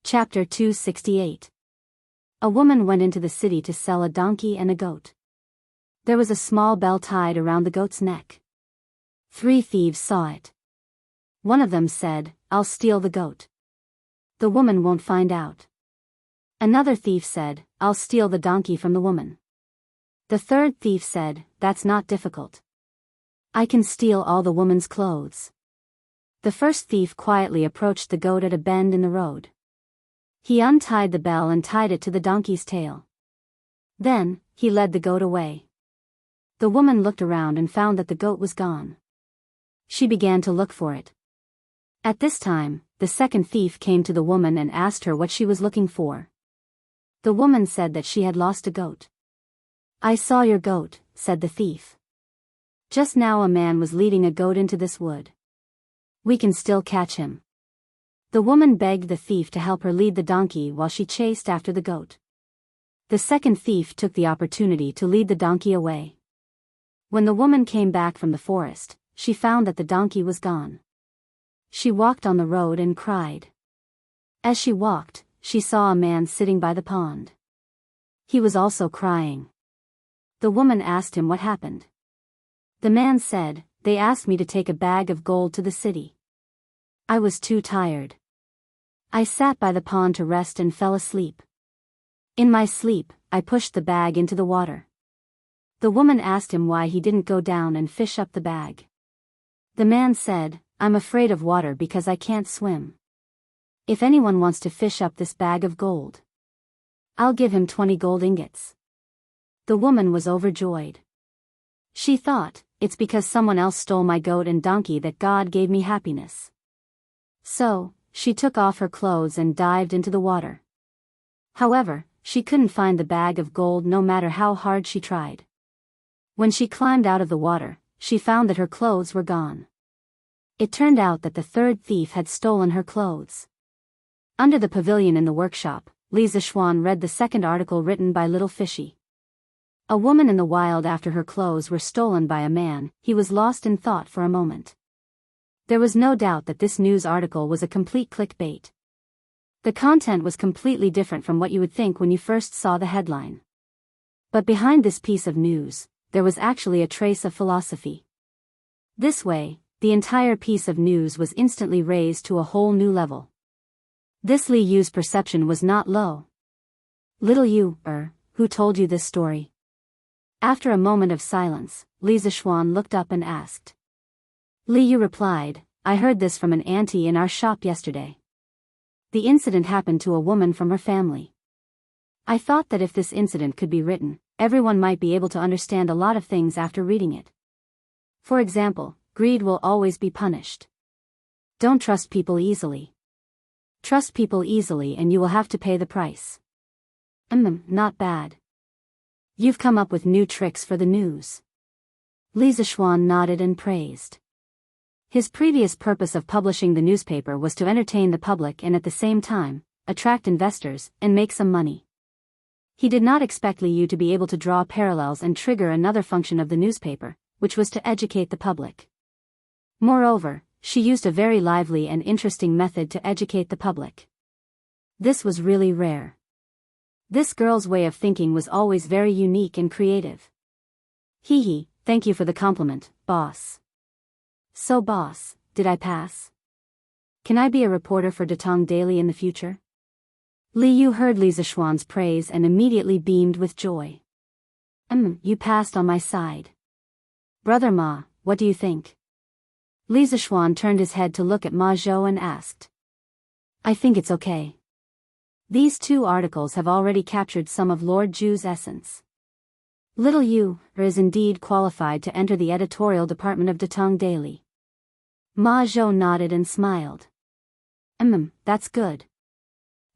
Chapter 268. A woman went into the city to sell a donkey and a goat. There was a small bell tied around the goat's neck. 3 thieves saw it. One of them said, "I'll steal the goat. The woman won't find out." Another thief said, "I'll steal the donkey from the woman." The third thief said, "That's not difficult. I can steal all the woman's clothes." The first thief quietly approached the goat at a bend in the road. He untied the bell and tied it to the donkey's tail. Then, he led the goat away. The woman looked around and found that the goat was gone. She began to look for it. At this time, the second thief came to the woman and asked her what she was looking for. The woman said that she had lost a goat. "I saw your goat," said the thief. "Just now a man was leading a goat into this wood. We can still catch him." The woman begged the thief to help her lead the donkey while she chased after the goat. The second thief took the opportunity to lead the donkey away. When the woman came back from the forest, she found that the donkey was gone. She walked on the road and cried. As she walked, she saw a man sitting by the pond. He was also crying. The woman asked him what happened. The man said, "They asked me to take a bag of gold to the city. I was too tired. I sat by the pond to rest and fell asleep. In my sleep, I pushed the bag into the water." The woman asked him why he didn't go down and fish up the bag. The man said, "I'm afraid of water because I can't swim. If anyone wants to fish up this bag of gold, I'll give him 20 gold ingots." The woman was overjoyed. She thought, "It's because someone else stole my goat and donkey that God gave me happiness." So, she took off her clothes and dived into the water. However, she couldn't find the bag of gold no matter how hard she tried. When she climbed out of the water, she found that her clothes were gone. It turned out that the third thief had stolen her clothes. Under the pavilion in the workshop, Lisa Schwan read the second article written by Little Fishy. A woman in the wild after her clothes were stolen by a man. He was lost in thought for a moment. There was no doubt that this news article was a complete clickbait. The content was completely different from what you would think when you first saw the headline. But behind this piece of news, there was actually a trace of philosophy. This way, the entire piece of news was instantly raised to a whole new level. This Li Yu's perception was not low. "Little Yu, who told you this story?" After a moment of silence, Lisa Schwan looked up and asked. Li Yu replied, "I heard this from an auntie in our shop yesterday. The incident happened to a woman from her family. I thought that if this incident could be written, everyone might be able to understand a lot of things after reading it. For example, greed will always be punished. Don't trust people easily. Trust people easily and you will have to pay the price. Not bad. You've come up with new tricks for the news." Lisa Schwan nodded and praised. His previous purpose of publishing the newspaper was to entertain the public and at the same time, attract investors and make some money. He did not expect Li Yu to be able to draw parallels and trigger another function of the newspaper, which was to educate the public. Moreover, she used a very lively and interesting method to educate the public. This was really rare. This girl's way of thinking was always very unique and creative. Hee, thank you for the compliment, boss. So boss, did I pass? Can I be a reporter for Datong Daily in the future? Li Yu heard Lisa Schwan's praise and immediately beamed with joy. You passed on my side. Brother Ma, what do you think? Lisa Schwan turned his head to look at Ma Zhou and asked. "I think it's okay. These 2 articles have already captured some of Lord Ju's essence. Little Yu is indeed qualified to enter the editorial department of Datong Daily." Ma Zhou nodded and smiled. That's good.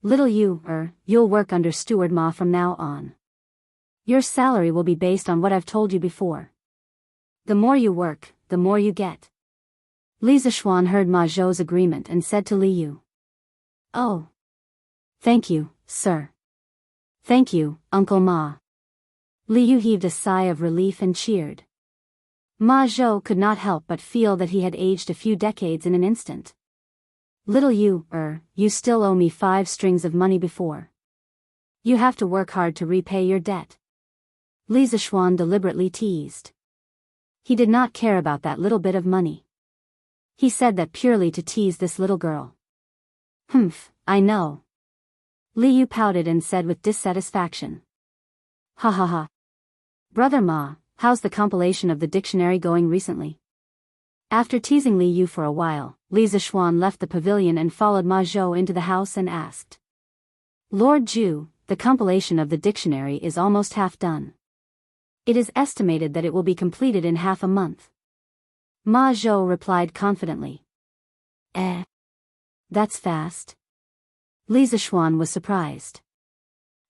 Little Yu, you'll work under Steward Ma from now on. Your salary will be based on what I've told you before. The more you work, the more you get." Lisa Schwan heard Ma Zhou's agreement and said to Li Yu. "Oh. Thank you, sir. Thank you, Uncle Ma." Li Yu heaved a sigh of relief and cheered. Ma Zhou could not help but feel that he had aged a few decades in an instant. Little you still owe me 5 strings of money before. You have to work hard to repay your debt. Li Zishuan deliberately teased. He did not care about that little bit of money. He said that purely to tease this little girl. Humph, I know. Li Yu pouted and said with dissatisfaction. Ha ha ha. Brother Ma, how's the compilation of the dictionary going recently? After teasing Li Yu for a while, Li Zishuan left the pavilion and followed Ma Zhou into the house and asked. Lord Zhu, the compilation of the dictionary is almost half done. It is estimated that it will be completed in half a month. Ma Zhou replied confidently. That's fast. Li Zishuan was surprised.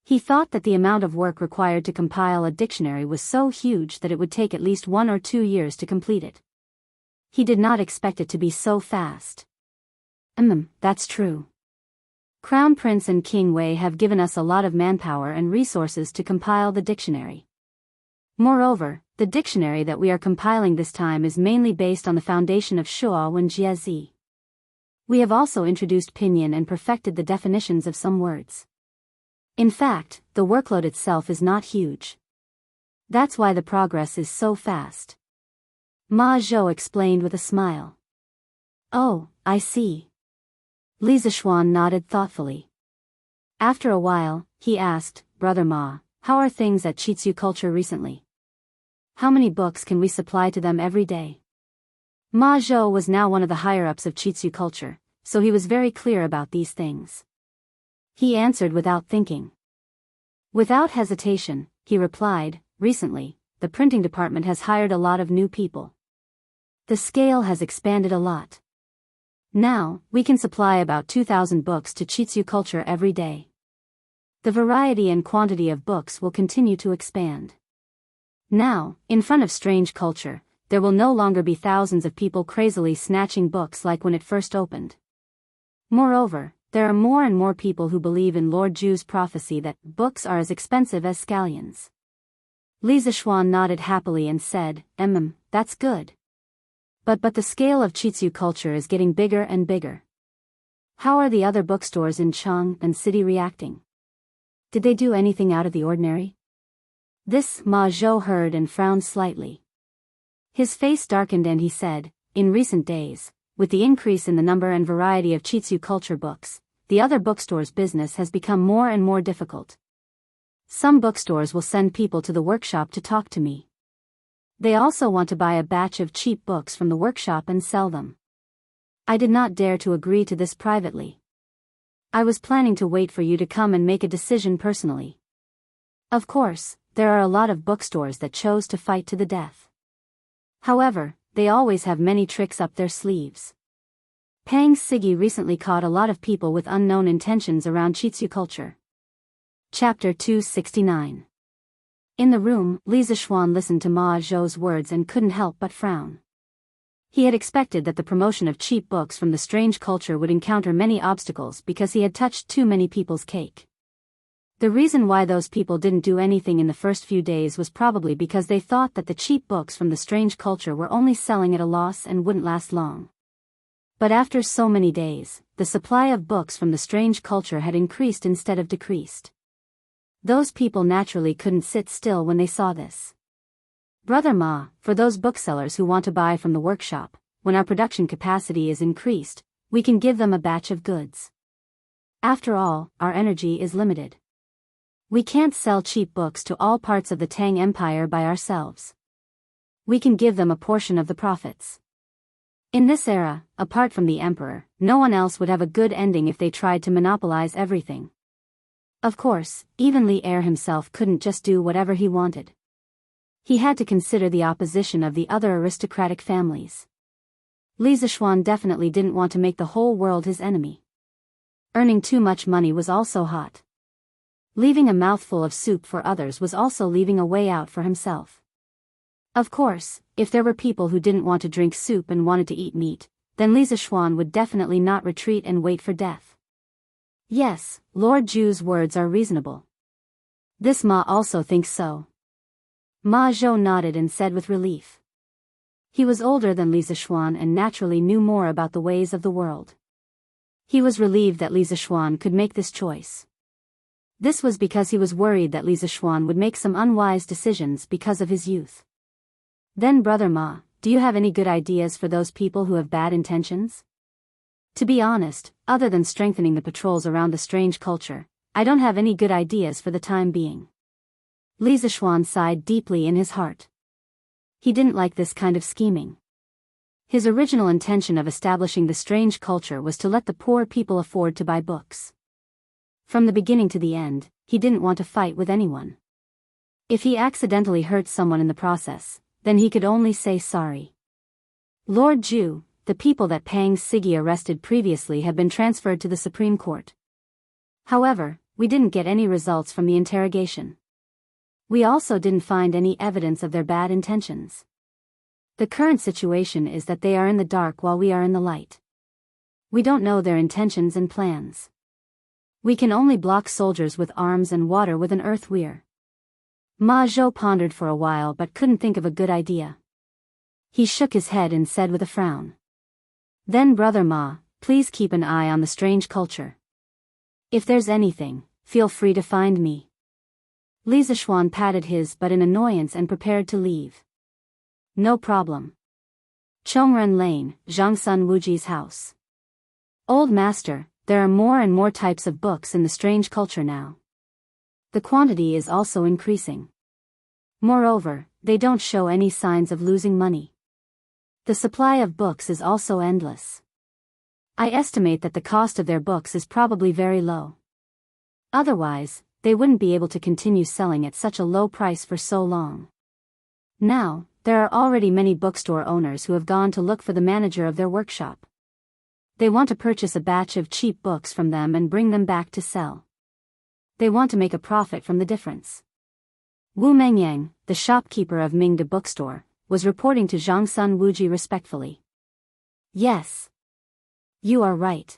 He thought that the amount of work required to compile a dictionary was so huge that it would take at least 1 or 2 years to complete it. He did not expect it to be so fast. That's true. Crown Prince and King Wei have given us a lot of manpower and resources to compile the dictionary. Moreover, the dictionary that we are compiling this time is mainly based on the foundation of Shuo Wen Jiezi. We have also introduced pinyin and perfected the definitions of some words. In fact, the workload itself is not huge. That's why the progress is so fast. Ma Zhou explained with a smile. Oh, I see. Li Zishuan nodded thoughtfully. After a while, he asked, Brother Ma, how are things at Chitsu Culture recently? How many books can we supply to them every day? Ma Zhou was now one of the higher-ups of Chitsu Culture, so he was very clear about these things. He answered without thinking. Without hesitation, he replied, recently, the printing department has hired a lot of new people. The scale has expanded a lot. Now, we can supply about 2,000 books to Chitsu Culture every day. The variety and quantity of books will continue to expand. Now, in front of Strange Culture, there will no longer be thousands of people crazily snatching books like when it first opened. Moreover, there are more and more people who believe in Lord Zhu's prophecy that books are as expensive as scallions. Li Zishuan nodded happily and said, that's good. But the scale of Chitsu Culture is getting bigger and bigger. How are the other bookstores in Chang and City reacting? Did they do anything out of the ordinary? This Ma Zhou heard and frowned slightly. His face darkened and he said, in recent days, with the increase in the number and variety of Chitsu Culture books, the other bookstores' business has become more and more difficult. Some bookstores will send people to the workshop to talk to me. They also want to buy a batch of cheap books from the workshop and sell them. I did not dare to agree to this privately. I was planning to wait for you to come and make a decision personally. Of course, there are a lot of bookstores that chose to fight to the death. However, they always have many tricks up their sleeves. Pang Sigi recently caught a lot of people with unknown intentions around Chitsu Culture. Chapter 269. In the room, Li Zishuan listened to Ma Zhou's words and couldn't help but frown. He had expected that the promotion of cheap books from the Strange Culture would encounter many obstacles because he had touched too many people's cake. The reason why those people didn't do anything in the first few days was probably because they thought that the cheap books from the Strange Culture were only selling at a loss and wouldn't last long. But after so many days, the supply of books from the Strange Culture had increased instead of decreased. Those people naturally couldn't sit still when they saw this. Brother Ma, for those booksellers who want to buy from the workshop, when our production capacity is increased, we can give them a batch of goods. After all, our energy is limited. We can't sell cheap books to all parts of the Tang Empire by ourselves. We can give them a portion of the profits. In this era, apart from the Emperor, no one else would have a good ending if they tried to monopolize everything. Of course, even Li Er himself couldn't just do whatever he wanted. He had to consider the opposition of the other aristocratic families. Li Zishuan definitely didn't want to make the whole world his enemy. Earning too much money was also hot. Leaving a mouthful of soup for others was also leaving a way out for himself. Of course, if there were people who didn't want to drink soup and wanted to eat meat, then Li Zishuan would definitely not retreat and wait for death. Yes, Lord Zhu's words are reasonable. This Ma also thinks so. Ma Zhou nodded and said with relief. He was older than Li Zishuan and naturally knew more about the ways of the world. He was relieved that Li Zishuan could make this choice. This was because he was worried that Li Zishuan would make some unwise decisions because of his youth. Then Brother Ma, do you have any good ideas for those people who have bad intentions? To be honest, other than strengthening the patrols around the strange culture, I don't have any good ideas for the time being. Li Zishuan sighed deeply in his heart. He didn't like this kind of scheming. His original intention of establishing the strange culture was to let the poor people afford to buy books. From the beginning to the end, he didn't want to fight with anyone. If he accidentally hurt someone in the process, then he could only say sorry. Lord Ju, the people that Pang Sigi arrested previously have been transferred to the Supreme Court. However, we didn't get any results from the interrogation. We also didn't find any evidence of their bad intentions. The current situation is that they are in the dark while we are in the light. We don't know their intentions and plans. We can only block soldiers with arms and water with an earth weir. Ma Zhou pondered for a while but couldn't think of a good idea. He shook his head and said with a frown. Then Brother Ma, please keep an eye on the strange culture. If there's anything, feel free to find me. Li Zishuan patted his butt in annoyance and prepared to leave. No problem. Chongren Lane, Zhangsun Wuji's house. Old Master, there are more and more types of books in the strange culture now. The quantity is also increasing. Moreover, they don't show any signs of losing money. The supply of books is also endless. I estimate that the cost of their books is probably very low. Otherwise, they wouldn't be able to continue selling at such a low price for so long. Now, there are already many bookstore owners who have gone to look for the manager of their workshop. They want to purchase a batch of cheap books from them and bring them back to sell. They want to make a profit from the difference. Wu Mengyang, the shopkeeper of Mingde bookstore, was reporting to Zhangsun Wuji respectfully. Yes. You are right.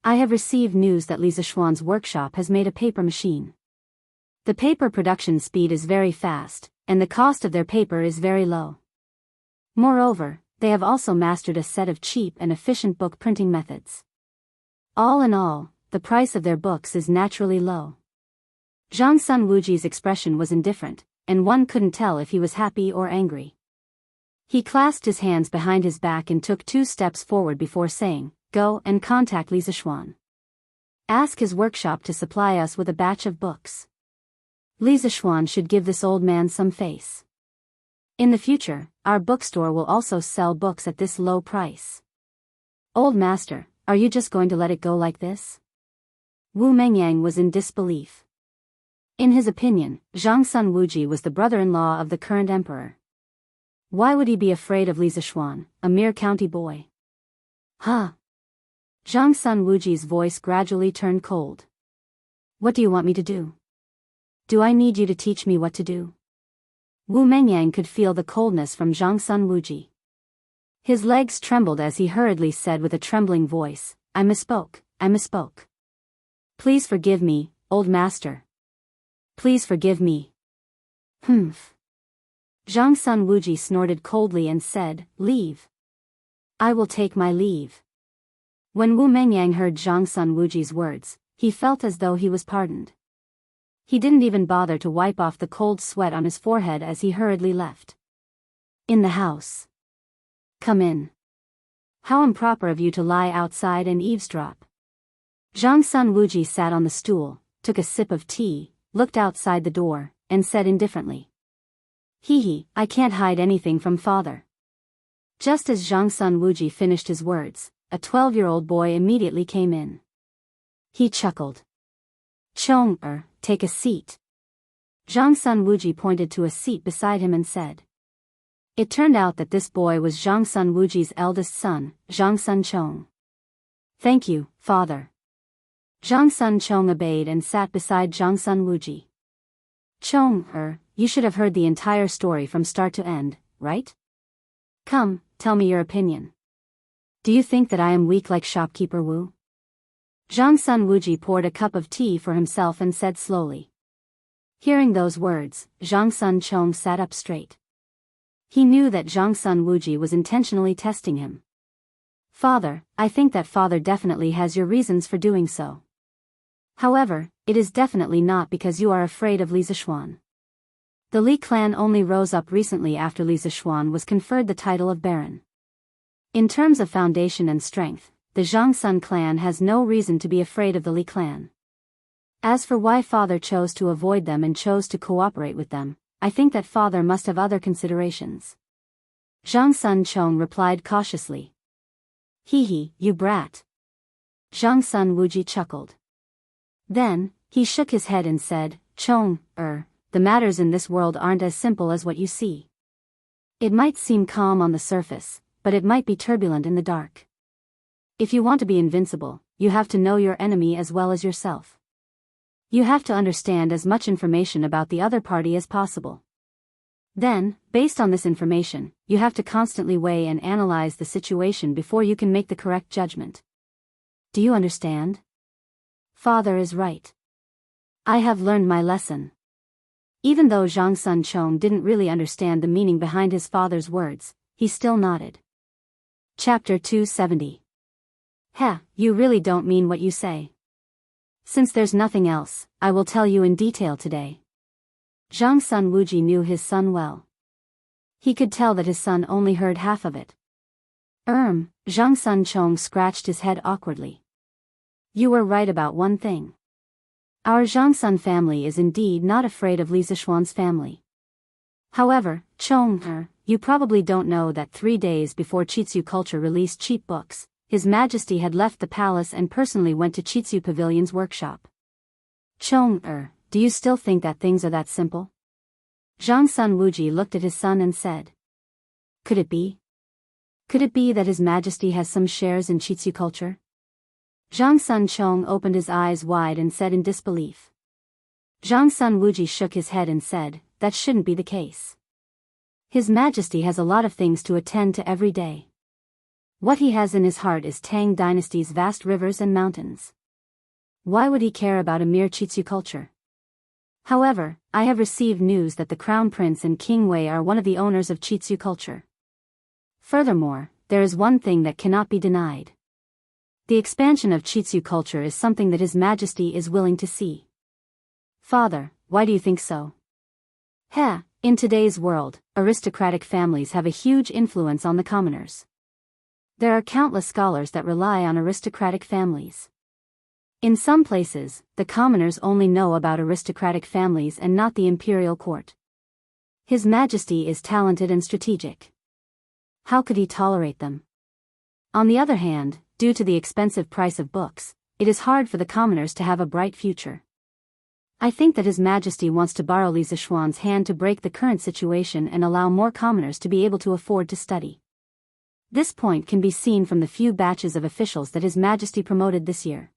I have received news that Li Zishuan's workshop has made a paper machine. The paper production speed is very fast, and the cost of their paper is very low. Moreover, they have also mastered a set of cheap and efficient book printing methods. All in all, the price of their books is naturally low. Zhangsun Wuji's expression was indifferent, and one couldn't tell if he was happy or angry. He clasped his hands behind his back and took 2 steps forward before saying, "Go and contact Li Zishuan. Ask his workshop to supply us with a batch of books. Li Zishuan should give this old man some face. In the future, our bookstore will also sell books at this low price." Old Master, are you just going to let it go like this? Wu Mengyang was in disbelief. In his opinion, Zhangsun Wuji was the brother-in-law of the current emperor. Why would he be afraid of Li Zishuan, a mere county boy? Huh? Zhangsun Wuji's voice gradually turned cold. What do you want me to do? Do I need you to teach me what to do? Wu Mengyang could feel the coldness from Zhangsun Wuji. His legs trembled as he hurriedly said with a trembling voice, I misspoke. Please forgive me, old master. Please forgive me. Humph. Zhangsun Wuji snorted coldly and said, leave. I will take my leave. When Wu Mengyang heard Zhangsun Wuji's words, he felt as though he was pardoned. He didn't even bother to wipe off the cold sweat on his forehead as he hurriedly left. In the house. Come in. How improper of you to lie outside and eavesdrop. Zhangsun Wuji sat on the stool, took a sip of tea, looked outside the door, and said indifferently. Hee, I can't hide anything from father. Just as Zhangsun Wuji finished his words, a 12-year-old boy immediately came in. He chuckled. Chong-er, take a seat. Zhangsun Wuji pointed to a seat beside him and said. It turned out that this boy was Zhangsun Wuji's eldest son, Zhangsun Chong. Thank you, father. Zhangsun Chong obeyed and sat beside Zhangsun Wuji. Chong-er, you should have heard the entire story from start to end, right? Come, tell me your opinion. Do you think that I am weak like shopkeeper Wu? Zhangsun Wuji poured a cup of tea for himself and said slowly. Hearing those words, Zhangsun Chong sat up straight. He knew that Zhangsun Wuji was intentionally testing him. Father, I think that father definitely has your reasons for doing so. However, it is definitely not because you are afraid of Li Zishuan. The Li clan only rose up recently after Li Zishuan was conferred the title of Baron. In terms of foundation and strength, the Zhangsun clan has no reason to be afraid of the Li clan. As for why father chose to avoid them and chose to cooperate with them, I think that father must have other considerations. Zhang Sun Chong replied cautiously. Hee, you brat. Zhang Sun Wuji chuckled. Then, he shook his head and said, Chong, the matters in this world aren't as simple as what you see. It might seem calm on the surface, but it might be turbulent in the dark. If you want to be invincible, you have to know your enemy as well as yourself. You have to understand as much information about the other party as possible. Then, based on this information, you have to constantly weigh and analyze the situation before you can make the correct judgment. Do you understand? Father is right. I have learned my lesson. Even though Zhang Sun Chong didn't really understand the meaning behind his father's words, he still nodded. Chapter 270. You really don't mean what you say. Since there's nothing else, I will tell you in detail today. Zhang Sun Wuji knew his son well. He could tell that his son only heard half of it. Zhang Sun Chong scratched his head awkwardly. You were right about one thing. Our Zhangsun family is indeed not afraid of Li Zishuan's family. However, Chong, you probably don't know that 3 days before Chitsu Culture released cheap books, His Majesty had left the palace and personally went to Chitsu Pavilion's workshop. Chong, do you still think that things are that simple? Zhang Sun Wuji looked at his son and said. Could it be? Could it be that His Majesty has some shares in Chitsu Culture? Zhang Sun Chong opened his eyes wide and said in disbelief. Zhang Sun Wuji shook his head and said, that shouldn't be the case. His Majesty has a lot of things to attend to every day. What he has in his heart is Tang Dynasty's vast rivers and mountains. Why would he care about a mere Chitsu culture? However, I have received news that the Crown Prince and King Wei are one of the owners of Chitsu culture. Furthermore, there is one thing that cannot be denied. The expansion of Chitsu culture is something that His Majesty is willing to see. Father, why do you think so? In today's world, aristocratic families have a huge influence on the commoners. There are countless scholars that rely on aristocratic families. In some places, the commoners only know about aristocratic families and not the imperial court. His Majesty is talented and strategic. How could he tolerate them? On the other hand, due to the expensive price of books, it is hard for the commoners to have a bright future. I think that His Majesty wants to borrow Li Zishuan's hand to break the current situation and allow more commoners to be able to afford to study. This point can be seen from the few batches of officials that His Majesty promoted this year.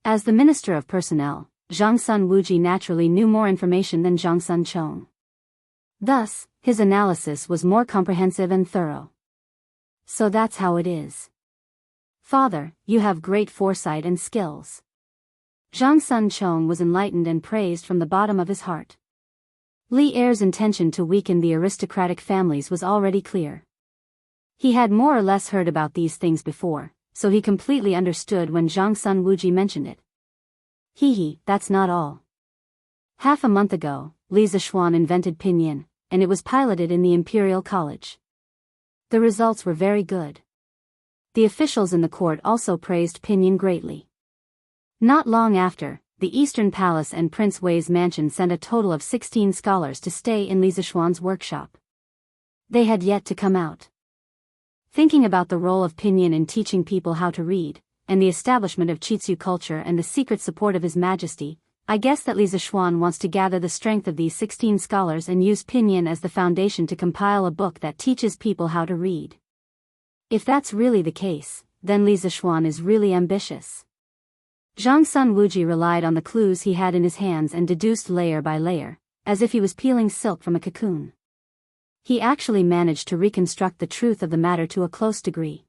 As the Minister of Personnel, Zhang Sun Wuji naturally knew more information than Zhang Sun Chong. Thus, his analysis was more comprehensive and thorough. So that's how it is. Father, you have great foresight and skills. Zhang Sun Chong was enlightened and praised from the bottom of his heart. Li Er's intention to weaken the aristocratic families was already clear. He had more or less heard about these things before, so he completely understood when Zhang Sun Wuji mentioned it. That's not all. Half a month ago, Li Zishuan invented pinyin, and it was piloted in the Imperial College. The results were very good. The officials in the court also praised pinyin greatly. Not long after, the Eastern Palace and Prince Wei's mansion sent a total of 16 scholars to stay in Li Zishuan's workshop. They had yet to come out. Thinking about the role of pinyin in teaching people how to read, and the establishment of Chitsu culture and the secret support of His Majesty, I guess that Li Zishuan wants to gather the strength of these 16 scholars and use pinyin as the foundation to compile a book that teaches people how to read. If that's really the case, then Li Zishuan is really ambitious. Zhang Sun Wuji relied on the clues he had in his hands and deduced layer by layer, as if he was peeling silk from a cocoon. He actually managed to reconstruct the truth of the matter to a close degree.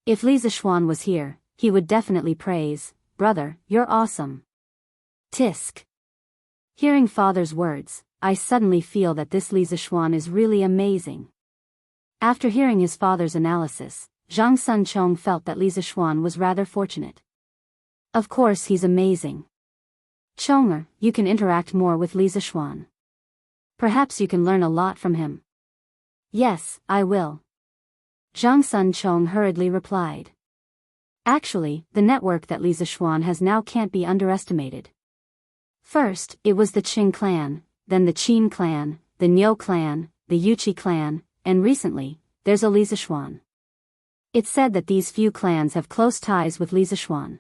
If Li Zishuan was here, he would definitely praise, "Brother, you're awesome." Tisk. Hearing father's words, I suddenly feel that this Li Zishuan is really amazing. After hearing his father's analysis, Zhang Sunchong felt that Li Zixuan was rather fortunate. Of course he's amazing. Chong'er, you can interact more with Li Zixuan. Perhaps you can learn a lot from him. Yes, I will. Zhang Sunchong hurriedly replied. Actually, the network that Li Zixuan has now can't be underestimated. First, it was the Qing clan, then the Qin clan, the Niu clan, the Yuqi clan, and recently, there's a Li Zixuan. It's said that these few clans have close ties with Li Zixuan.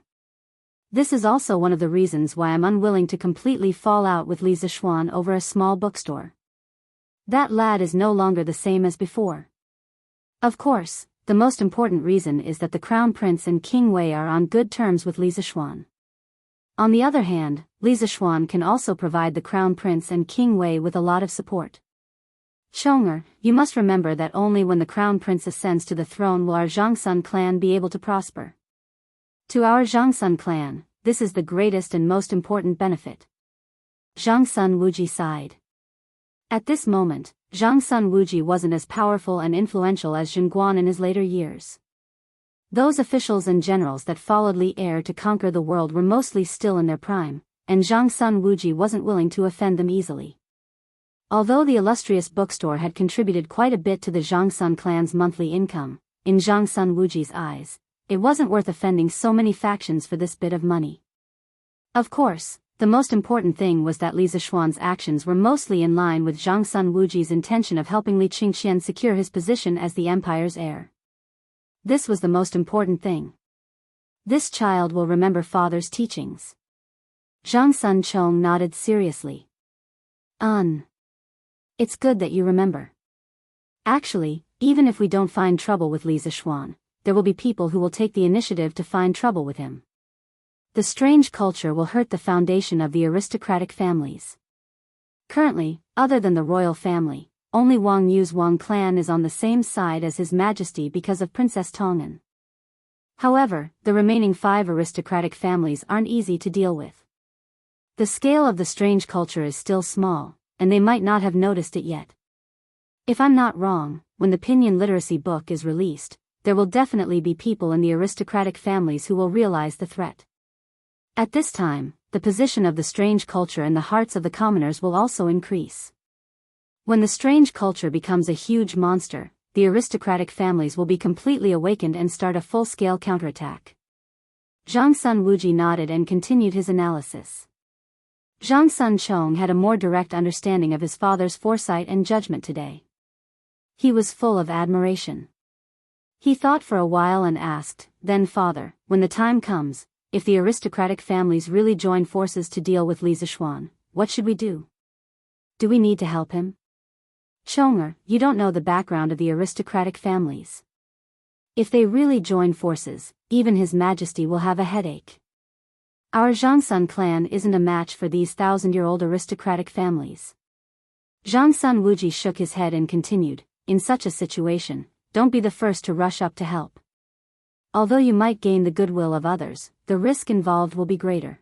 This is also one of the reasons why I'm unwilling to completely fall out with Li Zixuan over a small bookstore. That lad is no longer the same as before. Of course, the most important reason is that the Crown Prince and King Wei are on good terms with Li Zixuan. On the other hand, Li Zixuan can also provide the Crown Prince and King Wei with a lot of support. Chong'er, you must remember that only when the Crown Prince ascends to the throne will our Zhangsun clan be able to prosper. To our Zhangsun clan, this is the greatest and most important benefit. Zhangsun Wuji sighed. At this moment, Zhangsun Wuji wasn't as powerful and influential as Zhenguan in his later years. Those officials and generals that followed Li Er to conquer the world were mostly still in their prime, and Zhangsun Wuji wasn't willing to offend them easily. Although the illustrious bookstore had contributed quite a bit to the Zhangsun clan's monthly income, in Zhangsun Wuji's eyes, it wasn't worth offending so many factions for this bit of money. Of course, the most important thing was that Li Zixuan's actions were mostly in line with Zhangsun Wuji's intention of helping Li Qingqian secure his position as the empire's heir. This was the most important thing. This child will remember father's teachings. Zhang Sunchong nodded seriously. It's good that you remember. Actually, even if we don't find trouble with Li Zixuan, there will be people who will take the initiative to find trouble with him. The strange culture will hurt the foundation of the aristocratic families. Currently, other than the royal family, only Wang Yu's Wang clan is on the same side as His Majesty because of Princess Tong'an. However, the remaining 5 aristocratic families aren't easy to deal with. The scale of the strange culture is still small, and they might not have noticed it yet. If I'm not wrong, when the Pinyin literacy book is released, there will definitely be people in the aristocratic families who will realize the threat. At this time, the position of the strange culture in the hearts of the commoners will also increase. When the strange culture becomes a huge monster, the aristocratic families will be completely awakened and start a full-scale counterattack. Zhang Sun Wuji nodded and continued his analysis. Zhang Sunchong had a more direct understanding of his father's foresight and judgment today. He was full of admiration. He thought for a while and asked, "Then father, when the time comes, if the aristocratic families really join forces to deal with Li Zixuan, what should we do? Do we need to help him?" Chong'er, you don't know the background of the aristocratic families. If they really join forces, even His Majesty will have a headache. Our Zhangsun clan isn't a match for these 1,000-year-old aristocratic families. Zhang Sun Wuji shook his head and continued, "In such a situation, don't be the first to rush up to help. Although you might gain the goodwill of others, the risk involved will be greater.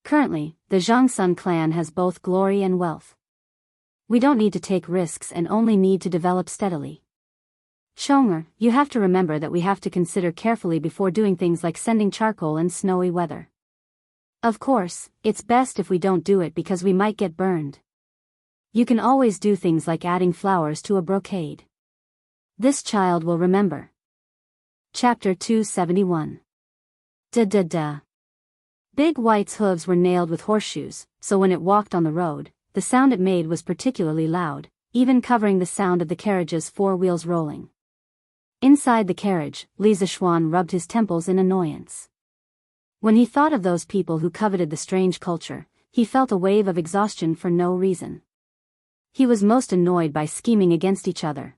Currently, the Zhangsun clan has both glory and wealth. We don't need to take risks and only need to develop steadily. Chong'er, you have to remember that we have to consider carefully before doing things like sending charcoal in snowy weather. Of course, it's best if we don't do it because we might get burned. You can always do things like adding flowers to a brocade. This child will remember." Chapter 271. Da. Big White's hooves were nailed with horseshoes, so when it walked on the road, the sound it made was particularly loud, even covering the sound of the carriage's 4 wheels rolling. Inside the carriage, Li Zixuan rubbed his temples in annoyance. When he thought of those people who coveted the strange culture, he felt a wave of exhaustion for no reason. He was most annoyed by scheming against each other.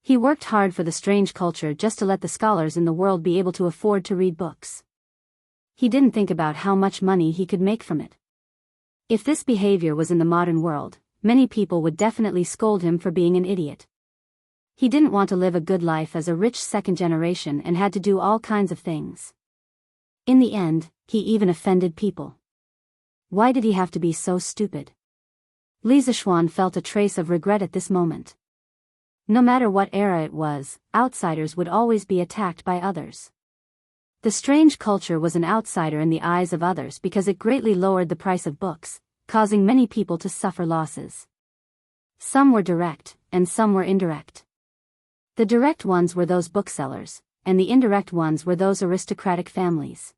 He worked hard for the strange culture just to let the scholars in the world be able to afford to read books. He didn't think about how much money he could make from it. If this behavior was in the modern world, many people would definitely scold him for being an idiot. He didn't want to live a good life as a rich second generation and had to do all kinds of things. In the end, he even offended people. Why did he have to be so stupid? Li Zixuan felt a trace of regret at this moment. No matter what era it was, outsiders would always be attacked by others. The strange culture was an outsider in the eyes of others because it greatly lowered the price of books, causing many people to suffer losses. Some were direct, and some were indirect. The direct ones were those booksellers, and the indirect ones were those aristocratic families.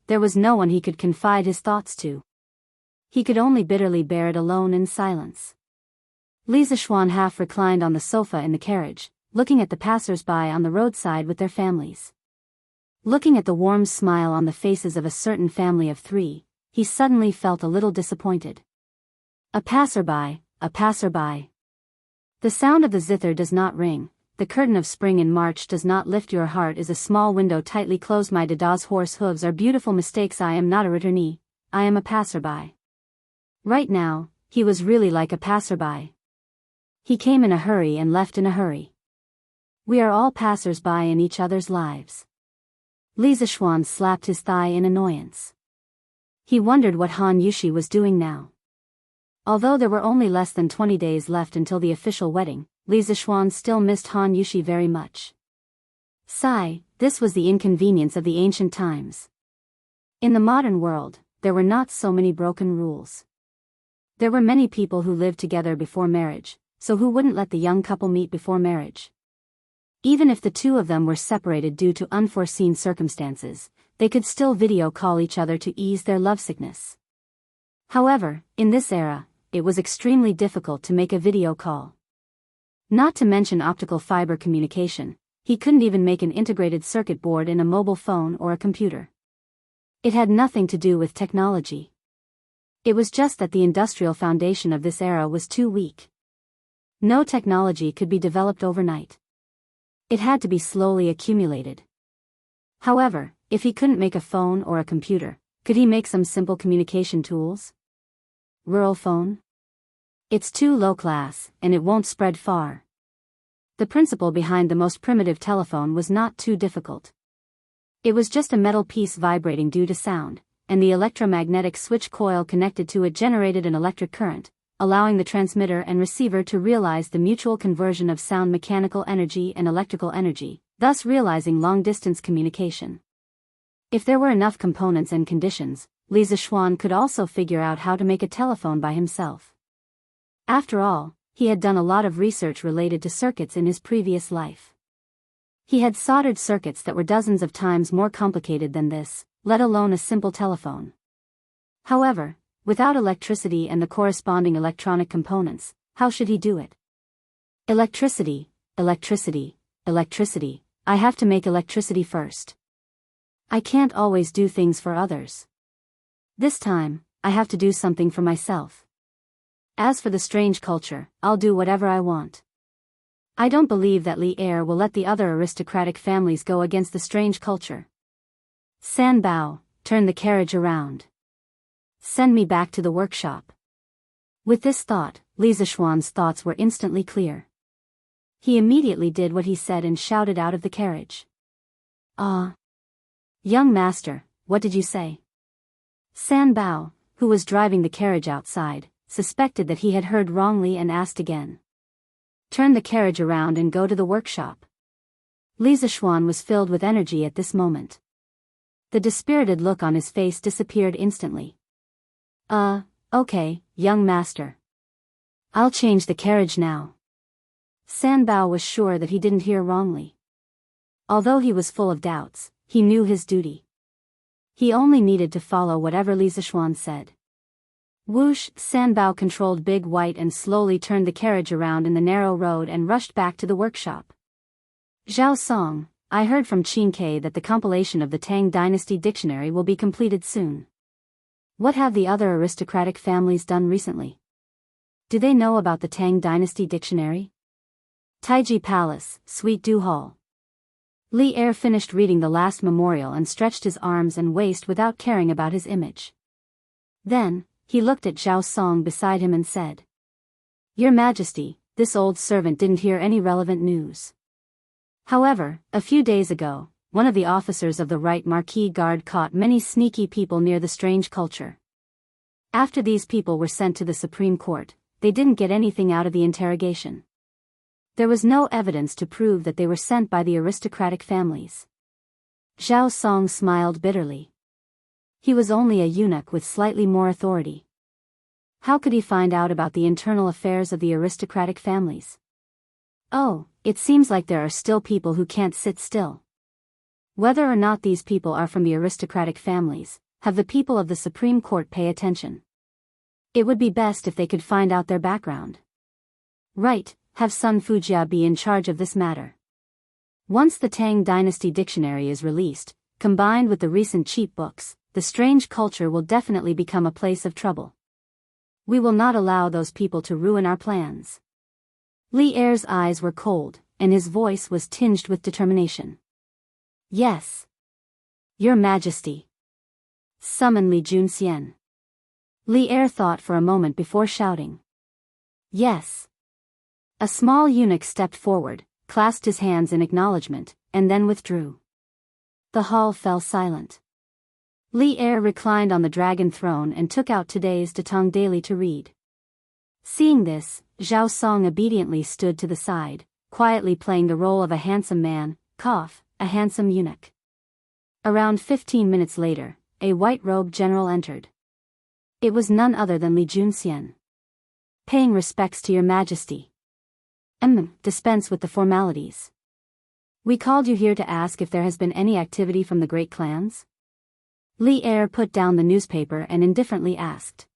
There was no one he could confide his thoughts to. He could only bitterly bear it alone in silence. Lisa Schwan half reclined on the sofa in the carriage, looking at the passers-by on the roadside with their families. Looking at the warm smile on the faces of a certain family of 3, he suddenly felt a little disappointed. A passerby. The sound of the zither does not ring, the curtain of spring in March does not lift your heart is a small window tightly closed. My Dada's horse hooves are beautiful mistakes. I am not a returnee, I am a passerby. Right now, he was really like a passerby. He came in a hurry and left in a hurry. We are all passers-by in each other's lives. Lisa Schwan slapped his thigh in annoyance. He wondered what Han Yushi was doing now. Although there were only less than 20 days left until the official wedding, Lisa Schwan still missed Han Yushi very much. This was the inconvenience of the ancient times. In the modern world, there were not so many broken rules. There were many people who lived together before marriage, so who wouldn't let the young couple meet before marriage? Even if the two of them were separated due to unforeseen circumstances, they could still video call each other to ease their lovesickness. However, in this era, it was extremely difficult to make a video call. Not to mention optical fiber communication, he couldn't even make an integrated circuit board in a mobile phone or a computer. It had nothing to do with technology. It was just that the industrial foundation of this era was too weak. No technology could be developed overnight. It had to be slowly accumulated. However, if he couldn't make a phone or a computer, could he make some simple communication tools? Rural phone? It's too low class, and it won't spread far. The principle behind the most primitive telephone was not too difficult. It was just a metal piece vibrating due to sound, and the electromagnetic switch coil connected to it generated an electric current, allowing the transmitter and receiver to realize the mutual conversion of sound mechanical energy and electrical energy, thus realizing long-distance communication. If there were enough components and conditions, Lisa Schwan could also figure out how to make a telephone by himself. After all, he had done a lot of research related to circuits in his previous life. He had soldered circuits that were dozens of times more complicated than this, let alone a simple telephone. However, without electricity and the corresponding electronic components, how should he do it? Electricity, I have to make electricity first. I can't always do things for others. This time, I have to do something for myself. As for the strange culture, I'll do whatever I want. I don't believe that Li Er will let the other aristocratic families go against the strange culture. San Bao, turn the carriage around. Send me back to the workshop. With this thought, Lisa Schwan's thoughts were instantly clear. He immediately did what he said and shouted out of the carriage. Young master, what did you say? San Bao, who was driving the carriage outside, suspected that he had heard wrongly and asked again. Turn the carriage around and go to the workshop. Lisa Schwan was filled with energy at this moment. The dispirited look on his face disappeared instantly. Okay, young master. I'll change the carriage now. San Bao was sure that he didn't hear wrongly. Although he was full of doubts, he knew his duty. He only needed to follow whatever Lisa Schwan said. Whoosh! San Bao controlled Big White and slowly turned the carriage around in the narrow road and rushed back to the workshop. Zhao Song, I heard from Qin Ke that the compilation of the Tang Dynasty Dictionary will be completed soon. What have the other aristocratic families done recently? Do they know about the Tang Dynasty Dictionary? Taiji Palace, Suite Du Hall. Li Er finished reading the last memorial and stretched his arms and waist without caring about his image. Then, he looked at Zhao Song beside him and said, Your Majesty, this old servant didn't hear any relevant news. However, a few days ago, one of the officers of the Right Marquis Guard caught many sneaky people near the strange culture. After these people were sent to the Supreme Court, they didn't get anything out of the interrogation. There was no evidence to prove that they were sent by the aristocratic families. Zhao Song smiled bitterly. He was only a eunuch with slightly more authority. How could he find out about the internal affairs of the aristocratic families? Oh, it seems like there are still people who can't sit still. Whether or not these people are from the aristocratic families, have the people of the Supreme Court pay attention. It would be best if they could find out their background. Right, have Sun Fujia be in charge of this matter. Once the Tang Dynasty Dictionary is released, combined with the recent cheap books, the strange culture will definitely become a place of trouble. We will not allow those people to ruin our plans. Li Er's eyes were cold, and his voice was tinged with determination. Yes. Your Majesty. Summon Li Junxian. Li Er thought for a moment before shouting. Yes. A small eunuch stepped forward, clasped his hands in acknowledgement, and then withdrew. The hall fell silent. Li Er reclined on the dragon throne and took out today's Datong Daily to read. Seeing this, Zhao Song obediently stood to the side, quietly playing the role of a handsome man, a handsome eunuch. Around 15 minutes later, a white-robed general entered. It was none other than Li Junxian. Paying respects to your Majesty. Dispense with the formalities. We called you here to ask if there has been any activity from the great clans? Li Er put down the newspaper and indifferently asked.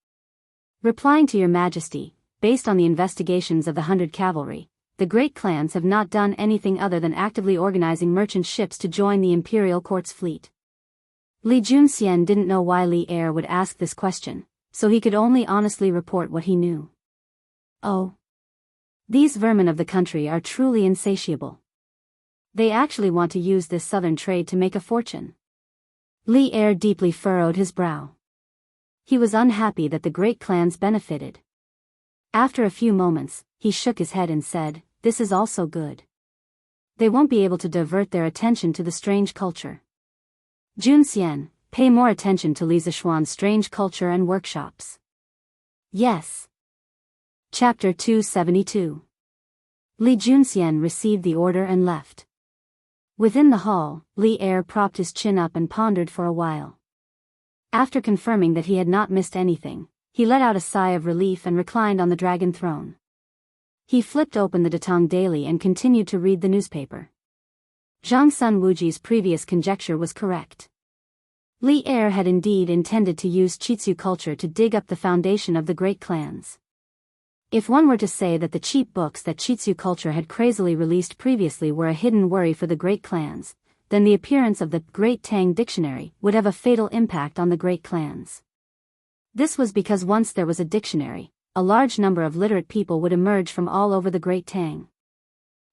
Replying to your Majesty, based on the investigations of the 100 Cavalry, the great clans have not done anything other than actively organizing merchant ships to join the imperial court's fleet. Li Junxian didn't know why Li Er would ask this question, so he could only honestly report what he knew. Oh. These vermin of the country are truly insatiable. They actually want to use this southern trade to make a fortune. Li Er deeply furrowed his brow. He was unhappy that the great clans benefited. After a few moments, he shook his head and said, this is also good. They won't be able to divert their attention to the strange culture. Junxian, pay more attention to Li Zishuan's strange culture and workshops. Yes. Chapter 272. Li Junxian received the order and left. Within the hall, Li Er propped his chin up and pondered for a while. After confirming that he had not missed anything, he let out a sigh of relief and reclined on the dragon throne. He flipped open the Datong Daily and continued to read the newspaper. Zhang Sun Wuji's previous conjecture was correct. Li Er had indeed intended to use Chitsu culture to dig up the foundation of the great clans. If one were to say that the cheap books that Chitsu culture had crazily released previously were a hidden worry for the great clans, then the appearance of the Great Tang Dictionary would have a fatal impact on the great clans. This was because once there was a dictionary, a large number of literate people would emerge from all over the Great Tang.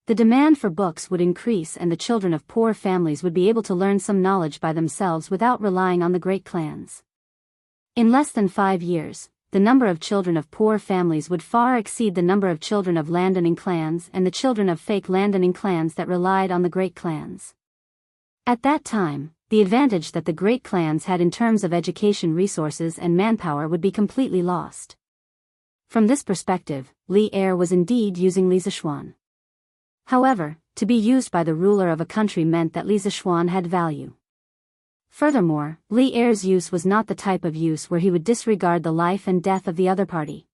The demand for books would increase and the children of poor families would be able to learn some knowledge by themselves without relying on the great clans. In less than 5 years, the number of children of poor families would far exceed the number of children of landowning clans and the children of fake landowning clans that relied on the great clans. At that time, the advantage that the great clans had in terms of education resources and manpower would be completely lost. From this perspective, Li Er was indeed using Li Zishuan. However, to be used by the ruler of a country meant that Li Zishuan had value. Furthermore, Li Er's use was not the type of use where he would disregard the life and death of the other party.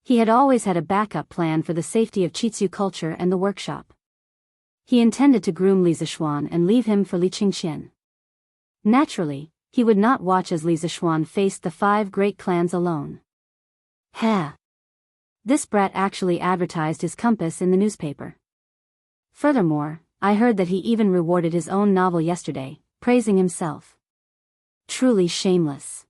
He had always had a backup plan for the safety of Chitsu culture and the workshop. He intended to groom Li Zishuan and leave him for Li Qingqian. Naturally, he would not watch as Li Zishuan faced the 5 great clans alone. This brat actually advertised his compass in the newspaper. Furthermore, I heard that he even rewarded his own novel yesterday, praising himself. Truly shameless.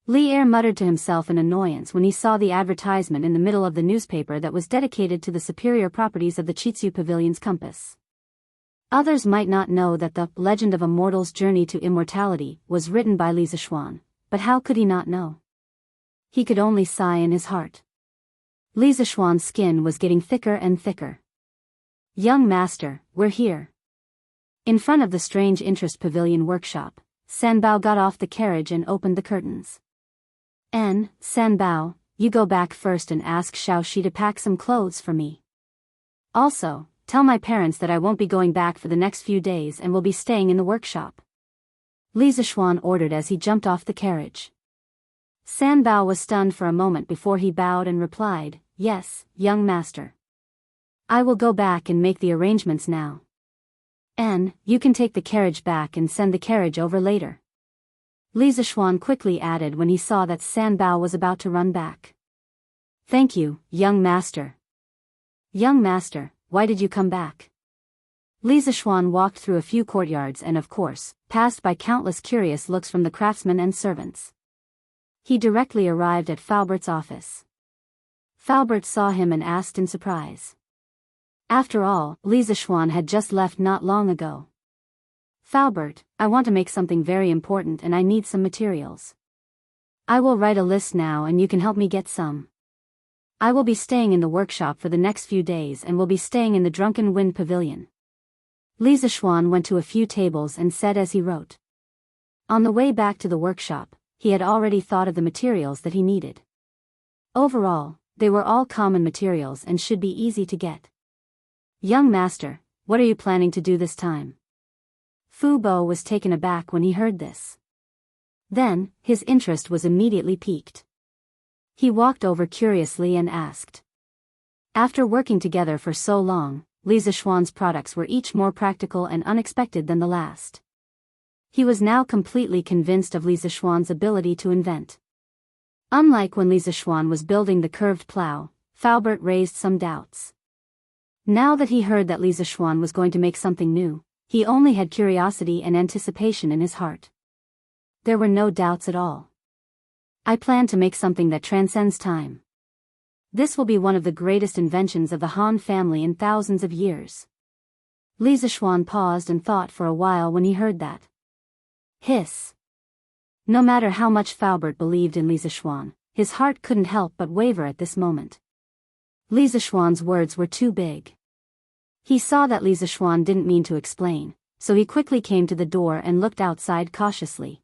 Li Er muttered to himself in annoyance when he saw the advertisement in the middle of the newspaper that was dedicated to the superior properties of the Chitsu Pavilion's compass. Others might not know that the Legend of a Mortal's Journey to Immortality was written by Li Zishuan, but how could he not know? He could only sigh in his heart. Li Zishuan's skin was getting thicker and thicker. Young master, we're here. In front of the Strange Interest Pavilion workshop, Sanbao got off the carriage and opened the curtains. Sanbao, you go back first and ask Xiao Shi to pack some clothes for me. Also, tell my parents that I won't be going back for the next few days and will be staying in the workshop. Li Zishuan ordered as he jumped off the carriage. San Bao was stunned for a moment before he bowed and replied, "Yes, young master. I will go back and make the arrangements now. And, you can take the carriage back and send the carriage over later." Li Zishuan quickly added when he saw that San Bao was about to run back. "Thank you, young master." "Young master, why did you come back?" Li Zishuan walked through a few courtyards and of course, passed by countless curious looks from the craftsmen and servants. He directly arrived at Faubert office. Faubert saw him and asked in surprise. After all, Li Zishuan had just left not long ago. "Faubert, I want to make something very important and I need some materials. I will write a list now and you can help me get some. I will be staying in the workshop for the next few days and will be staying in the Drunken Wind Pavilion." Li Zishuan went to a few tables and said as he wrote. On the way back to the workshop, he had already thought of the materials that he needed. Overall, they were all common materials and should be easy to get. "Young master, what are you planning to do this time?" Fu Bo was taken aback when he heard this. Then, his interest was immediately piqued. He walked over curiously and asked. After working together for so long, Li Zishuan's products were each more practical and unexpected than the last. He was now completely convinced of Li Zishuan's ability to invent. Unlike when Li Zishuan was building the curved plow, Faubert raised some doubts. Now that he heard that Li Zishuan was going to make something new, he only had curiosity and anticipation in his heart. There were no doubts at all. "I plan to make something that transcends time. This will be one of the greatest inventions of the Han family in thousands of years." Li Zishuan paused and thought for a while when he heard that. Hiss. No matter how much Faubert believed in Li Zishuan, his heart couldn't help but waver at this moment. Li Zishuan's words were too big. He saw that Li Zishuan didn't mean to explain, so he quickly came to the door and looked outside cautiously.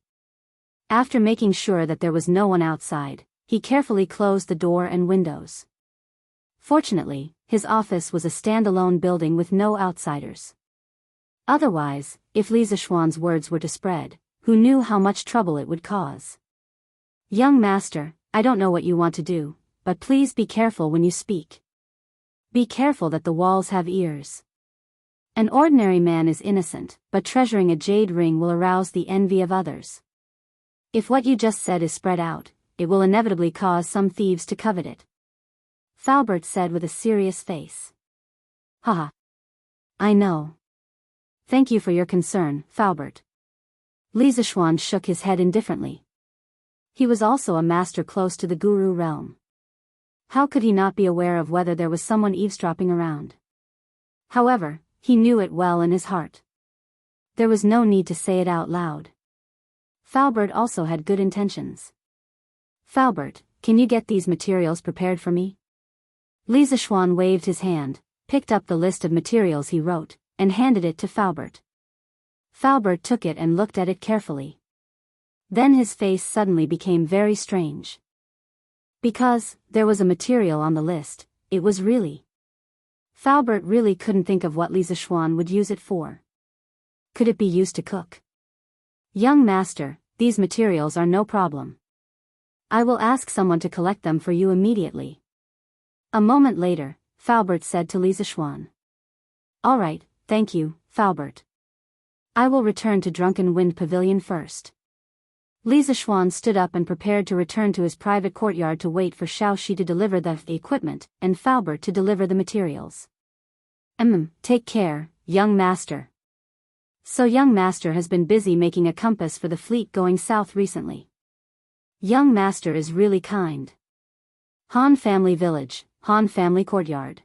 After making sure that there was no one outside, he carefully closed the door and windows. Fortunately, his office was a standalone building with no outsiders. Otherwise, if Li Zishuan's words were to spread, who knew how much trouble it would cause? "Young master, I don't know what you want to do, but please be careful when you speak. Be careful that the walls have ears. An ordinary man is innocent, but treasuring a jade ring will arouse the envy of others. If what you just said is spread out, it will inevitably cause some thieves to covet it," Faubert said with a serious face. "Haha. I know. Thank you for your concern, Faubert." Li Zishuan shook his head indifferently. He was also a master close to the guru realm. How could he not be aware of whether there was someone eavesdropping around? However, he knew it well in his heart. There was no need to say it out loud. Faubert also had good intentions. "Faubert, can you get these materials prepared for me?" Li Zishuan waved his hand, picked up the list of materials he wrote, and handed it to Faubert. Faubert took it and looked at it carefully. Then his face suddenly became very strange. Because there was a material on the list, it was really. Faubert really couldn't think of what Li Zishuan would use it for. Could it be used to cook? "Young master, these materials are no problem. I will ask someone to collect them for you immediately." A moment later, Faubert said to Li Zishuan. "All right, thank you, Faubert. I will return to Drunken Wind Pavilion first." Li Zishuan stood up and prepared to return to his private courtyard to wait for Xiao Shi to deliver the equipment, and Faubert to deliver the materials. Take care, young master. So young master has been busy making a compass for the fleet going south recently. Young master is really kind. Han Family Village, Han Family Courtyard.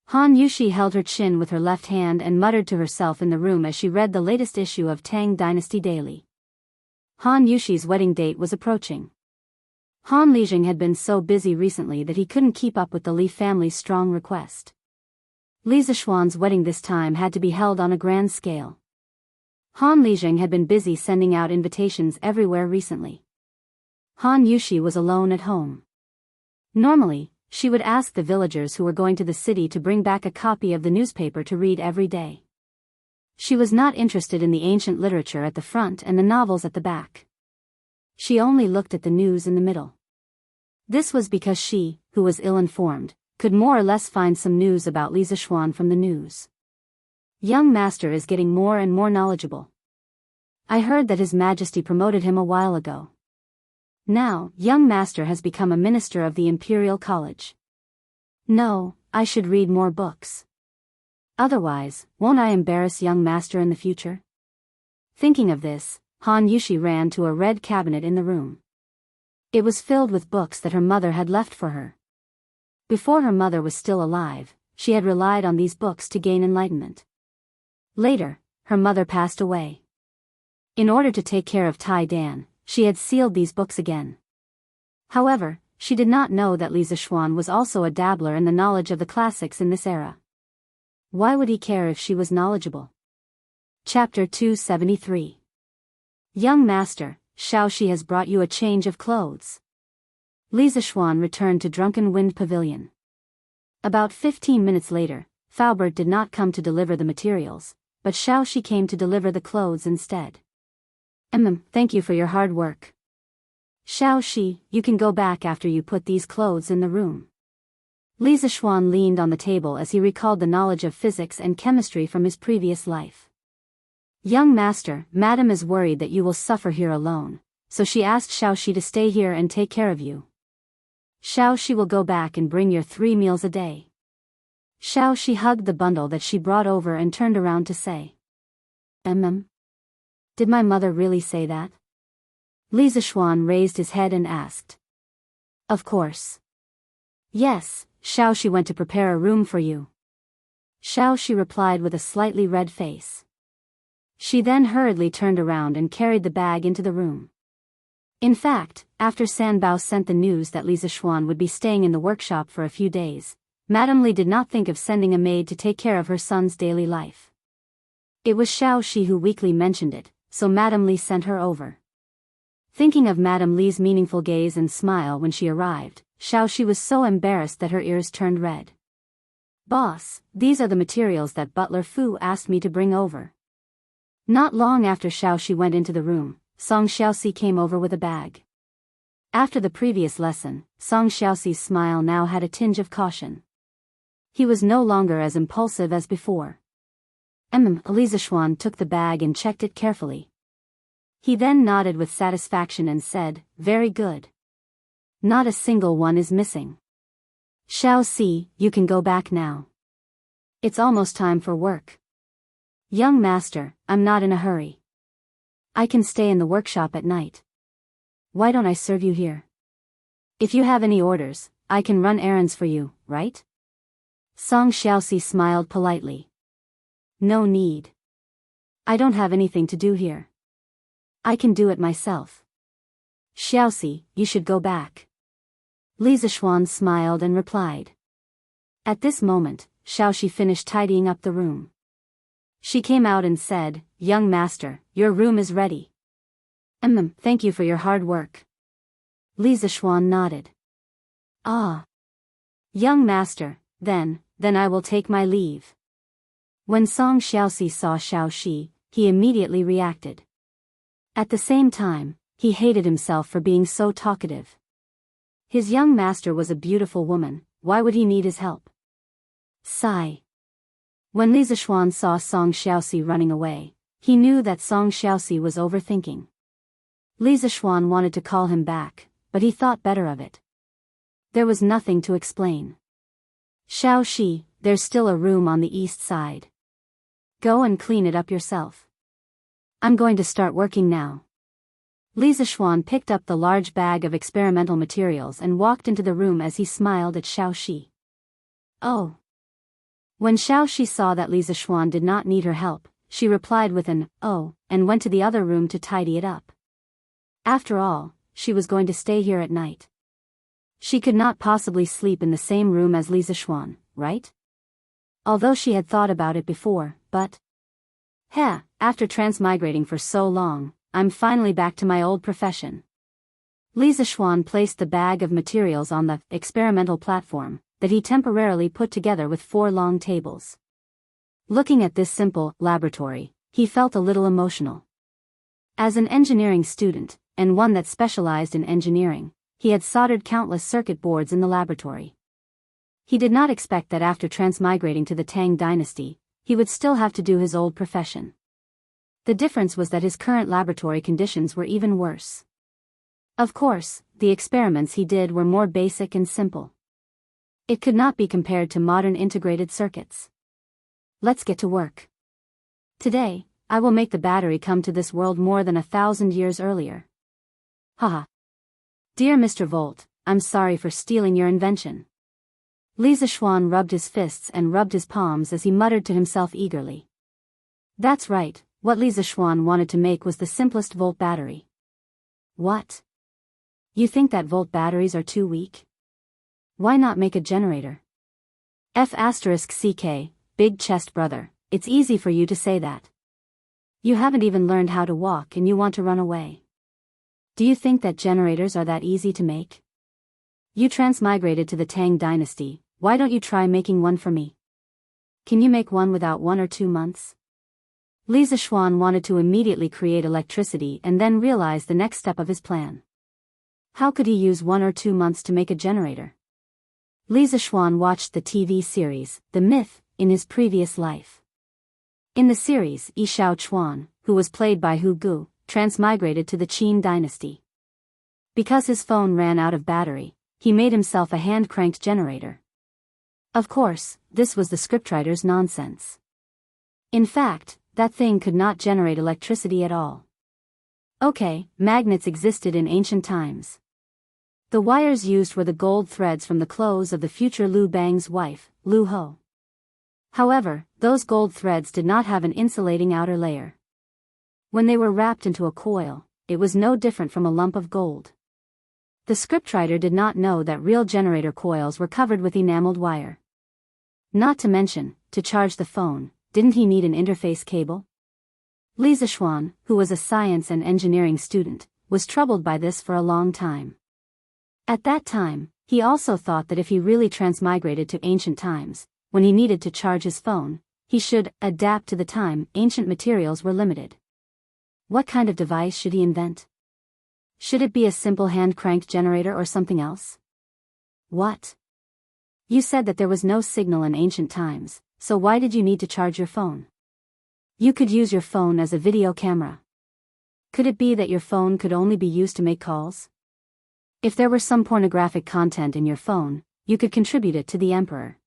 Han Yushi held her chin with her left hand and muttered to herself in the room as she read the latest issue of Tang Dynasty Daily. Han Yushi's wedding date was approaching. Han Lijing had been so busy recently that he couldn't keep up with the Li family's strong request. Li Zishuan's wedding this time had to be held on a grand scale. Han Lijing had been busy sending out invitations everywhere recently. Han Yushi was alone at home. Normally, she would ask the villagers who were going to the city to bring back a copy of the newspaper to read every day. She was not interested in the ancient literature at the front and the novels at the back. She only looked at the news in the middle. This was because she, who was ill-informed, could more or less find some news about Li Zishuan from the news. Young master is getting more and more knowledgeable. I heard that His Majesty promoted him a while ago. Now, young master has become a minister of the Imperial College. No, I should read more books. Otherwise, won't I embarrass young master in the future? Thinking of this, Han Yushi ran to a red cabinet in the room. It was filled with books that her mother had left for her. Before her mother was still alive, she had relied on these books to gain enlightenment. Later, her mother passed away. In order to take care of Tai Dan, she had sealed these books again. However, she did not know that Li Zishuan was also a dabbler in the knowledge of the classics in this era. Why would he care if she was knowledgeable? Chapter 273. Young master, Xiaoxi has brought you a change of clothes. Li Zishuan returned to Drunken Wind Pavilion. About 15 minutes later, Faubert did not come to deliver the materials, but Xiaoxi came to deliver the clothes instead. Thank you for your hard work. Xiaoxi, you can go back after you put these clothes in the room. Li Zishuan leaned on the table as he recalled the knowledge of physics and chemistry from his previous life. Young master, Madam is worried that you will suffer here alone, so she asked Xiaoxi to stay here and take care of you. Xiaoxi will go back and bring your 3 meals a day. Xiaoxi hugged the bundle that she brought over and turned around to say. Did my mother really say that? Li Zishuan raised his head and asked. Of course. Yes, Xiaoxi went to prepare a room for you. Xiaoxi replied with a slightly red face. She then hurriedly turned around and carried the bag into the room. In fact, after Sanbao sent the news that Li Zishuan would be staying in the workshop for a few days, Madame Li did not think of sending a maid to take care of her son's daily life. It was Xiaoxi who weakly mentioned it, so Madame Li sent her over. Thinking of Madame Li's meaningful gaze and smile when she arrived, Xiaoxi was so embarrassed that her ears turned red. Boss, these are the materials that Butler Fu asked me to bring over. Not long after Xiaoxi went into the room, Song Xiaoxi came over with a bag. After the previous lesson, Song Xiaoxi's smile now had a tinge of caution. He was no longer as impulsive as before. Li Zishuan took the bag and checked it carefully. He then nodded with satisfaction and said, very good. Not a single one is missing. Xiaoxi, you can go back now. It's almost time for work. Young master, I'm not in a hurry. I can stay in the workshop at night. Why don't I serve you here? If you have any orders, I can run errands for you, right? Song Xiaoxi smiled politely. No need. I don't have anything to do here. I can do it myself. Xiaoxi, you should go back. Li Zishuan smiled and replied. At this moment, Xiaoxi finished tidying up the room. She came out and said, young master, your room is ready. Thank you for your hard work. Li Zishuan nodded. Ah. Young master, then I will take my leave. When Song Xiaoxi saw Xiaoxi, he immediately reacted. At the same time, he hated himself for being so talkative. His young master was a beautiful woman, why would he need his help? Sigh. When Li Zishuan saw Song Xiaoxi running away, he knew that Song Xiaoxi was overthinking. Li Zishuan wanted to call him back, but he thought better of it. There was nothing to explain. Xiaoxi, there's still a room on the east side. Go and clean it up yourself. I'm going to start working now. Li Zishuan picked up the large bag of experimental materials and walked into the room as he smiled at Xiaoxi. Oh. When Xiaoxi saw that Li Zishuan did not need her help, she replied with an, oh, and went to the other room to tidy it up. After all, she was going to stay here at night. She could not possibly sleep in the same room as Li Zishuan, right? Although she had thought about it before, but... after transmigrating for so long, I'm finally back to my old profession. Li Zixuan placed the bag of materials on the experimental platform that he temporarily put together with 4 long tables. Looking at this simple laboratory, he felt a little emotional. As an engineering student, and one that specialized in engineering, he had soldered countless circuit boards in the laboratory. He did not expect that after transmigrating to the Tang dynasty, he would still have to do his old profession. The difference was that his current laboratory conditions were even worse. Of course, the experiments he did were more basic and simple. It could not be compared to modern integrated circuits. Let's get to work. Today, I will make the battery come to this world more than 1,000 years earlier. Haha. Dear Mr. Volt, I'm sorry for stealing your invention. Li Zixuan rubbed his fists and rubbed his palms as he muttered to himself eagerly. That's right, what Li Zixuan wanted to make was the simplest volt battery. What? You think that volt batteries are too weak? Why not make a generator? F***ck, big chest brother, it's easy for you to say that. You haven't even learned how to walk and you want to run away. Do you think that generators are that easy to make? You transmigrated to the Tang dynasty, why don't you try making one for me? Can you make one without 1 or 2 months? Li Zixuan wanted to immediately create electricity and then realize the next step of his plan. How could he use 1 or 2 months to make a generator? Li Zixuan watched the TV series, The Myth, in his previous life. In the series, Yi Xiaochuan, who was played by Hu Gu, transmigrated to the Qin dynasty. Because his phone ran out of battery, he made himself a hand-cranked generator. Of course, this was the scriptwriter's nonsense. In fact, that thing could not generate electricity at all. Okay, magnets existed in ancient times. The wires used were the gold threads from the clothes of the future Liu Bang's wife, Liu Ho. However, those gold threads did not have an insulating outer layer. When they were wrapped into a coil, it was no different from a lump of gold. The scriptwriter did not know that real generator coils were covered with enameled wire. Not to mention, to charge the phone, didn't he need an interface cable? Li Zixuan, who was a science and engineering student, was troubled by this for a long time. At that time, he also thought that if he really transmigrated to ancient times, when he needed to charge his phone, he should adapt to the time ancient materials were limited. What kind of device should he invent? Should it be a simple hand-cranked generator or something else? What? You said that there was no signal in ancient times, so why did you need to charge your phone? You could use your phone as a video camera. Could it be that your phone could only be used to make calls? If there were some pornographic content in your phone, you could contribute it to the emperor.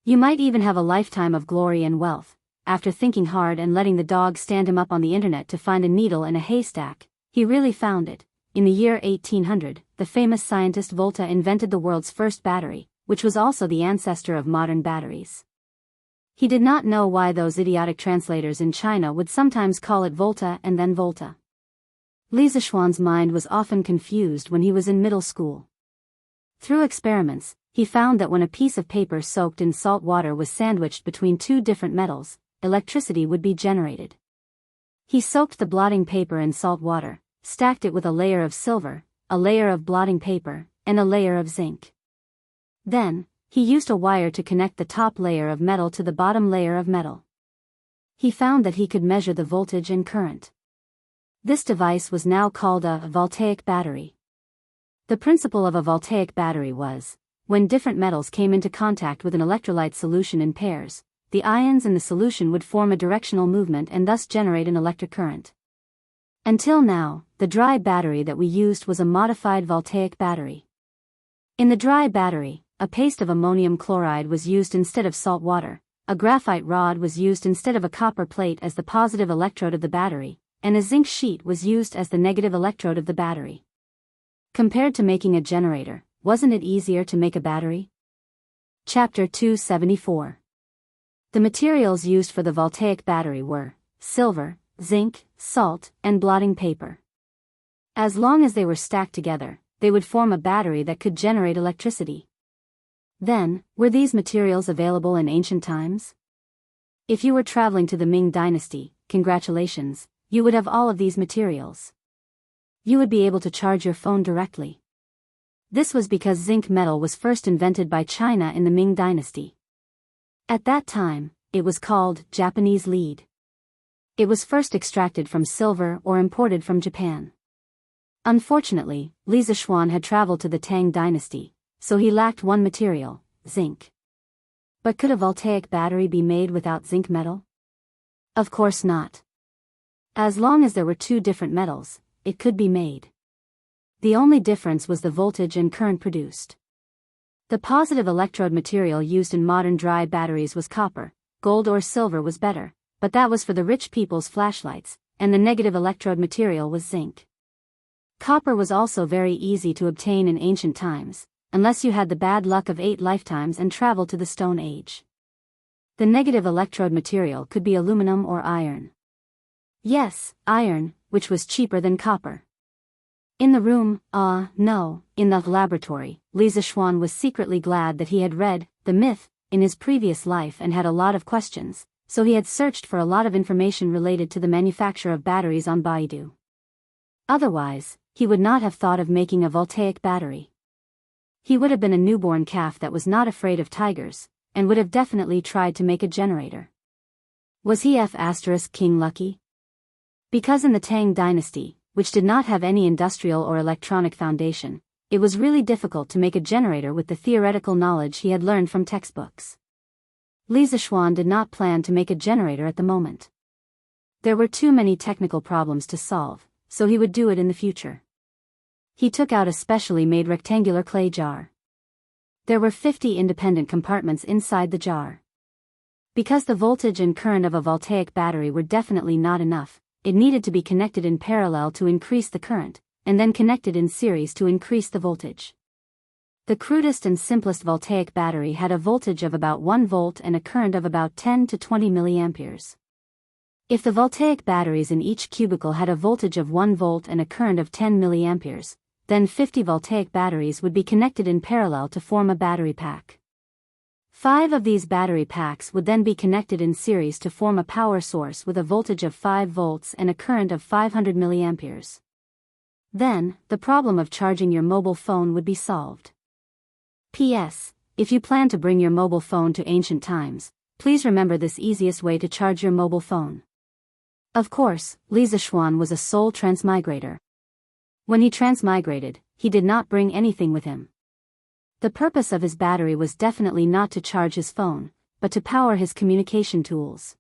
You might even have a lifetime of glory and wealth. After thinking hard and letting the dog stand him up on the internet to find a needle in a haystack, he really found it. In the year 1800, the famous scientist Volta invented the world's first battery, which was also the ancestor of modern batteries. He did not know why those idiotic translators in China would sometimes call it Volta and then Volta. Li Zixuan's mind was often confused when he was in middle school. Through experiments, he found that when a piece of paper soaked in salt water was sandwiched between 2 different metals, electricity would be generated. He soaked the blotting paper in salt water, stacked it with a layer of silver, a layer of blotting paper, and a layer of zinc. Then, he used a wire to connect the top layer of metal to the bottom layer of metal. He found that he could measure the voltage and current. This device was now called a voltaic battery. The principle of a voltaic battery was, when different metals came into contact with an electrolyte solution in pairs, the ions in the solution would form a directional movement and thus generate an electric current. Until now, the dry battery that we used was a modified voltaic battery. In the dry battery, a paste of ammonium chloride was used instead of salt water, a graphite rod was used instead of a copper plate as the positive electrode of the battery, and a zinc sheet was used as the negative electrode of the battery. Compared to making a generator, wasn't it easier to make a battery? Chapter 274. The materials used for the voltaic battery were silver, zinc, salt, and blotting paper. As long as they were stacked together, they would form a battery that could generate electricity. Then, were these materials available in ancient times? If you were traveling to the Ming dynasty, congratulations, you would have all of these materials. You would be able to charge your phone directly. This was because zinc metal was first invented by China in the Ming Dynasty. At that time, it was called Japanese lead. It was first extracted from silver or imported from Japan. Unfortunately, Li Zixuan had traveled to the Tang Dynasty, so he lacked one material, zinc. But could a voltaic battery be made without zinc metal? Of course not. As long as there were two different metals, it could be made. The only difference was the voltage and current produced. The positive electrode material used in modern dry batteries was copper, gold or silver was better, but that was for the rich people's flashlights, and the negative electrode material was zinc. Copper was also very easy to obtain in ancient times, unless you had the bad luck of 8 lifetimes and traveled to the Stone Age. The negative electrode material could be aluminum or iron. Yes, iron, which was cheaper than copper. In the laboratory, Li Zixuan was secretly glad that he had read The Myth in his previous life and had a lot of questions, so he had searched for a lot of information related to the manufacture of batteries on Baidu. Otherwise, he would not have thought of making a voltaic battery. He would have been a newborn calf that was not afraid of tigers, and would have definitely tried to make a generator. Was he King lucky? Because in the Tang Dynasty, which did not have any industrial or electronic foundation, it was really difficult to make a generator with the theoretical knowledge he had learned from textbooks. Li Zixuan did not plan to make a generator at the moment. There were too many technical problems to solve, so he would do it in the future. He took out a specially made rectangular clay jar. There were 50 independent compartments inside the jar. Because the voltage and current of a voltaic battery were definitely not enough, it needed to be connected in parallel to increase the current, and then connected in series to increase the voltage. The crudest and simplest voltaic battery had a voltage of about 1 volt and a current of about 10 to 20 milliamperes. If the voltaic batteries in each cubicle had a voltage of 1 volt and a current of 10 milliamperes, then 50 voltaic batteries would be connected in parallel to form a battery pack. 5 of these battery packs would then be connected in series to form a power source with a voltage of 5 volts and a current of 500 milliamperes. Then, the problem of charging your mobile phone would be solved. P.S. If you plan to bring your mobile phone to ancient times, please remember this easiest way to charge your mobile phone. Of course, Li Zixuan was a soul transmigrator. When he transmigrated, he did not bring anything with him. The purpose of his battery was definitely not to charge his phone, but to power his communication tools.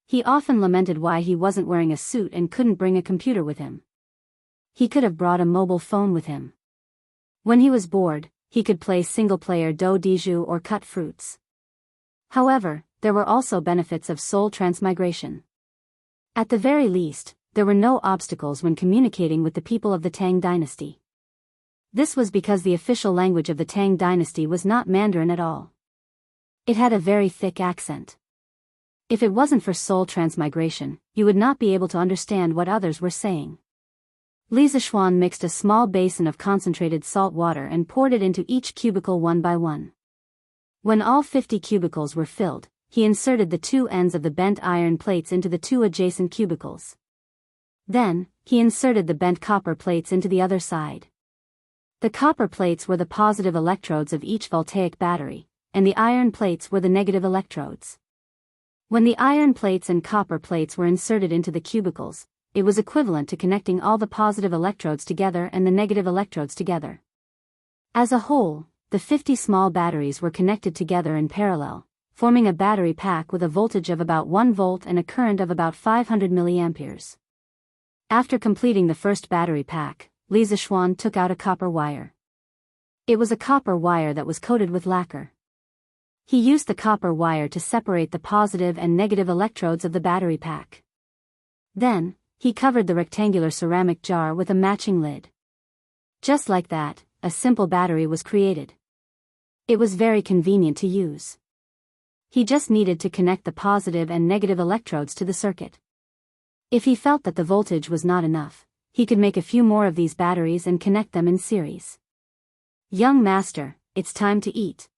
He often lamented why he wasn't wearing a suit and couldn't bring a computer with him. He could have brought a mobile phone with him. When he was bored, he could play single-player do dijou or cut fruits. However, there were also benefits of soul transmigration. At the very least, there were no obstacles when communicating with the people of the Tang Dynasty. This was because the official language of the Tang Dynasty was not Mandarin at all. It had a very thick accent. If it wasn't for soul transmigration, you would not be able to understand what others were saying. Li Zixuan mixed a small basin of concentrated salt water and poured it into each cubicle one by one. When all 50 cubicles were filled, he inserted the 2 ends of the bent iron plates into the 2 adjacent cubicles. Then, he inserted the bent copper plates into the other side. The copper plates were the positive electrodes of each voltaic battery, and the iron plates were the negative electrodes. When the iron plates and copper plates were inserted into the cubicles, it was equivalent to connecting all the positive electrodes together and the negative electrodes together. As a whole, the 50 small batteries were connected together in parallel, forming a battery pack with a voltage of about 1 volt and a current of about 500 milliamperes. After completing the first battery pack, Li Zixuan took out a copper wire. It was a copper wire that was coated with lacquer. He used the copper wire to separate the positive and negative electrodes of the battery pack. Then, he covered the rectangular ceramic jar with a matching lid. Just like that, a simple battery was created. It was very convenient to use. He just needed to connect the positive and negative electrodes to the circuit. If he felt that the voltage was not enough, he could make a few more of these batteries and connect them in series. "Young master, it's time to eat."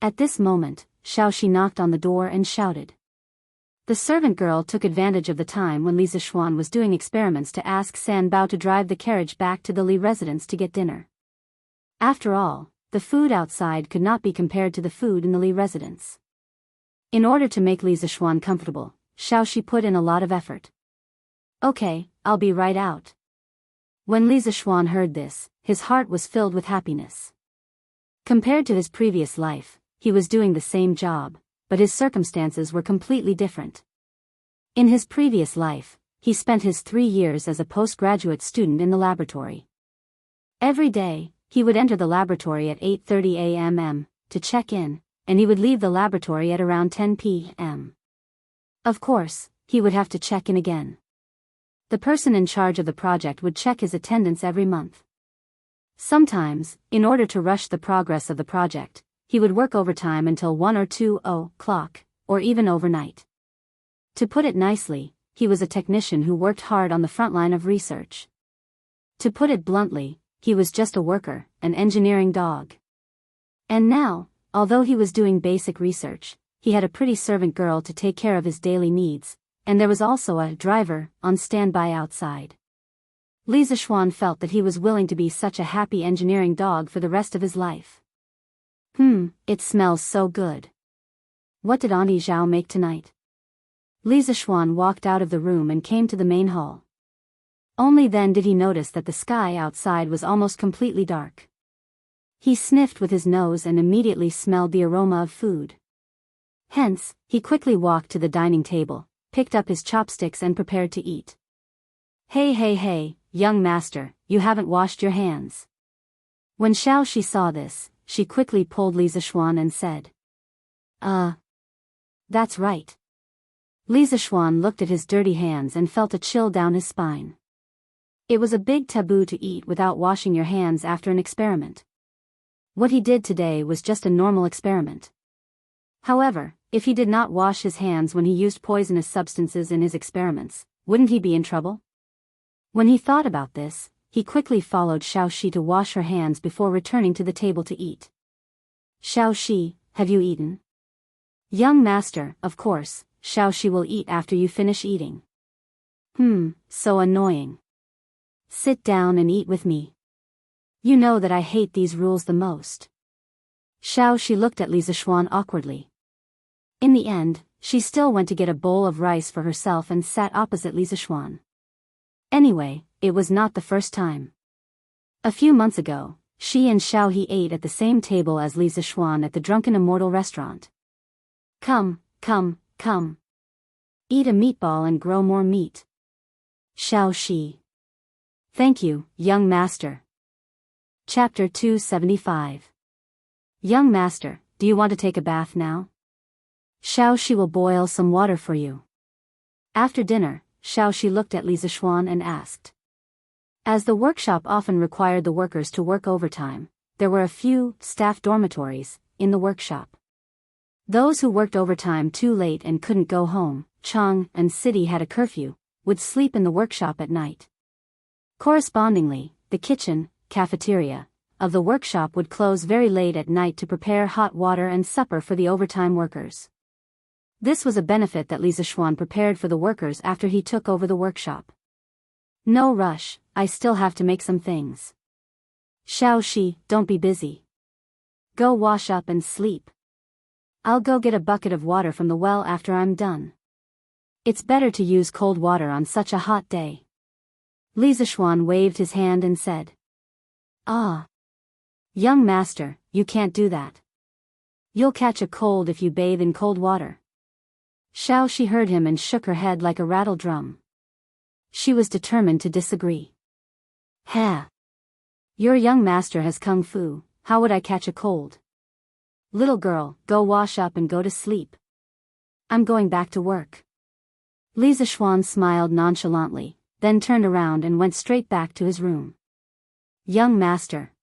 At this moment, Xiaoxi knocked on the door and shouted. The servant girl took advantage of the time when Lisa Schwan was doing experiments to ask San Bao to drive the carriage back to the Li residence to get dinner. After all, the food outside could not be compared to the food in the Li residence. In order to make Lisa Schwan comfortable, Xiaoxi put in a lot of effort. Okay, I'll be right out. When Lisa Schwan heard this, his heart was filled with happiness. Compared to his previous life, he was doing the same job, but his circumstances were completely different. In his previous life, he spent his 3 years as a postgraduate student in the laboratory. Every day, he would enter the laboratory at 8:30 a.m. to check in, and he would leave the laboratory at around 10 p.m. Of course, he would have to check in again. The person in charge of the project would check his attendance every month. Sometimes, in order to rush the progress of the project, he would work overtime until 1 or 2 o'clock, or even overnight. To put it nicely, he was a technician who worked hard on the front line of research. To put it bluntly, he was just a worker, an engineering dog. And now, although he was doing basic research, he had a pretty servant girl to take care of his daily needs, and there was also a driver on standby outside. Lisa Schwan felt that he was willing to be such a happy engineering dog for the rest of his life. It smells so good. What did Auntie Zhao make tonight? Lisa Schwan walked out of the room and came to the main hall. Only then did he notice that the sky outside was almost completely dark. He sniffed with his nose and immediately smelled the aroma of food. Hence, he quickly walked to the dining table, picked up his chopsticks and prepared to eat. Hey, young master, you haven't washed your hands. When Xiaoxi saw this, she quickly pulled Lisa Schwan and said, That's right. Lisa Schwan looked at his dirty hands and felt a chill down his spine. It was a big taboo to eat without washing your hands after an experiment. What he did today was just a normal experiment. However, if he did not wash his hands when he used poisonous substances in his experiments, wouldn't he be in trouble? When he thought about this, he quickly followed Xiaoxi to wash her hands before returning to the table to eat. Xiaoxi, have you eaten? Young master, of course, Xiaoxi will eat after you finish eating. So annoying. Sit down and eat with me. You know that I hate these rules the most. Xiaoxi looked at Lisa Schwan awkwardly. In the end, she still went to get a bowl of rice for herself and sat opposite Lisa Schwan. Anyway, it was not the first time. A few months ago, she and Xiaohe ate at the same table as Lisa Schwan at the Drunken Immortal restaurant. Come. Eat a meatball and grow more meat. Xiaoxi. Thank you, young master. Chapter 275. Young master, do you want to take a bath now? Xiaoxi will boil some water for you. After dinner, Xiaoxi looked at Lisa Schwan and asked. As the workshop often required the workers to work overtime, there were a few staff dormitories in the workshop. Those who worked overtime too late and couldn't go home, Chang and City had a curfew, would sleep in the workshop at night. Correspondingly, the kitchen, cafeteria, of the workshop would close very late at night to prepare hot water and supper for the overtime workers. This was a benefit that Lisa Schwan prepared for the workers after he took over the workshop. No rush, I still have to make some things. Xiaoxi, don't be busy. Go wash up and sleep. I'll go get a bucket of water from the well after I'm done. It's better to use cold water on such a hot day. Lisa Schwan waved his hand and said. Young master, you can't do that. You'll catch a cold if you bathe in cold water. Xiaoxi heard him and shook her head like a rattle drum. She was determined to disagree. Your young master has kung fu, how would I catch a cold? Little girl, go wash up and go to sleep. I'm going back to work. Lisa Schwan smiled nonchalantly, then turned around and went straight back to his room. Young master.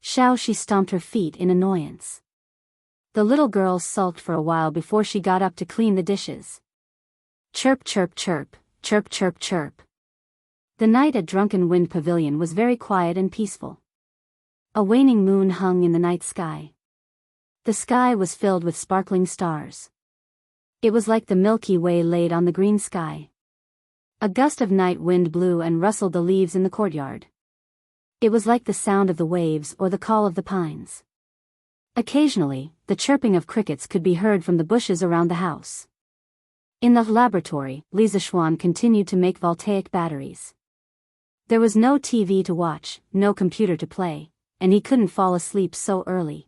Xiaoxi stomped her feet in annoyance. The little girl sulked for a while before she got up to clean the dishes. Chirp chirp chirp, chirp chirp chirp. The night at Drunken Wind Pavilion was very quiet and peaceful. A waning moon hung in the night sky. The sky was filled with sparkling stars. It was like the Milky Way laid on the green sky. A gust of night wind blew and rustled the leaves in the courtyard. It was like the sound of the waves or the call of the pines. Occasionally, the chirping of crickets could be heard from the bushes around the house. In the laboratory, Lisa Schwann continued to make voltaic batteries. There was no TV to watch, no computer to play, and he couldn't fall asleep so early.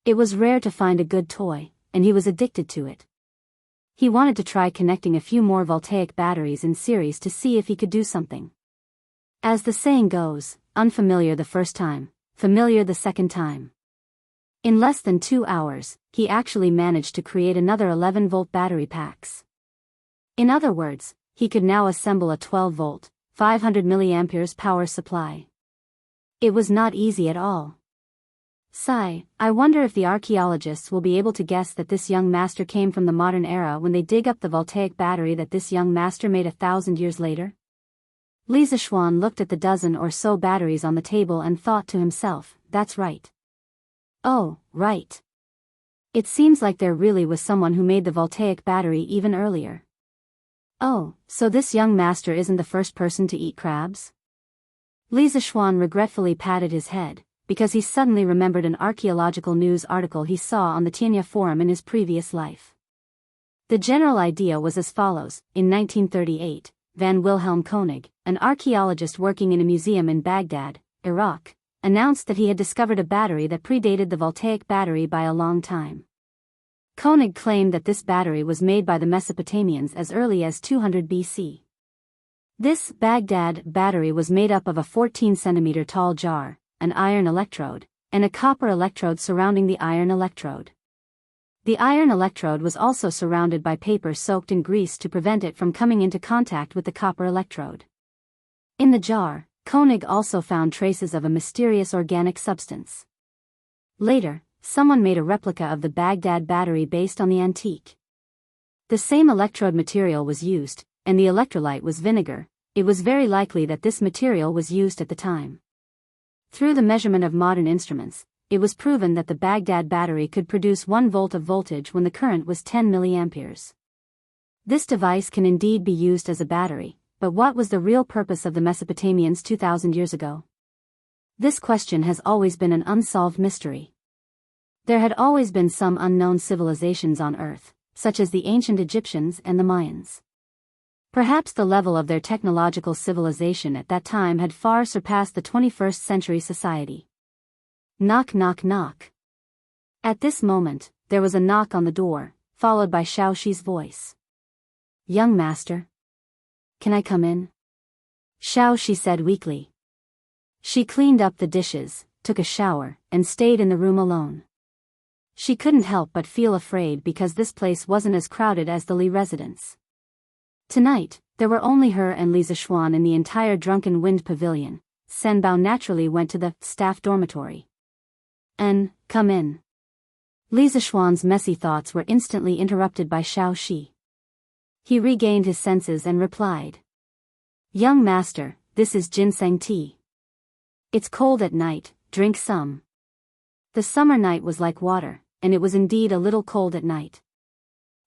It was rare to find a good toy, and he was addicted to it. He wanted to try connecting a few more voltaic batteries in series to see if he could do something. As the saying goes, unfamiliar the first time, familiar the second time. In less than 2 hours, he actually managed to create another 11-volt battery packs. In other words, he could now assemble a 12-volt, 500 mA power supply. It was not easy at all. Sigh, I wonder if the archaeologists will be able to guess that this young master came from the modern era when they dig up the voltaic battery that this young master made 1,000 years later? Lisa Schwann looked at the dozen or so batteries on the table and thought to himself, that's right. Oh, right. It seems like there really was someone who made the voltaic battery even earlier. Oh, so this young master isn't the first person to eat crabs? Lisa Schwann regretfully patted his head, because he suddenly remembered an archaeological news article he saw on the Tianya forum in his previous life. The general idea was as follows: in 1938, Van Wilhelm Koenig, an archaeologist working in a museum in Baghdad, Iraq, announced that he had discovered a battery that predated the voltaic battery by a long time. Koenig claimed that this battery was made by the Mesopotamians as early as 200 BC. This Baghdad battery was made up of a 14-centimeter tall jar, an iron electrode, and a copper electrode surrounding the iron electrode. The iron electrode was also surrounded by paper soaked in grease to prevent it from coming into contact with the copper electrode. In the jar, Koenig also found traces of a mysterious organic substance. Later, someone made a replica of the Baghdad battery based on the antique. The same electrode material was used, and the electrolyte was vinegar. It was very likely that this material was used at the time. Through the measurement of modern instruments, it was proven that the Baghdad battery could produce 1 volt of voltage when the current was 10 milliamperes. This device can indeed be used as a battery, but what was the real purpose of the Mesopotamians 2,000 years ago? This question has always been an unsolved mystery. There had always been some unknown civilizations on Earth, such as the ancient Egyptians and the Mayans. Perhaps the level of their technological civilization at that time had far surpassed the 21st century society. Knock, knock, knock. At this moment, there was a knock on the door, followed by Xiaoxi's voice. Young master. Can I come in? Xiaoxi said weakly. She cleaned up the dishes, took a shower, and stayed in the room alone. She couldn't help but feel afraid because this place wasn't as crowded as the Li residence. Tonight, there were only her and Lisa Schwann in the entire Drunken Wind Pavilion. Senbao naturally went to the staff dormitory. Come in. Lisa Schwann's messy thoughts were instantly interrupted by Xiaoxi. He regained his senses and replied. Young master, this is ginseng tea. It's cold at night, drink some. The summer night was like water, and it was indeed a little cold at night.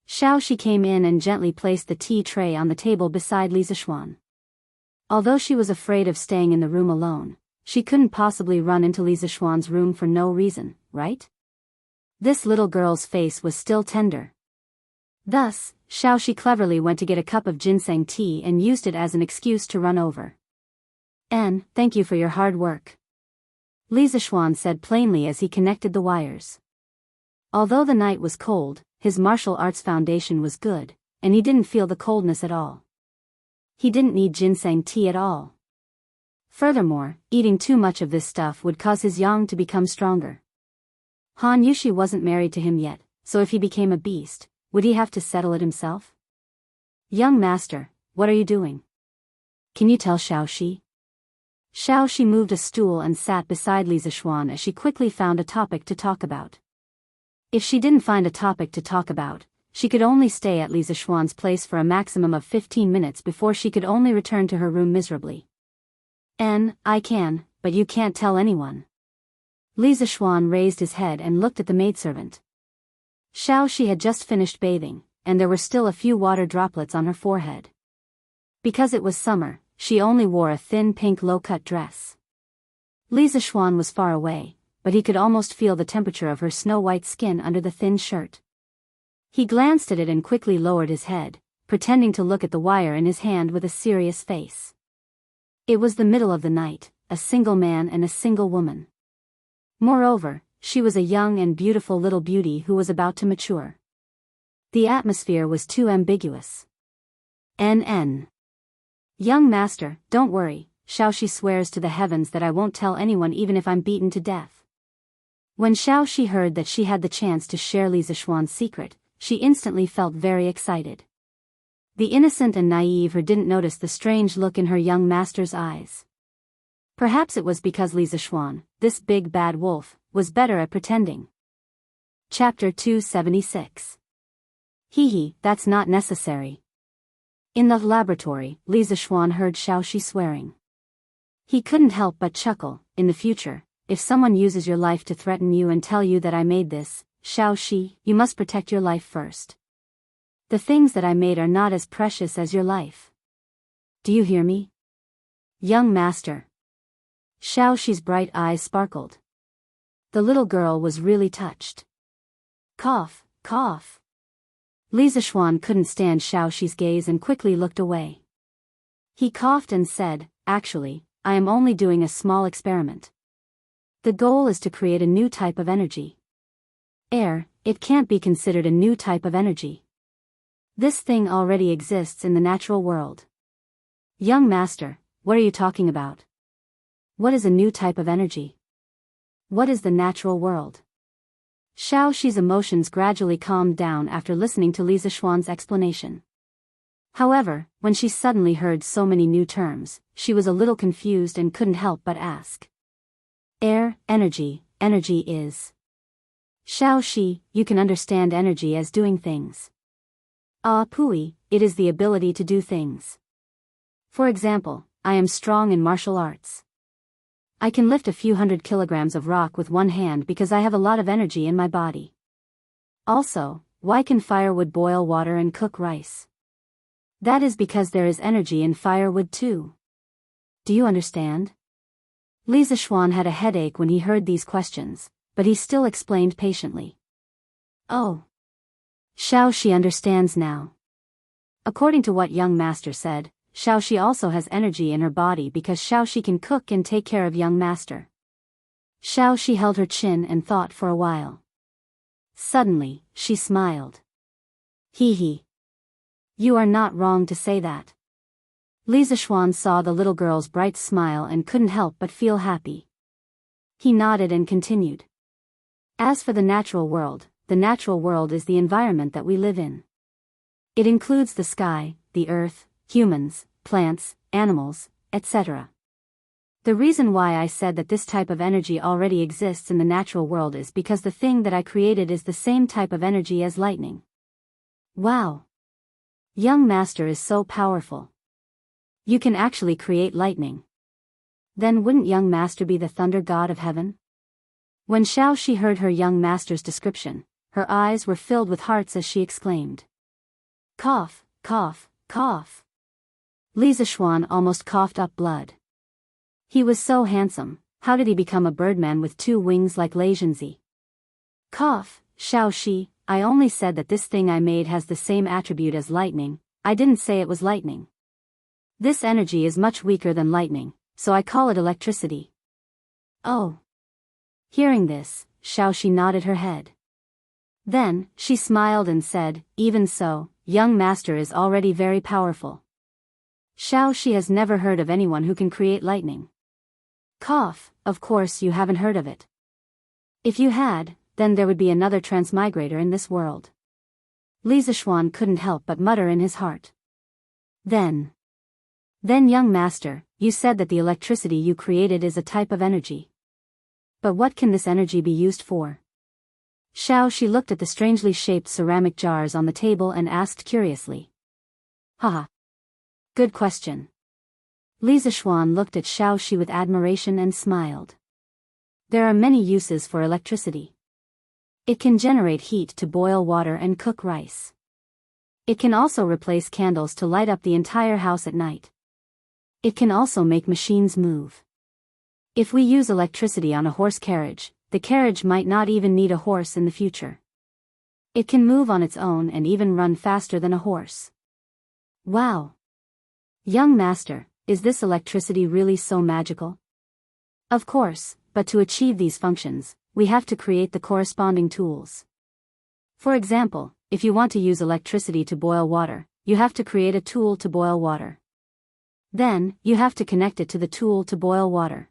Xiaoxi came in and gently placed the tea tray on the table beside Lisa Schwann. Although she was afraid of staying in the room alone, she couldn't possibly run into Lisa Schwann's room for no reason, right? This little girl's face was still tender. Thus, Xiaoxi cleverly went to get a cup of ginseng tea and used it as an excuse to run over. Thank you for your hard work. Lisa Schwann said plainly as he connected the wires. Although the night was cold, his martial arts foundation was good, and he didn't feel the coldness at all. He didn't need ginseng tea at all. Furthermore, eating too much of this stuff would cause his yang to become stronger. Han Yushi wasn't married to him yet, so if he became a beast, would he have to settle it himself? Young master, what are you doing? Can you tell Xiaoxi? Xiaoxi moved a stool and sat beside Lisa Schwann as she quickly found a topic to talk about. If she didn't find a topic to talk about, she could only stay at Lisa Schwann's place for a maximum of 15 minutes before she could only return to her room miserably. I can, but you can't tell anyone. Lisa Schwann raised his head and looked at the maidservant. Xiaoxi had just finished bathing, and there were still a few water droplets on her forehead. Because it was summer, she only wore a thin pink low-cut dress. Li Zishuan was far away, but he could almost feel the temperature of her snow-white skin under the thin shirt. He glanced at it and quickly lowered his head, pretending to look at the wire in his hand with a serious face. It was the middle of the night, a single man and a single woman. Moreover, she was a young and beautiful little beauty who was about to mature. The atmosphere was too ambiguous. NN. Young master, don't worry, Xiaoxi swears to the heavens that I won't tell anyone even if I'm beaten to death. When Xiaoxi heard that she had the chance to share Li Zishuan's secret, she instantly felt very excited. The innocent and naive her didn't notice the strange look in her young master's eyes. Perhaps it was because Li Zishuan, this big bad wolf, was better at pretending. Chapter 276. Hee, that's not necessary. In the laboratory, Li Zishuan heard Xiaoxi swearing. He couldn't help but chuckle. In the future, if someone uses your life to threaten you and tell you that I made this, Xiaoxi, you must protect your life first. The things that I made are not as precious as your life. Do you hear me? Young master. Xiaoxi's bright eyes sparkled. The little girl was really touched. Cough, cough. Li Zishuan couldn't stand Xiaoxi's gaze and quickly looked away. He coughed and said, actually, I am only doing a small experiment. The goal is to create a new type of energy. Air, it can't be considered a new type of energy. This thing already exists in the natural world. Young master, what are you talking about? What is a new type of energy? What is the natural world? Xiaoxi's emotions gradually calmed down after listening to Li Zishuan's explanation. However, when she suddenly heard so many new terms, she was a little confused and couldn't help but ask. Air, energy is. Xiaoxi, you can understand energy as doing things. Pui, it is the ability to do things. For example, I am strong in martial arts. I can lift a few hundred kilograms of rock with one hand because I have a lot of energy in my body. Also, why can firewood boil water and cook rice? That is because there is energy in firewood too. Do you understand? Li Zishuan had a headache when he heard these questions, but he still explained patiently. Oh. Xiaoxi understands now. According to what young master said, Xiaoxi also has energy in her body because Xiaoxi can cook and take care of young master. Xiaoxi held her chin and thought for a while. Suddenly, she smiled. Hee. You are not wrong to say that. Li Zishuan saw the little girl's bright smile and couldn't help but feel happy. He nodded and continued. As for the natural world is the environment that we live in. It includes the sky, the earth, humans, plants, animals, etc. The reason why I said that this type of energy already exists in the natural world is because the thing that I created is the same type of energy as lightning. Wow! Young master is so powerful. You can actually create lightning. Then wouldn't young master be the thunder god of heaven? When Xiaoxi heard her young master's description, her eyes were filled with hearts as she exclaimed. Cough, cough, cough. Li Zishuan almost coughed up blood. He was so handsome, how did he become a birdman with two wings like Lei Zhenzi? Cough, Xiaoxi, I only said that this thing I made has the same attribute as lightning, I didn't say it was lightning. This energy is much weaker than lightning, so I call it electricity. Oh. Hearing this, Xiaoxi nodded her head. Then, she smiled and said, even so, young master is already very powerful. Xiaoxi has never heard of anyone who can create lightning. Cough, of course you haven't heard of it. If you had, then there would be another transmigrator in this world. Li Zishuan couldn't help but mutter in his heart. Then young master, you said that the electricity you created is a type of energy. But what can this energy be used for? Xiaoxi looked at the strangely shaped ceramic jars on the table and asked curiously. Haha. Good question. Li Zishuan looked at Xiaoxi with admiration and smiled. There are many uses for electricity. It can generate heat to boil water and cook rice. It can also replace candles to light up the entire house at night. It can also make machines move. If we use electricity on a horse carriage, the carriage might not even need a horse in the future. It can move on its own and even run faster than a horse. Wow! Young master, is this electricity really so magical? Of course, but to achieve these functions, we have to create the corresponding tools. For example, if you want to use electricity to boil water, you have to create a tool to boil water. Then, you have to connect it to the tool to boil water.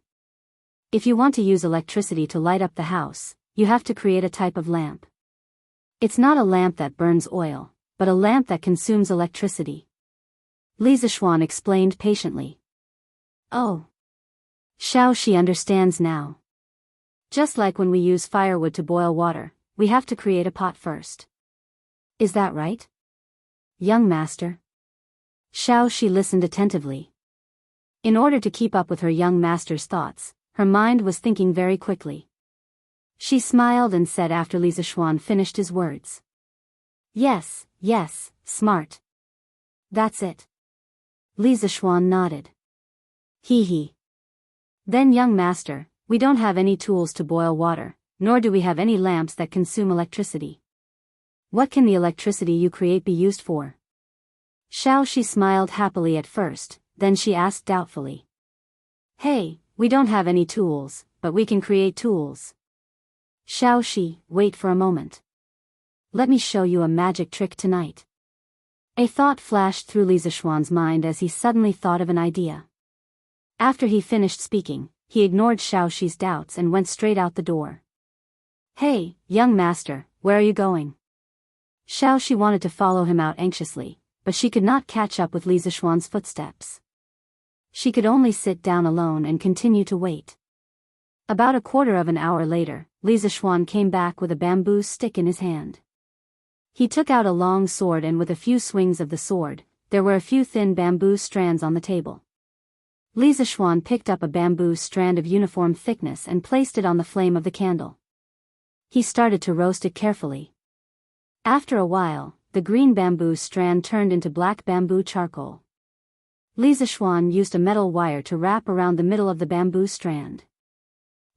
If you want to use electricity to light up the house, you have to create a type of lamp. It's not a lamp that burns oil, but a lamp that consumes electricity. Lisa Xuan explained patiently. Oh. Xiaoxi understands now. Just like when we use firewood to boil water, we have to create a pot first. Is that right? Young master. Xiaoxi listened attentively. In order to keep up with her young master's thoughts, her mind was thinking very quickly. She smiled and said after Lisa Xuan finished his words. Yes, yes, smart. That's it. Lisa Xuan nodded. Hee hee. Then young master, we don't have any tools to boil water, nor do we have any lamps that consume electricity. What can the electricity you create be used for? Xiaoxi smiled happily at first, then she asked doubtfully. Hey, we don't have any tools, but we can create tools. Xiaoxi, wait for a moment. Let me show you a magic trick tonight. A thought flashed through Lisa Xuan's mind as he suddenly thought of an idea. After he finished speaking, he ignored Xiaoxi's doubts and went straight out the door. Hey, young master, where are you going? Xiaoxi wanted to follow him out anxiously, but she could not catch up with Lisa Xuan's footsteps. She could only sit down alone and continue to wait. About a quarter of an hour later, Lisa Xuan came back with a bamboo stick in his hand. He took out a long sword and with a few swings of the sword, there were a few thin bamboo strands on the table. Lisa Xuan picked up a bamboo strand of uniform thickness and placed it on the flame of the candle. He started to roast it carefully. After a while, the green bamboo strand turned into black bamboo charcoal. Lisa Xuan used a metal wire to wrap around the middle of the bamboo strand.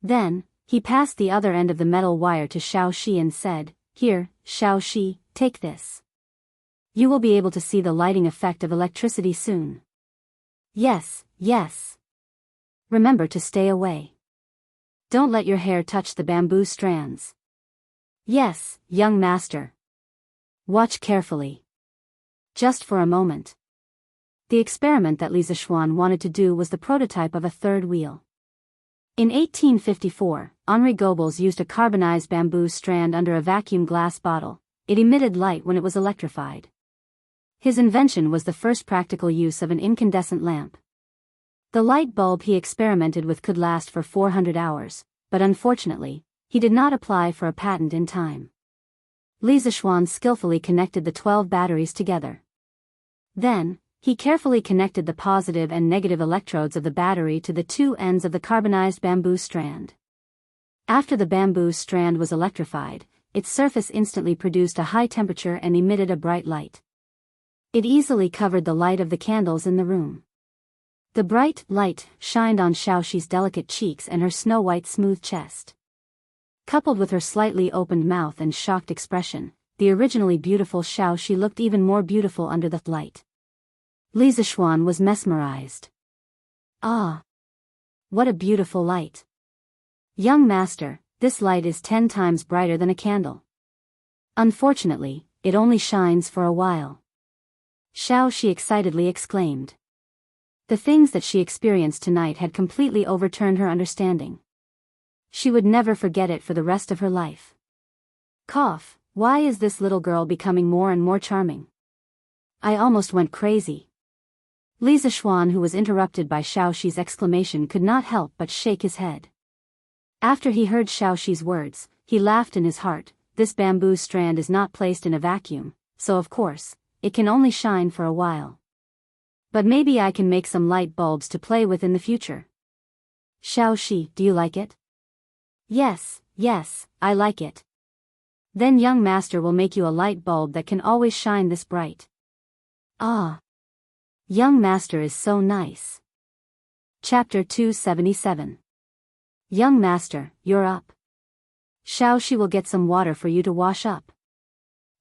Then, he passed the other end of the metal wire to Xiaoxi and said, Here, Xiaoxi, take this. You will be able to see the lighting effect of electricity soon. Yes, yes. Remember to stay away. Don't let your hair touch the bamboo strands. Yes, young master. Watch carefully. Just for a moment. The experiment that Lisa Xuan wanted to do was the prototype of a third wheel. In 1854, Henri Goebbels used a carbonized bamboo strand under a vacuum glass bottle. It emitted light when it was electrified. His invention was the first practical use of an incandescent lamp. The light bulb he experimented with could last for 400 hours, but unfortunately, he did not apply for a patent in time. Lisa Xuan skillfully connected the 12 batteries together. Then, he carefully connected the positive and negative electrodes of the battery to the two ends of the carbonized bamboo strand. After the bamboo strand was electrified, its surface instantly produced a high temperature and emitted a bright light. It easily covered the light of the candles in the room. The bright light shined on Xiaoxi's delicate cheeks and her snow-white smooth chest. Coupled with her slightly opened mouth and shocked expression, the originally beautiful Xiaoxi looked even more beautiful under the light. Lisa Xuan was mesmerized. Ah! What a beautiful light! Young master, this light is 10 times brighter than a candle. Unfortunately, it only shines for a while. Xiaoxi excitedly exclaimed. The things that she experienced tonight had completely overturned her understanding. She would never forget it for the rest of her life. Cough, why is this little girl becoming more and more charming? I almost went crazy. Lisa Xuan, who was interrupted by Xiaoxi's exclamation, could not help but shake his head. After he heard Xiaoxi's words, he laughed in his heart. This bamboo strand is not placed in a vacuum, so of course, it can only shine for a while. But maybe I can make some light bulbs to play with in the future. Xiaoxi, do you like it? Yes, yes, I like it. Then young master will make you a light bulb that can always shine this bright. Ah. Young master is so nice. Chapter 277. Young master, you're up. Xiaoxi will get some water for you to wash up.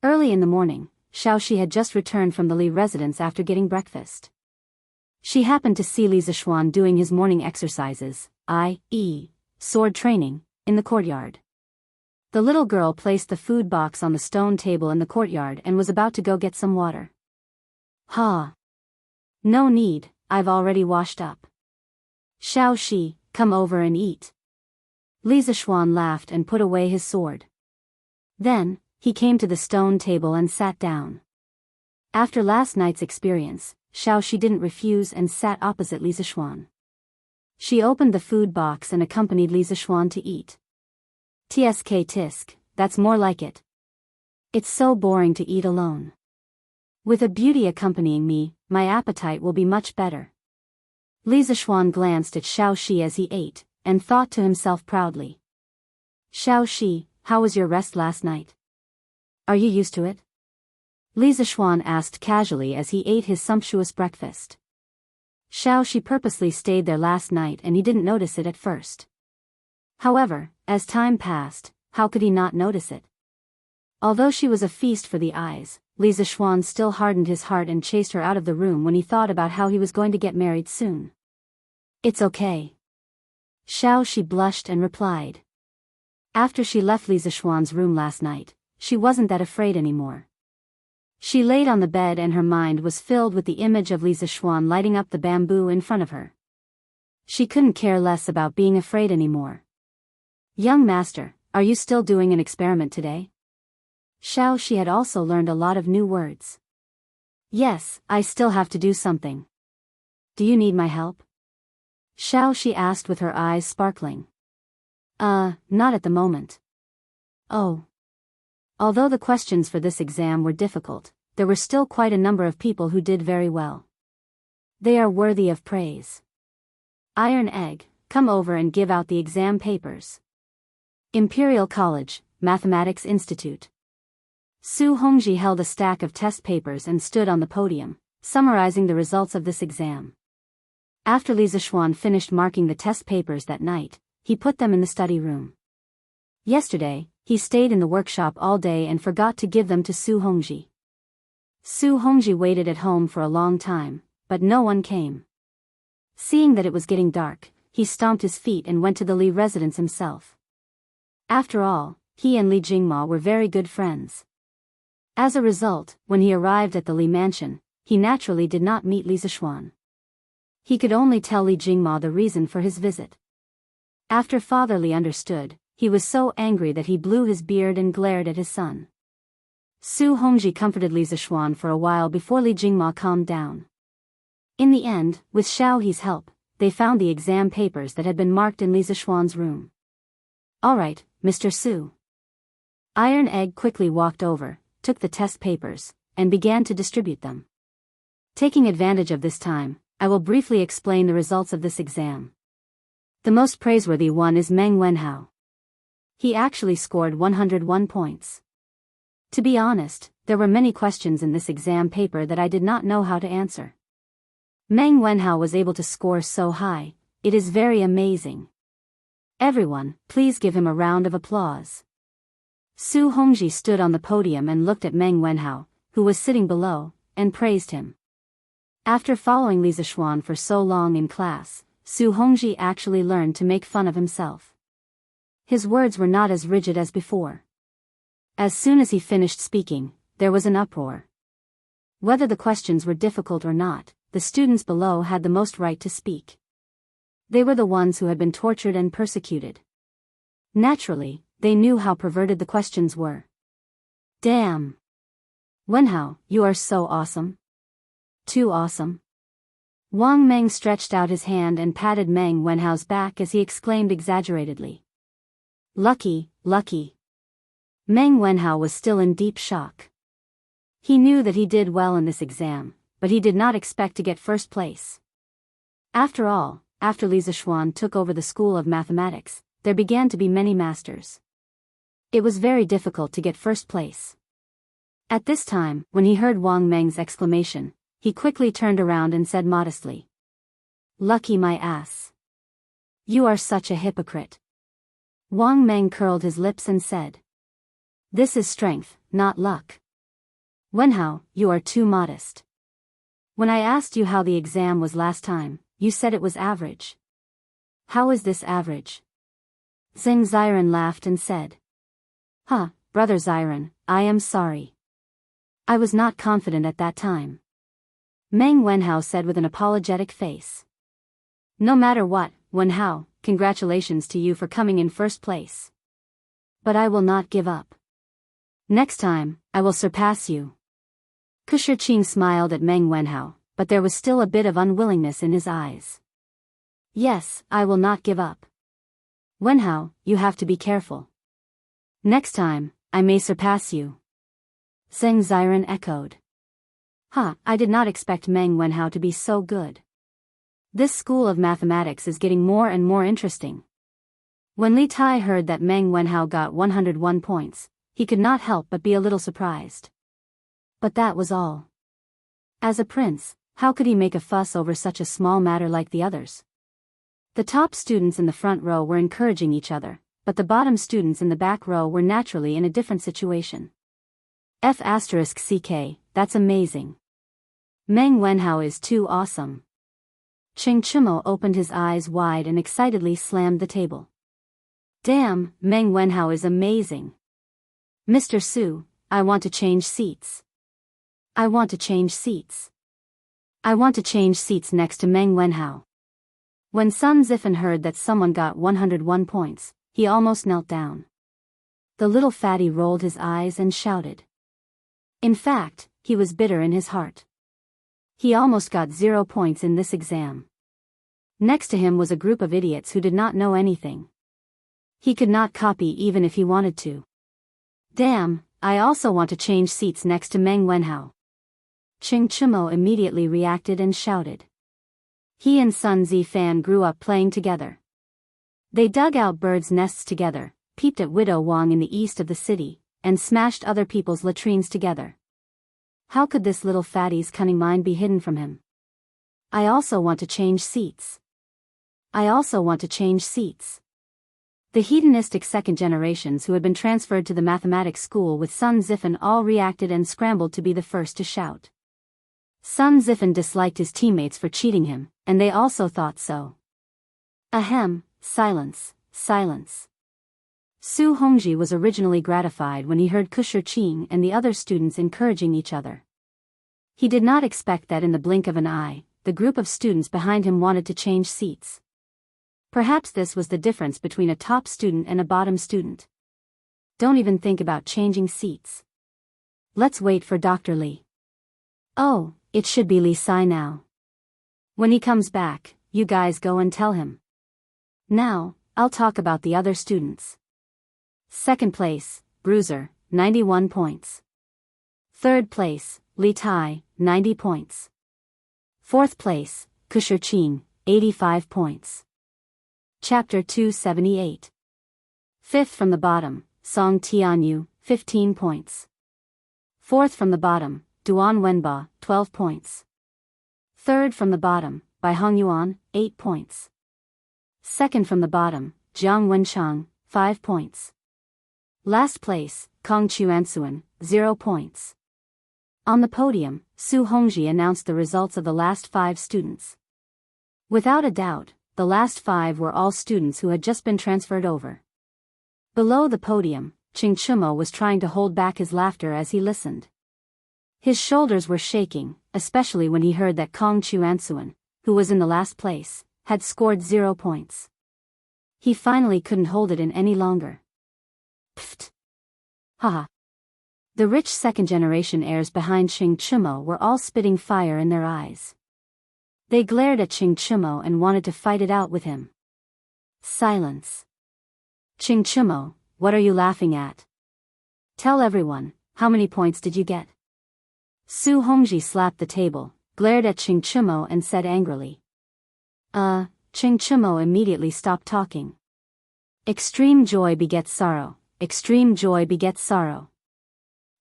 Early in the morning, Xiaoxi had just returned from the Li residence after getting breakfast. She happened to see Li Zixuan doing his morning exercises, i.e., sword training, in the courtyard. The little girl placed the food box on the stone table in the courtyard and was about to go get some water. Ha! No need, I've already washed up. Xiaoxi, come over and eat. Li Zixuan laughed and put away his sword. Then, he came to the stone table and sat down. After last night's experience, Xiaoxi didn't refuse and sat opposite Li Zixuan. She opened the food box and accompanied Li Zixuan to eat. Tsk tisk, that's more like it. It's so boring to eat alone. With a beauty accompanying me, my appetite will be much better. Li Zixuan glanced at Xiaoxi as he ate, and thought to himself proudly. Xiaoxi, how was your rest last night? Are you used to it? Li Zixuan asked casually as he ate his sumptuous breakfast. Xiaoxi purposely stayed there last night and he didn't notice it at first. However, as time passed, how could he not notice it? Although she was a feast for the eyes, Li Zixuan still hardened his heart and chased her out of the room when he thought about how he was going to get married soon. It's okay. Xiaoxi blushed and replied. After she left Li Zixuan's room last night, she wasn't that afraid anymore. She laid on the bed and her mind was filled with the image of Li Zixuan lighting up the bamboo in front of her. She couldn't care less about being afraid anymore. Young master, are you still doing an experiment today? Xiaoxi had also learned a lot of new words. Yes, I still have to do something. Do you need my help? Xiaoxi asked with her eyes sparkling. Not at the moment. Oh. Although the questions for this exam were difficult, there were still quite a number of people who did very well. They are worthy of praise. Iron Egg, come over and give out the exam papers. Imperial College, Mathematics Institute. Su Hongji held a stack of test papers and stood on the podium, summarizing the results of this exam. After Li Zixuan finished marking the test papers that night, he put them in the study room. Yesterday, he stayed in the workshop all day and forgot to give them to Su Hongji. Su Hongji waited at home for a long time, but no one came. Seeing that it was getting dark, he stomped his feet and went to the Li residence himself. After all, he and Li Jingma were very good friends. As a result, when he arrived at the Li mansion, he naturally did not meet Li Zixuan. He could only tell Li Jingma the reason for his visit. After Father Li understood, he was so angry that he blew his beard and glared at his son. Su Hongji comforted Li Zixuan for a while before Li Jingma calmed down. In the end, with Xiaoxi's help, they found the exam papers that had been marked in Li Zixuan's room. Alright, Mr. Su. Iron Egg quickly walked over, took the test papers, and began to distribute them. Taking advantage of this time, I will briefly explain the results of this exam. The most praiseworthy one is Meng Wenhao. He actually scored 101 points. To be honest, there were many questions in this exam paper that I did not know how to answer. Meng Wenhao was able to score so high, it is very amazing. Everyone, please give him a round of applause. Su Hongji stood on the podium and looked at Meng Wenhao, who was sitting below, and praised him. After following Li Zixuan for so long in class, Su Hongji actually learned to make fun of himself. His words were not as rigid as before. As soon as he finished speaking, there was an uproar. Whether the questions were difficult or not, the students below had the most right to speak. They were the ones who had been tortured and persecuted. Naturally, they knew how perverted the questions were. Damn! Wenhao, you are so awesome. Too awesome. Wang Meng stretched out his hand and patted Meng Wenhao's back as he exclaimed exaggeratedly. Lucky, lucky. Meng Wenhao was still in deep shock. He knew that he did well in this exam, but he did not expect to get first place. After all, after Li Zixuan took over the School of Mathematics, there began to be many masters. It was very difficult to get first place. At this time, when he heard Wang Meng's exclamation, he quickly turned around and said modestly, "Lucky my ass. You are such a hypocrite." Wang Meng curled his lips and said, "This is strength, not luck. Wenhao, you are too modest. When I asked you how the exam was last time, you said it was average. How is this average?" Zheng Ziren laughed and said, "Huh, brother Ziren, I am sorry. I was not confident at that time." Meng Wenhao said with an apologetic face, "No matter what, Wenhao, congratulations to you for coming in first place. But I will not give up. Next time, I will surpass you." Kushirqing smiled at Meng Wenhao, but there was still a bit of unwillingness in his eyes. "Yes, I will not give up. Wenhao, you have to be careful. Next time, I may surpass you." Zheng Ziren echoed. I did not expect Meng Wenhao to be so good. This school of mathematics is getting more and more interesting. When Li Tai heard that Meng Wenhao got 101 points, he could not help but be a little surprised. But that was all. As a prince, how could he make a fuss over such a small matter like the others? The top students in the front row were encouraging each other, but the bottom students in the back row were naturally in a different situation. F***ck, that's amazing. Meng Wenhao is too awesome. Ching Chimo opened his eyes wide and excitedly slammed the table. Damn, Meng Wenhao is amazing. Mr. Su, I want to change seats. I want to change seats. I want to change seats next to Meng Wenhao. When Sun Zifan heard that someone got 101 points, he almost knelt down. The little fatty rolled his eyes and shouted. In fact, he was bitter in his heart. He almost got 0 points in this exam. Next to him was a group of idiots who did not know anything. He could not copy even if he wanted to. Damn, I also want to change seats next to Meng Wenhao. Ching Chimo immediately reacted and shouted. He and Sun Zifan grew up playing together. They dug out birds' nests together, peeped at Widow Wang in the east of the city, and smashed other people's latrines together. How could this little fatty's cunning mind be hidden from him? I also want to change seats. I also want to change seats. The hedonistic second generations who had been transferred to the mathematics school with Sun Zifan all reacted and scrambled to be the first to shout. Sun Zifan disliked his teammates for cheating him, and they also thought so. Ahem, silence, silence. Su Hongji was originally gratified when he heard Kushirqing and the other students encouraging each other. He did not expect that in the blink of an eye, the group of students behind him wanted to change seats. Perhaps this was the difference between a top student and a bottom student. Don't even think about changing seats. Let's wait for Dr. Li. Oh, it should be Li Sai now. When he comes back, you guys go and tell him. Now, I'll talk about the other students. Second place, Bruiser, 91 points. Third place, Li Tai, 90 points. Fourth place, Kushirqing, 85 points. Chapter 278. Fifth from the bottom, Song Tianyu, 15 points. Fourth from the bottom, Duan Wenba, 12 points. Third from the bottom, Bai Hongyuan, 8 points. Second from the bottom, Jiang Wenchang, 5 points. Last place, Kong Chuansuan, 0 points. On the podium, Su Hongji announced the results of the last 5 students. Without a doubt, the last 5 were all students who had just been transferred over. Below the podium, Ching Chumo was trying to hold back his laughter as he listened. His shoulders were shaking, especially when he heard that Kong Chuansuan, who was in the last place, had scored 0 points. He finally couldn't hold it in any longer. Pfft. Haha. The rich second-generation heirs behind Ching Chumo were all spitting fire in their eyes. They glared at Ching Chumo and wanted to fight it out with him. Silence. Ching Chumo, what are you laughing at? Tell everyone, how many points did you get? Su Hongji slapped the table, glared at Ching Chumo and said angrily. Ching Chumo immediately stopped talking. Extreme joy begets sorrow, extreme joy begets sorrow.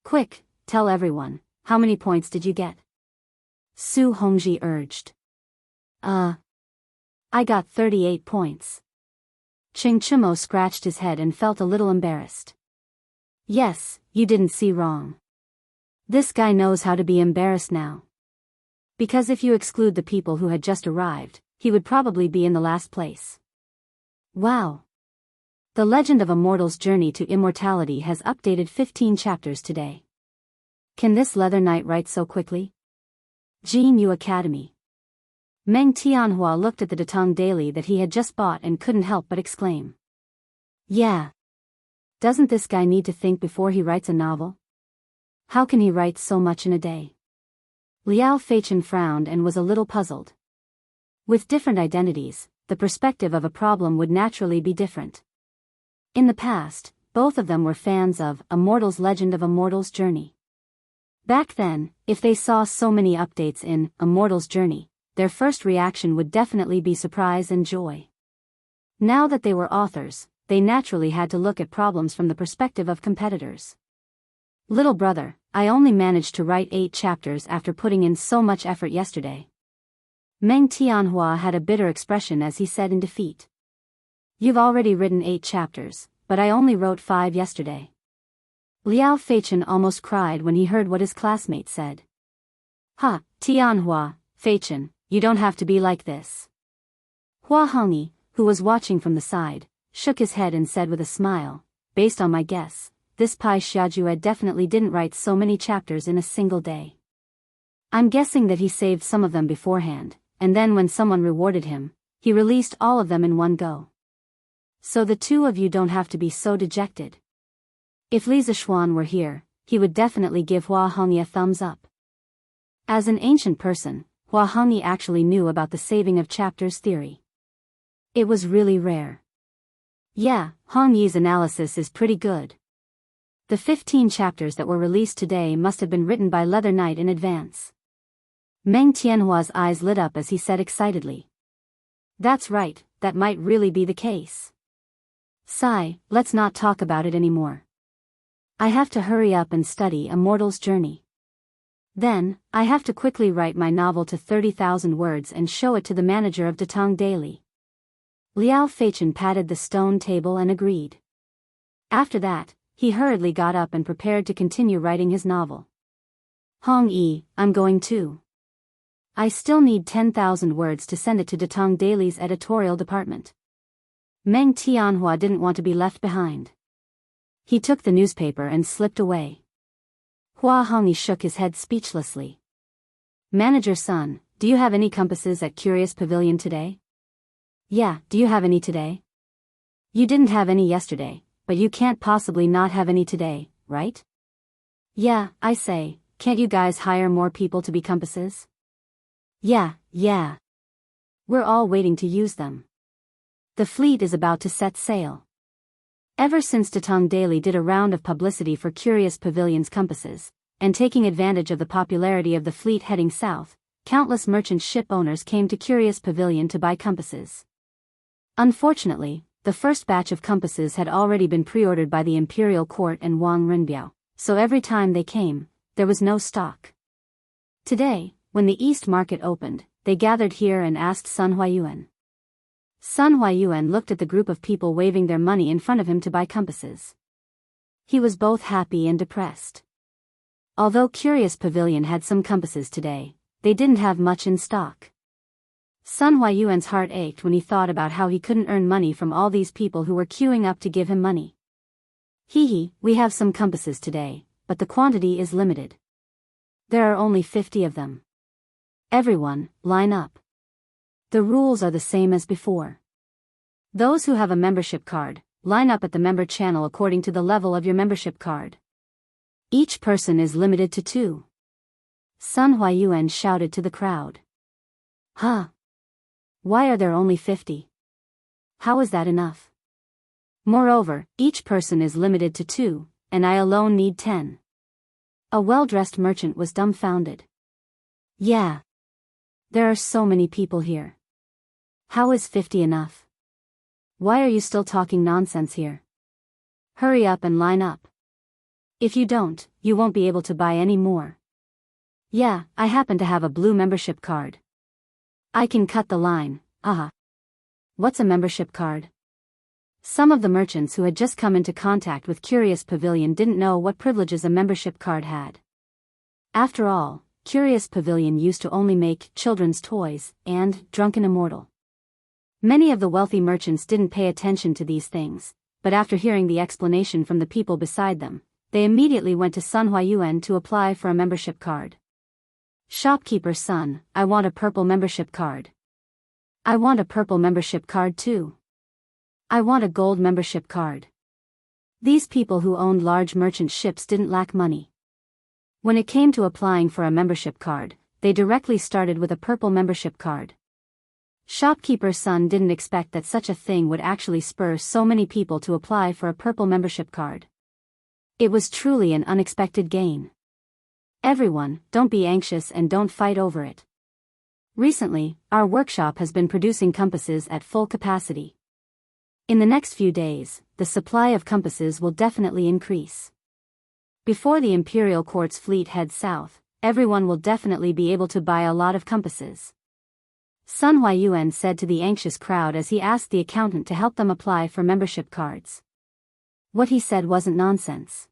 Quick, tell everyone, how many points did you get? Su Hongji urged. I got 38 points. Ching Chumo scratched his head and felt a little embarrassed. Yes, you didn't see wrong. This guy knows how to be embarrassed now. Because if you exclude the people who had just arrived, he would probably be in the last place. Wow. The Legend of a Mortal's Journey to Immortality has updated 15 chapters today. Can this leather knight write so quickly? GNU Academy. Meng Tianhua looked at the Datong Daily that he had just bought and couldn't help but exclaim. Yeah. Doesn't this guy need to think before he writes a novel? How can he write so much in a day? Liao Feichen frowned and was a little puzzled. With different identities, the perspective of a problem would naturally be different. In the past, both of them were fans of A Mortal's Legend of a Mortal's Journey. Back then, if they saw so many updates in A Mortal's Journey, their first reaction would definitely be surprise and joy. Now that they were authors, they naturally had to look at problems from the perspective of competitors. Little brother, I only managed to write 8 chapters after putting in so much effort yesterday. Meng Tianhua had a bitter expression as he said in defeat. You've already written 8 chapters, but I only wrote 5 yesterday. Liao Feichen almost cried when he heard what his classmate said. Ha, Tianhua, Feichen, you don't have to be like this. Hua Hongyi, who was watching from the side, shook his head and said with a smile, based on my guess, this Pai Xiaojue definitely didn't write so many chapters in a single day. I'm guessing that he saved some of them beforehand, and then when someone rewarded him, he released all of them in one go. So the two of you don't have to be so dejected. If Li Zixuan were here, he would definitely give Hua Hongyi a thumbs up. As an ancient person, Hua Hongyi actually knew about the saving of chapters theory. It was really rare. Yeah, Hongyi's analysis is pretty good. The 15 chapters that were released today must have been written by Leather Knight in advance. Meng Tianhua's eyes lit up as he said excitedly. That's right, that might really be the case. Sigh, let's not talk about it anymore. I have to hurry up and study A Mortal's Journey. Then, I have to quickly write my novel to 30,000 words and show it to the manager of Datong Daily. Liao Feichen patted the stone table and agreed. After that, he hurriedly got up and prepared to continue writing his novel. Hongyi, I'm going too. I still need 10,000 words to send it to Datong Daily's editorial department. Meng Tianhua didn't want to be left behind. He took the newspaper and slipped away. Hua Hongyi shook his head speechlessly. Manager son, do you have any compasses at Curious Pavilion today? Yeah, do you have any today? You didn't have any yesterday, but you can't possibly not have any today, right? Yeah, I say, can't you guys hire more people to be compasses? Yeah. We're all waiting to use them. The fleet is about to set sail. Ever since Datong Daily did a round of publicity for Curious Pavilion's compasses, and taking advantage of the popularity of the fleet heading south, countless merchant ship owners came to Curious Pavilion to buy compasses. Unfortunately, the first batch of compasses had already been pre-ordered by the Imperial Court and Wang Renbiao, so every time they came, there was no stock. Today, when the East Market opened, they gathered here and asked Sun Huayuan. Sun Huayuan looked at the group of people waving their money in front of him to buy compasses. He was both happy and depressed. Although Curious Pavilion had some compasses today, they didn't have much in stock. Sun Huayuan's heart ached when he thought about how he couldn't earn money from all these people who were queuing up to give him money. Hee, we have some compasses today, but the quantity is limited. There are only 50 of them. Everyone, line up. The rules are the same as before. Those who have a membership card, line up at the member channel according to the level of your membership card. Each person is limited to 2. Sun Huayuan shouted to the crowd. Huh? Why are there only 50? How is that enough? Moreover, each person is limited to 2, and I alone need 10. A well-dressed merchant was dumbfounded. Yeah. There are so many people here. How is 50 enough? Why are you still talking nonsense here? Hurry up and line up. If you don't, you won't be able to buy any more. Yeah, I happen to have a blue membership card. I can cut the line, What's a membership card? Some of the merchants who had just come into contact with Curious Pavilion didn't know what privileges a membership card had. After all, Curious Pavilion used to only make children's toys and Drunken Immortal. Many of the wealthy merchants didn't pay attention to these things, but after hearing the explanation from the people beside them, they immediately went to Sun Huayuan to apply for a membership card. Shopkeeper's son, I want a purple membership card. I want a purple membership card too. I want a gold membership card. These people who owned large merchant ships didn't lack money. When it came to applying for a membership card, they directly started with a purple membership card. Shopkeeper's son didn't expect that such a thing would actually spur so many people to apply for a purple membership card. It was truly an unexpected gain. Everyone, don't be anxious and don't fight over it. Recently, our workshop has been producing compasses at full capacity. In the next few days, the supply of compasses will definitely increase. Before the Imperial Court's fleet heads south, everyone will definitely be able to buy a lot of compasses. Sun Huayuan said to the anxious crowd as he asked the accountant to help them apply for membership cards. What he said wasn't nonsense.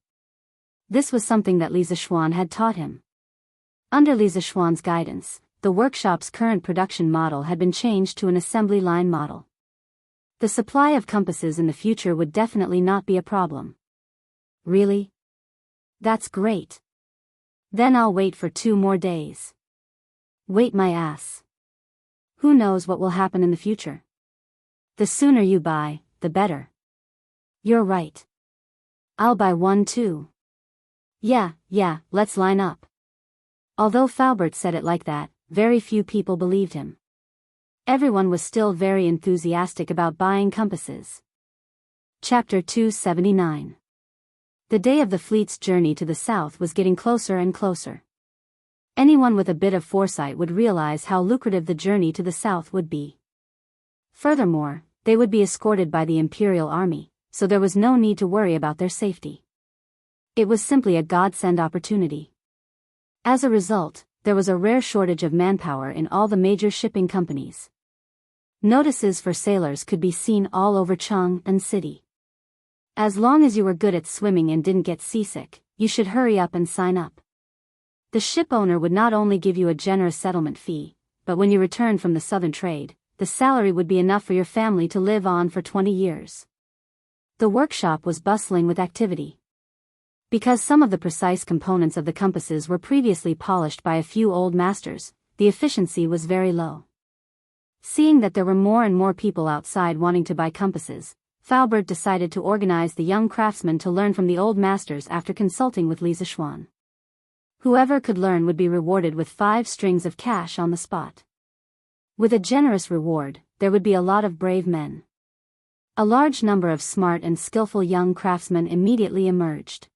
This was something that Li Zishuan had taught him. Under Li Zishuan's guidance, the workshop's current production model had been changed to an assembly line model. The supply of compasses in the future would definitely not be a problem. Really? That's great. Then I'll wait for 2 more days. Wait my ass. Who knows what will happen in the future? The sooner you buy, the better. You're right. I'll buy one too. Yeah, let's line up. Although Faubert said it like that, very few people believed him. Everyone was still very enthusiastic about buying compasses. Chapter 279. The day of the fleet's journey to the south was getting closer and closer. Anyone with a bit of foresight would realize how lucrative the journey to the south would be. Furthermore, they would be escorted by the Imperial Army, so there was no need to worry about their safety. It was simply a godsend opportunity. As a result, there was a rare shortage of manpower in all the major shipping companies. Notices for sailors could be seen all over Chang'an City. As long as you were good at swimming and didn't get seasick, you should hurry up and sign up. The ship owner would not only give you a generous settlement fee, but when you returned from the southern trade, the salary would be enough for your family to live on for 20 years. The workshop was bustling with activity. Because some of the precise components of the compasses were previously polished by a few old masters, the efficiency was very low. Seeing that there were more and more people outside wanting to buy compasses, Faubert decided to organize the young craftsmen to learn from the old masters after consulting with Li Zishuan. Whoever could learn would be rewarded with 5 strings of cash on the spot. With a generous reward, there would be a lot of brave men. A large number of smart and skillful young craftsmen immediately emerged.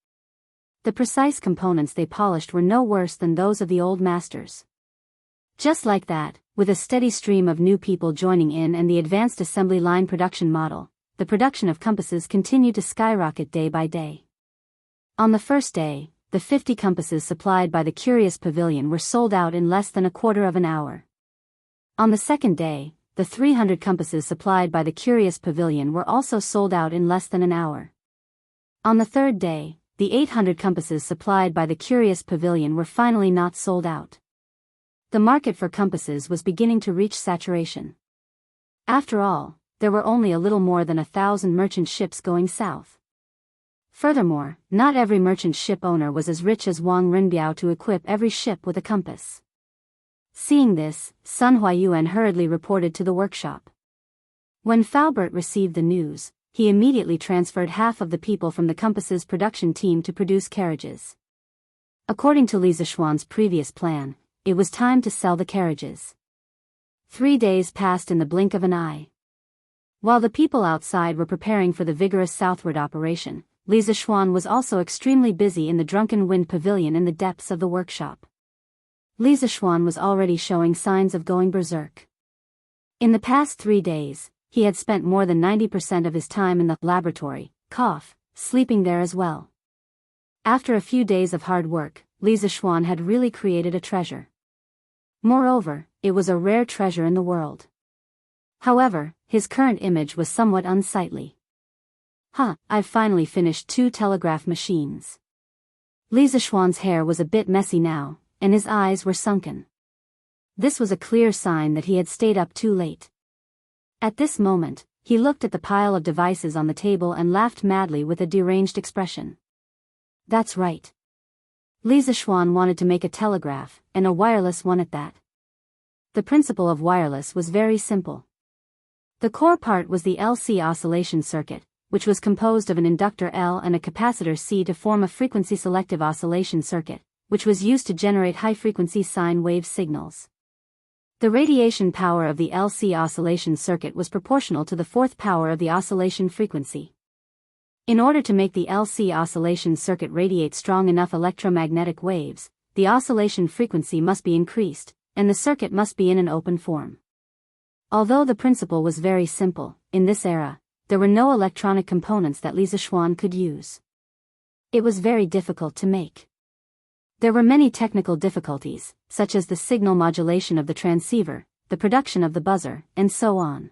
The precise components they polished were no worse than those of the old masters. Just like that, with a steady stream of new people joining in and the advanced assembly line production model, the production of compasses continued to skyrocket day by day. On the first day, the 50 compasses supplied by the Curious Pavilion were sold out in less than a quarter of an hour. On the second day, the 300 compasses supplied by the Curious Pavilion were also sold out in less than an hour. On the third day, the 800 compasses supplied by the Curious Pavilion were finally not sold out. The market for compasses was beginning to reach saturation. After all, there were only a little more than 1,000 merchant ships going south. Furthermore, not every merchant ship owner was as rich as Wang Rinbiao to equip every ship with a compass. Seeing this, Sun Huayuan hurriedly reported to the workshop. When Faubert received the news, he immediately transferred half of the people from the compasses production team to produce carriages. According to Li Zishuan's previous plan, it was time to sell the carriages. 3 days passed in the blink of an eye. While the people outside were preparing for the vigorous southward operation, Li Zishuan was also extremely busy in the Drunken Wind Pavilion in the depths of the workshop. Li Zishuan was already showing signs of going berserk. In the past 3 days, he had spent more than 90% of his time in the laboratory, sleeping there as well. After a few days of hard work, Li Zixuan had really created a treasure. Moreover, it was a rare treasure in the world. However, his current image was somewhat unsightly. I've finally finished 2 telegraph machines. Li Zixuan's hair was a bit messy now, and his eyes were sunken. This was a clear sign that he had stayed up too late. At this moment, he looked at the pile of devices on the table and laughed madly with a deranged expression. That's right. Li Zixuan wanted to make a telegraph, and a wireless one at that. The principle of wireless was very simple. The core part was the LC oscillation circuit, which was composed of an inductor L and a capacitor C to form a frequency-selective oscillation circuit, which was used to generate high-frequency sine wave signals. The radiation power of the LC oscillation circuit was proportional to the fourth power of the oscillation frequency. In order to make the LC oscillation circuit radiate strong enough electromagnetic waves, the oscillation frequency must be increased, and the circuit must be in an open form. Although the principle was very simple, in this era, there were no electronic components that Li Zixuan could use. It was very difficult to make. There were many technical difficulties, such as the signal modulation of the transceiver, the production of the buzzer, and so on.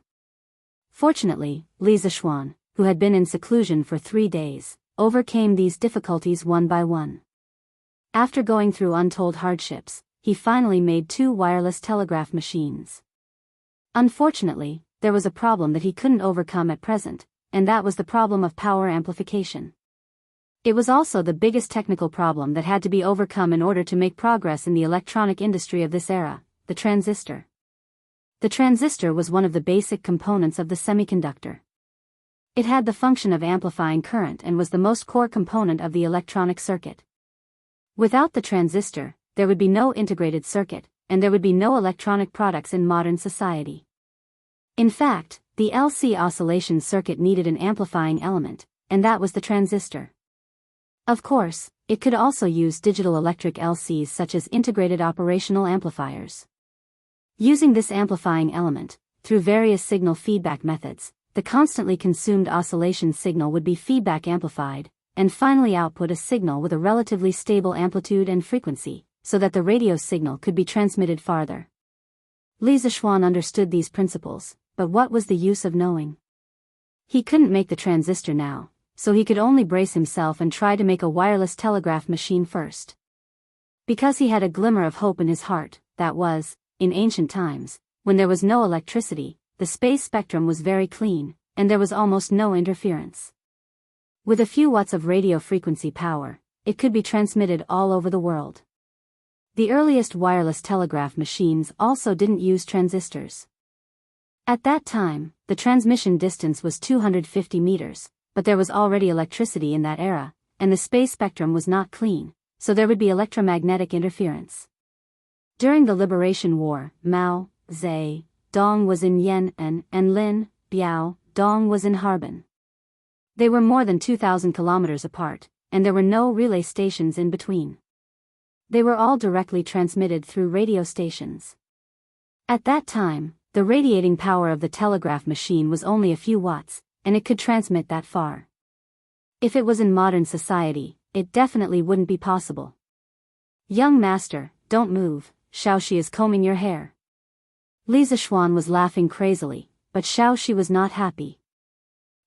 Fortunately, Li Zixuan, who had been in seclusion for 3 days, overcame these difficulties one by one. After going through untold hardships, he finally made 2 wireless telegraph machines. Unfortunately, there was a problem that he couldn't overcome at present, and that was the problem of power amplification. It was also the biggest technical problem that had to be overcome in order to make progress in the electronic industry of this era, the transistor. The transistor was one of the basic components of the semiconductor. It had the function of amplifying current and was the most core component of the electronic circuit. Without the transistor, there would be no integrated circuit, and there would be no electronic products in modern society. In fact, the LC oscillation circuit needed an amplifying element, and that was the transistor. Of course, it could also use digital electric LCs such as integrated operational amplifiers. Using this amplifying element, through various signal feedback methods, the constantly consumed oscillation signal would be feedback amplified, and finally output a signal with a relatively stable amplitude and frequency, so that the radio signal could be transmitted farther. Li Zixuan understood these principles, but what was the use of knowing? He couldn't make the transistor now, so he could only brace himself and try to make a wireless telegraph machine first. Because he had a glimmer of hope in his heart, that was, in ancient times, when there was no electricity, the space spectrum was very clean, and there was almost no interference. With a few watts of radio frequency power, it could be transmitted all over the world. The earliest wireless telegraph machines also didn't use transistors. At that time, the transmission distance was 250 meters, but there was already electricity in that era, and the space spectrum was not clean, so there would be electromagnetic interference. During the Liberation War, Mao, Zedong was in Yan'an, and Lin Biao-dong was in Harbin. They were more than 2,000 kilometers apart, and there were no relay stations in between. They were all directly transmitted through radio stations. At that time, the radiating power of the telegraph machine was only a few watts, and it could transmit that far. If it was in modern society, it definitely wouldn't be possible. "Young master, don't move, Xiaoxi is combing your hair." Li Zixuan was laughing crazily, but Xiaoxi was not happy.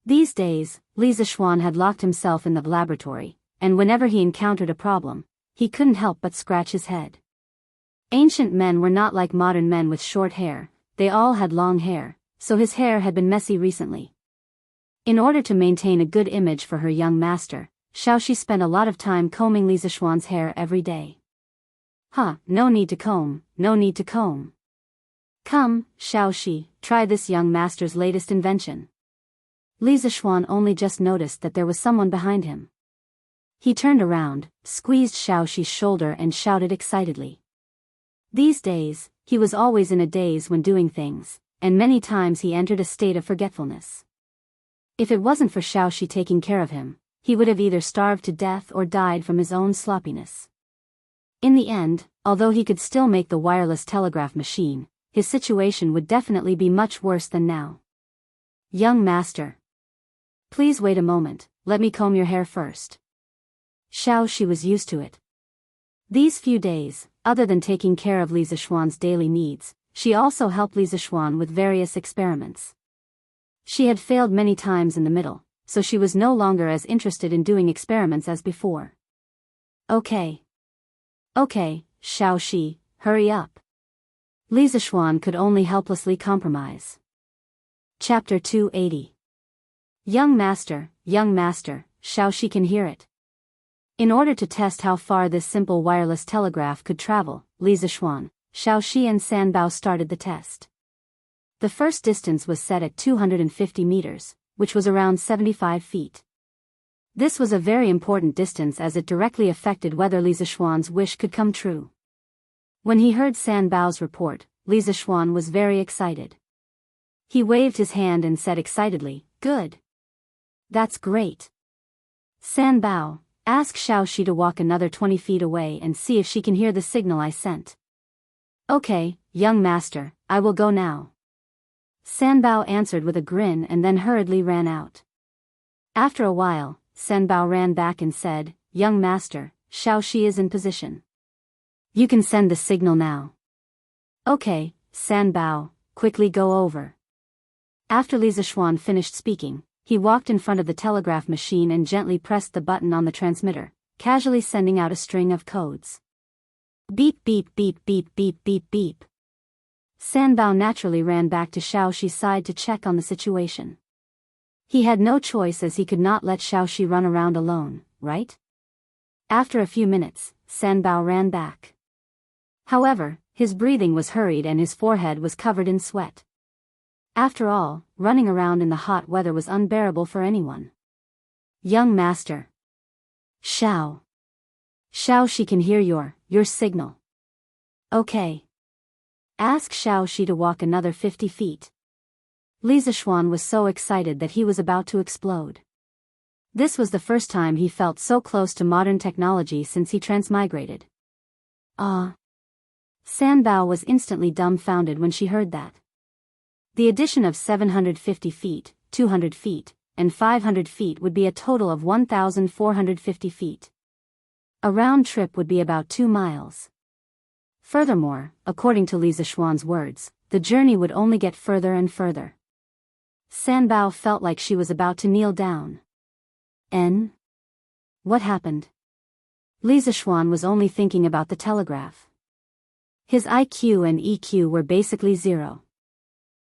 These days, Li Zixuan had locked himself in the laboratory, and whenever he encountered a problem, he couldn't help but scratch his head. Ancient men were not like modern men with short hair, they all had long hair, so his hair had been messy recently. In order to maintain a good image for her young master, Xiaoxi spent a lot of time combing Li Zixuan's hair every day. No need to comb, no need to comb. Come, Xiaoxi, try this young master's latest invention. Li Zixuan only just noticed that there was someone behind him. He turned around, squeezed Xiaoxi's shoulder and shouted excitedly. These days, he was always in a daze when doing things, and many times he entered a state of forgetfulness. If it wasn't for Xiaoxi taking care of him, he would have either starved to death or died from his own sloppiness. In the end, although he could still make the wireless telegraph machine, his situation would definitely be much worse than now. "Young master." Please wait a moment, let me comb your hair first. Xiaoxi was used to it. These few days, other than taking care of Li Zishuan's daily needs, she also helped Li Zishuan with various experiments. She had failed many times in the middle, so she was no longer as interested in doing experiments as before. Okay, Xiaoxi, hurry up. Li Zishuan could only helplessly compromise. Chapter 280. Young master, Xiaoxi can hear it. In order to test how far this simple wireless telegraph could travel, Li Zishuan, Xiaoxi and Sanbao started the test. The first distance was set at 250 meters, which was around 75 feet. This was a very important distance as it directly affected whether Li Zishuan's wish could come true. When he heard Sanbao's report, Li Zishuan was very excited. He waved his hand and said excitedly, "Good. That's great. Sanbao, ask Xiaoxi to walk another 20 feet away and see if she can hear the signal I sent." "Okay, young master, I will go now." Sanbao answered with a grin and then hurriedly ran out. After a while, Sanbao ran back and said, "Young master, Xiaoxi is in position. You can send the signal now." "Okay, Sanbao, quickly go over." After Li Zishuan finished speaking, he walked in front of the telegraph machine and gently pressed the button on the transmitter, casually sending out a string of codes. Beep beep beep beep beep beep beep. Sanbao naturally ran back to Xiaoxi's side to check on the situation. He had no choice as he could not let Xiaoxi run around alone, right? After a few minutes, Sanbao ran back. However, his breathing was hurried and his forehead was covered in sweat. After all, running around in the hot weather was unbearable for anyone. "Young master. Xiaoxi can hear your signal. Okay. Ask Xiaoxi to walk another 50 feet. Li Zishuan was so excited that he was about to explode. This was the first time he felt so close to modern technology since he transmigrated. Sanbao was instantly dumbfounded when she heard that. The addition of 750 feet, 200 feet, and 500 feet would be a total of 1,450 feet. A round trip would be about 2 miles. Furthermore, according to Li Zishuan's words, the journey would only get further and further. Sanbao felt like she was about to kneel down. What happened? Li Zishuan was only thinking about the telegraph. His IQ and EQ were basically zero.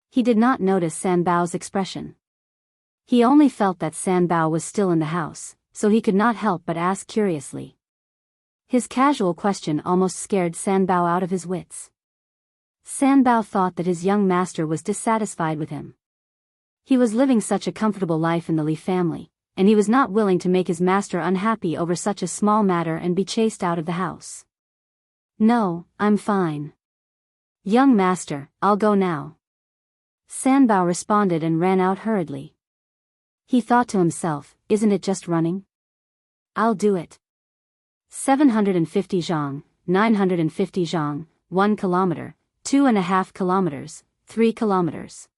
He did not notice Sanbao's expression. He only felt that Sanbao was still in the house, so he could not help but ask curiously. His casual question almost scared Sanbao out of his wits. Sanbao thought that his young master was dissatisfied with him. He was living such a comfortable life in the Li family, and he was not willing to make his master unhappy over such a small matter and be chased out of the house. "No, I'm fine. Young master, I'll go now." Sanbao responded and ran out hurriedly. He thought to himself, "Isn't it just running? I'll do it. 750 zhang, 950 zhang, 1 kilometer, 2.5 kilometers, 3 kilometers.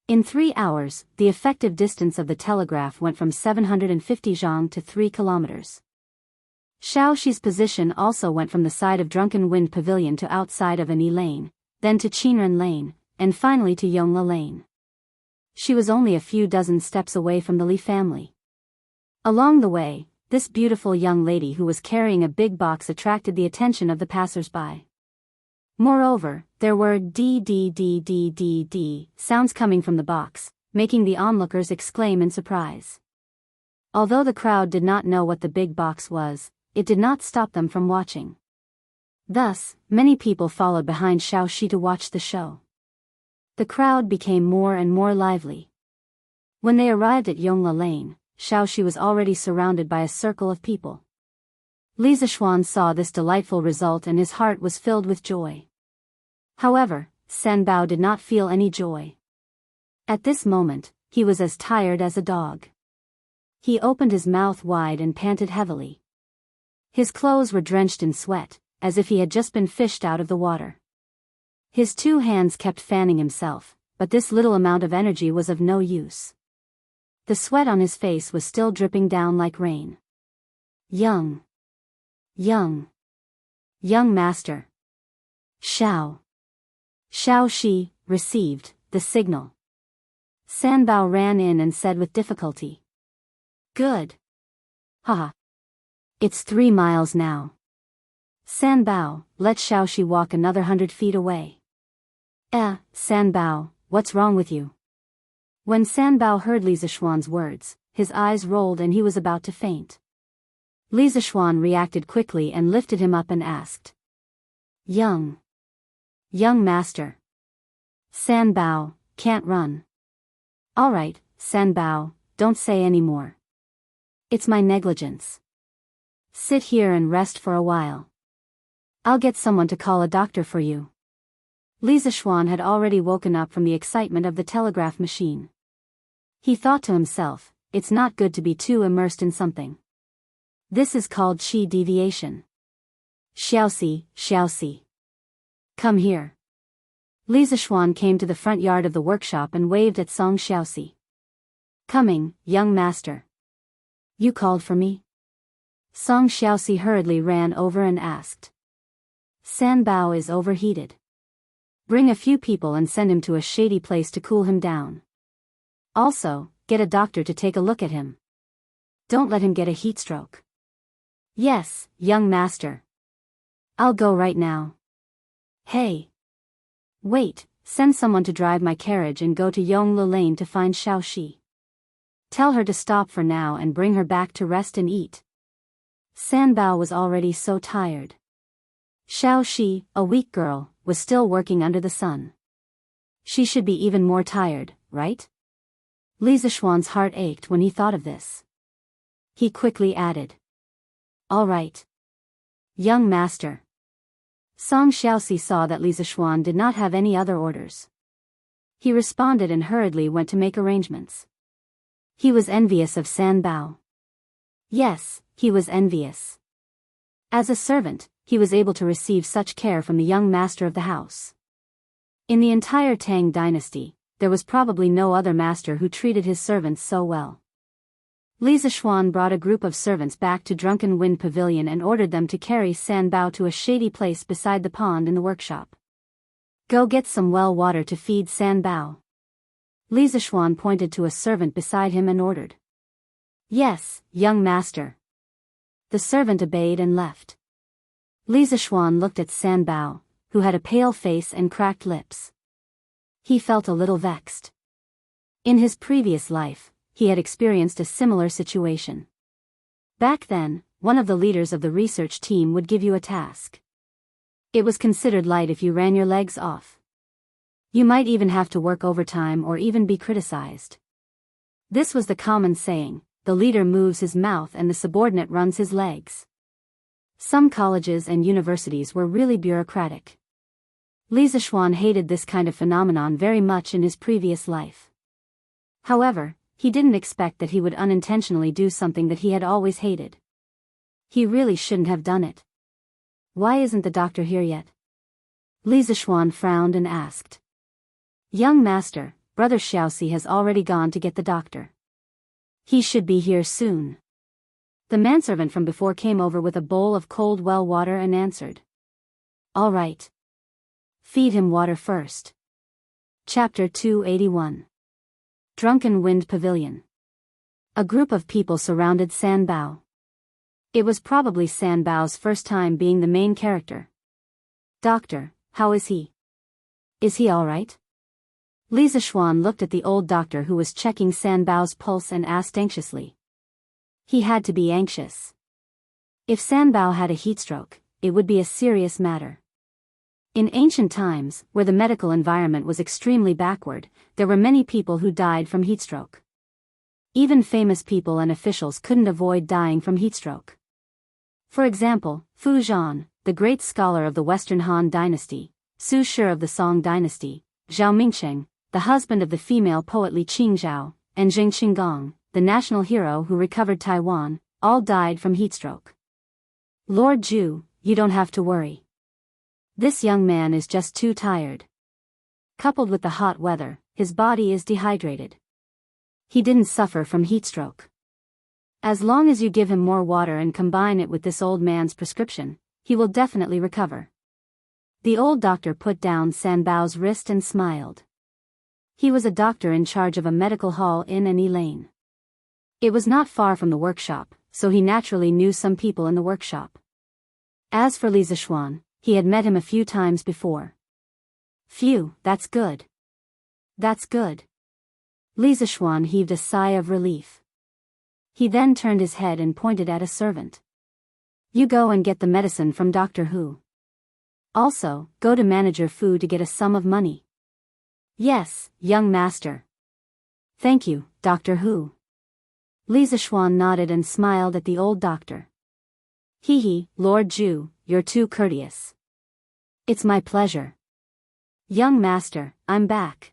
In 3 hours, the effective distance of the telegraph went from 750 zhang to 3 kilometers. Xiaoxi's position also went from the side of Drunken Wind Pavilion to outside of Ani Lane, then to Qinren Lane, and finally to Yongla Lane. She was only a few dozen steps away from the Li family. Along the way, this beautiful young lady who was carrying a big box attracted the attention of the passers-by. Moreover, there were d sounds coming from the box, making the onlookers exclaim in surprise. Although the crowd did not know what the big box was, it did not stop them from watching. Thus, many people followed behind Xiaoxi to watch the show. The crowd became more and more lively. When they arrived at Yongla Lane, Xiaoxi was already surrounded by a circle of people. Li Zishuan saw this delightful result and his heart was filled with joy. However, Sanbao did not feel any joy. At this moment, he was as tired as a dog. He opened his mouth wide and panted heavily. His clothes were drenched in sweat, as if he had just been fished out of the water. His 2 hands kept fanning himself, but this little amount of energy was of no use. The sweat on his face was still dripping down like rain. Young master. Xiao Shi received the signal. Sanbao ran in and said with difficulty. Good. Haha. It's 3 miles now. Sanbao, let Xiaoxi walk another 100 feet away. Sanbao, what's wrong with you? When Sanbao heard Li Zishuan's words, his eyes rolled and he was about to faint. Li Zishuan reacted quickly and lifted him up and asked. Young master. Sanbao, can't run. Alright, Sanbao, don't say any more. It's my negligence. Sit here and rest for a while. I'll get someone to call a doctor for you. Li Zishuan had already woken up from the excitement of the telegraph machine. He thought to himself, it's not good to be too immersed in something. This is called qi deviation. Xiaoxi. Come here. Li Zishuan came to the front yard of the workshop and waved at Song Xiaoxi. Coming, young master. You called for me? Song Xiaoxi hurriedly ran over and asked. Sanbao is overheated. Bring a few people and send him to a shady place to cool him down. Also, get a doctor to take a look at him. Don't let him get a heat stroke. Yes, young master. I'll go right now. Hey. Wait, send someone to drive my carriage and go to Yongle Lane to find Xiaoxi. Tell her to stop for now and bring her back to rest and eat. Sanbao was already so tired. Xiaoxi, a weak girl, was still working under the sun. She should be even more tired, right? Li Zishuan's heart ached when he thought of this. He quickly added. All right. Young master. Song Xiaoxi saw that Li Zishuan did not have any other orders. He responded and hurriedly went to make arrangements. He was envious of Sanbao. Yes, he was envious. As a servant, he was able to receive such care from the young master of the house. In the entire Tang dynasty, there was probably no other master who treated his servants so well. Li Zishuan brought a group of servants back to Drunken Wind Pavilion and ordered them to carry Sanbao to a shady place beside the pond in the workshop. Go get some well water to feed Sanbao. Li Zishuan pointed to a servant beside him and ordered. Yes, young master. The servant obeyed and left. Li Zishuan looked at Sanbao, who had a pale face and cracked lips. He felt a little vexed. In his previous life, he had experienced a similar situation. Back then, one of the leaders of the research team would give you a task. It was considered light if you ran your legs off. You might even have to work overtime or even be criticized. This was the common saying, the leader moves his mouth and the subordinate runs his legs. Some colleges and universities were really bureaucratic. Li Zishuan hated this kind of phenomenon very much in his previous life. However, he didn't expect that he would unintentionally do something that he had always hated. He really shouldn't have done it. Why isn't the doctor here yet? Li Zishuan frowned and asked. Young master, Brother Xiaoxi has already gone to get the doctor. He should be here soon. The manservant from before came over with a bowl of cold well water and answered. All right. Feed him water first. Chapter 281. Drunken Wind Pavilion. A group of people surrounded Sanbao. It was probably Sanbao's first time being the main character. Doctor, how is he? Is he all right? Li Zishuan looked at the old doctor who was checking Sanbao's pulse and asked anxiously. He had to be anxious. If Sanbao had a heat stroke, it would be a serious matter. In ancient times, where the medical environment was extremely backward, there were many people who died from heatstroke. Even famous people and officials couldn't avoid dying from heatstroke. For example, Fu Zhan, the great scholar of the Western Han dynasty, Su Shi of the Song dynasty, Zhao Mingcheng, the husband of the female poet Li Qingzhao, and Zheng Qinggong, the national hero who recovered Taiwan, all died from heatstroke. Lord Zhu, you don't have to worry. This young man is just too tired. Coupled with the hot weather, his body is dehydrated. He didn't suffer from heatstroke. As long as you give him more water and combine it with this old man's prescription, he will definitely recover. The old doctor put down Sanbao's wrist and smiled. He was a doctor in charge of a medical hall in Annie Lane. It was not far from the workshop, so he naturally knew some people in the workshop. As for Li Zishuan, he had met him a few times before. Phew, that's good. That's good. Li Zishuan heaved a sigh of relief. He then turned his head and pointed at a servant. You go and get the medicine from Dr. Hu. Also, go to Manager Fu to get a sum of money. Yes, young master. Thank you, Dr. Hu. Li Zishuan nodded and smiled at the old doctor. Hee, Lord Ju, you're too courteous. It's my pleasure. Young master, I'm back.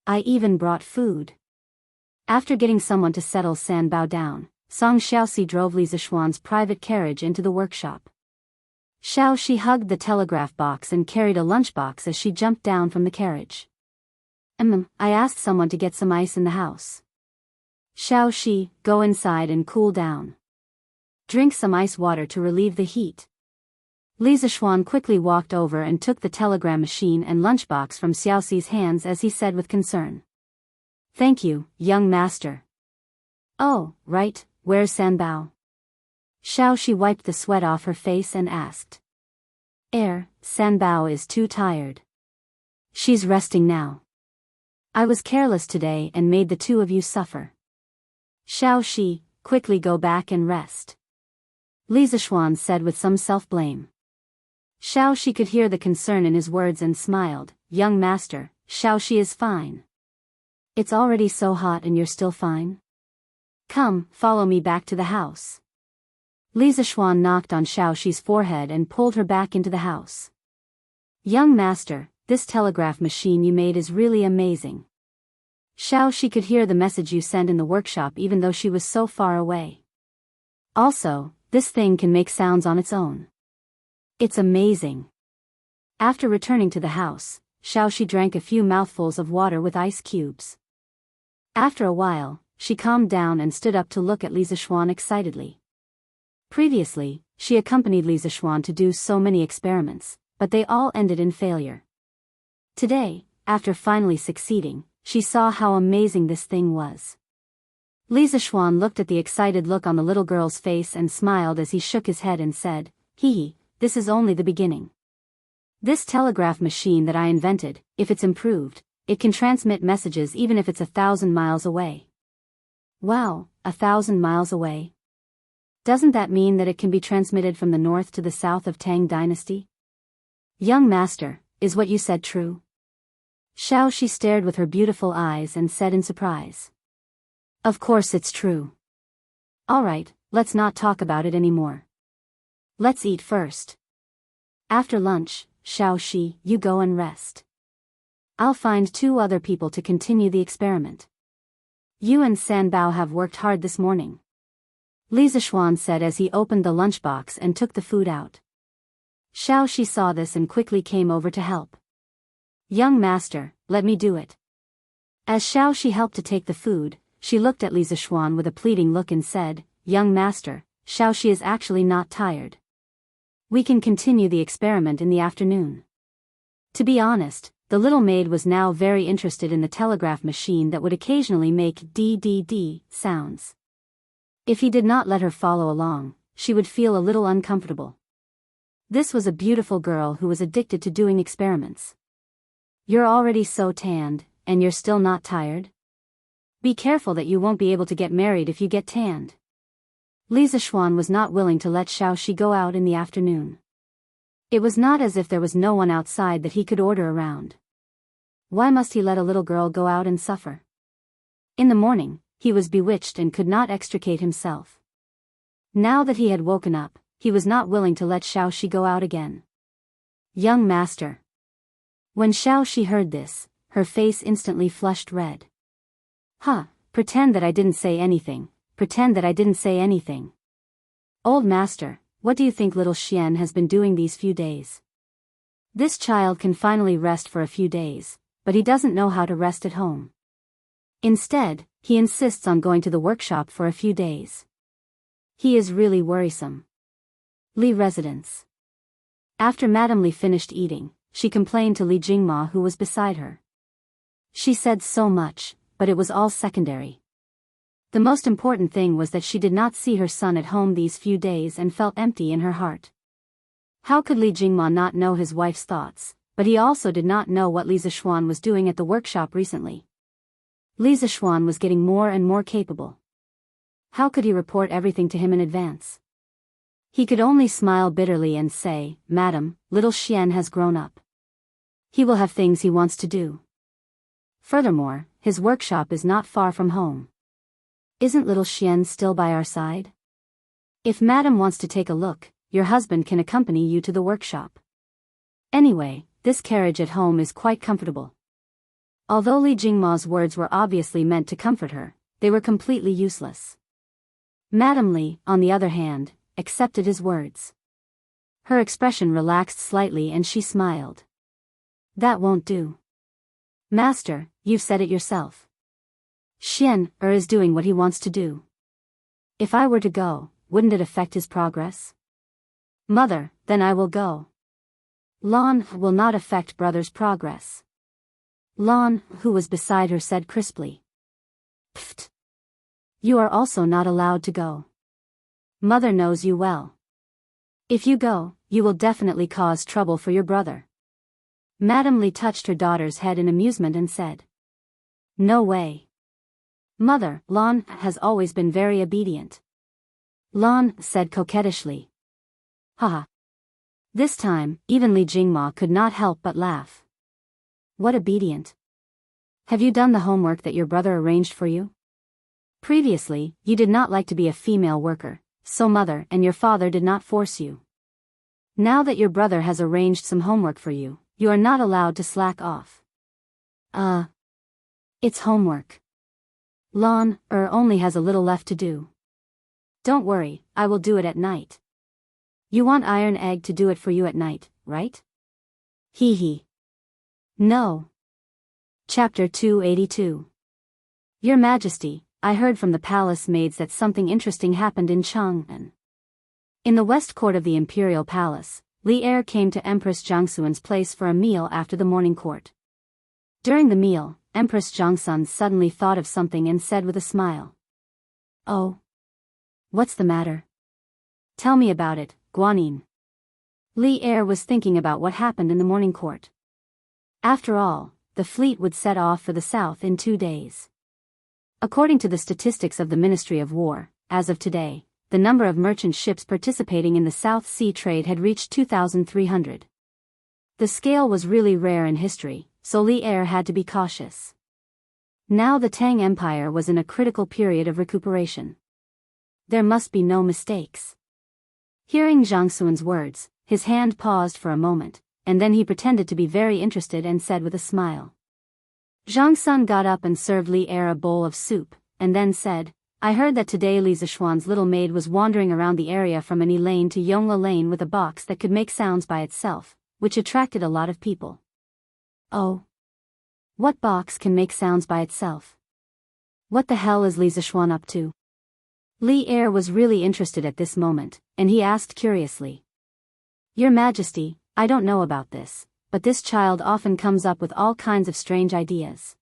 I even brought food. After getting someone to settle Sanbao down, Song Xiaoxi drove Li Zishuan's private carriage into the workshop. Xiaoxi hugged the telegraph box and carried a lunchbox as she jumped down from the carriage. I asked someone to get some ice in the house. Xiaoxi, go inside and cool down. Drink some ice water to relieve the heat. Li Zishuan quickly walked over and took the telegram machine and lunchbox from Xiaoxi's hands as he said with concern. Thank you, young master. Oh, right, where's Sanbao? Xiaoxi wiped the sweat off her face and asked. Sanbao is too tired. She's resting now. I was careless today and made the two of you suffer. Xiaoxi, quickly go back and rest. Li Zishuan said with some self-blame. Xiaoxi could hear the concern in his words and smiled. Young master, Xiaoxi is fine. It's already so hot and you're still fine? Come, follow me back to the house. Li Zishuan knocked on Xiaoxi's forehead and pulled her back into the house. Young master, this telegraph machine you made is really amazing. Xiaoxi could hear the message you sent in the workshop even though she was so far away. Also, this thing can make sounds on its own. It's amazing. After returning to the house, Xiaoxi drank a few mouthfuls of water with ice cubes. After a while, she calmed down and stood up to look at Li Zishuan excitedly. Previously, she accompanied Li Zishuan to do so many experiments, but they all ended in failure. Today, after finally succeeding, she saw how amazing this thing was. Li Zishuan looked at the excited look on the little girl's face and smiled as he shook his head and said, this is only the beginning. This telegraph machine that I invented, if it's improved, it can transmit messages even if it's 1,000 miles away. Wow, 1,000 miles away? Doesn't that mean that it can be transmitted from the north to the south of Tang Dynasty? Young master, is what you said true? Xiaoxi stared with her beautiful eyes and said in surprise. Of course it's true. Alright, let's not talk about it anymore. Let's eat first. After lunch, Xiaoxi, you go and rest. I'll find 2 other people to continue the experiment. You and Sanbao have worked hard this morning. Li Zishuan said as he opened the lunchbox and took the food out. Xiaoxi saw this and quickly came over to help. Young master, let me do it. As Xiaoxi helped to take the food, she looked at Li Zishuan with a pleading look and said, Young master, Xiaoxi is actually not tired. We can continue the experiment in the afternoon. To be honest, the little maid was now very interested in the telegraph machine that would occasionally make DDD sounds. If he did not let her follow along, she would feel a little uncomfortable. This was a beautiful girl who was addicted to doing experiments. You're already so tanned, and you're still not tired? Be careful that you won't be able to get married if you get tanned. Li Zishuan was not willing to let Xiaoxi go out in the afternoon. It was not as if there was no one outside that he could order around. Why must he let a little girl go out and suffer? In the morning, he was bewitched and could not extricate himself. Now that he had woken up, he was not willing to let Xiaoxi go out again. Young master. When Xiaoxi heard this, her face instantly flushed red. Pretend that I didn't say anything. Pretend that I didn't say anything. Old master, what do you think little Xian has been doing these few days? This child can finally rest for a few days, but he doesn't know how to rest at home. Instead, He insists on going to the workshop for a few days. He is really worrisome. Li residence. After Madame Li finished eating, she complained to Li Jingma, who was beside her. She said so much, but it was all secondary. The most important thing was that she did not see her son at home these few days and felt empty in her heart. How could Li Jingma not know his wife's thoughts, but he also did not know what Li Zixuan was doing at the workshop recently. Li Zixuan was getting more and more capable. How could he report everything to him in advance? He could only smile bitterly and say, "Madam, little Xian has grown up. He will have things he wants to do. Furthermore, his workshop is not far from home. Isn't little Xian still by our side? If Madam wants to take a look, your husband can accompany you to the workshop. Anyway, this carriage at home is quite comfortable." Although Li Jingma's words were obviously meant to comfort her, they were completely useless. Madame Li, on the other hand, accepted his words. Her expression relaxed slightly and she smiled. "That won't do. Master, you've said it yourself. Xian is doing what he wants to do. If I were to go, wouldn't it affect his progress? Mother, then I will go. Lan will not affect brother's progress." Lan, who was beside her, said crisply. "Pfft. You are also not allowed to go. Mother knows you well. If you go, you will definitely cause trouble for your brother." Madame Li touched her daughter's head in amusement and said, "No way. Mother, Lan has always been very obedient." Lan said coquettishly. "Haha." This time, even Li Jingma could not help but laugh. "What obedient? Have you done the homework that your brother arranged for you? Previously, you did not like to be a female worker, so mother and your father did not force you. Now that your brother has arranged some homework for you, you are not allowed to slack off." It's homework. Lan only has a little left to do. Don't worry, I will do it at night. You want Iron Egg to do it for you at night, right? Hee hee. No. Chapter 282. Your Majesty, I heard from the palace maids that something interesting happened in Chang'an. In the west court of the imperial palace, Li Er came to Empress Jiangxuan's place for a meal after the morning court. During the meal, Empress Jiangxun suddenly thought of something and said with a smile. "Oh. What's the matter? Tell me about it, Guanyin." Li Er was thinking about what happened in the morning court. After all, the fleet would set off for the south in 2 days. According to the statistics of the Ministry of War, as of today, the number of merchant ships participating in the South Sea trade had reached 2,300. The scale was really rare in history, so Li Er had to be cautious. Now the Tang Empire was in a critical period of recuperation. There must be no mistakes. Hearing Jiangxuan's words, his hand paused for a moment, and then he pretended to be very interested and said with a smile. Jiangxun got up and served Li Er a bowl of soup, and then said, "I heard that today Li Zixuan's little maid was wandering around the area from Annie Lane to Yongla Lane with a box that could make sounds by itself, which attracted a lot of people." "Oh. What box can make sounds by itself? What the hell is Li Zixuan up to?" Li Er was really interested at this moment, and he asked curiously. "Your Majesty, I don't know about this, but this child often comes up with all kinds of strange ideas.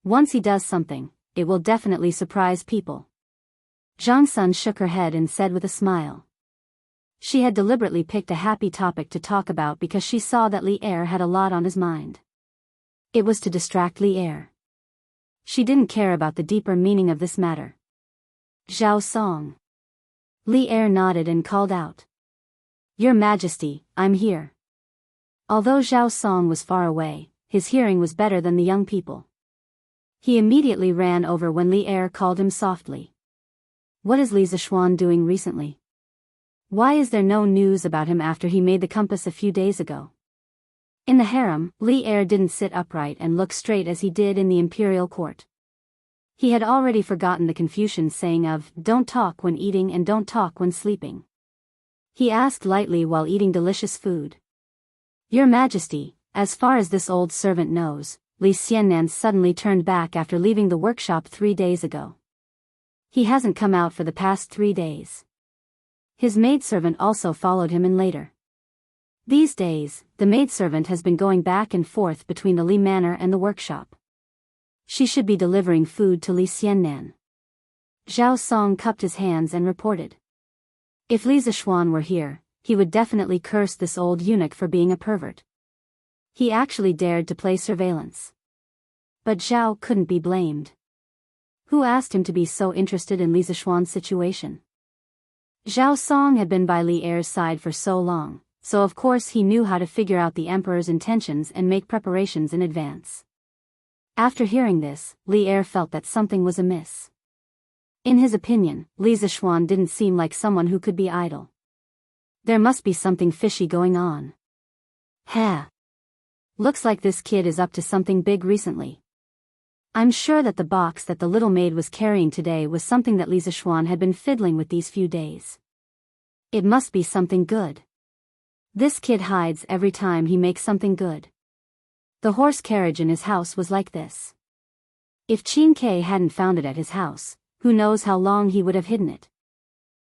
Once he does something, it will definitely surprise people." Jiangxun shook her head and said with a smile. She had deliberately picked a happy topic to talk about because she saw that Li Er had a lot on his mind. It was to distract Li Er. She didn't care about the deeper meaning of this matter. "Zhao Song." Li Er nodded and called out. "Your Majesty, I'm here." Although Zhao Song was far away, his hearing was better than the young people. He immediately ran over when Li Er called him softly. "What is Li Zixuan doing recently? Why is there no news about him after he made the compass a few days ago?" In the harem, Li Er didn't sit upright and look straight as he did in the imperial court. He had already forgotten the Confucian saying of, "Don't talk when eating and don't talk when sleeping." He asked lightly while eating delicious food. "Your Majesty, as far as this old servant knows, Li Xiannan suddenly turned back after leaving the workshop 3 days ago. He hasn't come out for the past 3 days. His maidservant also followed him in later. These days, the maidservant has been going back and forth between the Li Manor and the workshop. She should be delivering food to Li Xiannan. Zhao Song cupped his hands and reported. If Li Zishuan were here, he would definitely curse this old eunuch for being a pervert. He actually dared to play surveillance. But Zhao couldn't be blamed. Who asked him to be so interested in Li Zishuan's situation? Zhao Song had been by Li Er's side for so long, so of course he knew how to figure out the emperor's intentions and make preparations in advance. After hearing this, Li Er felt that something was amiss. In his opinion, Li Zishuan didn't seem like someone who could be idle. There must be something fishy going on. Looks like this kid is up to something big recently. I'm sure that the box that the little maid was carrying today was something that Li Zishuan had been fiddling with these few days. It must be something good. This kid hides every time he makes something good. The horse carriage in his house was like this. If Qin Ke hadn't found it at his house, who knows how long he would have hidden it.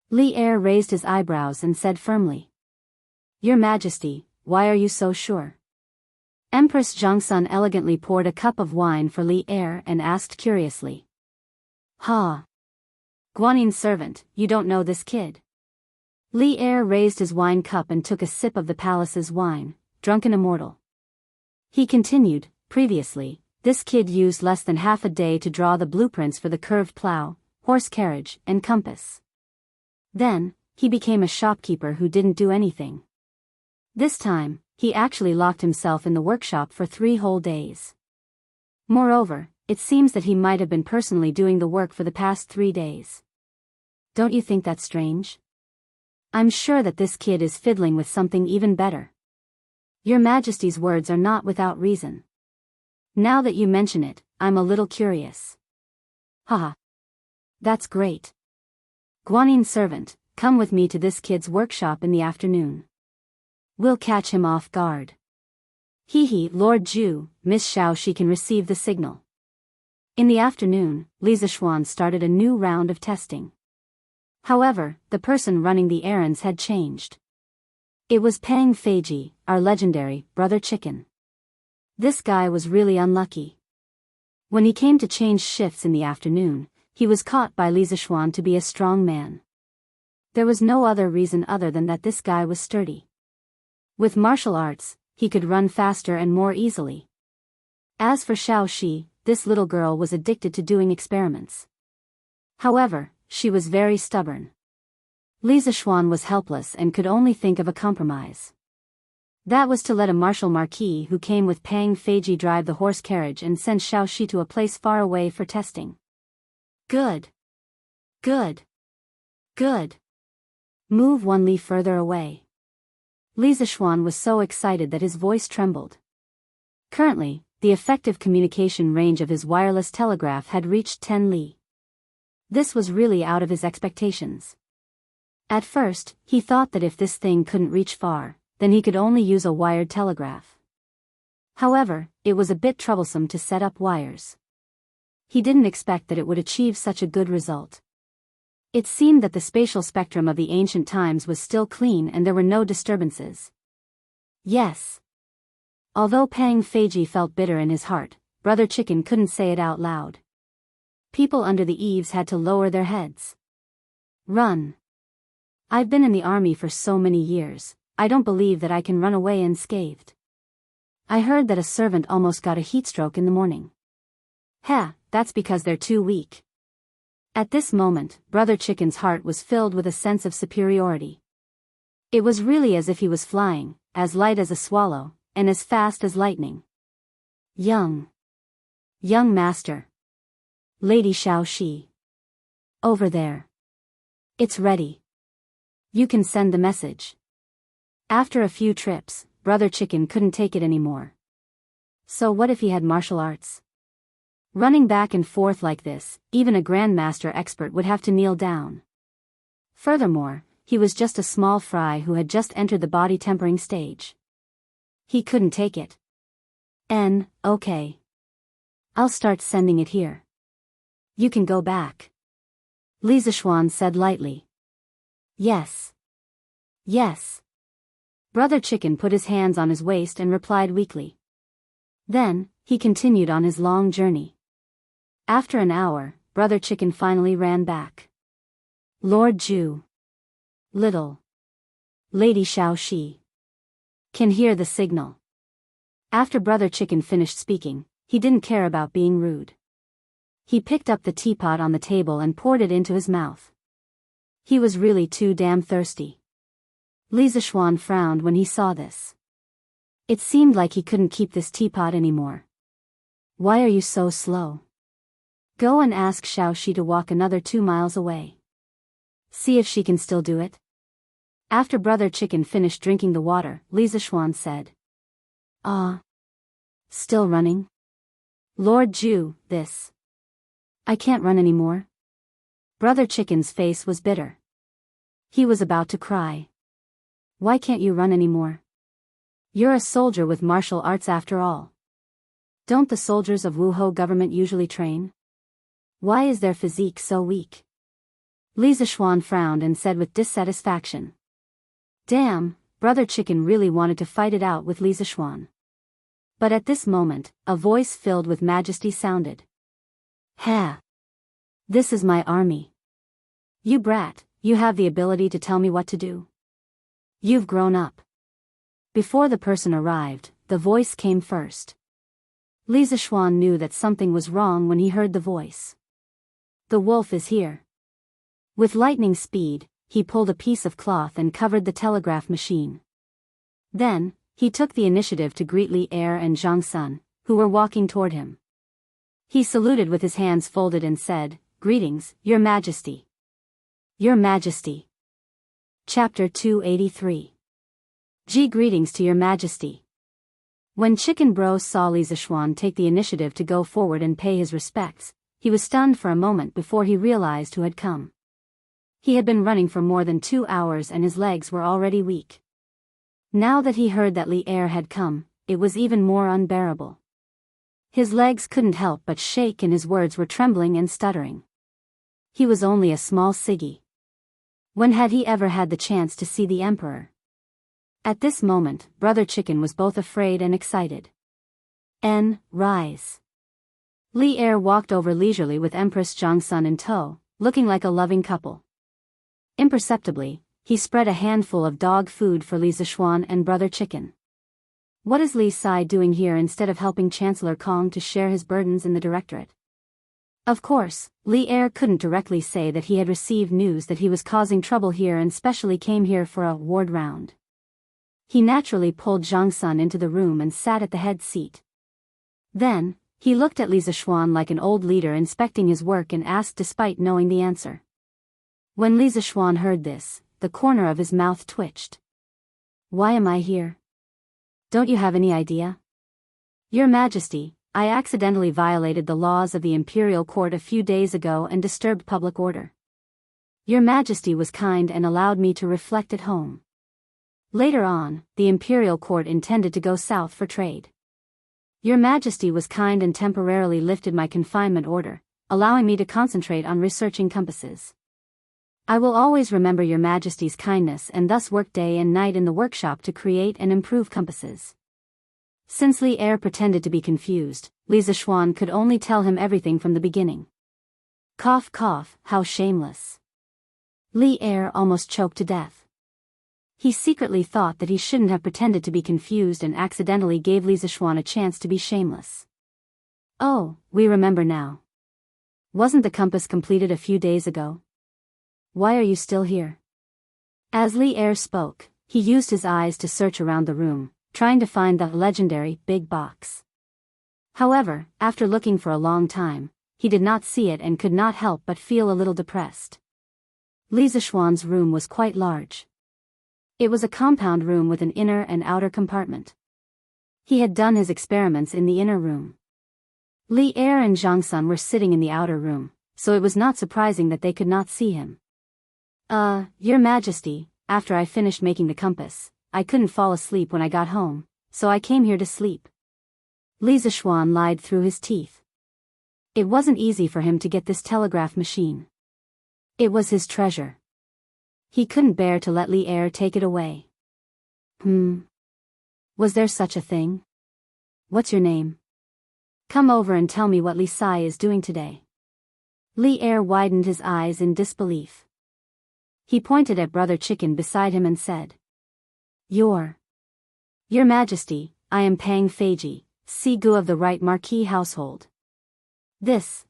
Li Er raised his eyebrows and said firmly. Your Majesty, why are you so sure? Empress Zhongsun elegantly poured a cup of wine for Li Er and asked curiously. Guanin's servant, you don't know this kid? Li Er raised his wine cup and took a sip of the palace's wine, drunken immortal. He continued, previously, this kid used less than half a day to draw the blueprints for the curved plow, horse carriage, and compass. Then, he became a shopkeeper who didn't do anything. This time, he actually locked himself in the workshop for 3 whole days. Moreover, it seems that he might have been personally doing the work for the past 3 days. Don't you think that's strange? I'm sure that this kid is fiddling with something even better. Your Majesty's words are not without reason. Now that you mention it, I'm a little curious. That's great. Guanin's servant, come with me to this kid's workshop in the afternoon. We'll catch him off guard. Lord Zhu, Miss Xiao she can receive the signal. In the afternoon, Li Zishuan started a new round of testing. However, the person running the errands had changed. It was Pang Feiji, our legendary brother chicken. This guy was really unlucky. When he came to change shifts in the afternoon, he was caught by Li Zishuan to be a strong man. There was no other reason other than that this guy was sturdy. With martial arts, he could run faster and more easily. As for Xiao Shi, this little girl was addicted to doing experiments. However, she was very stubborn. Li Zishuan was helpless and could only think of a compromise. That was to let a martial marquis who came with Pang Feiji drive the horse carriage and send Xiao Shi to a place far away for testing. Good. Move 1 li further away. Li Zishuan was so excited that his voice trembled. Currently, the effective communication range of his wireless telegraph had reached 10 li. This was really out of his expectations. At first, he thought that if this thing couldn't reach far, then he could only use a wired telegraph. However, it was a bit troublesome to set up wires. He didn't expect that it would achieve such a good result. It seemed that the spatial spectrum of the ancient times was still clean and there were no disturbances. Yes. Although Pang Feiji felt bitter in his heart, Brother Chicken couldn't say it out loud. People under the eaves had to lower their heads. Run. I've been in the army for so many years, I don't believe that I can run away unscathed. I heard that a servant almost got a heatstroke in the morning. That's because they're too weak. At this moment, Brother Chicken's heart was filled with a sense of superiority. It was really as if he was flying, as light as a swallow, and as fast as lightning. Young master. Lady Xiao Shi. Over there. It's ready. You can send the message. After a few trips, Brother Chicken couldn't take it anymore. So what if he had martial arts? Running back and forth like this, even a grandmaster expert would have to kneel down. Furthermore, he was just a small fry who had just entered the body tempering stage. He couldn't take it. Okay. I'll start sending it here. You can go back. Li Zishuan said lightly. Yes. Yes. Brother Chicken put his hands on his waist and replied weakly. Then, he continued on his long journey. After an hour, Brother Chicken finally ran back. Lord Zhu. Little Lady Xiaoxi. Can hear the signal. After Brother Chicken finished speaking, he didn't care about being rude. He picked up the teapot on the table and poured it into his mouth. He was really too damn thirsty. Li Zishuan frowned when he saw this. It seemed like he couldn't keep this teapot anymore. Why are you so slow? Go and ask Xiaoxi to walk another 2 miles away. See if she can still do it. After Brother Chicken finished drinking the water, Li Zishuan said. Still running? Lord Zhu, this. I can't run anymore. Brother Chicken's face was bitter. He was about to cry. Why can't you run anymore? You're a soldier with martial arts after all. Don't the soldiers of Wuhou government usually train? Why is their physique so weak? Li Zishuan frowned and said with dissatisfaction. Damn, Brother Chicken really wanted to fight it out with Li Zishuan. But at this moment, a voice filled with majesty sounded. Ha! This is my army. You brat, you have the ability to tell me what to do. You've grown up. Before the person arrived, the voice came first. Li Zishuan knew that something was wrong when he heard the voice. The wolf is here. With lightning speed, he pulled a piece of cloth and covered the telegraph machine. Then, he took the initiative to greet Li Er and Zhang Sun, who were walking toward him. He saluted with his hands folded and said, Greetings, Your Majesty. Your Majesty. Chapter 283. Greetings to Your Majesty. When Chicken Bro saw Li Zishuan take the initiative to go forward and pay his respects, he was stunned for a moment before he realized who had come. He had been running for more than 2 hours and his legs were already weak. Now that he heard that Li Er had come, it was even more unbearable. His legs couldn't help but shake and his words were trembling and stuttering. He was only a small siggy. When had he ever had the chance to see the Emperor? At this moment, Brother Chicken was both afraid and excited. Rise. Li Er walked over leisurely with Empress Zhang Sun in tow, looking like a loving couple. Imperceptibly, he spread a handful of dog food for Li Zishuan and Brother Chicken. What is Li Sai doing here instead of helping Chancellor Kong to share his burdens in the directorate? Of course, Li Er couldn't directly say that he had received news that he was causing trouble here and specially came here for a ward round. He naturally pulled Zhang Sun into the room and sat at the head seat. Then, he looked at Li Zishuan like an old leader inspecting his work and asked despite knowing the answer. When Li Zishuan heard this, the corner of his mouth twitched. Why am I here? Don't you have any idea? Your Majesty, I accidentally violated the laws of the Imperial Court a few days ago and disturbed public order. Your Majesty was kind and allowed me to reflect at home. Later on, the Imperial Court intended to go south for trade. Your Majesty was kind and temporarily lifted my confinement order, allowing me to concentrate on researching compasses. I will always remember Your Majesty's kindness and thus work day and night in the workshop to create and improve compasses. Since Li Er pretended to be confused, Li Zishuan could only tell him everything from the beginning. Cough cough, how shameless. Li Er almost choked to death. He secretly thought that he shouldn't have pretended to be confused and accidentally gave Li Zishuan a chance to be shameless. Oh, we remember now. Wasn't the compass completed a few days ago? Why are you still here? As Li Er spoke, he used his eyes to search around the room, trying to find the legendary big box. However, after looking for a long time, he did not see it and could not help but feel a little depressed. Li Zishuan's room was quite large. It was a compound room with an inner and outer compartment. He had done his experiments in the inner room. Li Er and Zhang Sun were sitting in the outer room, so it was not surprising that they could not see him. Your Majesty, after I finished making the compass, I couldn't fall asleep when I got home, so I came here to sleep. Li Zishuan lied through his teeth. It wasn't easy for him to get this telegraph machine. It was his treasure. He couldn't bear to let Li Er take it away. Was there such a thing? What's your name? Come over and tell me what Li Sai is doing today. Li Er widened his eyes in disbelief. He pointed at Brother Chicken beside him and said, Your Majesty, I am Pang Feiji, Sigu of the Right Marquis household. This.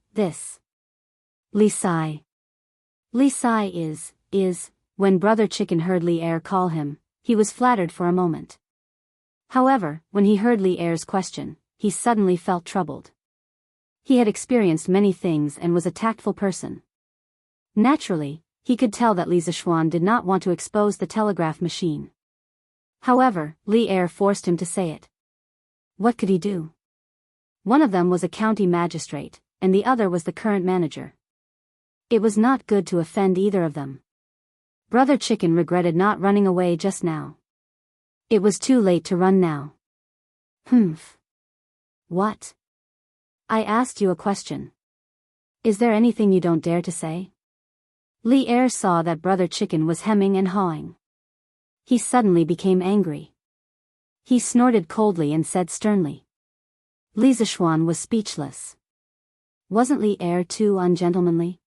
Li Sai. Li Sai is, when Brother Chicken heard Li Er call him, he was flattered for a moment. However, when he heard Li Er's question, he suddenly felt troubled. He had experienced many things and was a tactful person. Naturally, he could tell that Li Zishuan did not want to expose the telegraph machine. However, Li Er forced him to say it. What could he do? One of them was a county magistrate, and the other was the current manager. It was not good to offend either of them. Brother Chicken regretted not running away just now. It was too late to run now. What? I asked you a question. Is there anything you don't dare to say? Li Er saw that Brother Chicken was hemming and hawing. He suddenly became angry. He snorted coldly and said sternly. Li Zishuan was speechless. Wasn't Li Er too ungentlemanly?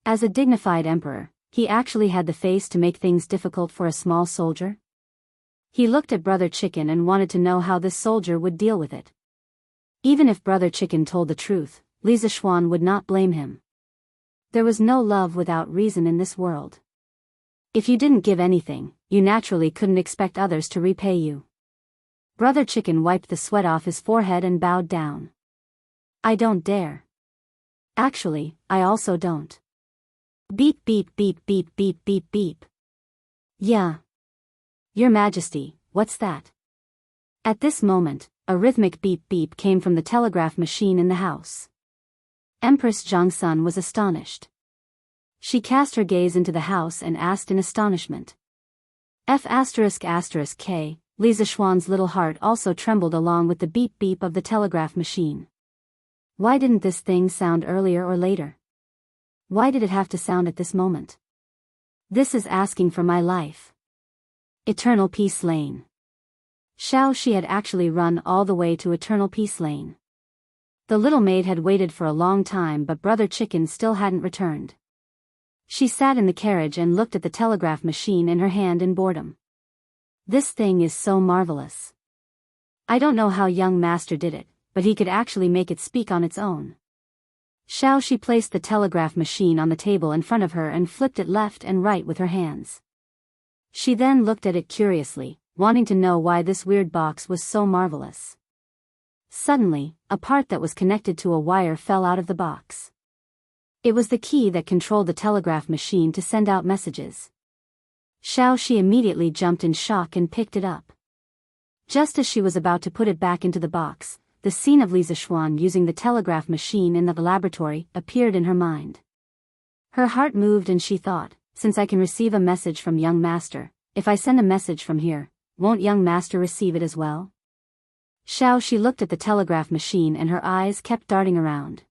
As a dignified emperor, he actually had the face to make things difficult for a small soldier? He looked at Brother Chicken and wanted to know how this soldier would deal with it. Even if Brother Chicken told the truth, Li Zishuan would not blame him. There was no love without reason in this world. If you didn't give anything, you naturally couldn't expect others to repay you. Brother Chicken wiped the sweat off his forehead and bowed down. I don't dare. Actually, I also don't. Beep beep beep beep beep beep beep. Yeah. Your Majesty, what's that? At this moment, a rhythmic beep beep came from the telegraph machine in the house. Empress Zhongsun was astonished. She cast her gaze into the house and asked in astonishment. F***K, Li Zishuan's little heart also trembled along with the beep beep of the telegraph machine. Why didn't this thing sound earlier or later? Why did it have to sound at this moment? This is asking for my life. Eternal Peace Lane. Xiao Shi had actually run all the way to Eternal Peace Lane. The little maid had waited for a long time, but Brother Chicken still hadn't returned. She sat in the carriage and looked at the telegraph machine in her hand in boredom. This thing is so marvelous. I don't know how young master did it, but he could actually make it speak on its own. Xiao Shi placed the telegraph machine on the table in front of her and flipped it left and right with her hands. She then looked at it curiously, wanting to know why this weird box was so marvelous. Suddenly, a part that was connected to a wire fell out of the box. It was the key that controlled the telegraph machine to send out messages. Xiao Shi immediately jumped in shock and picked it up. Just as she was about to put it back into the box, the scene of Li Zishuan using the telegraph machine in the laboratory appeared in her mind. Her heart moved and she thought, since I can receive a message from young master, if I send a message from here, won't young master receive it as well? Xiao Shi looked at the telegraph machine and her eyes kept darting around.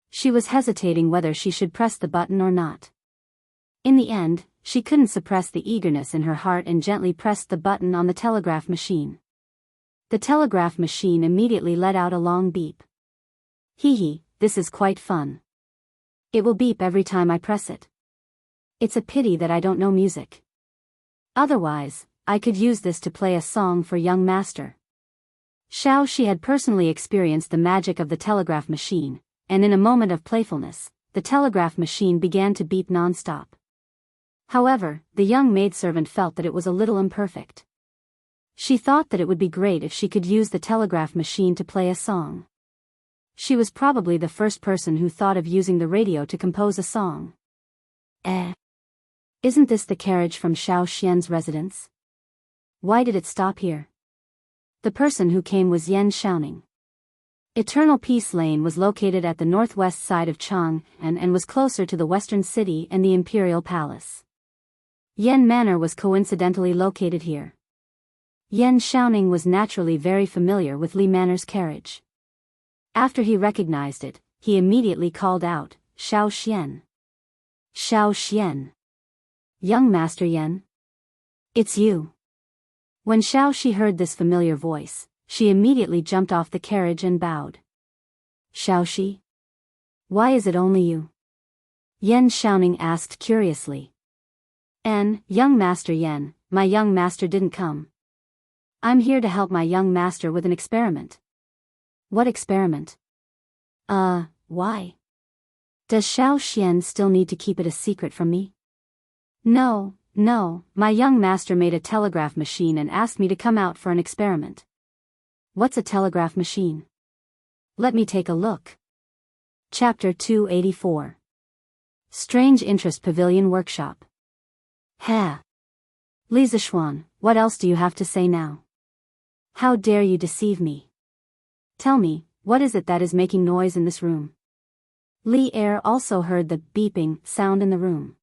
She was hesitating whether she should press the button or not. In the end, she couldn't suppress the eagerness in her heart and gently pressed the button on the telegraph machine. The telegraph machine immediately let out a long beep. Hee, this is quite fun. It will beep every time I press it. It's a pity that I don't know music. Otherwise, I could use this to play a song for young master. Xiao Shi had personally experienced the magic of the telegraph machine, and in a moment of playfulness, the telegraph machine began to beep non-stop. However, the young maidservant felt that it was a little imperfect. She thought that it would be great if she could use the telegraph machine to play a song. She was probably the first person who thought of using the radio to compose a song. Isn't this the carriage from Xiao Xian's residence? Why did it stop here? The person who came was Yan Xiaoning. Eternal Peace Lane was located at the northwest side of Chang and was closer to the western city and the imperial palace. Yan Manor was coincidentally located here. Yan Xiaoning was naturally very familiar with Li Manor's carriage. After he recognized it, he immediately called out, Xiao Xian. Xiao Xian. Young Master Yen? It's you. When Xiao Shi heard this familiar voice, she immediately jumped off the carriage and bowed. Xiao Shi? Why is it only you? Yen Xiaoning asked curiously. Young Master Yen, my young master didn't come. I'm here to help my young master with an experiment. What experiment? Why? Does Xiao Xian still need to keep it a secret from me? No, my young master made a telegraph machine and asked me to come out for an experiment. What's a telegraph machine? Let me take a look. Chapter 284. Strange Interest Pavilion Workshop. Ha! Li Zishuan, what else do you have to say now? How dare you deceive me? Tell me, what is it that is making noise in this room? Li Er also heard the beeping sound in the room.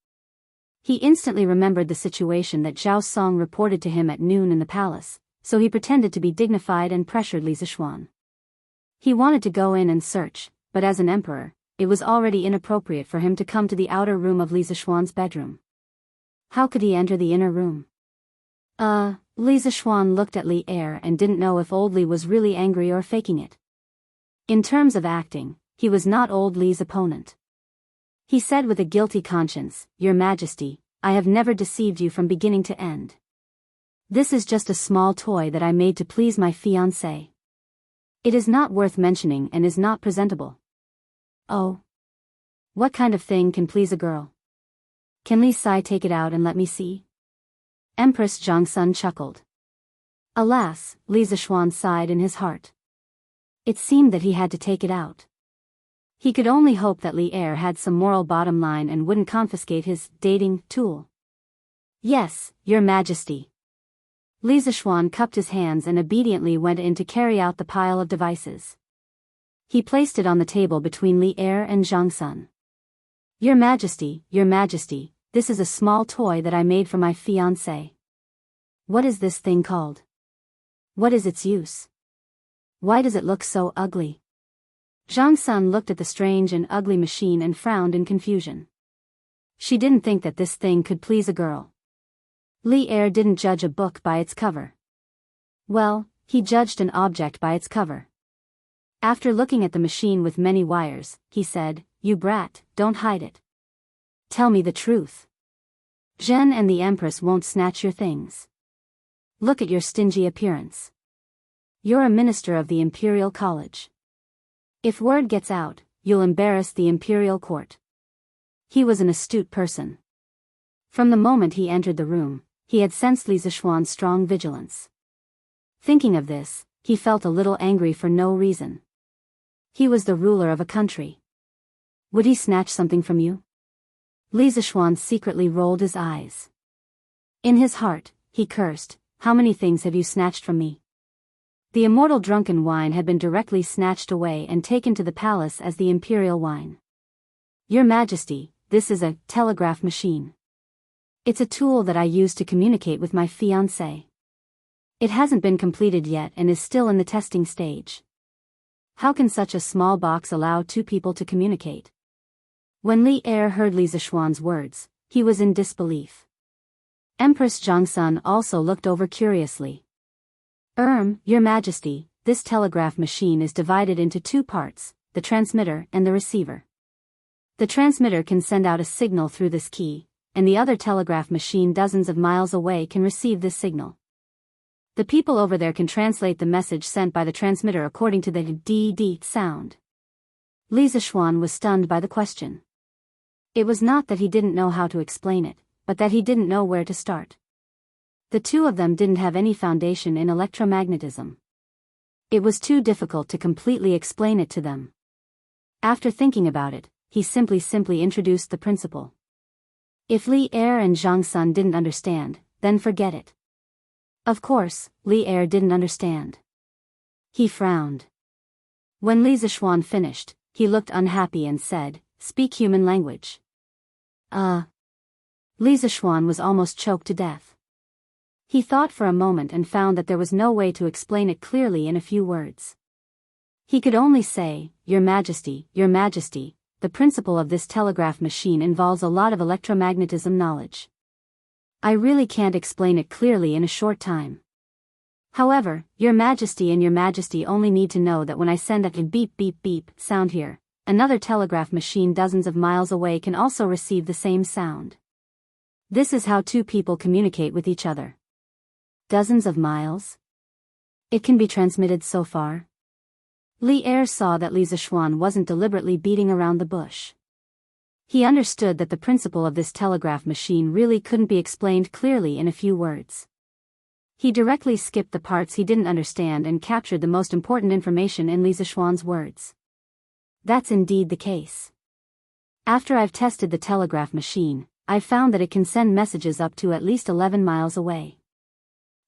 He instantly remembered the situation that Zhao Song reported to him at noon in the palace, so he pretended to be dignified and pressured Li Zishuan. He wanted to go in and search, but as an emperor, it was already inappropriate for him to come to the outer room of Li Zishuan's bedroom. How could he enter the inner room? Li Zishuan looked at Li Er and didn't know if old Li was really angry or faking it. In terms of acting, he was not old Li's opponent. He said with a guilty conscience, Your Majesty, I have never deceived you from beginning to end. This is just a small toy that I made to please my fiancé. It is not worth mentioning and is not presentable. Oh. What kind of thing can please a girl? Can Li Sai take it out and let me see? Empress Zhongsun chuckled. Alas, Li Zishuan sighed in his heart. It seemed that he had to take it out. He could only hope that Li Er had some moral bottom line and wouldn't confiscate his dating tool. Yes, Your Majesty. Li Zishuan cupped his hands and obediently went in to carry out the pile of devices. He placed it on the table between Li Er and Zhongsun. Your Majesty, this is a small toy that I made for my fiancé. What is this thing called? What is its use? Why does it look so ugly? Zhongsun looked at the strange and ugly machine and frowned in confusion. She didn't think that this thing could please a girl. Li Er didn't judge a book by its cover. Well, he judged an object by its cover. After looking at the machine with many wires, he said, You brat, don't hide it. Tell me the truth. Zhen and the Empress won't snatch your things. Look at your stingy appearance. You're a minister of the Imperial College. If word gets out, you'll embarrass the Imperial Court. He was an astute person. From the moment he entered the room, he had sensed Li Zishuan's strong vigilance. Thinking of this, he felt a little angry for no reason. He was the ruler of a country. Would he snatch something from you? Li Zishuan secretly rolled his eyes. In his heart, he cursed, How many things have you snatched from me? The immortal drunken wine had been directly snatched away and taken to the palace as the imperial wine. Your Majesty, this is a telegraph machine. It's a tool that I use to communicate with my fiancé. It hasn't been completed yet and is still in the testing stage. How can such a small box allow two people to communicate? When Li Er heard Li Zishuan's words, he was in disbelief. Empress Zhongsun also looked over curiously. Your Majesty, this telegraph machine is divided into two parts, the transmitter and the receiver. The transmitter can send out a signal through this key, and the other telegraph machine dozens of miles away can receive this signal. The people over there can translate the message sent by the transmitter according to the d sound. Li Zishuan was stunned by the question. It was not that he didn't know how to explain it, but that he didn't know where to start. The two of them didn't have any foundation in electromagnetism. It was too difficult to completely explain it to them. After thinking about it, he simply introduced the principle. If Li Er and Zhongsun didn't understand, then forget it. Of course, Li Er didn't understand. He frowned. When Li Zishuan finished, he looked unhappy and said, Speak human language. Li Zishuan was almost choked to death. He thought for a moment and found that there was no way to explain it clearly in a few words. He could only say, Your Majesty, the principle of this telegraph machine involves a lot of electromagnetism knowledge. I really can't explain it clearly in a short time. However, Your Majesty and Your Majesty only need to know that when I send a beep beep beep sound here, another telegraph machine dozens of miles away can also receive the same sound. This is how two people communicate with each other. Dozens of miles? It can be transmitted so far? Li Er saw that Li Zishuan wasn't deliberately beating around the bush. He understood that the principle of this telegraph machine really couldn't be explained clearly in a few words. He directly skipped the parts he didn't understand and captured the most important information in Li Zishuan's words. That's indeed the case. After I've tested the telegraph machine, I've found that it can send messages up to at least 11 miles away.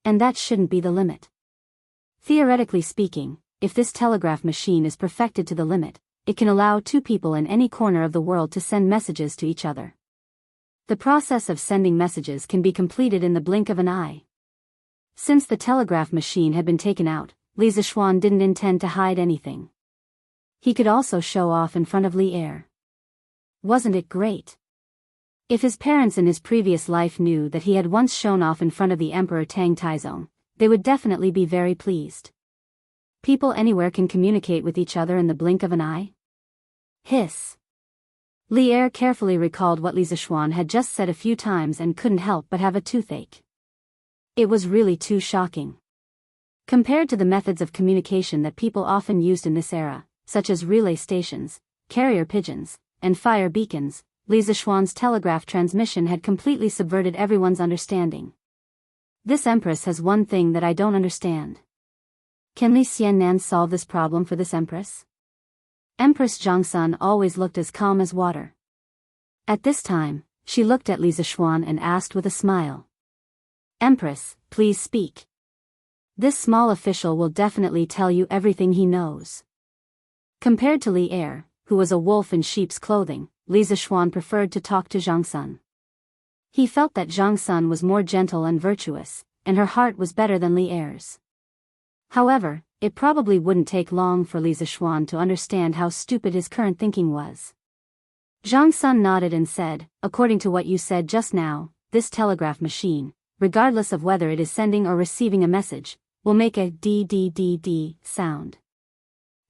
And that shouldn't be the limit. Theoretically speaking, if this telegraph machine is perfected to the limit, it can allow two people in any corner of the world to send messages to each other. The process of sending messages can be completed in the blink of an eye. Since the telegraph machine had been taken out, Li Zishuan didn't intend to hide anything. He could also show off in front of Li Er. Wasn't it great? If his parents in his previous life knew that he had once shown off in front of the Emperor Tang Taizong, they would definitely be very pleased. People anywhere can communicate with each other in the blink of an eye? Hiss. Li Er carefully recalled what Li Zishuan had just said a few times and couldn't help but have a toothache. It was really too shocking. Compared to the methods of communication that people often used in this era, such as relay stations, carrier pigeons, and fire beacons, Li Zishuan's telegraph transmission had completely subverted everyone's understanding. This empress has one thing that I don't understand. Can Li Xiannan solve this problem for this empress? Empress Zhongsun always looked as calm as water. At this time, she looked at Li Zishuan and asked with a smile. Empress, please speak. This small official will definitely tell you everything he knows. Compared to Li Er, who was a wolf in sheep's clothing, Li Zishuan preferred to talk to Zhongsun. He felt that Zhongsun was more gentle and virtuous, and her heart was better than Li Er's. However, it probably wouldn't take long for Li Zishuan to understand how stupid his current thinking was. Zhongsun nodded and said, According to what you said just now, this telegraph machine, regardless of whether it is sending or receiving a message, will make a d sound.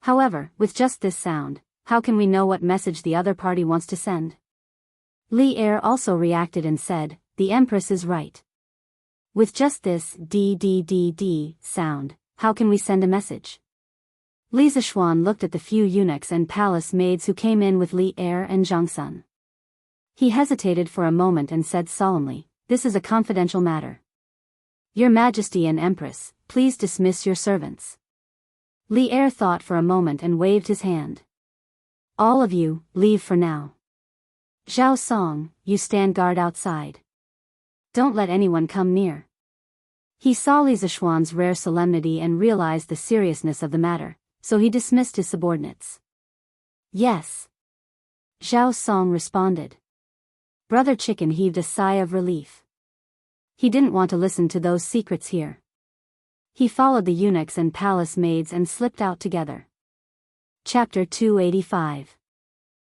However, with just this sound, how can we know what message the other party wants to send? Li Er also reacted and said, The Empress is right. With just this d sound, how can we send a message? Li Zishuan looked at the few eunuchs and palace maids who came in with Li Er and Zhongsun. He hesitated for a moment and said solemnly, This is a confidential matter. Your Majesty and Empress, please dismiss your servants. Li Er thought for a moment and waved his hand. All of you, leave for now. Zhao Song, you stand guard outside. Don't let anyone come near. He saw Li Zishuan's rare solemnity and realized the seriousness of the matter, so he dismissed his subordinates. Yes. Zhao Song responded. Brother Chicken heaved a sigh of relief. He didn't want to listen to those secrets here. He followed the eunuchs and palace maids and slipped out together. Chapter 285.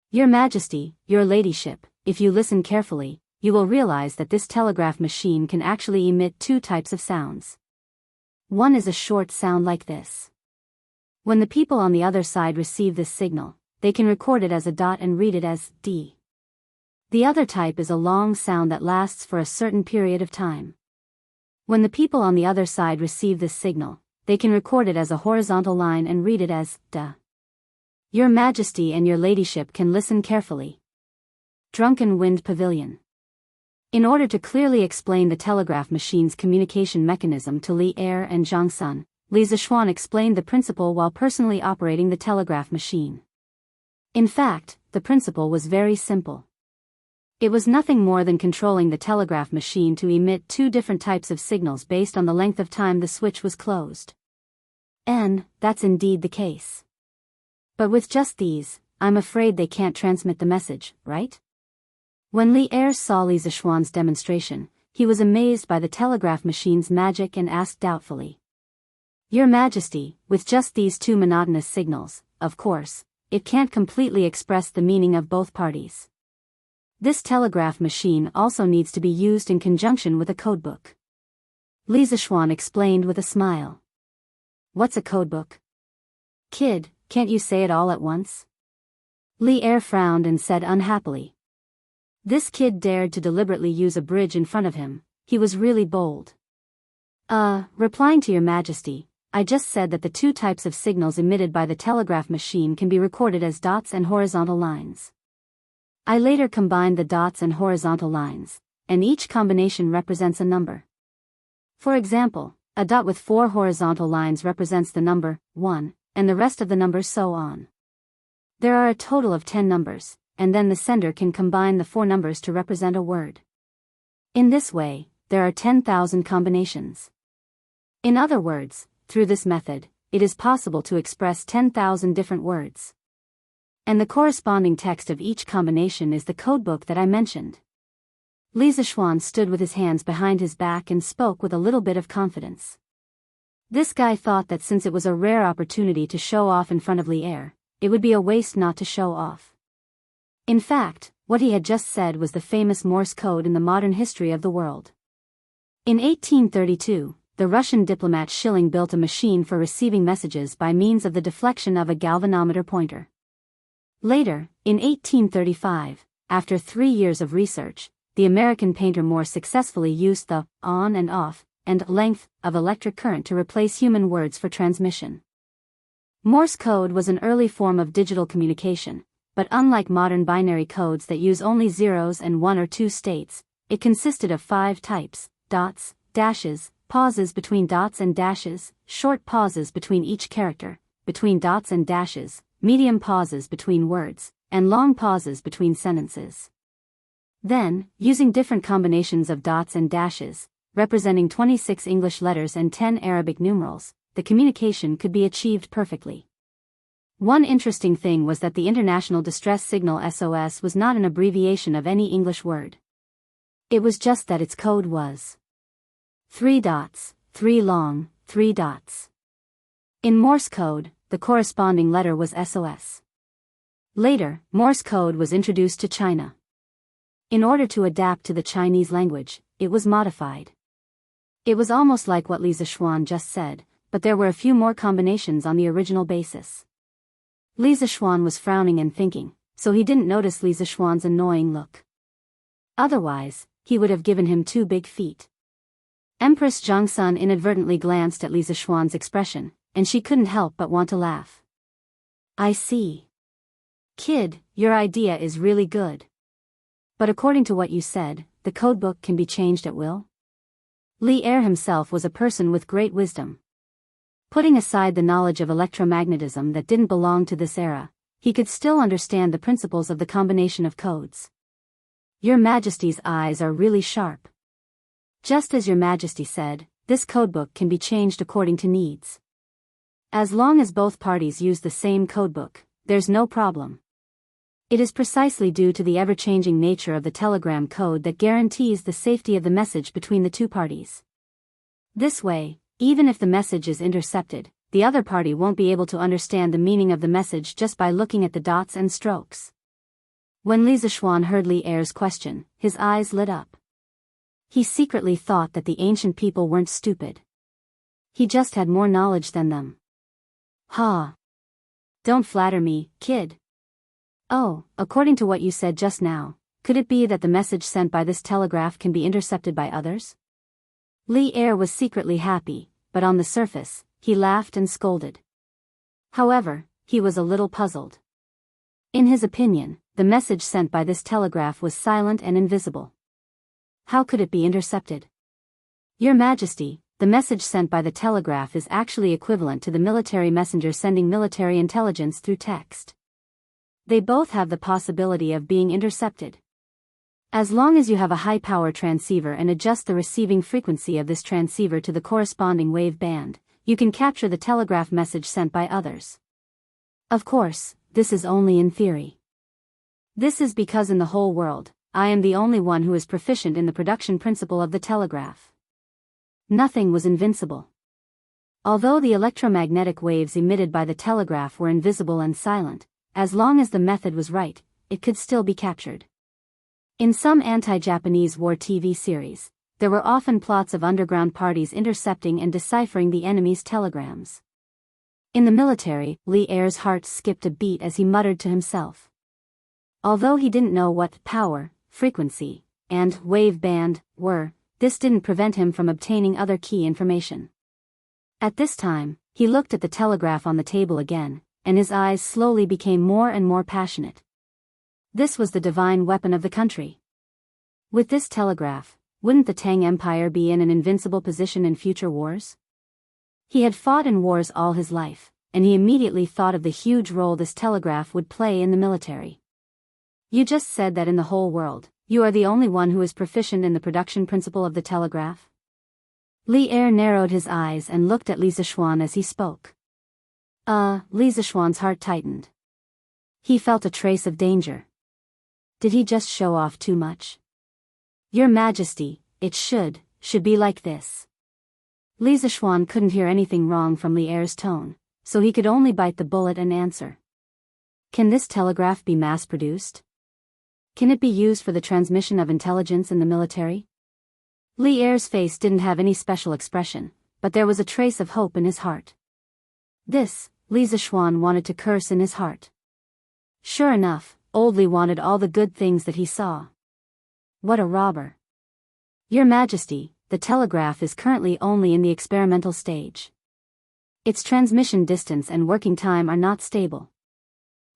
Your Majesty, Your Ladyship, if you listen carefully, you will realize that this telegraph machine can actually emit two types of sounds. One is a short sound like this. When the people on the other side receive this signal, they can record it as a dot and read it as D. The other type is a long sound that lasts for a certain period of time. When the people on the other side receive this signal, they can record it as a horizontal line and read it as D. Your Majesty and Your Ladyship can listen carefully. Drunken Wind Pavilion. In order to clearly explain the telegraph machine's communication mechanism to Li Er and Zhongsun, Li Zishuan explained the principle while personally operating the telegraph machine. In fact, the principle was very simple. It was nothing more than controlling the telegraph machine to emit two different types of signals based on the length of time the switch was closed. And that's indeed the case. But with just these, I'm afraid they can't transmit the message, right? When Li Er saw Li Zishuan's demonstration, he was amazed by the telegraph machine's magic and asked doubtfully. Your Majesty, with just these two monotonous signals, of course, it can't completely express the meaning of both parties. This telegraph machine also needs to be used in conjunction with a codebook. Li Zishuan explained with a smile. What's a codebook? Kid, can't you say it all at once? Li Er frowned and said unhappily. This kid dared to deliberately use a bridge in front of him. He was really bold. Replying to Your Majesty, I just said that the two types of signals emitted by the telegraph machine can be recorded as dots and horizontal lines. I later combined the dots and horizontal lines, and each combination represents a number. For example, a dot with 4 horizontal lines represents the number 1, and the rest of the numbers so on. There are a total of 10 numbers, and then the sender can combine the 4 numbers to represent a word. In this way, there are 10,000 combinations. In other words, through this method, it is possible to express 10,000 different words. And the corresponding text of each combination is the codebook that I mentioned. Li Zishuan stood with his hands behind his back and spoke with a little bit of confidence. This guy thought that since it was a rare opportunity to show off in front of Li Er, it would be a waste not to show off. In fact, what he had just said was the famous Morse code in the modern history of the world. In 1832, the Russian diplomat Schilling built a machine for receiving messages by means of the deflection of a galvanometer pointer. Later, in 1835, after 3 years of research, the American painter Morse successfully used the on and off and length of electric current to replace human words for transmission. Morse code was an early form of digital communication, but unlike modern binary codes that use only zeros and 1 or 2 states, it consisted of 5 types: dots, dashes, pauses between dots and dashes, short pauses between each character, between dots and dashes, medium pauses between words, and long pauses between sentences. Then, using different combinations of dots and dashes, representing 26 English letters and 10 Arabic numerals, the communication could be achieved perfectly. One interesting thing was that the International Distress Signal SOS was not an abbreviation of any English word. It was just that its code was 3 dots, 3 long, 3 dots. In Morse code, the corresponding letter was SOS. Later, Morse code was introduced to China. In order to adapt to the Chinese language, it was modified. It was almost like what Li Zishuan just said, but there were a few more combinations on the original basis. Li Zishuan was frowning and thinking, so he didn't notice Li Zishuan's annoying look. Otherwise, he would have given him 2 big feet. Empress Zhongsun inadvertently glanced at Li Zishuan's expression, and she couldn't help but want to laugh. I see. Kid, your idea is really good. But according to what you said, the codebook can be changed at will? Li Er himself was a person with great wisdom. Putting aside the knowledge of electromagnetism that didn't belong to this era, he could still understand the principles of the combination of codes. Your Majesty's eyes are really sharp. Just as Your Majesty said, this codebook can be changed according to needs. As long as both parties use the same codebook, there's no problem. It is precisely due to the ever-changing nature of the telegram code that guarantees the safety of the message between the two parties. This way, even if the message is intercepted, the other party won't be able to understand the meaning of the message just by looking at the dots and strokes. When Li Zishuan heard Li Er's question, his eyes lit up. He secretly thought that the ancient people weren't stupid. He just had more knowledge than them. Ha! Don't flatter me, kid. Oh, according to what you said just now, could it be that the message sent by this telegraph can be intercepted by others? Li Er was secretly happy, but on the surface, he laughed and scolded. However, he was a little puzzled. In his opinion, the message sent by this telegraph was silent and invisible. How could it be intercepted? Your Majesty, the message sent by the telegraph is actually equivalent to the military messenger sending military intelligence through text. They both have the possibility of being intercepted. As long as you have a high-power transceiver and adjust the receiving frequency of this transceiver to the corresponding wave band, you can capture the telegraph message sent by others. Of course, this is only in theory. This is because in the whole world, I am the only one who is proficient in the production principle of the telegraph. Nothing was invincible. Although the electromagnetic waves emitted by the telegraph were invisible and silent, as long as the method was right, it could still be captured. In some anti-Japanese war TV series, there were often plots of underground parties intercepting and deciphering the enemy's telegrams. In the military, Lee Air's heart skipped a beat as he muttered to himself. Although he didn't know what power, frequency, and wave band were, this didn't prevent him from obtaining other key information. At this time, he looked at the telegraph on the table again, and his eyes slowly became more and more passionate. This was the divine weapon of the country. With this telegraph, wouldn't the Tang Empire be in an invincible position in future wars? He had fought in wars all his life, and he immediately thought of the huge role this telegraph would play in the military. You just said that in the whole world, you are the only one who is proficient in the production principle of the telegraph? Li Er narrowed his eyes and looked at Li Zishuan as he spoke. Li Zishuan's heart tightened. He felt a trace of danger. Did he just show off too much? Your Majesty, it should be like this. Li Zishuan couldn't hear anything wrong from Li Er's tone, so he could only bite the bullet and answer. Can this telegraph be mass-produced? Can it be used for the transmission of intelligence in the military? Li Er's face didn't have any special expression, but there was a trace of hope in his heart. This, Li Zishuan wanted to curse in his heart. Sure enough, old Li wanted all the good things that he saw. What a robber. Your Majesty, the telegraph is currently only in the experimental stage. Its transmission distance and working time are not stable.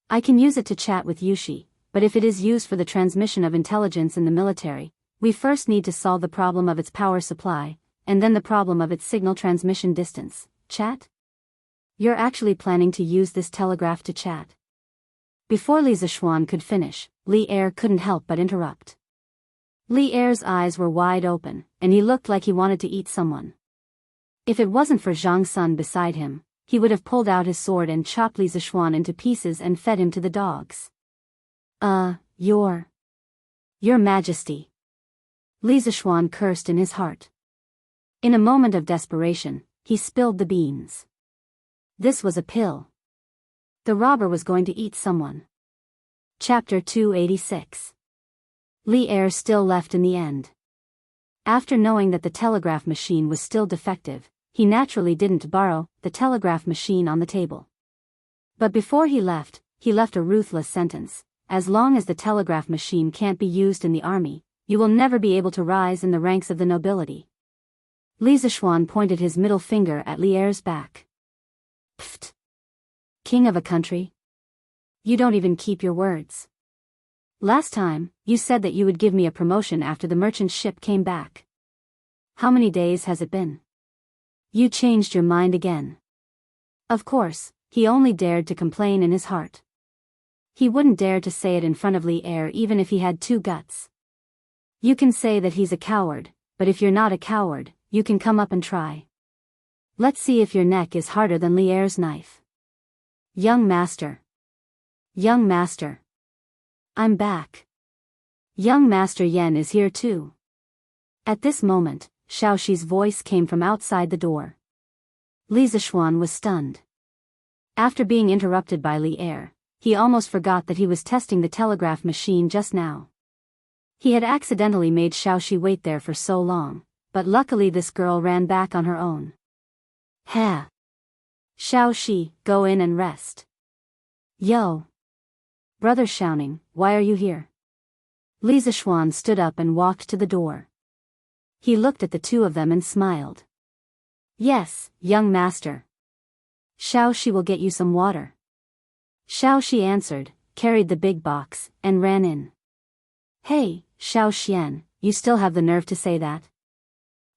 I can use it to chat with Yushi, but if it is used for the transmission of intelligence in the military, we first need to solve the problem of its power supply, and then the problem of its signal transmission distance. Chat? You're actually planning to use this telegraph to chat? Before Li Zishuan could finish, Li Er couldn't help but interrupt. Li Er's eyes were wide open, and he looked like he wanted to eat someone. If it wasn't for Zhang Sun beside him, he would have pulled out his sword and chopped Li Zishuan into pieces and fed him to the dogs. Your Majesty. Li Zishuan cursed in his heart. In a moment of desperation, he spilled the beans. This was a pill. The robber was going to eat someone. Chapter 286. Li Er still left in the end. After knowing that the telegraph machine was still defective, he naturally didn't borrow the telegraph machine on the table. But before he left a ruthless sentence: as long as the telegraph machine can't be used in the army, you will never be able to rise in the ranks of the nobility. Li Zishuan pointed his middle finger at Li Er's back. Pfft! King of a country? You don't even keep your words. Last time, you said that you would give me a promotion after the merchant ship came back. How many days has it been? You changed your mind again. Of course, he only dared to complain in his heart. He wouldn't dare to say it in front of Li Er even if he had two guts. You can say that he's a coward, but if you're not a coward, you can come up and try. Let's see if your neck is harder than Li Er's knife. Young Master. Young Master. I'm back. Young Master Yen is here too. At this moment, Xiaoxi's voice came from outside the door. Li Zishuan was stunned. After being interrupted by Li Er, he almost forgot that he was testing the telegraph machine just now. He had accidentally made Xiaoxi wait there for so long, but luckily this girl ran back on her own. Ha! Xiaoxi, go in and rest. Yo! Brother Xiaoning, why are you here? Li Zishuan stood up and walked to the door. He looked at the two of them and smiled. Yes, young master. Xiaoxi will get you some water. Xiaoxi answered, carried the big box, and ran in. Hey, Xiaoxian, you still have the nerve to say that?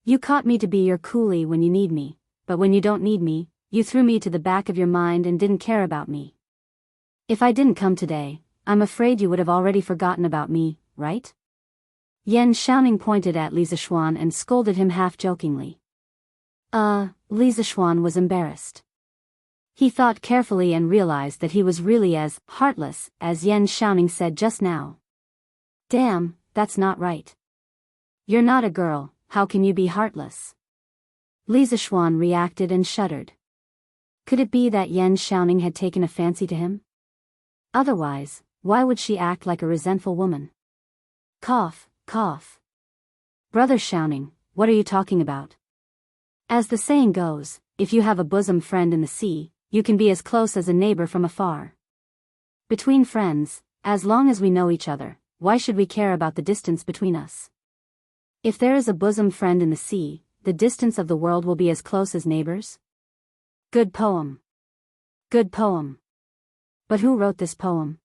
You caught me to be your coolie when you need me, but when you don't need me, you threw me to the back of your mind and didn't care about me. If I didn't come today, I'm afraid you would have already forgotten about me, right? Yan Xiaoning pointed at Li Zishuan and scolded him half-jokingly. Li Zishuan was embarrassed. He thought carefully and realized that he was really as heartless as Yan Xiaoning said just now. Damn, that's not right. You're not a girl, how can you be heartless? Li Zishuan reacted and shuddered. Could it be that Yan Xiaoning had taken a fancy to him? Otherwise, why would she act like a resentful woman? Cough, cough. Brother Xiaoning, what are you talking about? As the saying goes, if you have a bosom friend in the sea, you can be as close as a neighbor from afar. Between friends, as long as we know each other, why should we care about the distance between us? If there is a bosom friend in the sea, the distance of the world will be as close as neighbors? Good poem. Good poem. But who wrote this poem?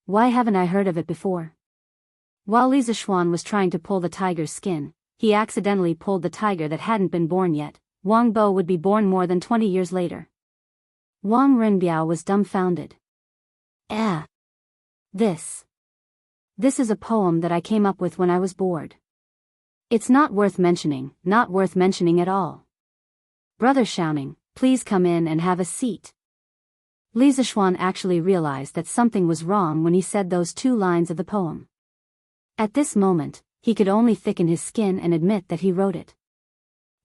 Why haven't I heard of it before? While Li Zishuan was trying to pull the tiger's skin, he accidentally pulled the tiger that hadn't been born yet. Wang Bo would be born more than 20 years later. Wang Renbiao was dumbfounded. This is a poem that I came up with when I was bored. It's not worth mentioning at all. Brother Xiaoning, please come in and have a seat. Li Zishuan actually realized that something was wrong when he said those 2 lines of the poem. At this moment, he could only thicken his skin and admit that he wrote it.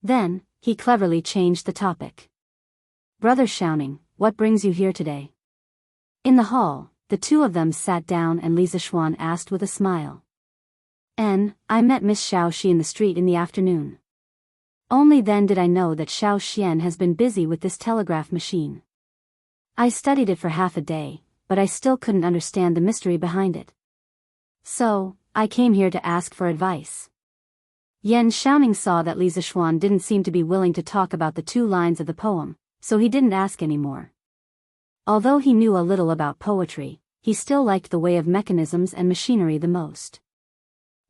Then, he cleverly changed the topic. Brother Xiaoning, what brings you here today? In the hall, the 2 of them sat down and Li Zishuan asked with a smile. I met Miss Xiao Xi in the street in the afternoon. Only then did I know that Xiao Xian has been busy with this telegraph machine. I studied it for half a day, but I still couldn't understand the mystery behind it. So, I came here to ask for advice. Yan Xiaoning saw that Li Zishuan didn't seem to be willing to talk about the 2 lines of the poem, so he didn't ask anymore. Although he knew a little about poetry, he still liked the way of mechanisms and machinery the most.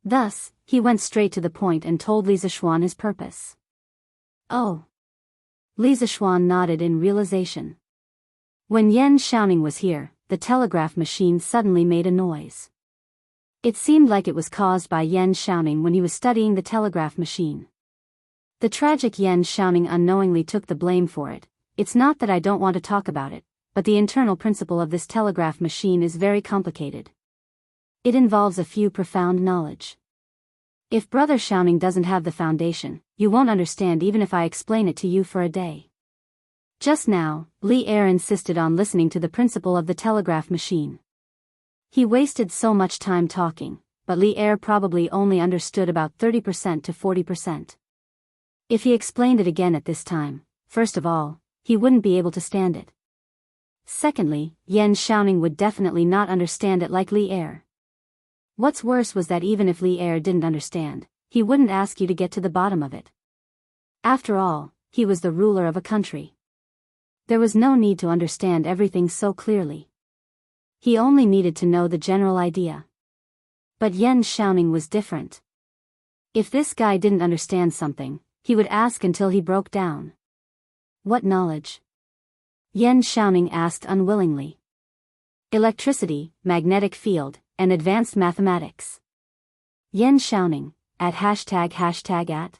Thus, he went straight to the point and told Li Zishuan his purpose. Oh. Li Zishuan nodded in realization. When Yan Xiaoning was here, the telegraph machine suddenly made a noise. It seemed like it was caused by Yan Xiaoning when he was studying the telegraph machine. The tragic Yan Xiaoning unknowingly took the blame for it. It's not that I don't want to talk about it, but the internal principle of this telegraph machine is very complicated. It involves a few profound knowledge. If Brother Xiaoning doesn't have the foundation, you won't understand even if I explain it to you for a day. Just now, Li Er insisted on listening to the principle of the telegraph machine. He wasted so much time talking, but Li Er probably only understood about 30% to 40%. If he explained it again at this time, first of all, he wouldn't be able to stand it. Secondly, Yan Xiaoning would definitely not understand it like Li Er. What's worse was that even if Li Er didn't understand, he wouldn't ask you to get to the bottom of it. After all, he was the ruler of a country. There was no need to understand everything so clearly. He only needed to know the general idea. But Yan Xiaoning was different. If this guy didn't understand something, he would ask until he broke down. What knowledge? Yan Xiaoning asked unwillingly. Electricity, magnetic field, and advanced mathematics. Yan Xiaoning, at #@.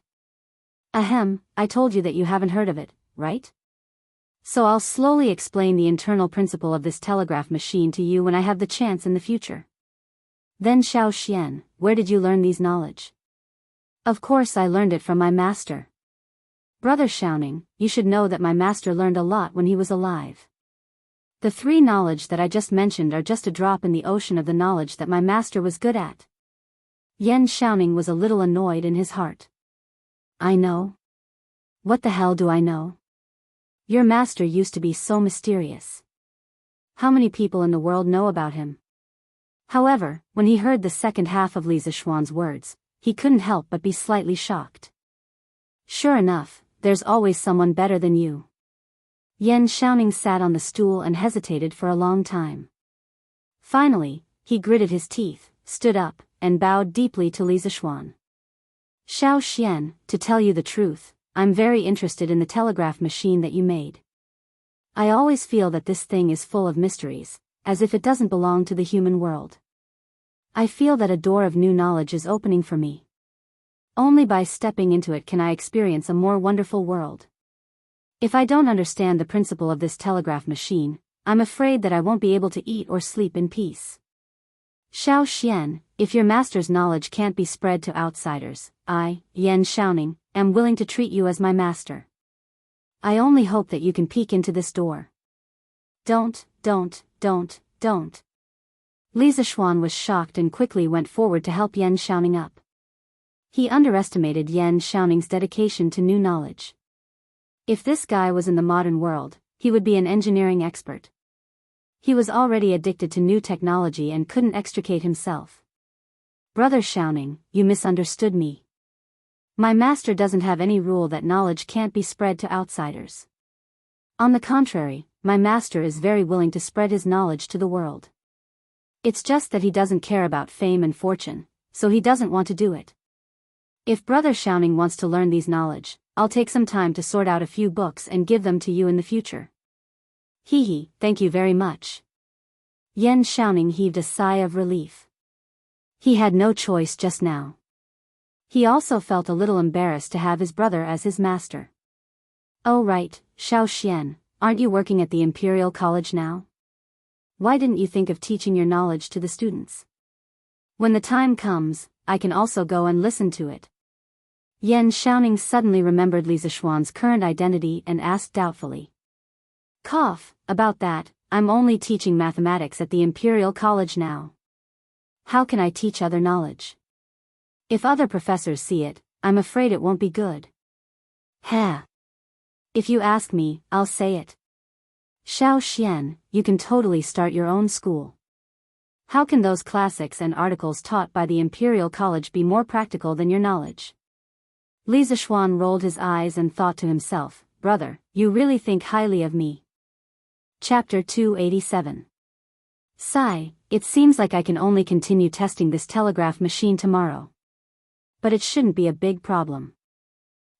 Ahem, I told you that you haven't heard of it, right? So I'll slowly explain the internal principle of this telegraph machine to you when I have the chance in the future. Then Xiao Xian, where did you learn these knowledge? Of course I learned it from my master. Brother Xiaoning, you should know that my master learned a lot when he was alive. The 3 knowledge that I just mentioned are just a drop in the ocean of the knowledge that my master was good at. Yan Xiaoning was a little annoyed in his heart. I know. What the hell do I know? Your master used to be so mysterious. How many people in the world know about him? However, when he heard the second half of Li Zishuan's words, he couldn't help but be slightly shocked. Sure enough, there's always someone better than you. Yan Xiaoning sat on the stool and hesitated for a long time. Finally, he gritted his teeth, stood up, and bowed deeply to Li Zishuan. Xiao Xian, to tell you the truth, I'm very interested in the telegraph machine that you made. I always feel that this thing is full of mysteries, as if it doesn't belong to the human world. I feel that a door of new knowledge is opening for me. Only by stepping into it can I experience a more wonderful world. If I don't understand the principle of this telegraph machine, I'm afraid that I won't be able to eat or sleep in peace. Xiao Xian, if your master's knowledge can't be spread to outsiders, I, Enchanting, am willing to treat you as my master. I only hope that you can peek into this door. Don't. Li Zishuan was shocked and quickly went forward to help Enchanting up. He underestimated Enchanting's dedication to new knowledge. If this guy was in the modern world, he would be an engineering expert. He was already addicted to new technology and couldn't extricate himself. Brother Xiaoning, you misunderstood me. My master doesn't have any rule that knowledge can't be spread to outsiders. On the contrary, my master is very willing to spread his knowledge to the world. It's just that he doesn't care about fame and fortune, so he doesn't want to do it. If Brother Xiaoning wants to learn these knowledge, I'll take some time to sort out a few books and give them to you in the future. Thank you very much. Enchanting heaved a sigh of relief. He had no choice just now. He also felt a little embarrassed to have his brother as his master. Oh right, Xiao Xian, aren't you working at the Imperial College now? Why didn't you think of teaching your knowledge to the students? When the time comes, I can also go and listen to it. Enchanting suddenly remembered Li Zishuan's current identity and asked doubtfully. About that, I'm only teaching mathematics at the Imperial College now. How can I teach other knowledge? If other professors see it, I'm afraid it won't be good. If you ask me, I'll say it. Xiao Xian, you can totally start your own school. How can those classics and articles taught by the Imperial College be more practical than your knowledge? Li Zishuan rolled his eyes and thought to himself, brother, you really think highly of me. Chapter 287. Sigh, it seems like I can only continue testing this telegraph machine tomorrow. But it shouldn't be a big problem.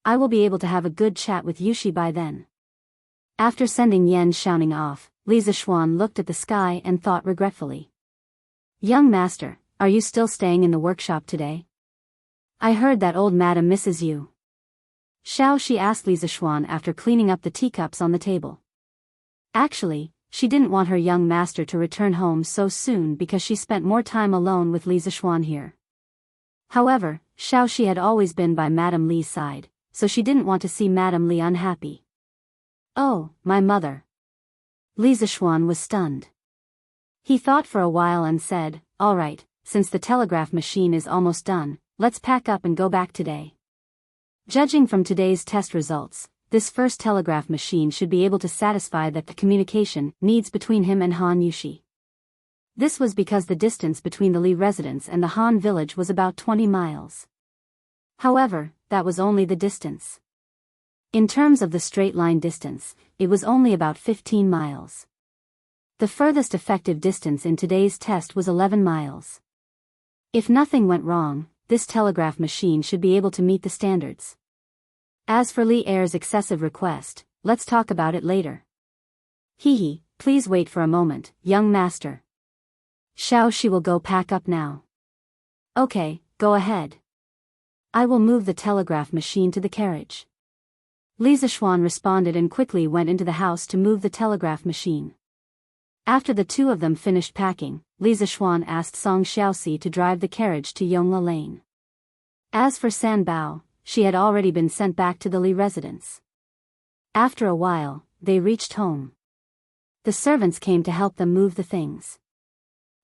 I will be able to have a good chat with Yushi by then. After sending Enchanting off, Li Zishuan looked at the sky and thought regretfully. Young master, are you still staying in the workshop today? I heard that old madam misses you. She asked Li Zishuan after cleaning up the teacups on the table. Actually, she didn't want her young master to return home so soon because she spent more time alone with Li Zishuan here. However, Shi had always been by Madame Li's side, so she didn't want to see Madame Li unhappy. Oh, my mother. Li Zishuan was stunned. He thought for a while and said, all right, since the telegraph machine is almost done, let's pack up and go back today. Judging from today's test results, this first telegraph machine should be able to satisfy the communication needs between him and Han Yushi. This was because the distance between the Li residence and the Han village was about 20 miles. However, that was only the distance. In terms of the straight line distance, it was only about 15 miles. The furthest effective distance in today's test was 11 miles. If nothing went wrong, this telegraph machine should be able to meet the standards. As for Li Er's excessive request, let's talk about it later. Please wait for a moment, young master. She will go pack up now. Okay, go ahead. I will move the telegraph machine to the carriage. Li Zishuan responded and quickly went into the house to move the telegraph machine. After the two of them finished packing, Li Zishuan asked Song Xiaoxi to drive the carriage to Yongla Lane. As for San Bao, she had already been sent back to the Li residence. After a while, they reached home. The servants came to help them move the things.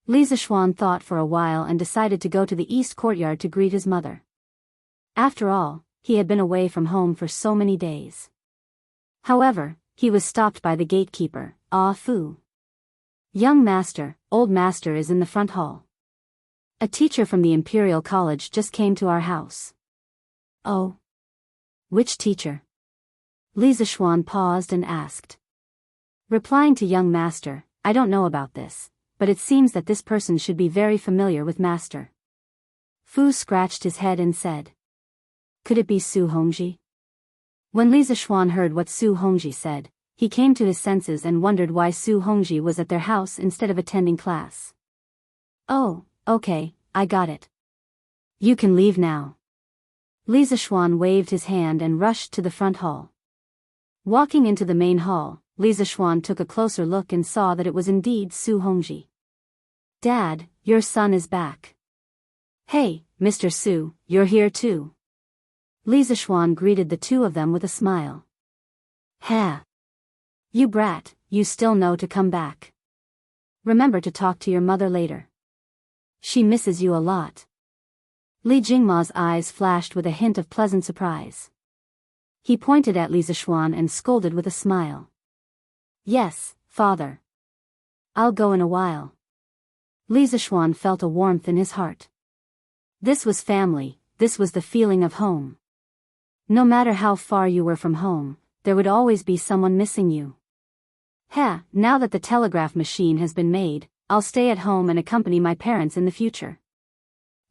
Li Zishuan thought for a while and decided to go to the east courtyard to greet his mother. After all, he had been away from home for so many days. However, he was stopped by the gatekeeper, Ah Fu. Young master, old master is in the front hall. A teacher from the Imperial College just came to our house. Oh. Which teacher? Li Zishuan paused and asked. Replying to young master, I don't know about this, but it seems that this person should be very familiar with master. Fu scratched his head and said. Could it be Su Hongji? When Li Zishuan heard what Su Hongji said, he came to his senses and wondered why Su Hongji was at their house instead of attending class. Oh, okay, I got it. You can leave now. Li Zishuan waved his hand and rushed to the front hall. Walking into the main hall, Li Zishuan took a closer look and saw that it was indeed Su Hongji. Dad, your son is back. Hey, Mr. Su, you're here too. Li Zishuan greeted the two of them with a smile. Ha! You brat, you still know to come back. Remember to talk to your mother later. She misses you a lot. Li Jingma's eyes flashed with a hint of pleasant surprise. He pointed at Li Zishuan and scolded with a smile. Yes, father. I'll go in a while. Li Zishuan felt a warmth in his heart. This was family, this was the feeling of home. No matter how far you were from home, there would always be someone missing you. Now that the telegraph machine has been made, I'll stay at home and accompany my parents in the future.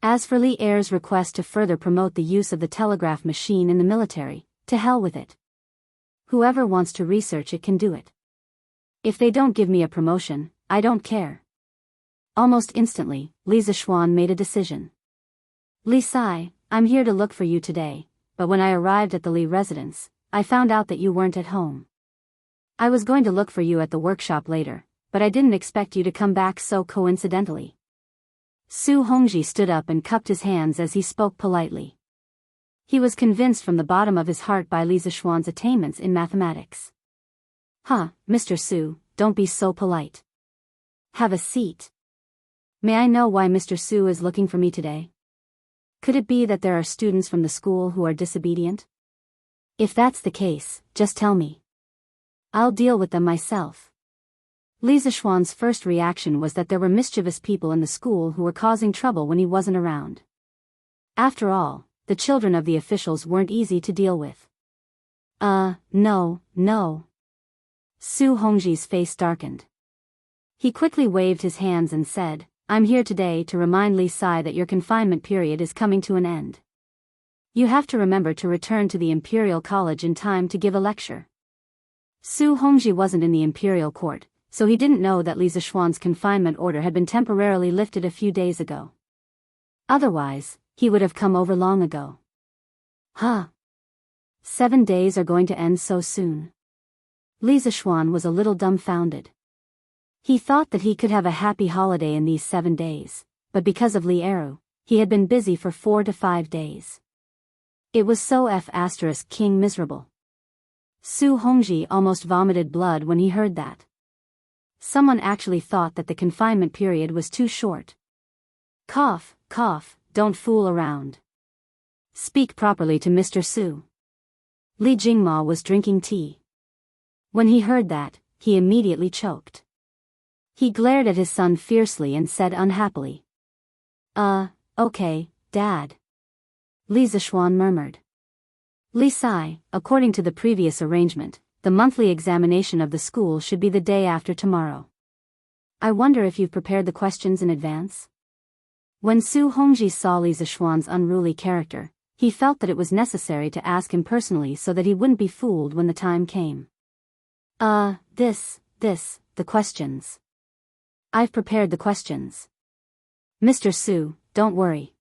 As for Li Er's request to further promote the use of the telegraph machine in the military, to hell with it. Whoever wants to research it can do it. If they don't give me a promotion, I don't care. Almost instantly, Li Zishuan made a decision. Li Sai, I'm here to look for you today, but when I arrived at the Li residence, I found out that you weren't at home. I was going to look for you at the workshop later, but I didn't expect you to come back so coincidentally. Su Hongji stood up and cupped his hands as he spoke politely. He was convinced from the bottom of his heart by Li Zishuan's attainments in mathematics. Mr. Su, don't be so polite. Have a seat. May I know why Mr. Su is looking for me today? Could it be that there are students from the school who are disobedient? If that's the case, just tell me. I'll deal with them myself. Li Zishuan's first reaction was that there were mischievous people in the school who were causing trouble when he wasn't around. After all, the children of the officials weren't easy to deal with. No. Su Hongji's face darkened. He quickly waved his hands and said, I'm here today to remind Li Sai that your confinement period is coming to an end. You have to remember to return to the Imperial College in time to give a lecture. Su Hongji wasn't in the Imperial Court, so he didn't know that Li Zishuan's confinement order had been temporarily lifted a few days ago. Otherwise, he would have come over long ago. 7 days are going to end so soon. Li Zishuan was a little dumbfounded. He thought that he could have a happy holiday in these 7 days, but because of Li Eru, he had been busy for 4 to 5 days. It was so King miserable. Su Hongji almost vomited blood when he heard that. Someone actually thought that the confinement period was too short. Cough, don't fool around. Speak properly to Mr. Su. Li Jingma was drinking tea. When he heard that, he immediately choked. He glared at his son fiercely and said unhappily. Okay, Dad. Li Zishuan murmured. Li Sai, according to the previous arrangement, the monthly examination of the school should be the day after tomorrow. I wonder if you've prepared the questions in advance? When Su Hongji saw Li Zishuan's unruly character, he felt that it was necessary to ask him personally so that he wouldn't be fooled when the time came. The questions. I've prepared the questions. Mr. Su, don't worry.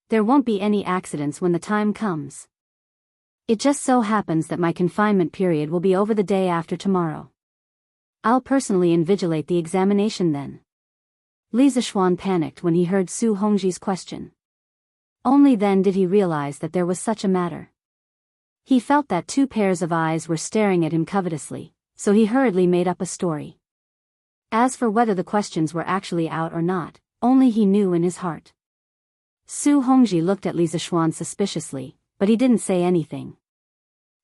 There won't be any accidents when the time comes. It just so happens that my confinement period will be over the day after tomorrow. I'll personally invigilate the examination then. Li Zishuan panicked when he heard Su Hongji's question. Only then did he realize that there was such a matter. He felt that 2 pairs of eyes were staring at him covetously, so he hurriedly made up a story. As for whether the questions were actually out or not, only he knew in his heart. Su Hongji looked at Li Zishuan suspiciously, but he didn't say anything.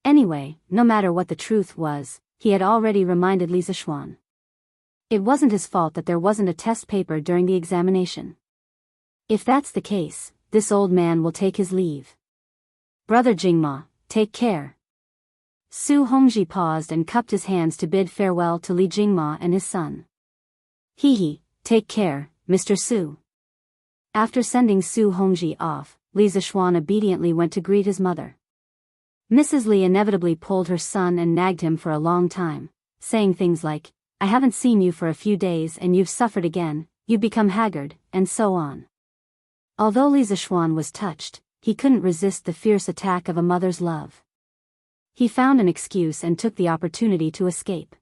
Anyway, no matter what the truth was, he had already reminded Li Zishuan. It wasn't his fault that there wasn't a test paper during the examination. If that's the case, this old man will take his leave. Brother Jingma, take care. Su Hongji paused and cupped his hands to bid farewell to Li Jingma and his son. Take care, Mr. Su. After sending Su Hongji off, Li Zishuan obediently went to greet his mother. Mrs. Li inevitably pulled her son and nagged him for a long time, saying things like, I haven't seen you for a few days and you've suffered again, you've become haggard, and so on. Although Li Zishuan was touched, he couldn't resist the fierce attack of a mother's love. He found an excuse and took the opportunity to escape.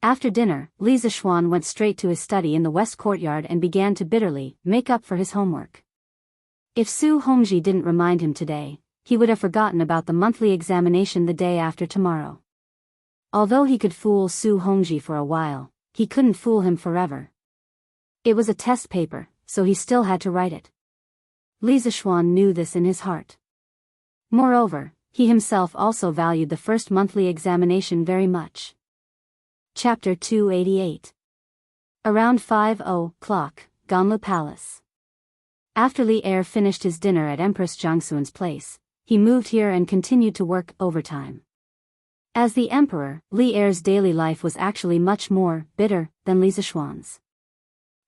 After dinner, Li Zixuan went straight to his study in the west courtyard and began to bitterly make up for his homework. If Su Hongji didn't remind him today, he would have forgotten about the monthly examination the day after tomorrow. Although he could fool Su Hongji for a while, he couldn't fool him forever. It was a test paper, so he still had to write it. Li Zixuan knew this in his heart. Moreover, he himself also valued the first monthly examination very much. Chapter 288. Around 5:00, Ganlu Palace. After Li Er finished his dinner at Empress Jiangxuan's place, he moved here and continued to work overtime. As the emperor, Li Er's daily life was actually much more bitter than Li Zixuan's.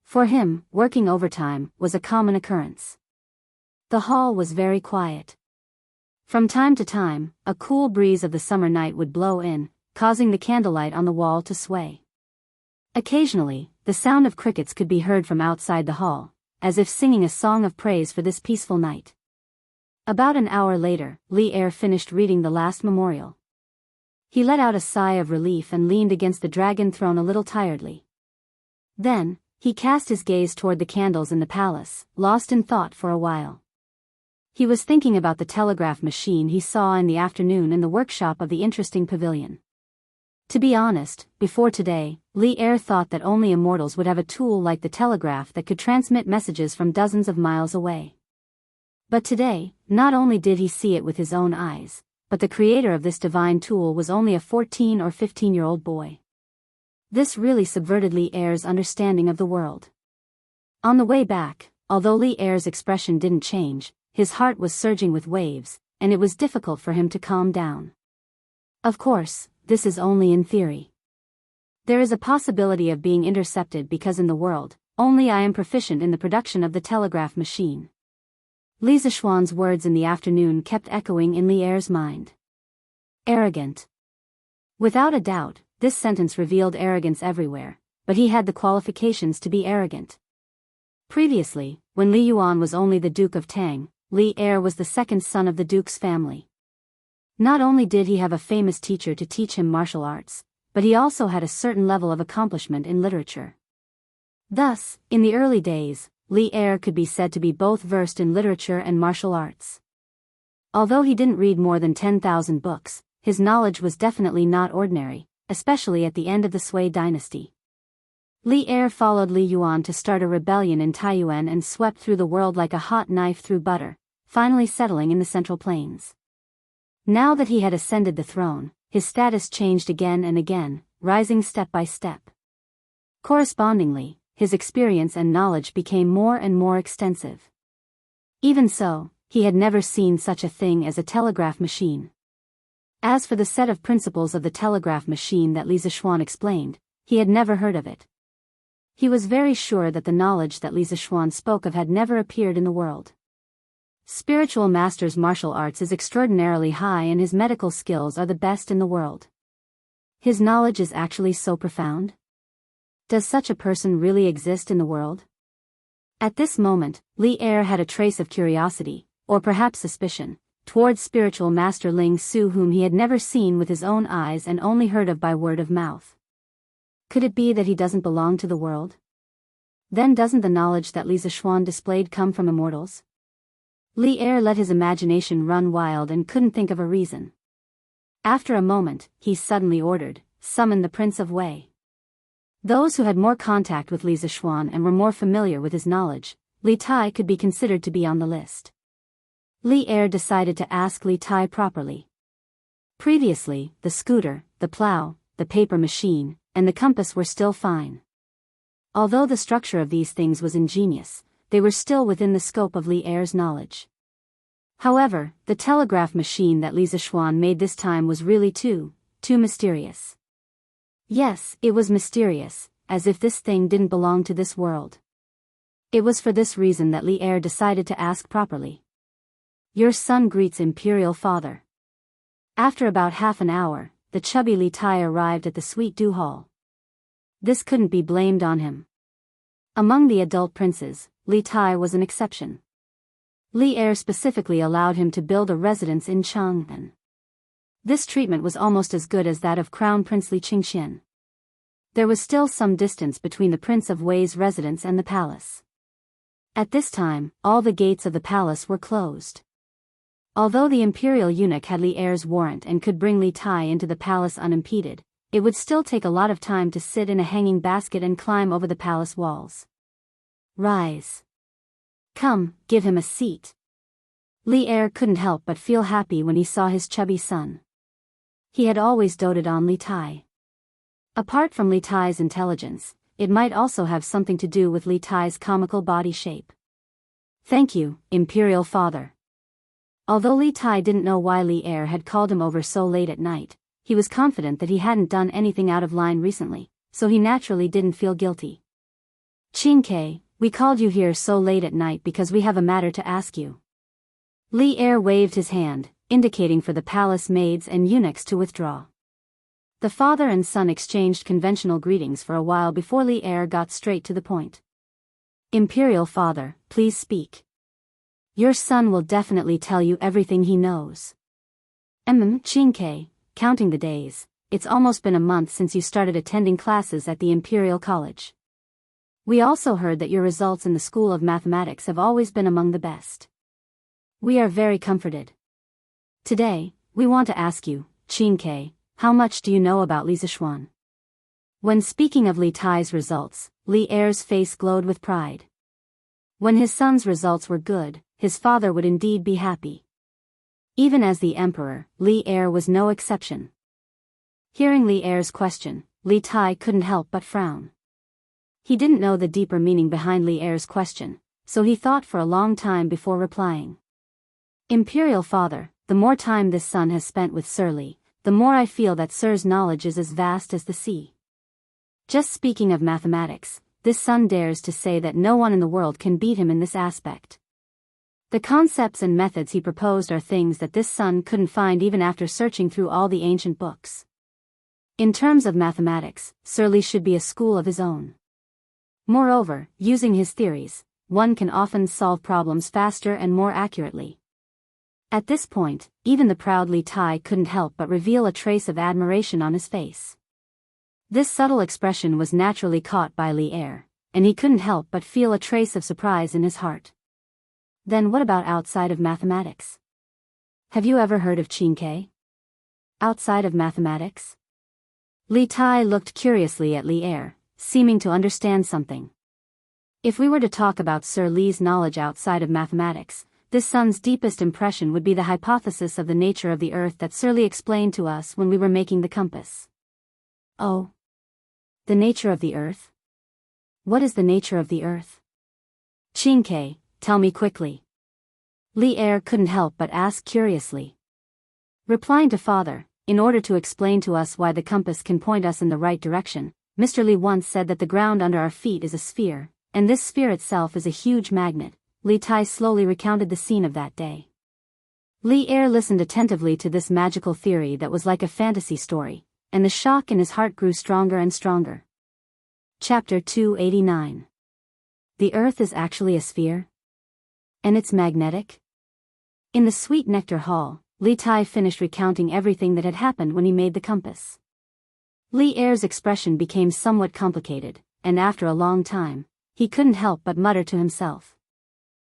For him, working overtime was a common occurrence. The hall was very quiet. From time to time, a cool breeze of the summer night would blow in, causing the candlelight on the wall to sway. Occasionally, the sound of crickets could be heard from outside the hall, as if singing a song of praise for this peaceful night. About an hour later, Li Er finished reading the last memorial. He let out a sigh of relief and leaned against the dragon throne a little tiredly. Then, he cast his gaze toward the candles in the palace, lost in thought for a while. He was thinking about the telegraph machine he saw in the afternoon in the workshop of the interesting pavilion. To be honest, before today, Li Er thought that only immortals would have a tool like the telegraph that could transmit messages from dozens of miles away. But today, not only did he see it with his own eyes, but the creator of this divine tool was only a 14 or 15-year-old boy. This really subverted Li Er's understanding of the world. On the way back, although Li Er's expression didn't change, his heart was surging with waves, and it was difficult for him to calm down. Of course, this is only in theory. There is a possibility of being intercepted because in the world, only I am proficient in the production of the telegraph machine. Li Zixuan's words in the afternoon kept echoing in Li Er's mind. Arrogant. Without a doubt, this sentence revealed arrogance everywhere, but he had the qualifications to be arrogant. Previously, when Li Yuan was only the Duke of Tang, Li Er was the second son of the Duke's family. Not only did he have a famous teacher to teach him martial arts, but he also had a certain level of accomplishment in literature. Thus, in the early days, Li Er could be said to be both versed in literature and martial arts. Although he didn't read more than 10,000 books, his knowledge was definitely not ordinary, especially at the end of the Sui dynasty. Li Er followed Li Yuan to start a rebellion in Taiyuan and swept through the world like a hot knife through butter, finally settling in the Central Plains. Now that he had ascended the throne, his status changed again and again, rising step by step. Correspondingly, his experience and knowledge became more and more extensive. Even so, he had never seen such a thing as a telegraph machine. As for the set of principles of the telegraph machine that Li Zixuan explained, he had never heard of it. He was very sure that the knowledge that Li Zixuan spoke of had never appeared in the world. Spiritual master's martial arts is extraordinarily high and his medical skills are the best in the world. His knowledge is actually so profound? Does such a person really exist in the world? At this moment, Li Er had a trace of curiosity, or perhaps suspicion, towards spiritual master Ling Su, whom he had never seen with his own eyes and only heard of by word of mouth. Could it be that he doesn't belong to the world? Then doesn't the knowledge that Li Zixuan displayed come from immortals? Li Er let his imagination run wild and couldn't think of a reason. After a moment, he suddenly ordered, "Summon the Prince of Wei." Those who had more contact with Li Zixuan and were more familiar with his knowledge, Li Tai could be considered to be on the list. Li Er decided to ask Li Tai properly. Previously, the scooter, the plow, the paper machine, and the compass were still fine. Although the structure of these things was ingenious, they were still within the scope of Li Er's knowledge. However, the telegraph machine that Li Zixuan made this time was really too mysterious. Yes, it was mysterious, as if this thing didn't belong to this world. It was for this reason that Li Er decided to ask properly. "Your son greets Imperial Father." After about half an hour, the chubby Li Tai arrived at the Sweet Dew Hall. This couldn't be blamed on him. Among the adult princes, Li Tai was an exception. Li Er specifically allowed him to build a residence in Chang'an. This treatment was almost as good as that of Crown Prince Li Qingxian. There was still some distance between the Prince of Wei's residence and the palace. At this time, all the gates of the palace were closed. Although the imperial eunuch had Li Er's warrant and could bring Li Tai into the palace unimpeded, it would still take a lot of time to sit in a hanging basket and climb over the palace walls. Rise. Come, give him a seat. Li Er couldn't help but feel happy when he saw his chubby son. He had always doted on Li Tai. Apart from Li Tai's intelligence, it might also have something to do with Li Tai's comical body shape. Thank you, Imperial Father. Although Li Tai didn't know why Li Er had called him over so late at night, he was confident that he hadn't done anything out of line recently, so he naturally didn't feel guilty. Qingke, we called you here so late at night because we have a matter to ask you. Li Er waved his hand, indicating for the palace maids and eunuchs to withdraw. The father and son exchanged conventional greetings for a while before Li Er got straight to the point. Imperial Father, please speak. Your son will definitely tell you everything he knows. Qingke, counting the days, it's almost been a month since you started attending classes at the Imperial College. We also heard that your results in the School of Mathematics have always been among the best. We are very comforted. Today, we want to ask you, Qingke, how much do you know about Li Zishuan? When speaking of Li Tai's results, Li Er's face glowed with pride. When his son's results were good, his father would indeed be happy. Even as the emperor, Li Er was no exception. Hearing Li Er's question, Li Tai couldn't help but frown. He didn't know the deeper meaning behind Li Er's question, so he thought for a long time before replying. Imperial Father, the more time this son has spent with Sir Li, the more I feel that Sir's knowledge is as vast as the sea. Just speaking of mathematics, this son dares to say that no one in the world can beat him in this aspect. The concepts and methods he proposed are things that this son couldn't find even after searching through all the ancient books. In terms of mathematics, Sir Li should be a school of his own. Moreover, using his theories, one can often solve problems faster and more accurately. At this point, even the proud Li Tai couldn't help but reveal a trace of admiration on his face. This subtle expression was naturally caught by Li Er, and he couldn't help but feel a trace of surprise in his heart. Then what about outside of mathematics? Have you ever heard of Qingke? Outside of mathematics? Li Tai looked curiously at Li Er, seeming to understand something. If we were to talk about Sir Li's knowledge outside of mathematics, this son's deepest impression would be the hypothesis of the nature of the earth that Sir Li explained to us when we were making the compass. Oh. The nature of the earth? What is the nature of the earth? Qingke, tell me quickly. Li Er couldn't help but ask curiously. Replying to father, in order to explain to us why the compass can point us in the right direction, Mr. Li once said that the ground under our feet is a sphere, and this sphere itself is a huge magnet. Li Tai slowly recounted the scene of that day. Li Er listened attentively to this magical theory that was like a fantasy story, and the shock in his heart grew stronger and stronger. Chapter 289. The earth is actually a sphere? And it's magnetic? In the sweet nectar hall, Li Tai finished recounting everything that had happened when he made the compass. Li Er's expression became somewhat complicated, and after a long time, he couldn't help but mutter to himself.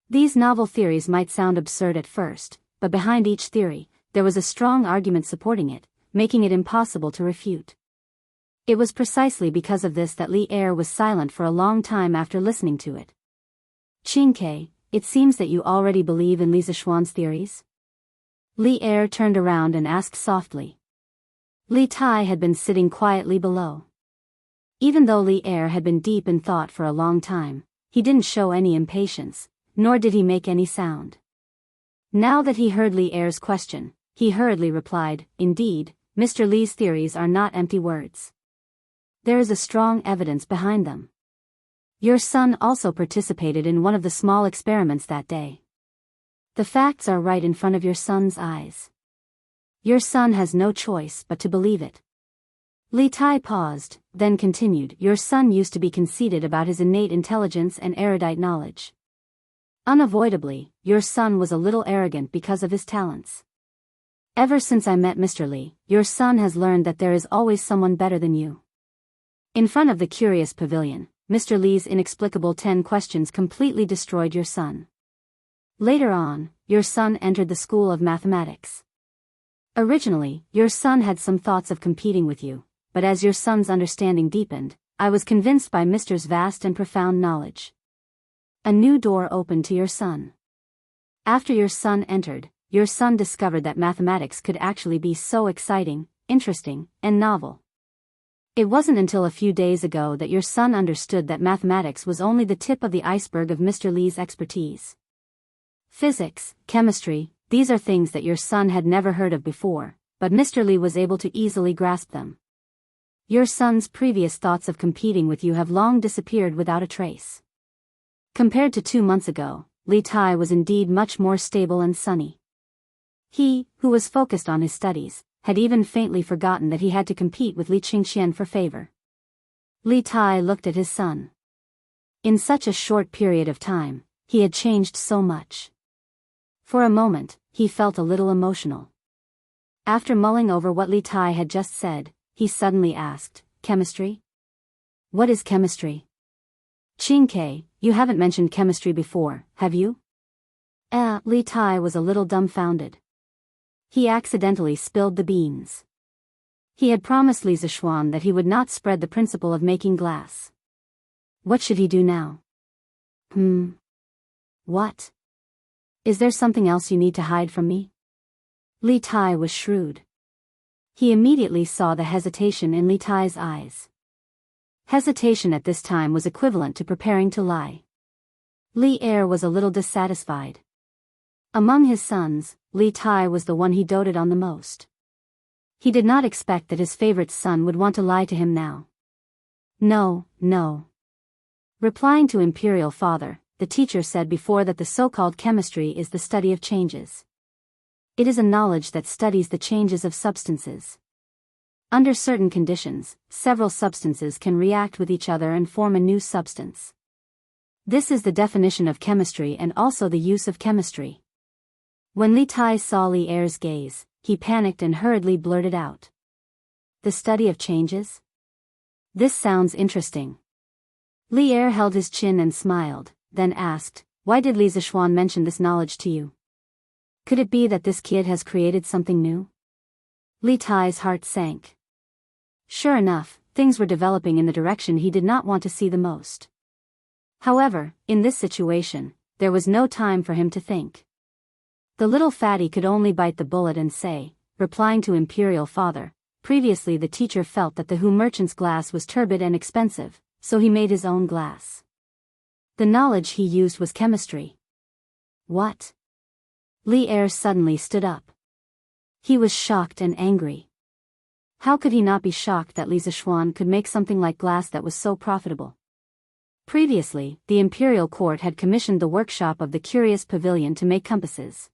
These novel theories might sound absurd at first, but behind each theory, there was a strong argument supporting it, making it impossible to refute. It was precisely because of this that Li Er was silent for a long time after listening to it. Qingke, it seems that you already believe in Li Zishuan's theories? Li Er turned around and asked softly. Li Tai had been sitting quietly below. Even though Li Er had been deep in thought for a long time, he didn't show any impatience, nor did he make any sound. Now that he heard Li Er's question, he hurriedly replied, Indeed, Mr. Li's theories are not empty words. There is a strong evidence behind them. Your son also participated in one of the small experiments that day. The facts are right in front of your son's eyes. Your son has no choice but to believe it. Li Tai paused, then continued, Your son used to be conceited about his innate intelligence and erudite knowledge. Unavoidably, your son was a little arrogant because of his talents. Ever since I met Mr. Li, your son has learned that there is always someone better than you. In front of the curious pavilion, Mr. Li's inexplicable 10 questions completely destroyed your son. Later on, your son entered the School of Mathematics. Originally, your son had some thoughts of competing with you, but as your son's understanding deepened, I was convinced by Mr.'s vast and profound knowledge. A new door opened to your son. After your son entered, your son discovered that mathematics could actually be so exciting, interesting, and novel. It wasn't until a few days ago that your son understood that mathematics was only the tip of the iceberg of Mr. Li's expertise. Physics, chemistry, these are things that your son had never heard of before, but Mr. Li was able to easily grasp them. Your son's previous thoughts of competing with you have long disappeared without a trace. Compared to 2 months ago, Li Tai was indeed much more stable and sunny. He, who was focused on his studies, had even faintly forgotten that he had to compete with Li Qingxian for favor. Li Tai looked at his son. In such a short period of time, he had changed so much. For a moment, he felt a little emotional. After mulling over what Li Tai had just said, he suddenly asked, "Chemistry? What is chemistry?" "Qingke, you haven't mentioned chemistry before, have you?" Li Tai was a little dumbfounded. He accidentally spilled the beans. He had promised Li Zishuan that he would not spread the principle of making glass. What should he do now? What? Is there something else you need to hide from me? Li Tai was shrewd. He immediately saw the hesitation in Li Tai's eyes. Hesitation at this time was equivalent to preparing to lie. Li Er was a little dissatisfied. Among his sons, Li Tai was the one he doted on the most. He did not expect that his favorite son would want to lie to him now. No. Replying to Imperial Father, the teacher said before that the so-called chemistry is the study of changes. It is a knowledge that studies the changes of substances. Under certain conditions, several substances can react with each other and form a new substance. This is the definition of chemistry and also the use of chemistry. When Li Tai saw Li Er's gaze, he panicked and hurriedly blurted out. The study of changes? This sounds interesting. Li Er held his chin and smiled, then asked, "Why did Li Zishuan mention this knowledge to you? Could it be that this kid has created something new?" Li Tai's heart sank. Sure enough, things were developing in the direction he did not want to see the most. However, in this situation, there was no time for him to think. The little fatty could only bite the bullet and say, replying to Imperial Father, previously the teacher felt that the Hu merchant's glass was turbid and expensive, so he made his own glass. The knowledge he used was chemistry. What? Li Er suddenly stood up. He was shocked and angry. How could he not be shocked that Li Zishuan could make something like glass that was so profitable? Previously, the imperial court had commissioned the workshop of the curious pavilion to make compasses.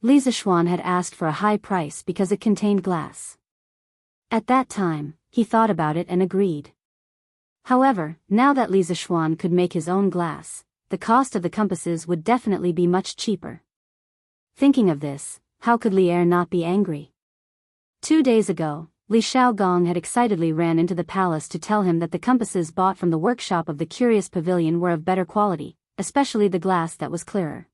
Li Zishuan had asked for a high price because it contained glass. At that time, he thought about it and agreed. However, now that Li Zishuan could make his own glass, the cost of the compasses would definitely be much cheaper. Thinking of this, how could Li Er not be angry? 2 days ago, Li Shaogong had excitedly ran into the palace to tell him that the compasses bought from the workshop of the curious pavilion were of better quality, especially the glass that was clearer.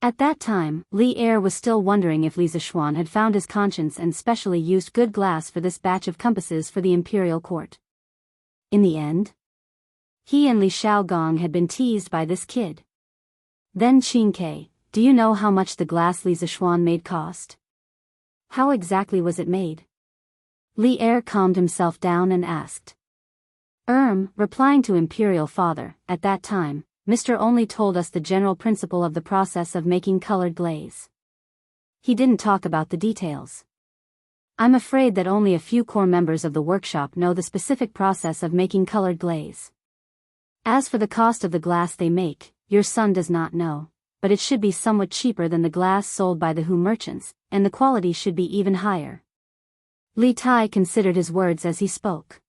At that time, Li Er was still wondering if Li Zishuan had found his conscience and specially used good glass for this batch of compasses for the imperial court. In the end, he and Li Shaogong had been teased by this kid. Then Qingke, do you know how much the glass Li Zishuan made cost? How exactly was it made? Li Er calmed himself down and asked. Replying to Imperial Father, at that time, Mr. only told us the general principle of the process of making colored glaze. He didn't talk about the details. I'm afraid that only a few core members of the workshop know the specific process of making colored glaze. As for the cost of the glass they make, your son does not know, but it should be somewhat cheaper than the glass sold by the Hu merchants, and the quality should be even higher. Li Tai considered his words as he spoke.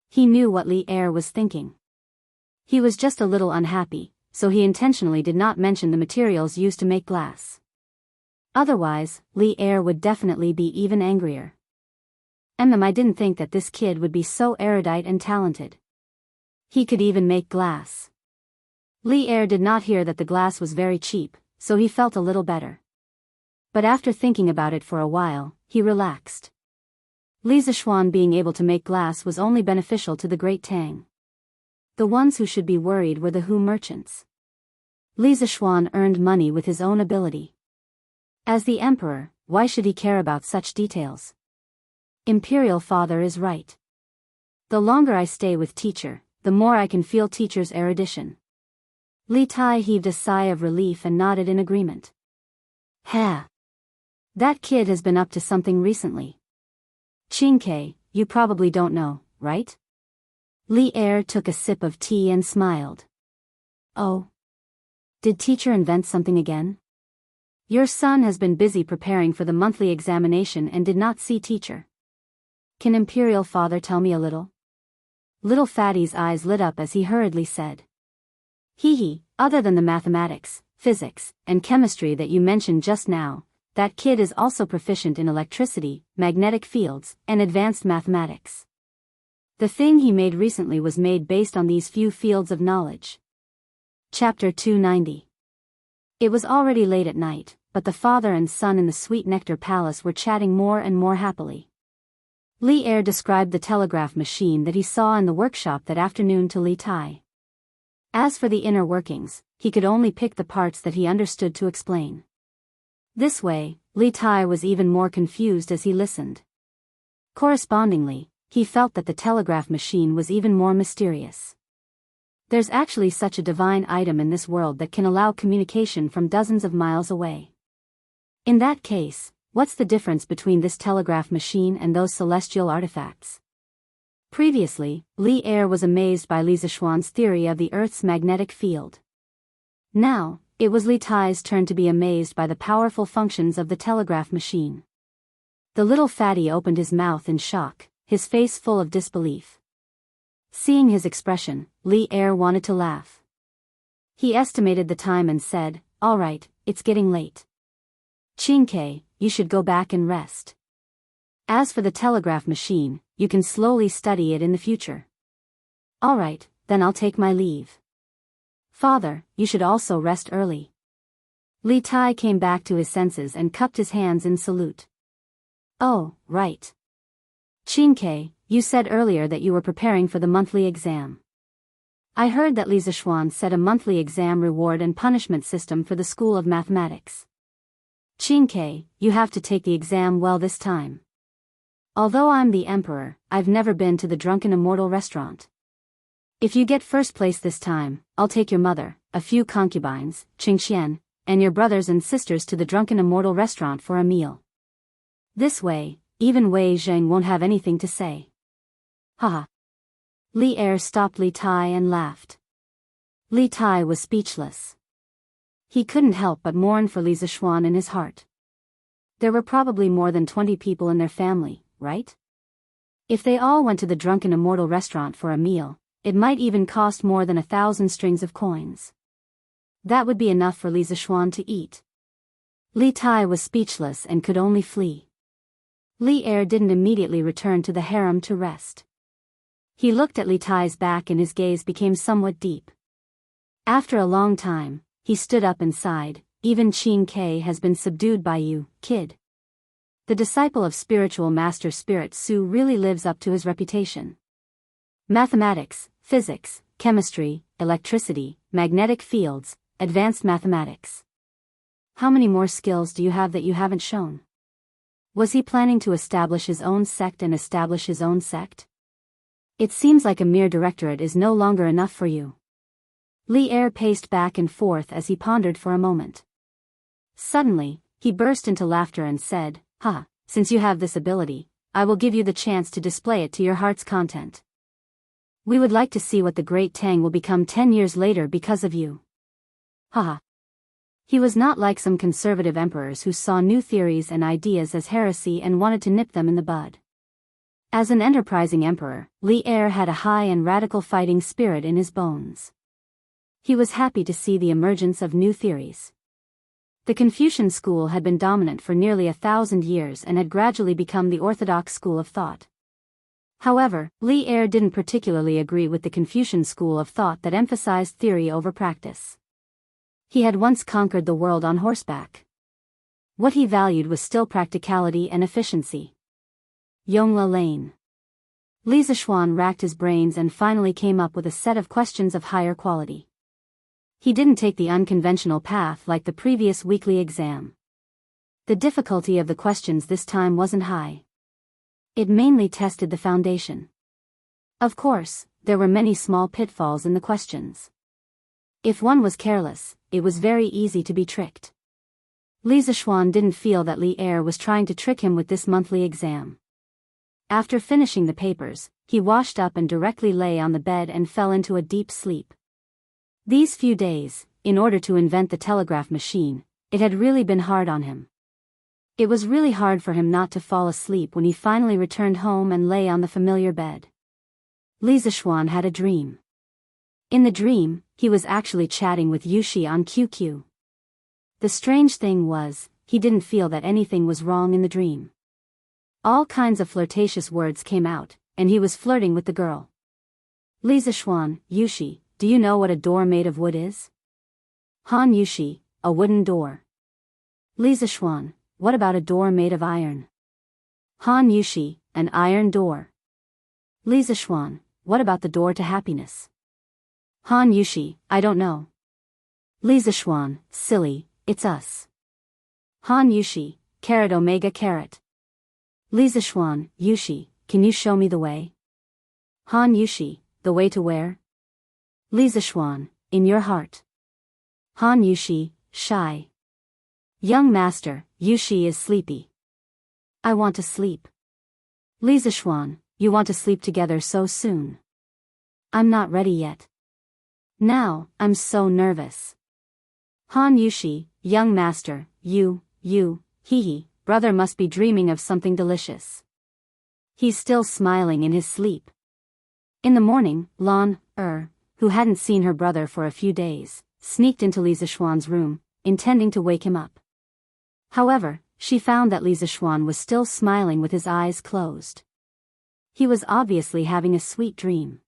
He knew what Li Er was thinking. He was just a little unhappy, so he intentionally did not mention the materials used to make glass. Otherwise, Li Er would definitely be even angrier. I didn't think that this kid would be so erudite and talented. He could even make glass. Li Er did not hear that the glass was very cheap, so he felt a little better. But after thinking about it for a while, he relaxed. Li Zishuan being able to make glass was only beneficial to the Great Tang. The ones who should be worried were the Hu merchants. Li Zishuan earned money with his own ability. As the emperor, why should he care about such details? Imperial father is right. The longer I stay with teacher, the more I can feel teacher's erudition. Li Tai heaved a sigh of relief and nodded in agreement. Ha! That kid has been up to something recently. Qingke, you probably don't know, right? Li Er took a sip of tea and smiled. Oh. Did teacher invent something again? Your son has been busy preparing for the monthly examination and did not see teacher. Can Imperial father tell me a little? Little Fatty's eyes lit up as he hurriedly said. Other than the mathematics, physics, and chemistry that you mentioned just now, that kid is also proficient in electricity, magnetic fields, and advanced mathematics. The thing he made recently was made based on these few fields of knowledge. Chapter 290. It was already late at night, but the father and son in the Sweet Nectar Palace were chatting more and more happily. Li Er described the telegraph machine that he saw in the workshop that afternoon to Li Tai. As for the inner workings, he could only pick the parts that he understood to explain. This way, Li Tai was even more confused as he listened. Correspondingly, he felt that the telegraph machine was even more mysterious. There's actually such a divine item in this world that can allow communication from dozens of miles away. In that case, what's the difference between this telegraph machine and those celestial artifacts? Previously, Li Er was amazed by Li Zishuan's theory of the Earth's magnetic field. Now, it was Li Tai's turn to be amazed by the powerful functions of the telegraph machine. The little fatty opened his mouth in shock, his face full of disbelief. Seeing his expression, Li Er wanted to laugh. He estimated the time and said, "All right, it's getting late. Qingke, you should go back and rest. As for the telegraph machine, you can slowly study it in the future." "All right, then I'll take my leave. Father, you should also rest early." Li Tai came back to his senses and cupped his hands in salute. "Oh, right. Qingke, you said earlier that you were preparing for the monthly exam. I heard that Li Zishuan set a monthly exam reward and punishment system for the School of Mathematics. Qingke, you have to take the exam well this time. Although I'm the emperor, I've never been to the Drunken Immortal restaurant. If you get first place this time, I'll take your mother, a few concubines, Qingxian, and your brothers and sisters to the Drunken Immortal restaurant for a meal. This way, even Wei Zheng won't have anything to say." Haha. Li Er stopped Li Tai and laughed. Li Tai was speechless. He couldn't help but mourn for Li Zishuan in his heart. There were probably more than 20 people in their family, right? If they all went to the Drunken Immortal restaurant for a meal, it might even cost more than 1,000 strings of coins. That would be enough for Li Zishuan to eat. Li Tai was speechless and could only flee. Li Er didn't immediately return to the harem to rest. He looked at Li Tai's back and his gaze became somewhat deep. After a long time, he stood up and sighed, "Even Qingke has been subdued by you, kid." The disciple of spiritual master Spirit Su really lives up to his reputation. Mathematics, physics, chemistry, electricity, magnetic fields, advanced mathematics. How many more skills do you have that you haven't shown? Was he planning to establish his own sect and establish his own sect? It seems like a mere directorate is no longer enough for you. Li Er paced back and forth as he pondered for a moment. Suddenly, he burst into laughter and said, "Ha, since you have this ability, I will give you the chance to display it to your heart's content. We would like to see what the Great Tang will become 10 years later because of you." Ha. He was not like some conservative emperors who saw new theories and ideas as heresy and wanted to nip them in the bud. As an enterprising emperor, Li Er had a high and radical fighting spirit in his bones. He was happy to see the emergence of new theories. The Confucian school had been dominant for nearly 1,000 years and had gradually become the orthodox school of thought. However, Li Er didn't particularly agree with the Confucian school of thought that emphasized theory over practice. He had once conquered the world on horseback. What he valued was still practicality and efficiency. Yongla Lane. Li Zishuan racked his brains and finally came up with a set of questions of higher quality. He didn't take the unconventional path like the previous weekly exam. The difficulty of the questions this time wasn't high. It mainly tested the foundation. Of course, there were many small pitfalls in the questions. If one was careless, it was very easy to be tricked. Li Zishuan didn't feel that Li Er was trying to trick him with this monthly exam. After finishing the papers, he washed up and directly lay on the bed and fell into a deep sleep. These few days, in order to invent the telegraph machine, it had really been hard on him. It was really hard for him not to fall asleep when he finally returned home and lay on the familiar bed. Li Zishuan had a dream. In the dream, he was actually chatting with Yushi on QQ. The strange thing was, he didn't feel that anything was wrong in the dream. All kinds of flirtatious words came out, and he was flirting with the girl. Li Zishuan, Yushi, do you know what a door made of wood is? Han Yushi, a wooden door. Li Zishuan, what about a door made of iron? Han Yushi, an iron door. Li Zishuan, what about the door to happiness? Han Yushi, I don't know. Li Zishuan, silly, it's us. Han Yushi, carat omega carat. Li Zishuan, Yushi, can you show me the way? Han Yushi, the way to where? Li Zishuan, in your heart. Han Yushi, shy. Young master, Yushi is sleepy. I want to sleep. Li Zishuan, you want to sleep together so soon? I'm not ready yet. Now, I'm so nervous. Han Yushi, young master, hee hee, brother must be dreaming of something delicious. He's still smiling in his sleep. In the morning, Lan Er, who hadn't seen her brother for a few days, sneaked into Li Zishuan's room, intending to wake him up. However, she found that Li Zishuan was still smiling with his eyes closed. He was obviously having a sweet dream.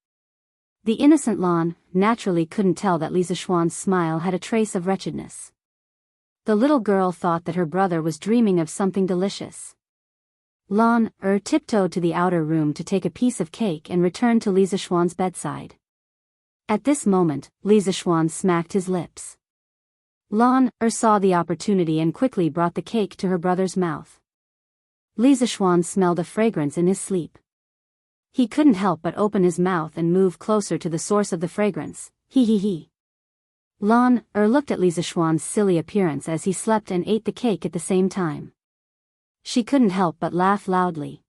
The innocent Lan naturally couldn't tell that Li Zishuan's smile had a trace of wretchedness. The little girl thought that her brother was dreaming of something delicious. Lan Er tiptoed to the outer room to take a piece of cake and returned to Li Zishuan's bedside. At this moment, Li Zishuan smacked his lips. Lan Er saw the opportunity and quickly brought the cake to her brother's mouth. Li Zishuan smelled a fragrance in his sleep. He couldn't help but open his mouth and move closer to the source of the fragrance, hee. Lan Er looked at Li Zishuan's silly appearance as he slept and ate the cake at the same time. She couldn't help but laugh loudly.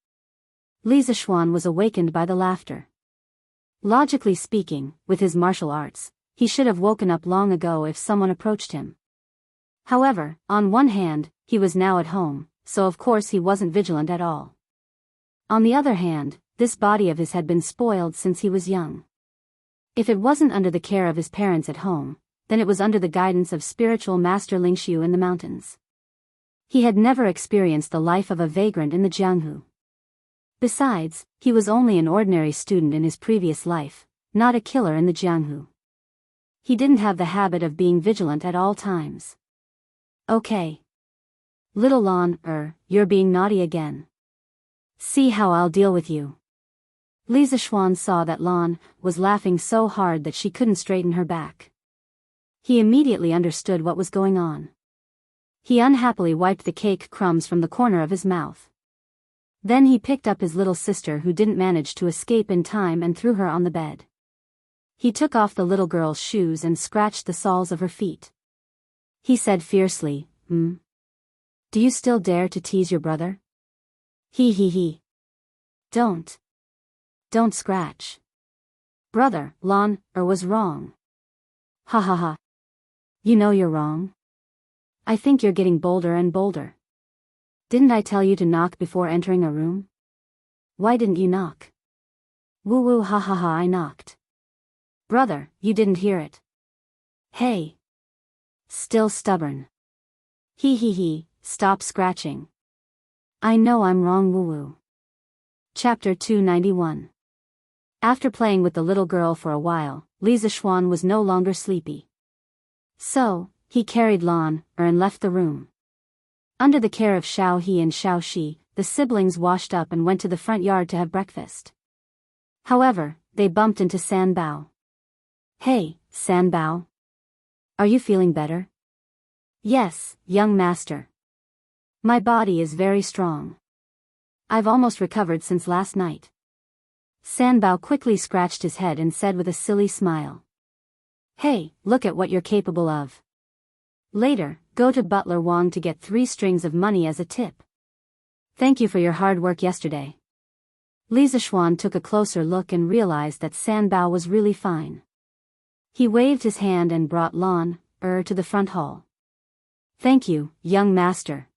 Li Zishuan was awakened by the laughter. Logically speaking, with his martial arts, he should have woken up long ago if someone approached him. However, on one hand, he was now at home, so of course he wasn't vigilant at all. On the other hand, this body of his had been spoiled since he was young. If it wasn't under the care of his parents at home, then it was under the guidance of spiritual master Lingxiu in the mountains. He had never experienced the life of a vagrant in the Jianghu. Besides, he was only an ordinary student in his previous life, not a killer in the Jianghu. He didn't have the habit of being vigilant at all times. Okay. Little Lan Er, you're being naughty again. See how I'll deal with you. Li Zishuan saw that Lan was laughing so hard that she couldn't straighten her back. He immediately understood what was going on. He unhappily wiped the cake crumbs from the corner of his mouth. Then he picked up his little sister who didn't manage to escape in time and threw her on the bed. He took off the little girl's shoes and scratched the soles of her feet. He said fiercely, Do you still dare to tease your brother? Hee. Don't scratch. Brother, Lan Er was wrong. Ha. You know you're wrong. I think you're getting bolder and bolder. Didn't I tell you to knock before entering a room? Why didn't you knock? Woo ha, I knocked. Brother, you didn't hear it. Hey. Still stubborn. He, stop scratching. I know I'm wrong, woo-woo. Chapter 291. After playing with the little girl for a while, Li Zixuan was no longer sleepy. So, he carried Lan and left the room. Under the care of Xiao He and Xiao Shi, the siblings washed up and went to the front yard to have breakfast. However, they bumped into San Bao. Hey, San Bao. Are you feeling better? Yes, young master. My body is very strong. I've almost recovered since last night. San Bao quickly scratched his head and said with a silly smile. Hey, look at what you're capable of. Later, go to Butler Wang to get 3 strings of money as a tip. Thank you for your hard work yesterday. Li Zixuan took a closer look and realized that San Bao was really fine. He waved his hand and brought Lan to the front hall. Thank you, young master.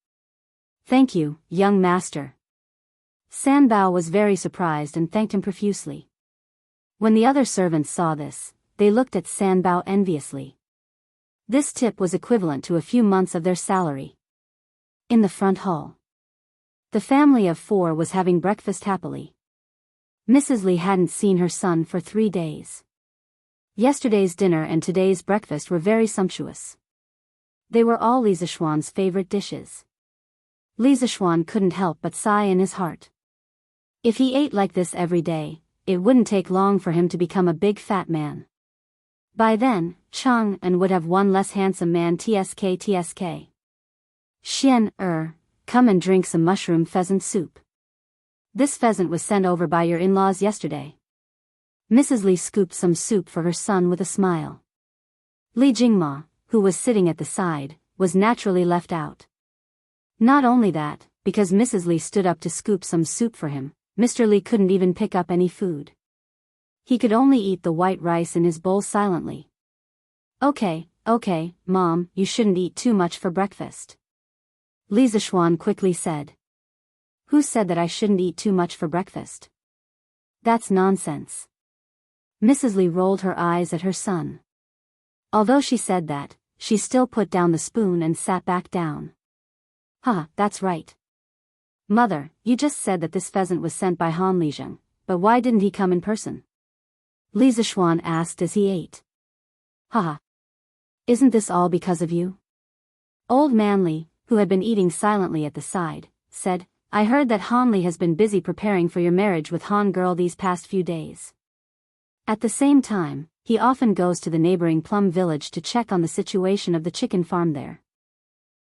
Thank you, young master. San Bao was very surprised and thanked him profusely. When the other servants saw this, they looked at San Bao enviously. This tip was equivalent to a few months of their salary. In the front hall, the family of 4 was having breakfast happily. Mrs. Li hadn't seen her son for 3 days. Yesterday's dinner and today's breakfast were very sumptuous. They were all Li Zixuan's favorite dishes. Li Zixuan couldn't help but sigh in his heart. If he ate like this every day, it wouldn't take long for him to become a big fat man. By then, Chang An would have one less handsome man. Tsk. Xian, come and drink some mushroom pheasant soup. This pheasant was sent over by your in-laws yesterday. Mrs. Li scooped some soup for her son with a smile. Li Jingma, who was sitting at the side, was naturally left out. Not only that, because Mrs. Li stood up to scoop some soup for him, Mr. Li couldn't even pick up any food. He could only eat the white rice in his bowl silently. Okay, Mom, you shouldn't eat too much for breakfast. Li Zixuan quickly said. Who said that I shouldn't eat too much for breakfast? That's nonsense. Mrs. Li rolled her eyes at her son. Although she said that, she still put down the spoon and sat back down. That's right. Mother, you just said that this pheasant was sent by Han Lizheng, but why didn't he come in person? Li Zixuan asked as he ate. Isn't this all because of you? Old Man Li, who had been eating silently at the side, said, I heard that Han Li has been busy preparing for your marriage with Han Girl these past few days. At the same time, he often goes to the neighboring Plum Village to check on the situation of the chicken farm there.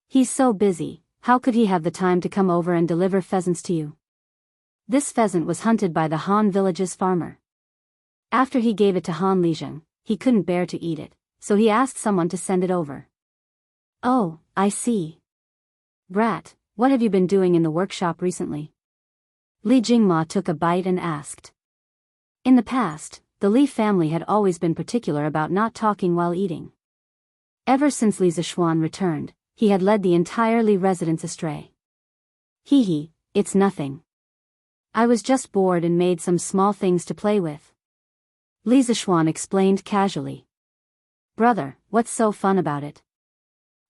He's so busy, how could he have the time to come over and deliver pheasants to you? This pheasant was hunted by the Han village's farmer. After he gave it to Han Lizheng, he couldn't bear to eat it, so he asked someone to send it over. Oh, I see. Brat, what have you been doing in the workshop recently? Li Jingma took a bite and asked. In the past, the Li family had always been particular about not talking while eating. Ever since Li Zixuan returned, he had led the entire Li residence astray. It's nothing. I was just bored and made some small things to play with. Li Zixuan explained casually. Brother, what's so fun about it?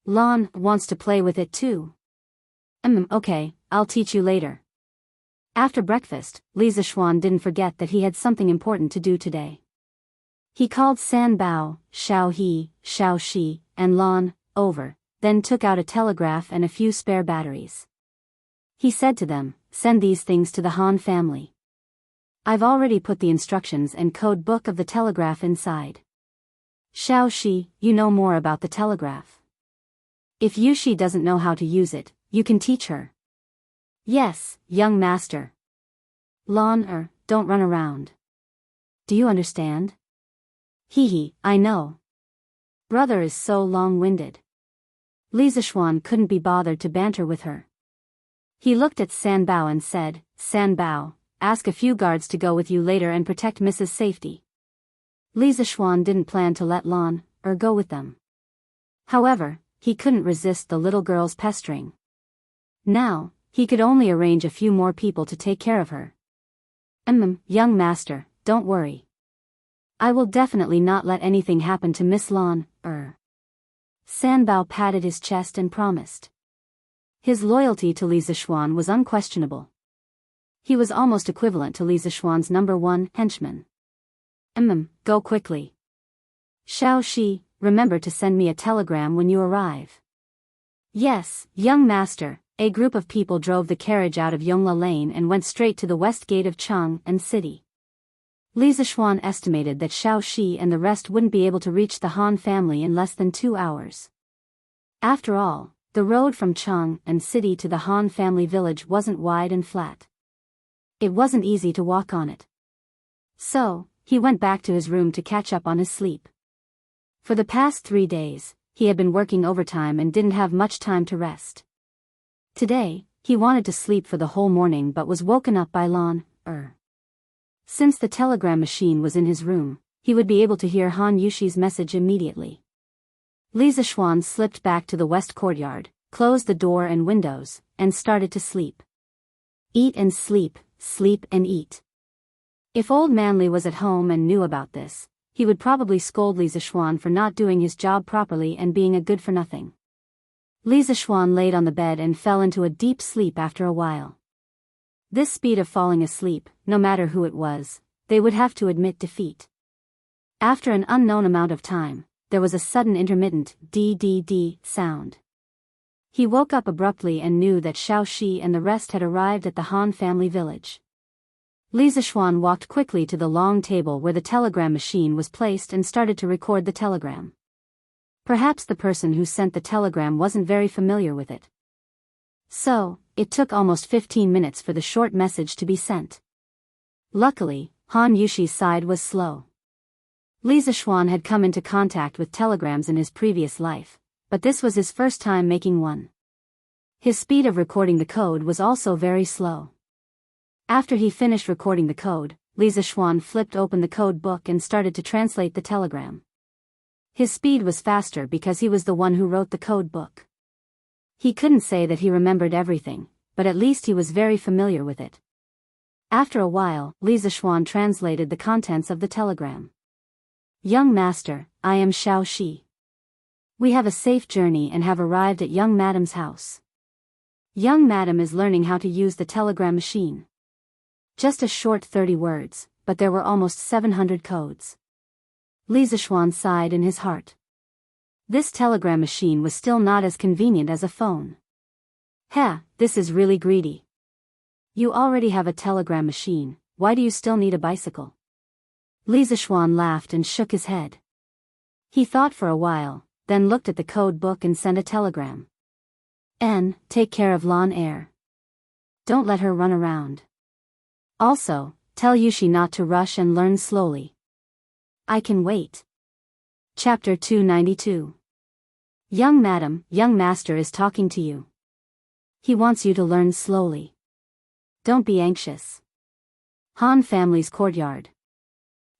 Lan wants to play with it too. Okay, I'll teach you later. After breakfast, Li Zixuan didn't forget that he had something important to do today. He called San Bao, Xiao He, Xiao Shi, and Lan over, then took out a telegraph and a few spare batteries. He said to them, send these things to the Han family. I've already put the instructions and code book of the telegraph inside. Xiao Shi, you know more about the telegraph. If Yushi doesn't know how to use it, you can teach her. Yes, young master. Lan, don't run around. Do you understand? I know. Brother is so long-winded. Li Zixuan couldn't be bothered to banter with her. He looked at San Bao and said, San Bao, ask a few guards to go with you later and protect Mrs. Safety. Li Zixuan didn't plan to let Lan go with them. However, he couldn't resist the little girl's pestering. Now, he could only arrange a few more people to take care of her. Young master, don't worry. I will definitely not let anything happen to Miss Lan, San Bao patted his chest and promised. His loyalty to Li Zixuan was unquestionable. He was almost equivalent to Li Zixuan's #1 henchman. Go quickly. Xiao Shi, remember to send me a telegram when you arrive. Yes, young master. A group of people drove the carriage out of Yongla Lane and went straight to the west gate of Chang'an City. Li Zixuan estimated that Xiao Shi and the rest wouldn't be able to reach the Han family in less than 2 hours. After all, the road from Chang'an City to the Han family village wasn't wide and flat. It wasn't easy to walk on it. So, he went back to his room to catch up on his sleep. For the past 3 days, he had been working overtime and didn't have much time to rest. Today, he wanted to sleep for the whole morning but was woken up by Lan Er. Since the telegram machine was in his room, he would be able to hear Han Yushi's message immediately. Li Zixuan slipped back to the west courtyard, closed the door and windows, and started to sleep. Eat and sleep, sleep and eat. If old man Li was at home and knew about this, he would probably scold Li Zixuan for not doing his job properly and being a good-for-nothing. Li Zixuan laid on the bed and fell into a deep sleep after a while. This speed of falling asleep, no matter who it was, they would have to admit defeat. After an unknown amount of time, there was a sudden intermittent d-d-d sound. He woke up abruptly and knew that Xiao Shi and the rest had arrived at the Han family village. Li Zixuan walked quickly to the long table where the telegram machine was placed and started to record the telegram. Perhaps the person who sent the telegram wasn't very familiar with it. So, it took almost 15 minutes for the short message to be sent. Luckily, Han Yushi's side was slow. Li Zixuan had come into contact with telegrams in his previous life, but this was his first time making one. His speed of recording the code was also very slow. After he finished recording the code, Li Zixuan flipped open the code book and started to translate the telegram. His speed was faster because he was the one who wrote the code book. He couldn't say that he remembered everything, but at least he was very familiar with it. After a while, Li Zixuan translated the contents of the telegram. Young master, I am Xiao Shi. We have a safe journey and have arrived at young madam's house. Young madam is learning how to use the telegram machine. Just a short 30 words, but there were almost 700 codes. Li Zixuan sighed in his heart. This telegram machine was still not as convenient as a phone. This is really greedy. You already have a telegram machine, why do you still need a bicycle? Li Zixuan laughed and shook his head. He thought for a while, then looked at the code book and sent a telegram. Take care of Lan Er. Don't let her run around. Also, tell Yushi not to rush and learn slowly. I can wait. Chapter 292. Young madam, young master is talking to you. He wants you to learn slowly. Don't be anxious. Han family's courtyard.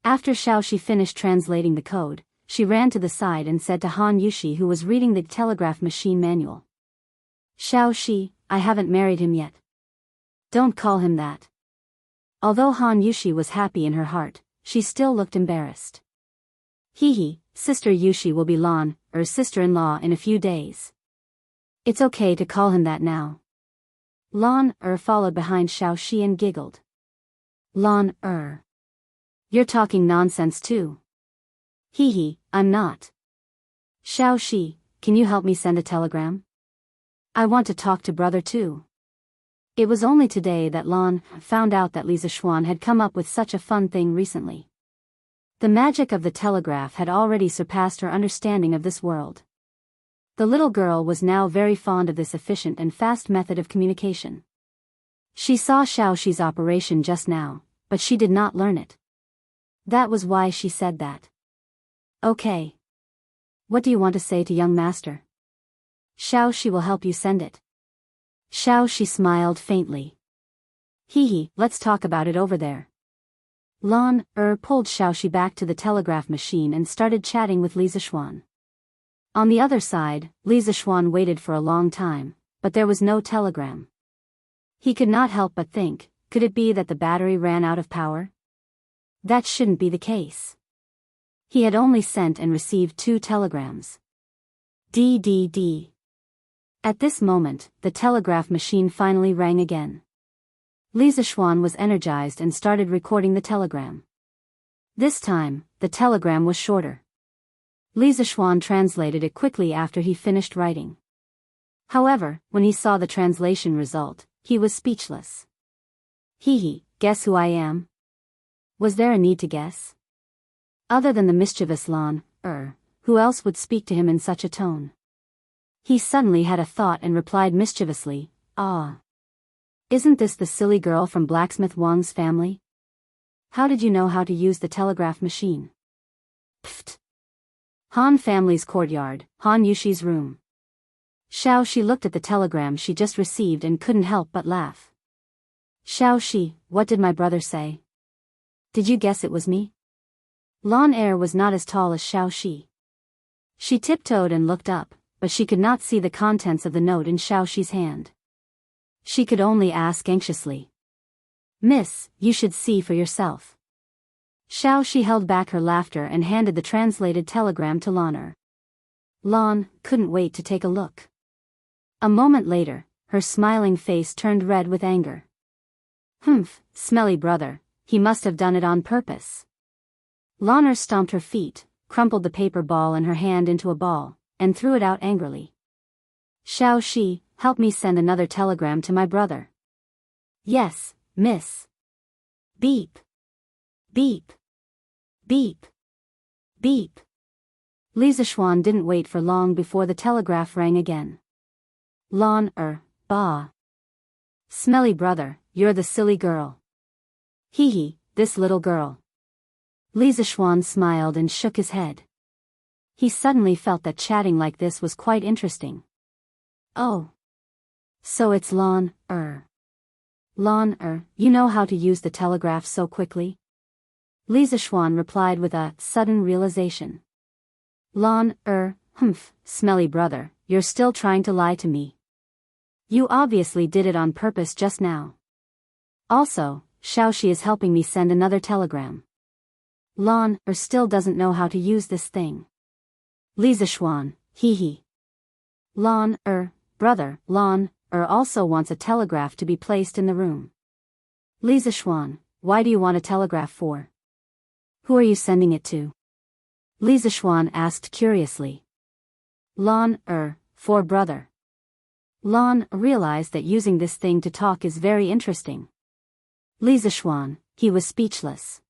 After Xiao Shi finished translating the code, she ran to the side and said to Han Yushi, who was reading the telegraph machine manual. Xiao Shi, I haven't married him yet. Don't call him that. Although Han Yushi was happy in her heart, she still looked embarrassed. Sister Yushi will be Lan Er's sister-in-law in a few days. It's okay to call him that now. Lan Er followed behind Xiao Shi and giggled. Lan Er. You're talking nonsense too. I'm not. Xiao Shi, can you help me send a telegram? I want to talk to brother too. It was only today that Lan found out that Li Zixuan had come up with such a fun thing recently. The magic of the telegraph had already surpassed her understanding of this world. The little girl was now very fond of this efficient and fast method of communication. She saw Xiao Shi's operation just now, but she did not learn it. That was why she said that. Okay. What do you want to say to young master? Xiao Shi will help you send it. Xiao Shi smiled faintly. Let's talk about it over there. Lan Er pulled Xiao Shi back to the telegraph machine and started chatting with Li Zixuan. On the other side, Li Zixuan waited for a long time, but there was no telegram. He could not help but think, could it be that the battery ran out of power? That shouldn't be the case. He had only sent and received 2 telegrams. DDD. At this moment, the telegraph machine finally rang again. Lisa Schwan was energized and started recording the telegram. This time, the telegram was shorter. Lisa Schwan translated it quickly after he finished writing. However, when he saw the translation result, he was speechless. Hee, guess who I am? Was there a need to guess? Other than the mischievous Lon, who else would speak to him in such a tone? He suddenly had a thought and replied mischievously, "Ah. Isn't this the silly girl from Blacksmith Wang's family? How did you know how to use the telegraph machine?" Pfft. Han family's courtyard, Han Yushi's room. Xiao Shi looked at the telegram she just received and couldn't help but laugh. "Xiao Shi, what did my brother say? Did you guess it was me?" Lon was not as tall as Xiao Shi. She tiptoed and looked up, but she could not see the contents of the note in Xiao Shi's hand. She could only ask anxiously. "Miss, you should see for yourself." Xiao Shi held back her laughter and handed the translated telegram to Lon. Lon couldn't wait to take a look. A moment later, her smiling face turned red with anger. "Humph, smelly brother, he must have done it on purpose." Lon stomped her feet, crumpled the paper ball in her hand into a ball, and threw it out angrily. "Xiao Shi, help me send another telegram to my brother." "Yes, miss." Beep. Beep. Beep. Beep. Lisa Schwan didn't wait for long before the telegraph rang again. Lon, bah. "Smelly brother, you're the silly girl." Hee, this little girl. Lisa Schwan smiled and shook his head. He suddenly felt that chatting like this was quite interesting. "Oh. So it's Lon, Lon, you know how to use the telegraph so quickly?" Lisa Schwan replied with a sudden realization. Lon, smelly brother, you're still trying to lie to me. You obviously did it on purpose just now. Also, Xiao Shi is helping me send another telegram. Lon, still doesn't know how to use this thing. Lisa Schwan, hee. Lon, brother, Lon, also wants a telegraph to be placed in the room. Lisa Schwan, why do you want a telegraph for? Who are you sending it to? Lisa Schwan asked curiously. Lon, for brother. Lon realized that using this thing to talk is very interesting. Lisa Schwan, he was speechless.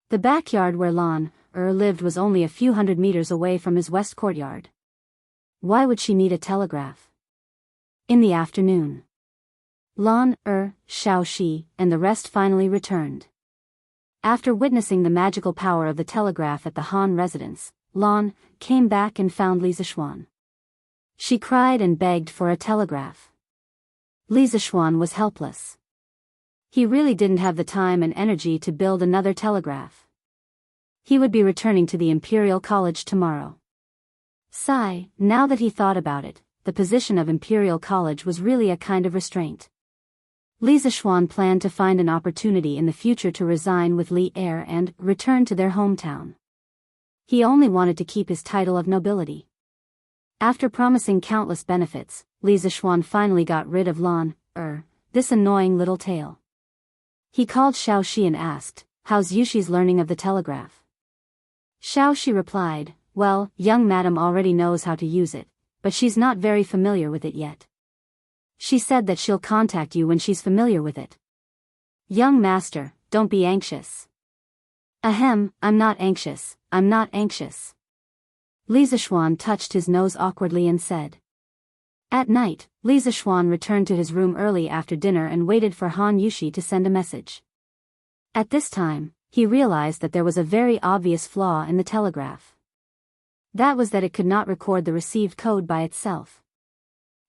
The backyard where Lon, lived was only a few hundred meters away from his west courtyard. Why would she need a telegraph? In the afternoon, Lon, Xiao Shi, and the rest finally returned. After witnessing the magical power of the telegraph at the Han residence, Lon came back and found Lisa Schwan. She cried and begged for a telegraph. Lisa Schwan was helpless. He really didn't have the time and energy to build another telegraph. He would be returning to the Imperial College tomorrow. Sigh, now that he thought about it, the position of Imperial College was really a kind of restraint. Lisa Schwan planned to find an opportunity in the future to resign with Li and return to their hometown. He only wanted to keep his title of nobility. After promising countless benefits, Lisa Schwan finally got rid of Lon, this annoying little tail. He called Xiao Shi and asked, "How's Yushi's learning of the telegraph?" Xiao Shi replied, "Well, young madam already knows how to use it, but she's not very familiar with it yet. She said that she'll contact you when she's familiar with it." "Young master, don't be anxious." "Ahem, I'm not anxious, I'm not anxious." Lisa Schwan touched his nose awkwardly and said. At night, Lisa Schwan returned to his room early after dinner and waited for Han Yushi to send a message. At this time, he realized that there was a very obvious flaw in the telegraph. That was that it could not record the received code by itself.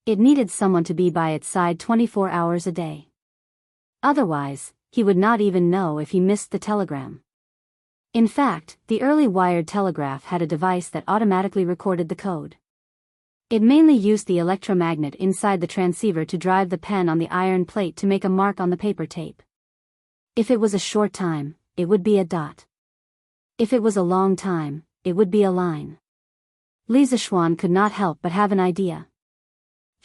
It needed someone to be by its side 24 hours a day. Otherwise, he would not even know if he missed the telegram. In fact, the early wired telegraph had a device that automatically recorded the code. It mainly used the electromagnet inside the transceiver to drive the pen on the iron plate to make a mark on the paper tape. If it was a short time, it would be a dot. If it was a long time, it would be a line. Lisa Schwan could not help but have an idea.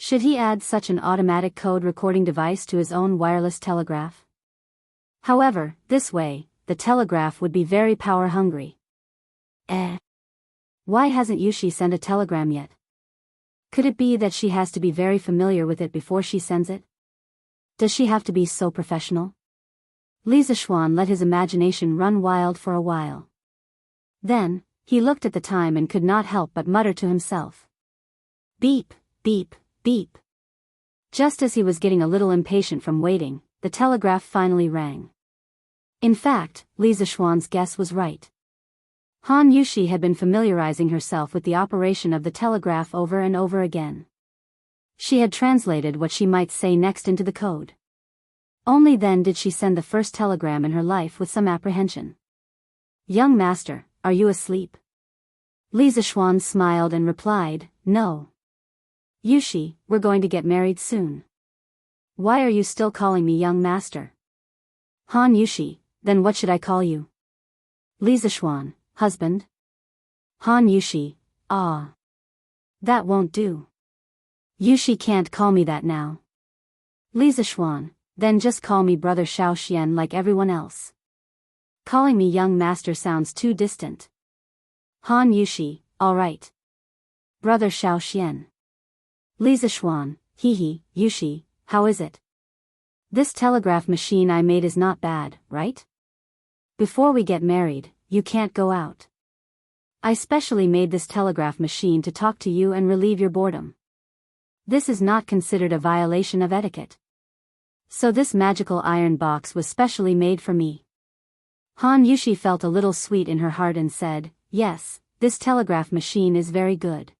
Should he add such an automatic code recording device to his own wireless telegraph? However, this way, the telegraph would be very power hungry. Why hasn't Yushi sent a telegram yet? Could it be that she has to be very familiar with it before she sends it? Does she have to be so professional? Li Zishuan let his imagination run wild for a while. Then, he looked at the time and could not help but mutter to himself. Beep, beep, beep. Just as he was getting a little impatient from waiting, the telegraph finally rang. In fact, Li Zishuan's guess was right. Han Yushi had been familiarizing herself with the operation of the telegraph over and over again. She had translated what she might say next into the code. Only then did she send the first telegram in her life with some apprehension. Young master, are you asleep? Li Zishuan smiled and replied, no. Yushi, we're going to get married soon. Why are you still calling me young master? Han Yushi, then what should I call you? Li Zishuan, husband? Han Yushi, ah. That won't do. Yushi can't call me that now. Li Zishuan, then just call me brother Xiao Xian like everyone else. Calling me young master sounds too distant. Han Yushi, alright. Brother Xiao Xian. Li Zishuan, hee, Yushi, how is it? This telegraph machine I made is not bad, right? Before we get married, you can't go out. I specially made this telegraph machine to talk to you and relieve your boredom. This is not considered a violation of etiquette. So this magical iron box was specially made for me. Han Yushi felt a little sweet in her heart and said, yes, this telegraph machine is very good.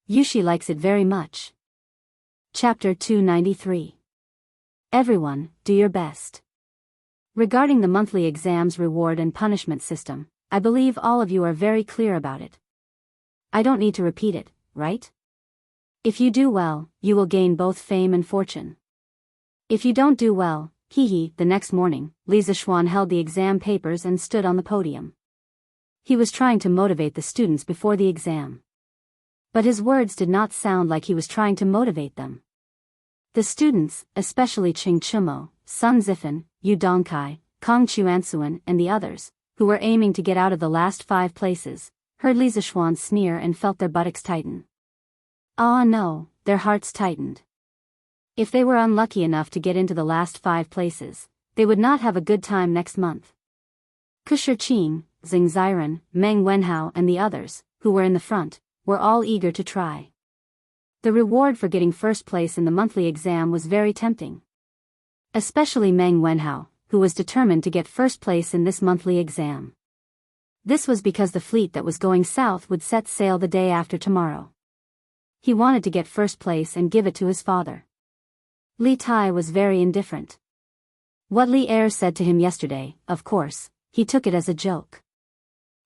Yushi likes it very much. Chapter 293. Everyone, do your best. Regarding the monthly exams reward and punishment system, I believe all of you are very clear about it. I don't need to repeat it, right? If you do well, you will gain both fame and fortune. If you don't do well, the next morning, Li Zishuan held the exam papers and stood on the podium. He was trying to motivate the students before the exam. But his words did not sound like he was trying to motivate them. The students, especially Ching Chumo, Sun Zifan, Yu Dongkai, Kong Chuansuan and the others, who were aiming to get out of the last 5 places, heard Li Zishuan sneer and felt their buttocks tighten. Ah no, their hearts tightened. If they were unlucky enough to get into the last 5 places, they would not have a good time next month. Kusher Qing, Xing Ziran, Meng Wenhao and the others, who were in the front, were all eager to try. The reward for getting first place in the monthly exam was very tempting. Especially Meng Wenhao, who was determined to get first place in this monthly exam. This was because the fleet that was going south would set sail the day after tomorrow. He wanted to get first place and give it to his father. Li Tai was very indifferent. What Li Er said to him yesterday, of course, he took it as a joke.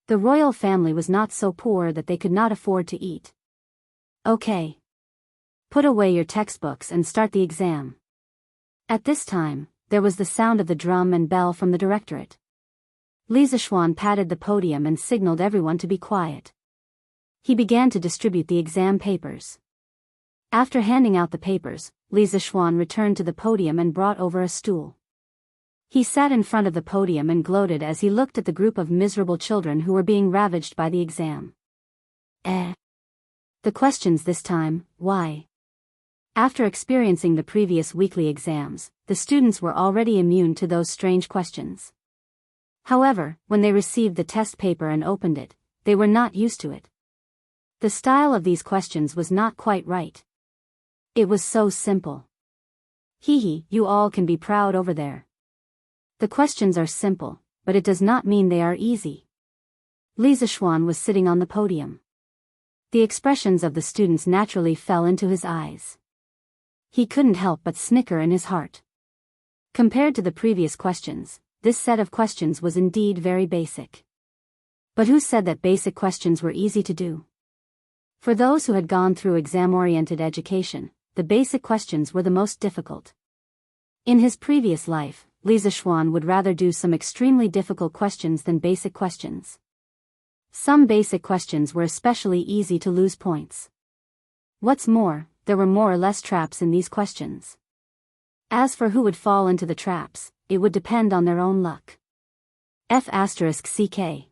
The royal family was not so poor that they could not afford to eat. Okay. Put away your textbooks and start the exam. At this time, there was the sound of the drum and bell from the directorate. Li Zishuan patted the podium and signaled everyone to be quiet. He began to distribute the exam papers. After handing out the papers, Li Zishuan returned to the podium and brought over a stool. He sat in front of the podium and gloated as he looked at the group of miserable children who were being ravaged by the exam. The questions this time, why? After experiencing the previous weekly exams, the students were already immune to those strange questions. However, when they received the test paper and opened it, they were not used to it. The style of these questions was not quite right. It was so simple. You all can be proud over there. The questions are simple, but it does not mean they are easy. Li Zishuan was sitting on the podium. The expressions of the students naturally fell into his eyes. He couldn't help but snicker in his heart. Compared to the previous questions, this set of questions was indeed very basic. But who said that basic questions were easy to do? For those who had gone through exam-oriented education, the basic questions were the most difficult. In his previous life, Li Zishuan would rather do some extremely difficult questions than basic questions. Some basic questions were especially easy to lose points. What's more, there were more or less traps in these questions. As for who would fall into the traps, it would depend on their own luck. F***ck.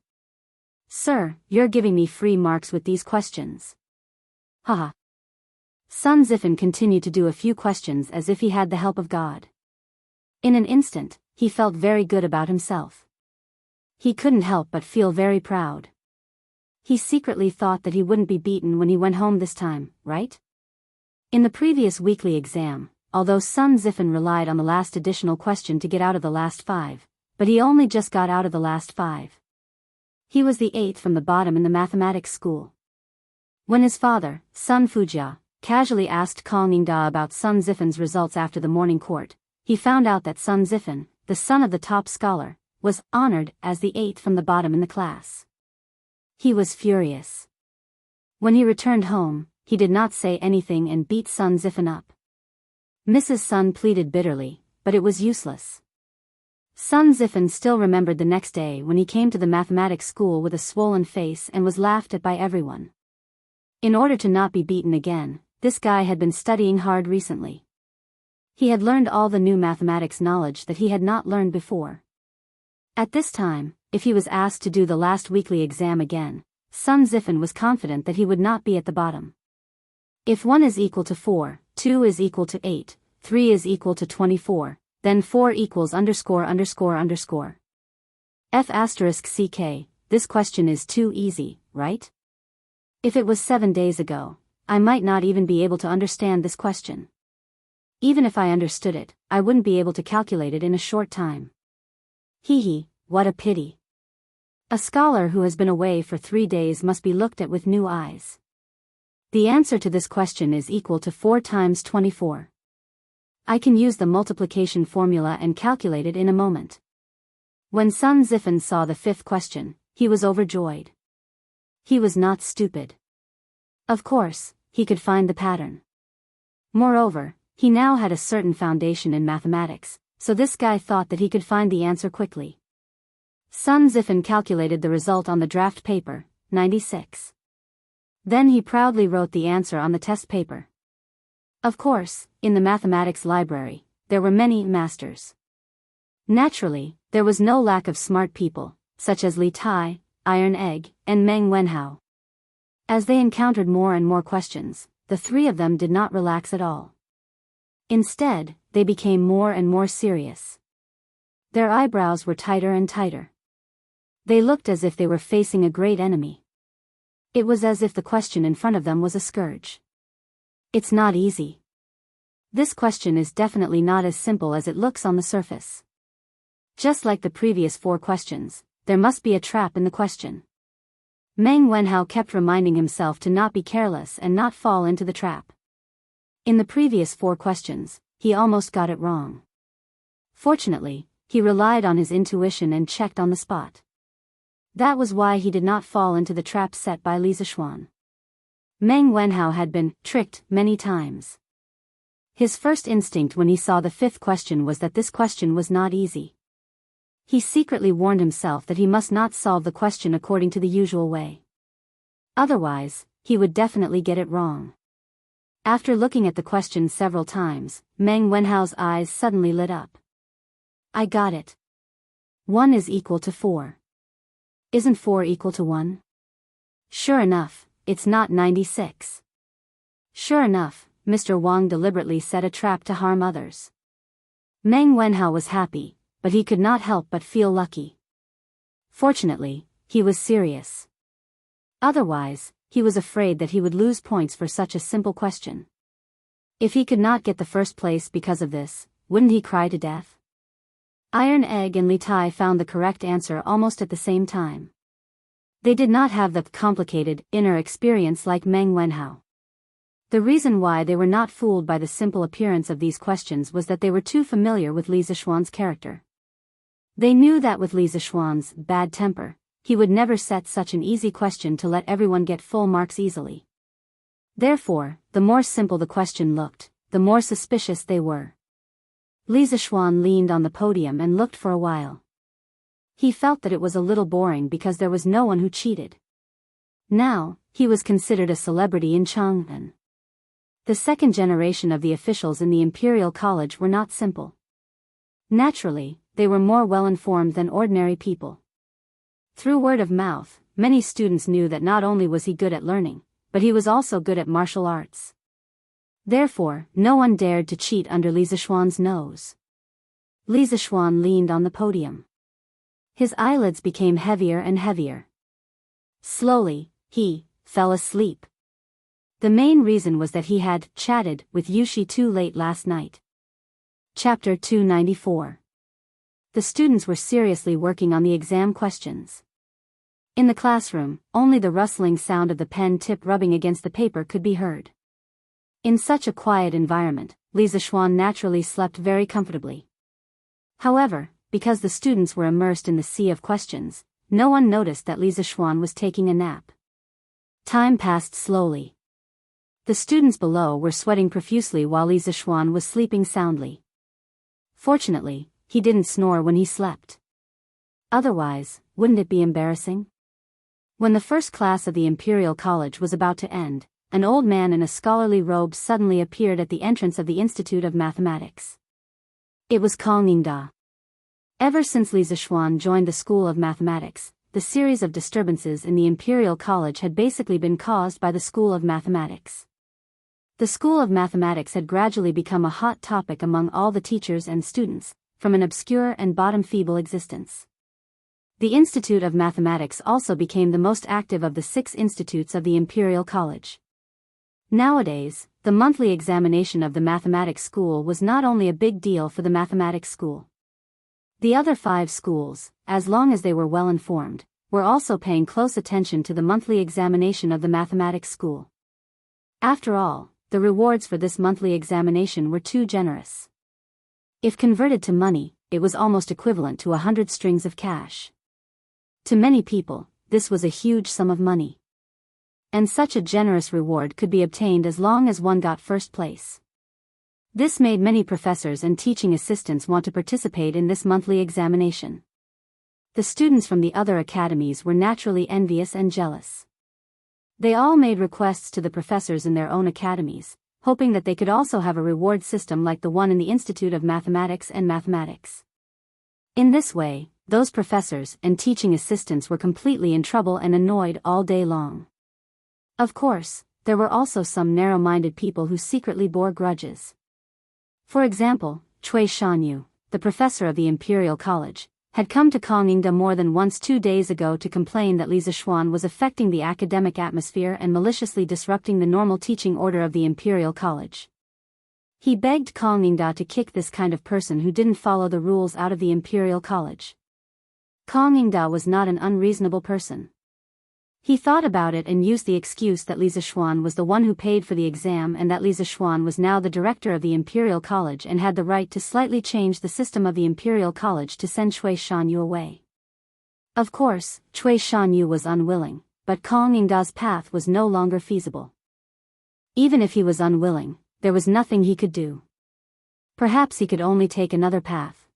Sir, you're giving me free marks with these questions. Haha. Son Ziffin continued to do a few questions as if he had the help of God. In an instant, he felt very good about himself. He couldn't help but feel very proud. He secretly thought that he wouldn't be beaten when he went home this time, right? In the previous weekly exam, although Son Ziffin relied on the last additional question to get out of the last 5, but he only just got out of the last 5. He was the 8th from the bottom in the mathematics school. When his father, Sun Fujia, casually asked Kong Yingda about Son Ziffin's results after the morning court, he found out that Son Ziffin, the son of the top scholar, was honored as the 8th from the bottom in the class. He was furious. When he returned home, he did not say anything and beat Son Ziffin up. Mrs. Sun pleaded bitterly, but it was useless. Son Ziffin still remembered the next day when he came to the mathematics school with a swollen face and was laughed at by everyone. In order to not be beaten again, this guy had been studying hard recently. He had learned all the new mathematics knowledge that he had not learned before. At this time, if he was asked to do the last weekly exam again, Son Ziffin was confident that he would not be at the bottom. If 1 is equal to 4, 2 is equal to 8, 3 is equal to 24, then 4 equals underscore underscore underscore. F***ck, this question is too easy, right? If it was 7 days ago, I might not even be able to understand this question. Even if I understood it, I wouldn't be able to calculate it in a short time. Hee, what a pity. A scholar who has been away for 3 days must be looked at with new eyes. The answer to this question is equal to 4 times 24. I can use the multiplication formula and calculate it in a moment. When Son Ziffin saw the 5th question, he was overjoyed. He was not stupid. Of course, he could find the pattern. Moreover, he now had a certain foundation in mathematics, so this guy thought that he could find the answer quickly. Son Ziffin calculated the result on the draft paper, 96. Then he proudly wrote the answer on the test paper. Of course, in the mathematics library, there were many masters. Naturally, there was no lack of smart people, such as Li Tai, Iron Egg, and Meng Wenhao. As they encountered more and more questions, the 3 of them did not relax at all. Instead, they became more and more serious. Their eyebrows were tighter and tighter. They looked as if they were facing a great enemy. It was as if the question in front of them was a scourge. It's not easy. This question is definitely not as simple as it looks on the surface. Just like the previous 4 questions, there must be a trap in the question. Meng Wenhao kept reminding himself to not be careless and not fall into the trap. In the previous 4 questions, he almost got it wrong. Fortunately, he relied on his intuition and checked on the spot. That was why he did not fall into the trap set by Li Zishuan. Meng Wenhao had been tricked many times. His first instinct when he saw the 5th question was that this question was not easy. He secretly warned himself that he must not solve the question according to the usual way. Otherwise, he would definitely get it wrong. After looking at the question several times, Meng Wenhao's eyes suddenly lit up. I got it. 1 is equal to 4. Isn't 4 equal to 1? Sure enough, it's not 96. Sure enough, Mr. Wang deliberately set a trap to harm others. Meng Wenhao was happy, but he could not help but feel lucky. Fortunately, he was serious. Otherwise, he was afraid that he would lose points for such a simple question. If he could not get the first place because of this, wouldn't he cry to death? Iron Egg and Li Tai found the correct answer almost at the same time. They did not have the complicated, inner experience like Meng Wenhao. The reason why they were not fooled by the simple appearance of these questions was that they were too familiar with Li Zishuan's character. They knew that with Li Zishuan's bad temper, he would never set such an easy question to let everyone get full marks easily. Therefore, the more simple the question looked, the more suspicious they were. Li Zishuan leaned on the podium and looked for a while. He felt that it was a little boring because there was no one who cheated. Now, he was considered a celebrity in Chang'an. The second generation of the officials in the Imperial College were not simple. Naturally, they were more well-informed than ordinary people. Through word of mouth, many students knew that not only was he good at learning, but he was also good at martial arts. Therefore, no one dared to cheat under Li Zixuan's nose. Li Zixuan leaned on the podium. His eyelids became heavier and heavier. Slowly, he fell asleep. The main reason was that he had chatted with Yushi too late last night. Chapter 294. The students were seriously working on the exam questions. In the classroom, only the rustling sound of the pen tip rubbing against the paper could be heard. In such a quiet environment, Li Zixuan naturally slept very comfortably. However, because the students were immersed in the sea of questions, no one noticed that Li Zixuan was taking a nap. Time passed slowly. The students below were sweating profusely while Li Zixuan was sleeping soundly. Fortunately, he didn't snore when he slept. Otherwise, wouldn't it be embarrassing? When the first class of the Imperial College was about to end, an old man in a scholarly robe suddenly appeared at the entrance of the Institute of Mathematics. It was Kang Ningda. Ever since Li Zixuan joined the School of Mathematics, the series of disturbances in the Imperial College had basically been caused by the School of Mathematics. The School of Mathematics had gradually become a hot topic among all the teachers and students, from an obscure and bottom-feeble existence. The Institute of Mathematics also became the most active of the 6 institutes of the Imperial College. Nowadays, the monthly examination of the mathematics school was not only a big deal for the mathematics school. The other 5 schools, as long as they were well informed, were also paying close attention to the monthly examination of the mathematics school. After all, the rewards for this monthly examination were too generous. If converted to money, it was almost equivalent to 100 strings of cash. To many people, this was a huge sum of money. And such a generous reward could be obtained as long as one got first place. This made many professors and teaching assistants want to participate in this monthly examination. The students from the other academies were naturally envious and jealous. They all made requests to the professors in their own academies, hoping that they could also have a reward system like the one in the Institute of Mathematics and Mathematics. In this way, those professors and teaching assistants were completely in trouble and annoyed all day long. Of course, there were also some narrow-minded people who secretly bore grudges. For example, Cui Shanyu, the professor of the Imperial College, had come to Kang Ningda more than once 2 days ago to complain that Li Zixuan was affecting the academic atmosphere and maliciously disrupting the normal teaching order of the Imperial College. He begged Kang Ningda to kick this kind of person who didn't follow the rules out of the Imperial College. Kang Ningda was not an unreasonable person. He thought about it and used the excuse that Li Zixuan was the one who paid for the exam and that Li Zixuan was now the director of the Imperial College and had the right to slightly change the system of the Imperial College to send Cui Shanyu away. Of course, Cui Shanyu was unwilling, but Kang Ningda's path was no longer feasible. Even if he was unwilling, there was nothing he could do. Perhaps he could only take another path.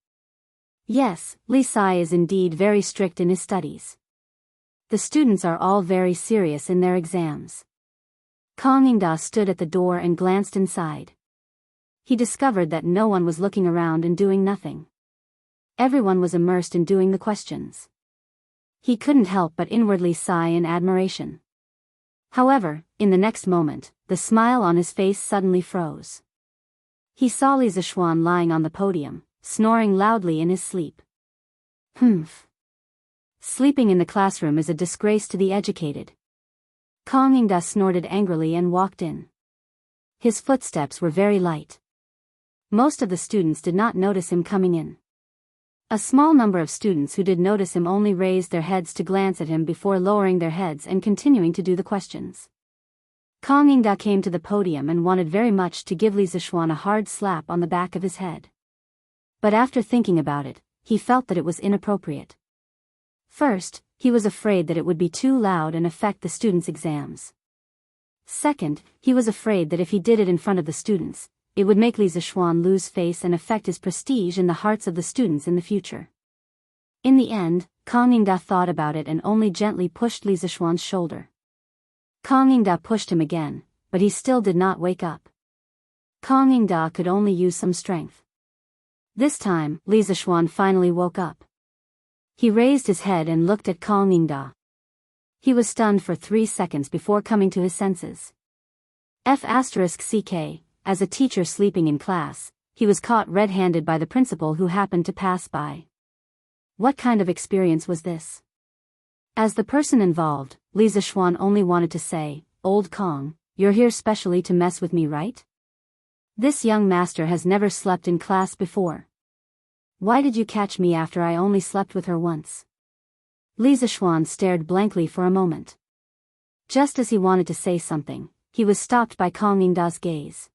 Yes, Li Sai is indeed very strict in his studies. The students are all very serious in their exams. Kang Ningda stood at the door and glanced inside. He discovered that no one was looking around and doing nothing. Everyone was immersed in doing the questions. He couldn't help but inwardly sigh in admiration. However, in the next moment, the smile on his face suddenly froze. He saw Li Zixuan lying on the podium, snoring loudly in his sleep. Humph. Sleeping in the classroom is a disgrace to the educated. Kang Ningda snorted angrily and walked in. His footsteps were very light. Most of the students did not notice him coming in. A small number of students who did notice him only raised their heads to glance at him before lowering their heads and continuing to do the questions. Kang Ningda came to the podium and wanted very much to give Li Zixuan a hard slap on the back of his head. But after thinking about it, he felt that it was inappropriate. First, he was afraid that it would be too loud and affect the students' exams. Second, he was afraid that if he did it in front of the students, it would make Li Zixuan lose face and affect his prestige in the hearts of the students in the future. In the end, Kang Ningda thought about it and only gently pushed Li Zixuan's shoulder. Kang Ningda pushed him again, but he still did not wake up. Kong Yingda could only use some strength. This time, Li Zixuan finally woke up. He raised his head and looked at Kong Yingda. He was stunned for 3 seconds before coming to his senses. F***ck, as a teacher sleeping in class, he was caught red-handed by the principal who happened to pass by. What kind of experience was this? As the person involved, Li Zixuan only wanted to say, "Old Kong, you're here specially to mess with me, right? This young master has never slept in class before. Why did you catch me after I only slept with her once?" Li Zixuan stared blankly for a moment. Just as he wanted to say something, he was stopped by Kong Yingda's gaze.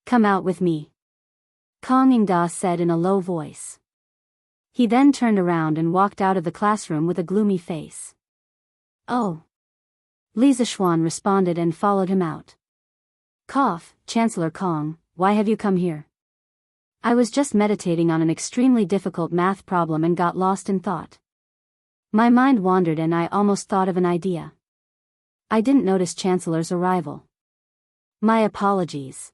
"Come out with me," Kong Yingda said in a low voice. He then turned around and walked out of the classroom with a gloomy face. "Oh." Li Zixuan responded and followed him out. "Cough, Chancellor Kong, why have you come here?" "I was just meditating on an extremely difficult math problem and got lost in thought. My mind wandered and I almost thought of an idea. I didn't notice Chancellor's arrival. My apologies."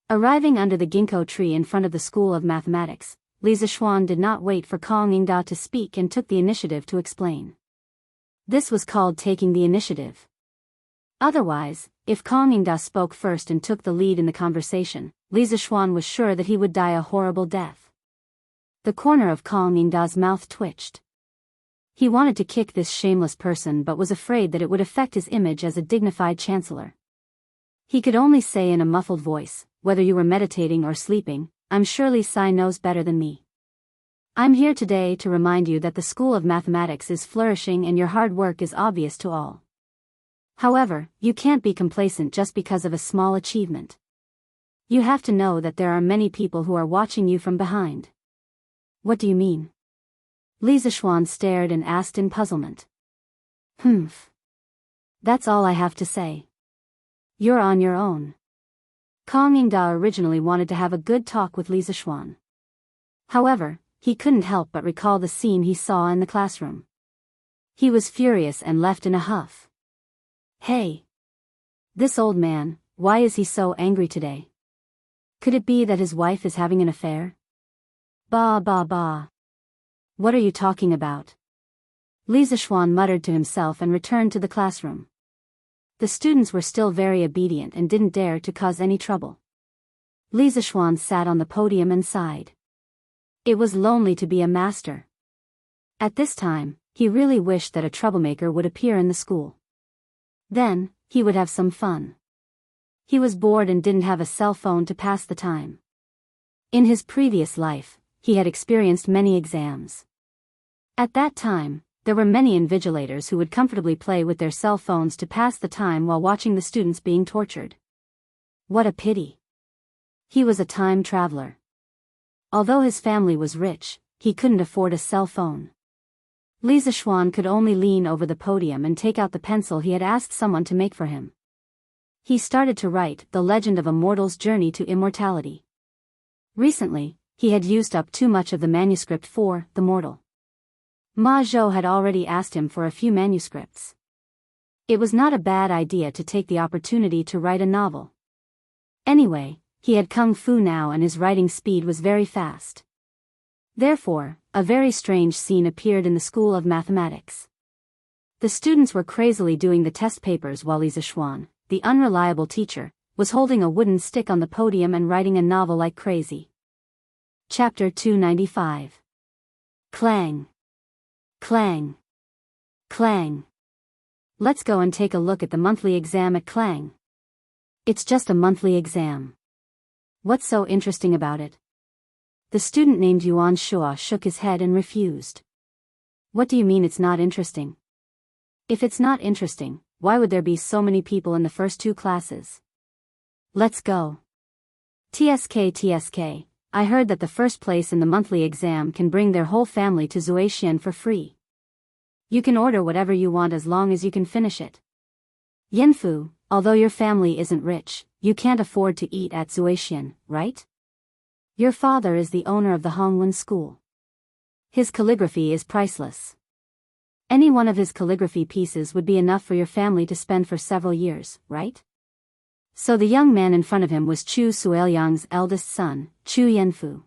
Arriving under the ginkgo tree in front of the School of Mathematics, Li Zixuan did not wait for Kong Yingda to speak and took the initiative to explain. This was called taking the initiative. Otherwise, if Kong Yingda spoke first and took the lead in the conversation, Li Zixuan was sure that he would die a horrible death. The corner of Kong Yingda's mouth twitched. He wanted to kick this shameless person but was afraid that it would affect his image as a dignified chancellor. He could only say in a muffled voice, "Whether you were meditating or sleeping, I'm sure Li Sai knows better than me. I'm here today to remind you that the School of Mathematics is flourishing and your hard work is obvious to all. However, you can't be complacent just because of a small achievement. You have to know that there are many people who are watching you from behind." "What do you mean?" Li Zixuan stared and asked in puzzlement. "Humph. That's all I have to say. You're on your own." Kong Yingda originally wanted to have a good talk with Li Zixuan. However, he couldn't help but recall the scene he saw in the classroom. He was furious and left in a huff. Hey! This old man, why is he so angry today? Could it be that his wife is having an affair? Bah bah bah. What are you talking about? Li Zixuan muttered to himself and returned to the classroom. The students were still very obedient and didn't dare to cause any trouble. Li Zixuan sat on the podium and sighed. It was lonely to be a master. At this time, he really wished that a troublemaker would appear in the school. Then, he would have some fun. He was bored and didn't have a cell phone to pass the time. In his previous life, he had experienced many exams. At that time, there were many invigilators who would comfortably play with their cell phones to pass the time while watching the students being tortured. What a pity. He was a time traveler. Although his family was rich, he couldn't afford a cell phone. Li Zixuan could only lean over the podium and take out the pencil he had asked someone to make for him. He started to write The Legend of a Mortal's Journey to Immortality. Recently, he had used up too much of the manuscript for The Mortal. Ma Zhou had already asked him for a few manuscripts. It was not a bad idea to take the opportunity to write a novel. Anyway, he had kung fu now and his writing speed was very fast. Therefore, a very strange scene appeared in the School of Mathematics. The students were crazily doing the test papers while Li Zixuan, the unreliable teacher, was holding a wooden stick on the podium and writing a novel like crazy. Chapter 295. Clang. Clang. Clang. Let's go and take a look at the monthly exam at Clang. It's just a monthly exam. What's so interesting about it? The student named Yuan Shua shook his head and refused. What do you mean it's not interesting? If it's not interesting, why would there be so many people in the first 2 classes? Let's go. TSK, I heard that the first place in the monthly exam can bring their whole family to Zuixian for free. You can order whatever you want as long as you can finish it. Yanfu, although your family isn't rich, you can't afford to eat at Zuixian, right? Your father is the owner of the Hongwen school. His calligraphy is priceless. Any one of his calligraphy pieces would be enough for your family to spend for several years, right? So the young man in front of him was Chu Suiliang's eldest son, Chu Yanfu.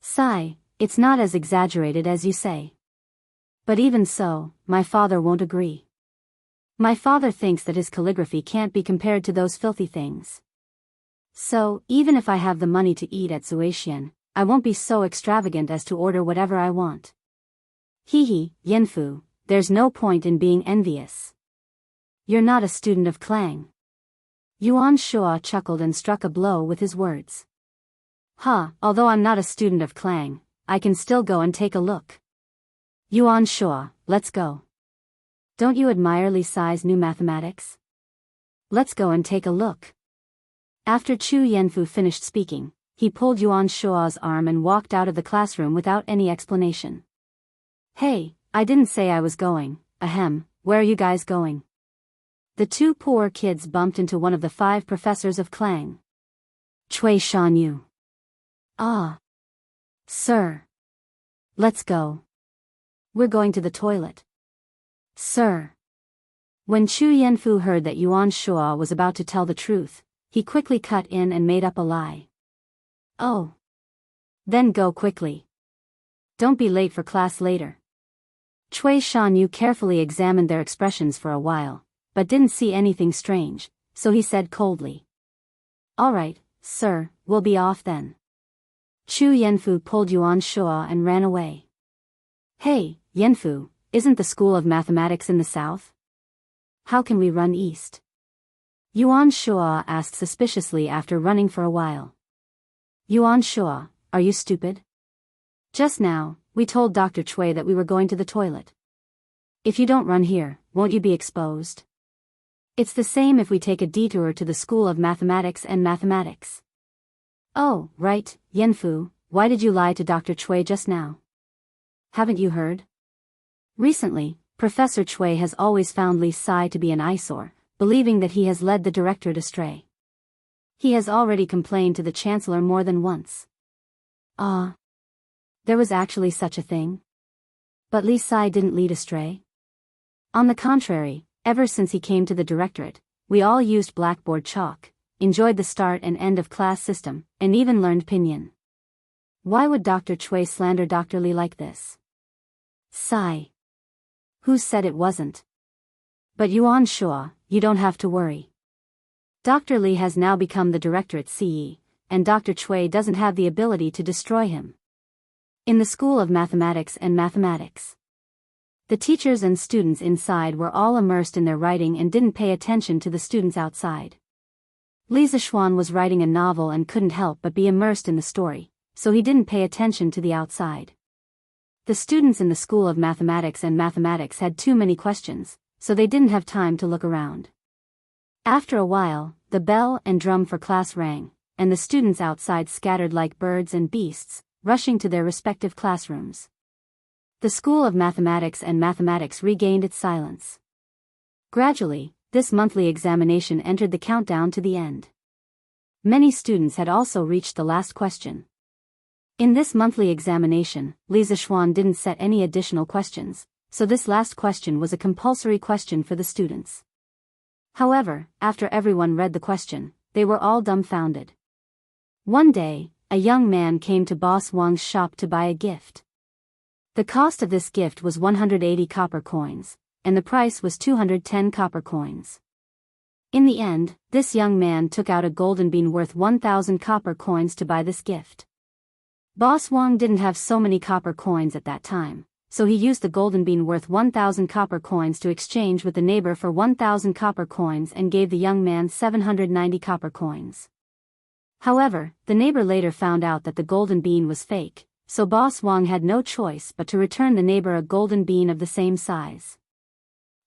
Sigh, it's not as exaggerated as you say. But even so, my father won't agree. My father thinks that his calligraphy can't be compared to those filthy things. So, even if I have the money to eat at Zuaxian, I won't be so extravagant as to order whatever I want. Hee, Yanfu, there's no point in being envious. You're not a student of Clang. Yuan Shua chuckled and struck a blow with his words. Although I'm not a student of Clang, I can still go and take a look. Yuan Shua, let's go. Don't you admire Li Sai's new mathematics? Let's go and take a look. After Chu Yanfu finished speaking, he pulled Yuan Shua's arm and walked out of the classroom without any explanation. Hey, I didn't say I was going, where are you guys going? The two poor kids bumped into one of the 5 professors of Clang. Cui Shanyu. Ah. Sir. Let's go. We're going to the toilet. Sir. When Chu Yanfu heard that Yuan Shua was about to tell the truth, he quickly cut in and made up a lie. Oh. Then go quickly. Don't be late for class later. Cui Shanyu carefully examined their expressions for a while, but didn't see anything strange, so he said coldly. All right, sir, we'll be off then. Chu Yanfu pulled Yuan Shua and ran away. Hey, Yanfu, isn't the School of Mathematics in the south? How can we run east? Yuan Shua asked suspiciously after running for a while. Yuan Shua, are you stupid? Just now, we told Dr. Cui that we were going to the toilet. If you don't run here, won't you be exposed? It's the same if we take a detour to the School of Mathematics and Mathematics. Oh, right, Yanfu, why did you lie to Dr. Cui just now? Haven't you heard? Recently, Professor Cui has always found Li Sai to be an eyesore, believing that he has led the directorate astray. He has already complained to the Chancellor more than once. There was actually such a thing? But Li Sai didn't lead astray? On the contrary, ever since he came to the directorate, we all used blackboard chalk, enjoyed the start and end of class system, and even learned pinyin. Why would Dr. Cui slander Dr. Li like this? Sigh. Who said it wasn't? But Yuan Shua, you don't have to worry. Dr. Li has now become the directorate CE, and Dr. Cui doesn't have the ability to destroy him. In the School of Mathematics and Mathematics, the teachers and students inside were all immersed in their writing and didn't pay attention to the students outside. Li Zixuan was writing a novel and couldn't help but be immersed in the story, so he didn't pay attention to the outside. The students in the School of Mathematics and Mathematics had too many questions, so they didn't have time to look around. After a while, the bell and drum for class rang, and the students outside scattered like birds and beasts, rushing to their respective classrooms. The School of Mathematics and Mathematics regained its silence. Gradually, this monthly examination entered the countdown to the end. Many students had also reached the last question. In this monthly examination, Li Zixuan didn't set any additional questions, so this last question was a compulsory question for the students. However, after everyone read the question, they were all dumbfounded. One day, a young man came to Boss Wang's shop to buy a gift. The cost of this gift was 180 copper coins, and the price was 210 copper coins. In the end, this young man took out a golden bean worth 1,000 copper coins to buy this gift. Boss Wang didn't have so many copper coins at that time, so he used the golden bean worth 1,000 copper coins to exchange with the neighbor for 1,000 copper coins and gave the young man 790 copper coins. However, the neighbor later found out that the golden bean was fake, so Boss Wang had no choice but to return the neighbor a golden bean of the same size.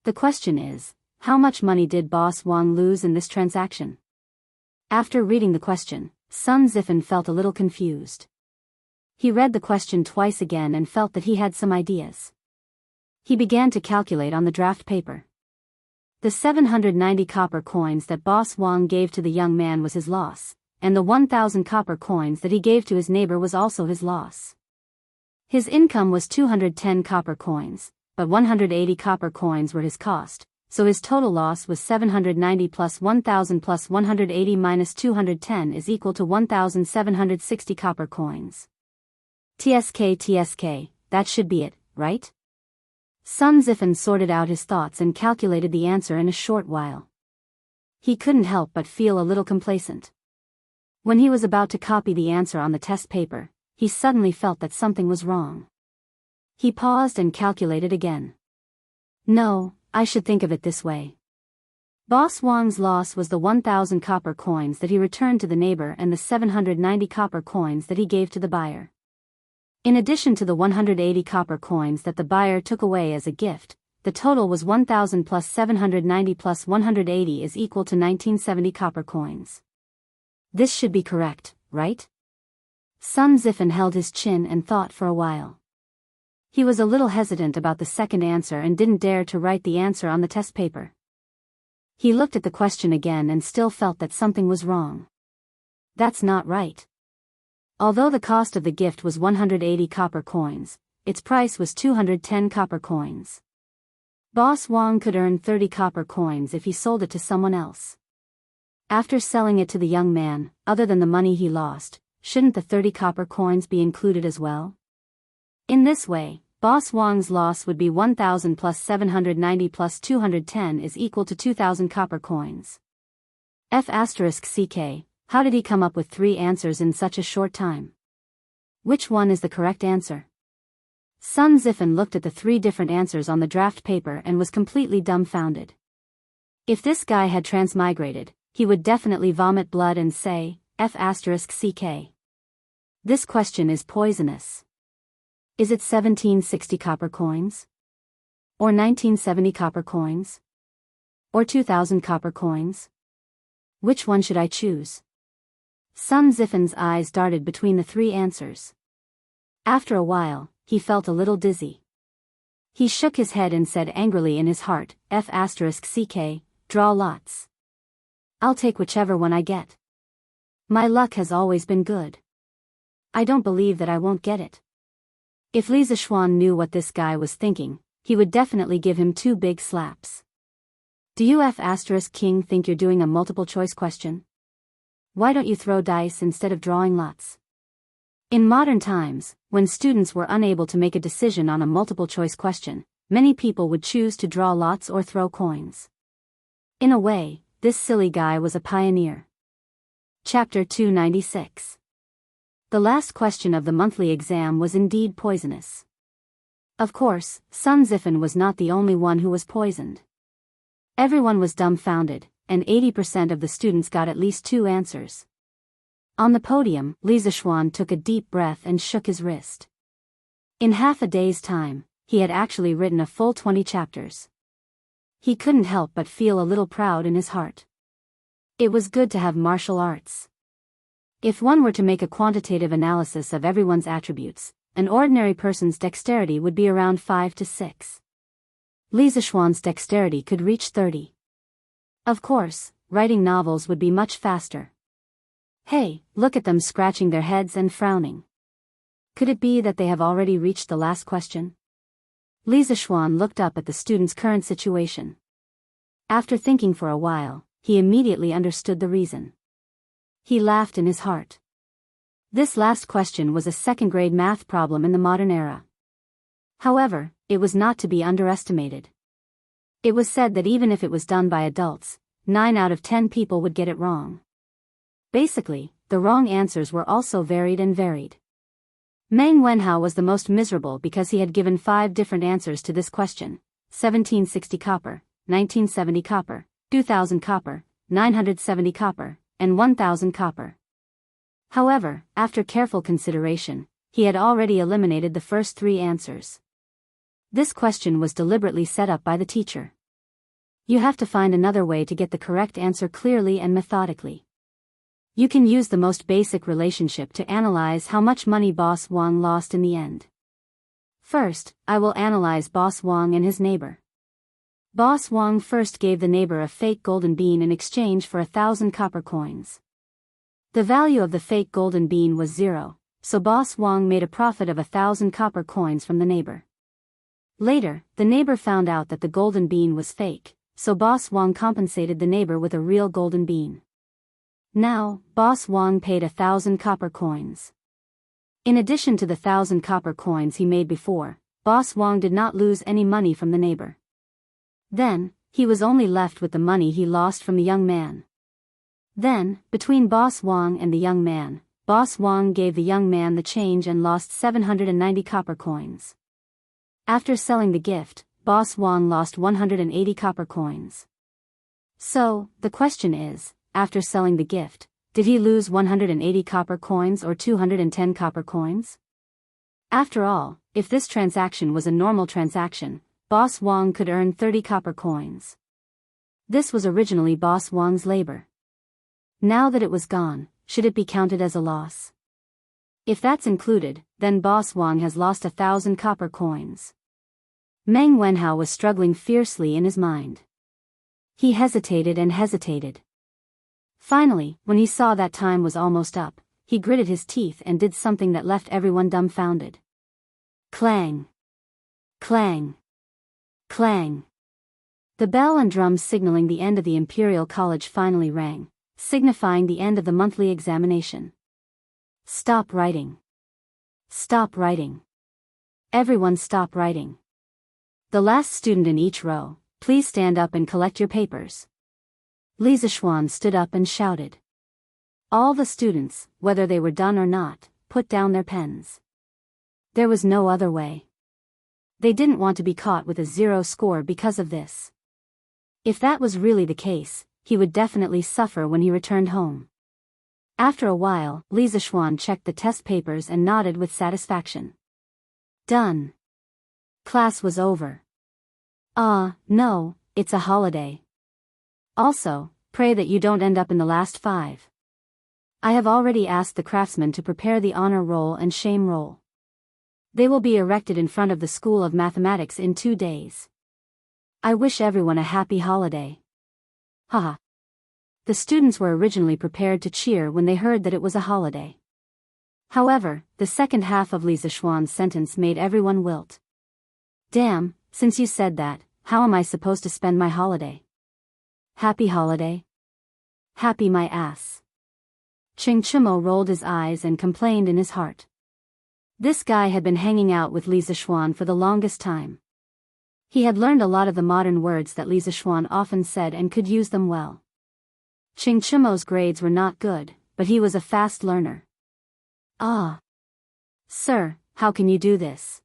The question is, how much money did Boss Wang lose in this transaction? After reading the question, Sun Zifen felt a little confused. He read the question twice again and felt that he had some ideas. He began to calculate on the draft paper. The 790 copper coins that Boss Wang gave to the young man was his loss, and the 1,000 copper coins that he gave to his neighbor was also his loss. His income was 210 copper coins, but 180 copper coins were his cost, so his total loss was 790 plus 1000 plus 180 minus 210 is equal to 1760 copper coins. TSK, that should be it, right? Sun Zifan sorted out his thoughts and calculated the answer in a short while. He couldn't help but feel a little complacent. When he was about to copy the answer on the test paper, he suddenly felt that something was wrong. He paused and calculated again. No, I should think of it this way. Boss Wang's loss was the 1000 copper coins that he returned to the neighbor and the 790 copper coins that he gave to the buyer. In addition to the 180 copper coins that the buyer took away as a gift, the total was 1000 plus 790 plus 180 is equal to 1970 copper coins. This should be correct, right? Sun Zifan held his chin and thought for a while. He was a little hesitant about the second answer and didn't dare to write the answer on the test paper. He looked at the question again and still felt that something was wrong. That's not right. Although the cost of the gift was 180 copper coins, its price was 210 copper coins. Boss Wang could earn 30 copper coins if he sold it to someone else. After selling it to the young man, other than the money he lost, shouldn't the 30 copper coins be included as well? In this way, Boss Wang's loss would be 1000 plus 790 plus 210 is equal to 2000 copper coins. F***ck, how did he come up with 3 answers in such a short time? Which one is the correct answer? Sun Zifan looked at the 3 different answers on the draft paper and was completely dumbfounded. If this guy had transmigrated, he would definitely vomit blood and say, F***ck. This question is poisonous. Is it 1760 copper coins? Or 1970 copper coins? Or 2000 copper coins? Which one should I choose? Sun Zifan's eyes darted between the 3 answers. After a while, he felt a little dizzy. He shook his head and said angrily in his heart, F***ck, draw lots. I'll take whichever one I get. My luck has always been good. I don't believe that I won't get it. If Li Zishuan knew what this guy was thinking, he would definitely give him 2 big slaps. Do you F***king think you're doing a multiple choice question? Why don't you throw dice instead of drawing lots? In modern times, when students were unable to make a decision on a multiple choice question, many people would choose to draw lots or throw coins. In a way, this silly guy was a pioneer. Chapter 296. The last question of the monthly exam was indeed poisonous. Of course, Sun Zifan was not the only one who was poisoned. Everyone was dumbfounded, and 80% of the students got at least 2 answers. On the podium, Li Zishuan took a deep breath and shook his wrist. In half a day's time, he had actually written a full 20 chapters. He couldn't help but feel a little proud in his heart. It was good to have martial arts. If one were to make a quantitative analysis of everyone's attributes, an ordinary person's dexterity would be around 5 to 6. Li Zishuan's dexterity could reach 30. Of course, writing novels would be much faster. Hey, look at them scratching their heads and frowning. Could it be that they have already reached the last question? Li Zishuan looked up at the student's current situation. After thinking for a while, he immediately understood the reason. He laughed in his heart. This last question was a second-grade math problem in the modern era. However, it was not to be underestimated. It was said that even if it was done by adults, 9 out of 10 people would get it wrong. Basically, the wrong answers were also varied. Meng Wenhao was the most miserable because he had given 5 different answers to this question: 1760 copper, 1970 copper, 2000 copper, 970 copper, and 1000 copper. However, after careful consideration, he had already eliminated the first 3 answers. This question was deliberately set up by the teacher. You have to find another way to get the correct answer clearly and methodically. You can use the most basic relationship to analyze how much money Boss Wang lost in the end. First, I will analyze Boss Wang and his neighbor. Boss Wang first gave the neighbor a fake golden bean in exchange for 1000 copper coins. The value of the fake golden bean was 0, so Boss Wang made a profit of 1000 copper coins from the neighbor. Later, the neighbor found out that the golden bean was fake, so Boss Wang compensated the neighbor with a real golden bean. Now, Boss Wang paid 1,000 copper coins. In addition to the 1,000 copper coins he made before, Boss Wang did not lose any money from the neighbor. Then, he was only left with the money he lost from the young man. Then, between Boss Wang and the young man, Boss Wang gave the young man the change and lost 790 copper coins. After selling the gift, Boss Wang lost 180 copper coins. So, the question is, after selling the gift, did he lose 180 copper coins or 210 copper coins? After all, if this transaction was a normal transaction, Boss Wang could earn 30 copper coins. This was originally Boss Wang's labor. Now that it was gone, should it be counted as a loss? If that's included, then Boss Wang has lost 1,000 copper coins. Meng Wenhao was struggling fiercely in his mind. He hesitated and hesitated. Finally, when he saw that time was almost up, he gritted his teeth and did something that left everyone dumbfounded. Clang! Clang! Clang! The bell and drums signaling the end of the Imperial College finally rang, signifying the end of the monthly examination. Stop writing. Stop writing. Everyone stop writing. The last student in each row, please stand up and collect your papers. Li Zishuan stood up and shouted. All the students, whether they were done or not, put down their pens. There was no other way. They didn't want to be caught with a 0 score because of this. If that was really the case, he would definitely suffer when he returned home. After a while, Li Zishuan checked the test papers and nodded with satisfaction. Done. Class was over. No, it's a holiday. Also, pray that you don't end up in the last 5. I have already asked the craftsmen to prepare the honor roll and shame roll. They will be erected in front of the School of Mathematics in 2 days. I wish everyone a happy holiday. Haha. The students were originally prepared to cheer when they heard that it was a holiday. However, the second half of Li Zishuan's sentence made everyone wilt. Damn, since you said that, how am I supposed to spend my holiday? Happy holiday? Happy my ass. Ching Chimo rolled his eyes and complained in his heart. This guy had been hanging out with Li Zishuan for the longest time. He had learned a lot of the modern words that Li Zishuan often said and could use them well. Ching Chimo's grades were not good, but he was a fast learner. Sir, how can you do this?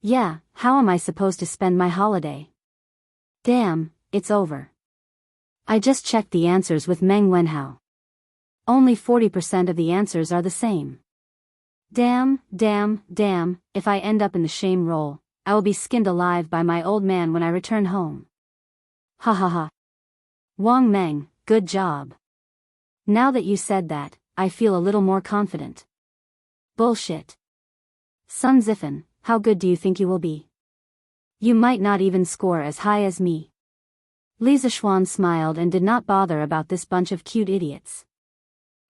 Yeah, how am I supposed to spend my holiday? Damn, it's over. I just checked the answers with Meng Wenhao. Only 40% of the answers are the same. Damn, if I end up in the shame roll, I will be skinned alive by my old man when I return home. Ha ha ha. Wang Meng, good job. Now that you said that, I feel a little more confident. Bullshit. Sun Zifan, how good do you think you will be? You might not even score as high as me. Li Zishuan smiled and did not bother about this bunch of cute idiots.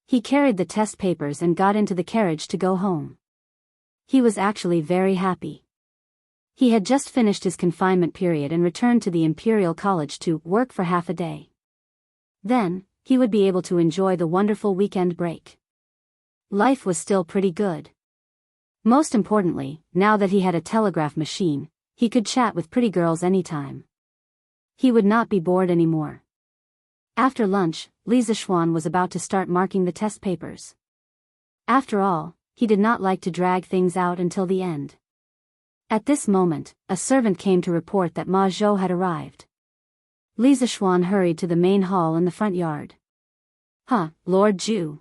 He carried the test papers and got into the carriage to go home. He was actually very happy. He had just finished his confinement period and returned to the Imperial College to work for half a day. Then, he would be able to enjoy the wonderful weekend break. Life was still pretty good. Most importantly, now that he had a telegraph machine, he could chat with pretty girls anytime. He would not be bored anymore. After lunch, Li Zishuan was about to start marking the test papers. After all, he did not like to drag things out until the end. At this moment, a servant came to report that Ma Zhou had arrived. Li Zishuan hurried to the main hall in the front yard. Lord Zhu.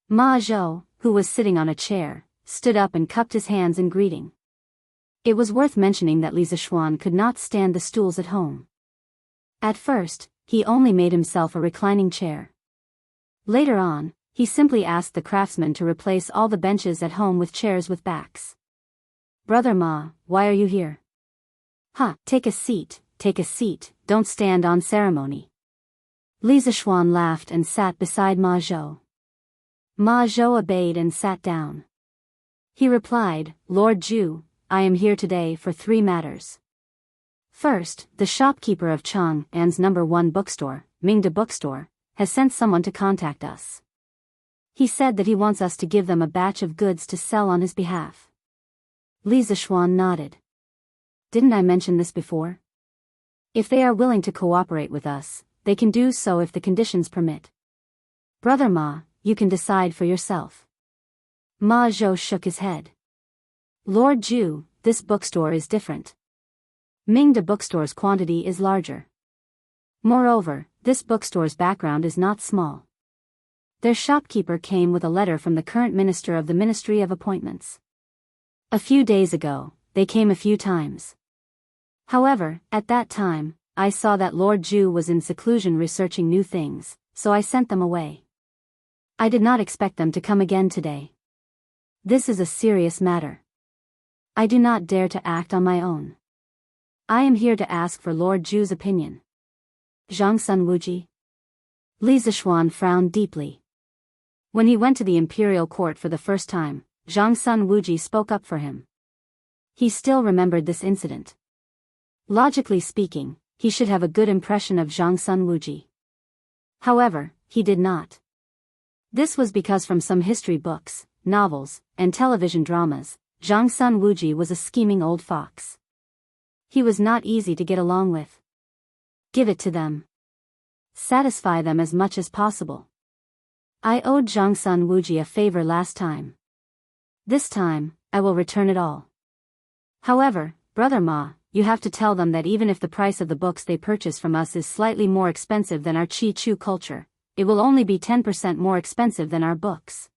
Ma Zhou, who was sitting on a chair, stood up and cupped his hands in greeting. It was worth mentioning that Li Zishuan could not stand the stools at home. At first, he only made himself a reclining chair. Later on, he simply asked the craftsman to replace all the benches at home with chairs with backs. Brother Ma, why are you here? Take a seat, don't stand on ceremony. Li Zishuan laughed and sat beside Ma Zhou. Ma Zhou obeyed and sat down. He replied, Lord Zhu, I am here today for 3 matters. First, the shopkeeper of Chang'an's #1 bookstore, Mingda Bookstore, has sent someone to contact us. He said that he wants us to give them a batch of goods to sell on his behalf. Li Zishuan nodded. Didn't I mention this before? If they are willing to cooperate with us, they can do so if the conditions permit. Brother Ma, you can decide for yourself. Ma Zhou shook his head. Lord Zhu, this bookstore is different. Mingda Bookstore's quantity is larger. Moreover, this bookstore's background is not small. Their shopkeeper came with a letter from the current minister of the Ministry of Appointments. A few days ago, they came a few times. However, at that time, I saw that Lord Zhu was in seclusion researching new things, so I sent them away. I did not expect them to come again today. This is a serious matter. I do not dare to act on my own. I am here to ask for Lord Zhu's opinion. Zhang Sun Wuji? Li Zishuan frowned deeply. When he went to the imperial court for the first time, Zhang Sun Wuji spoke up for him. He still remembered this incident. Logically speaking, he should have a good impression of Zhang Sun Wuji. However, he did not. This was because from some history books, novels, and television dramas, Zhang Sun Wuji was a scheming old fox. He was not easy to get along with. Give it to them. Satisfy them as much as possible. I owed Zhang Sun Wuji a favor last time. This time, I will return it all. However, Brother Ma, you have to tell them that even if the price of the books they purchase from us is slightly more expensive than our Chi Chu culture, it will only be 10% more expensive than our books.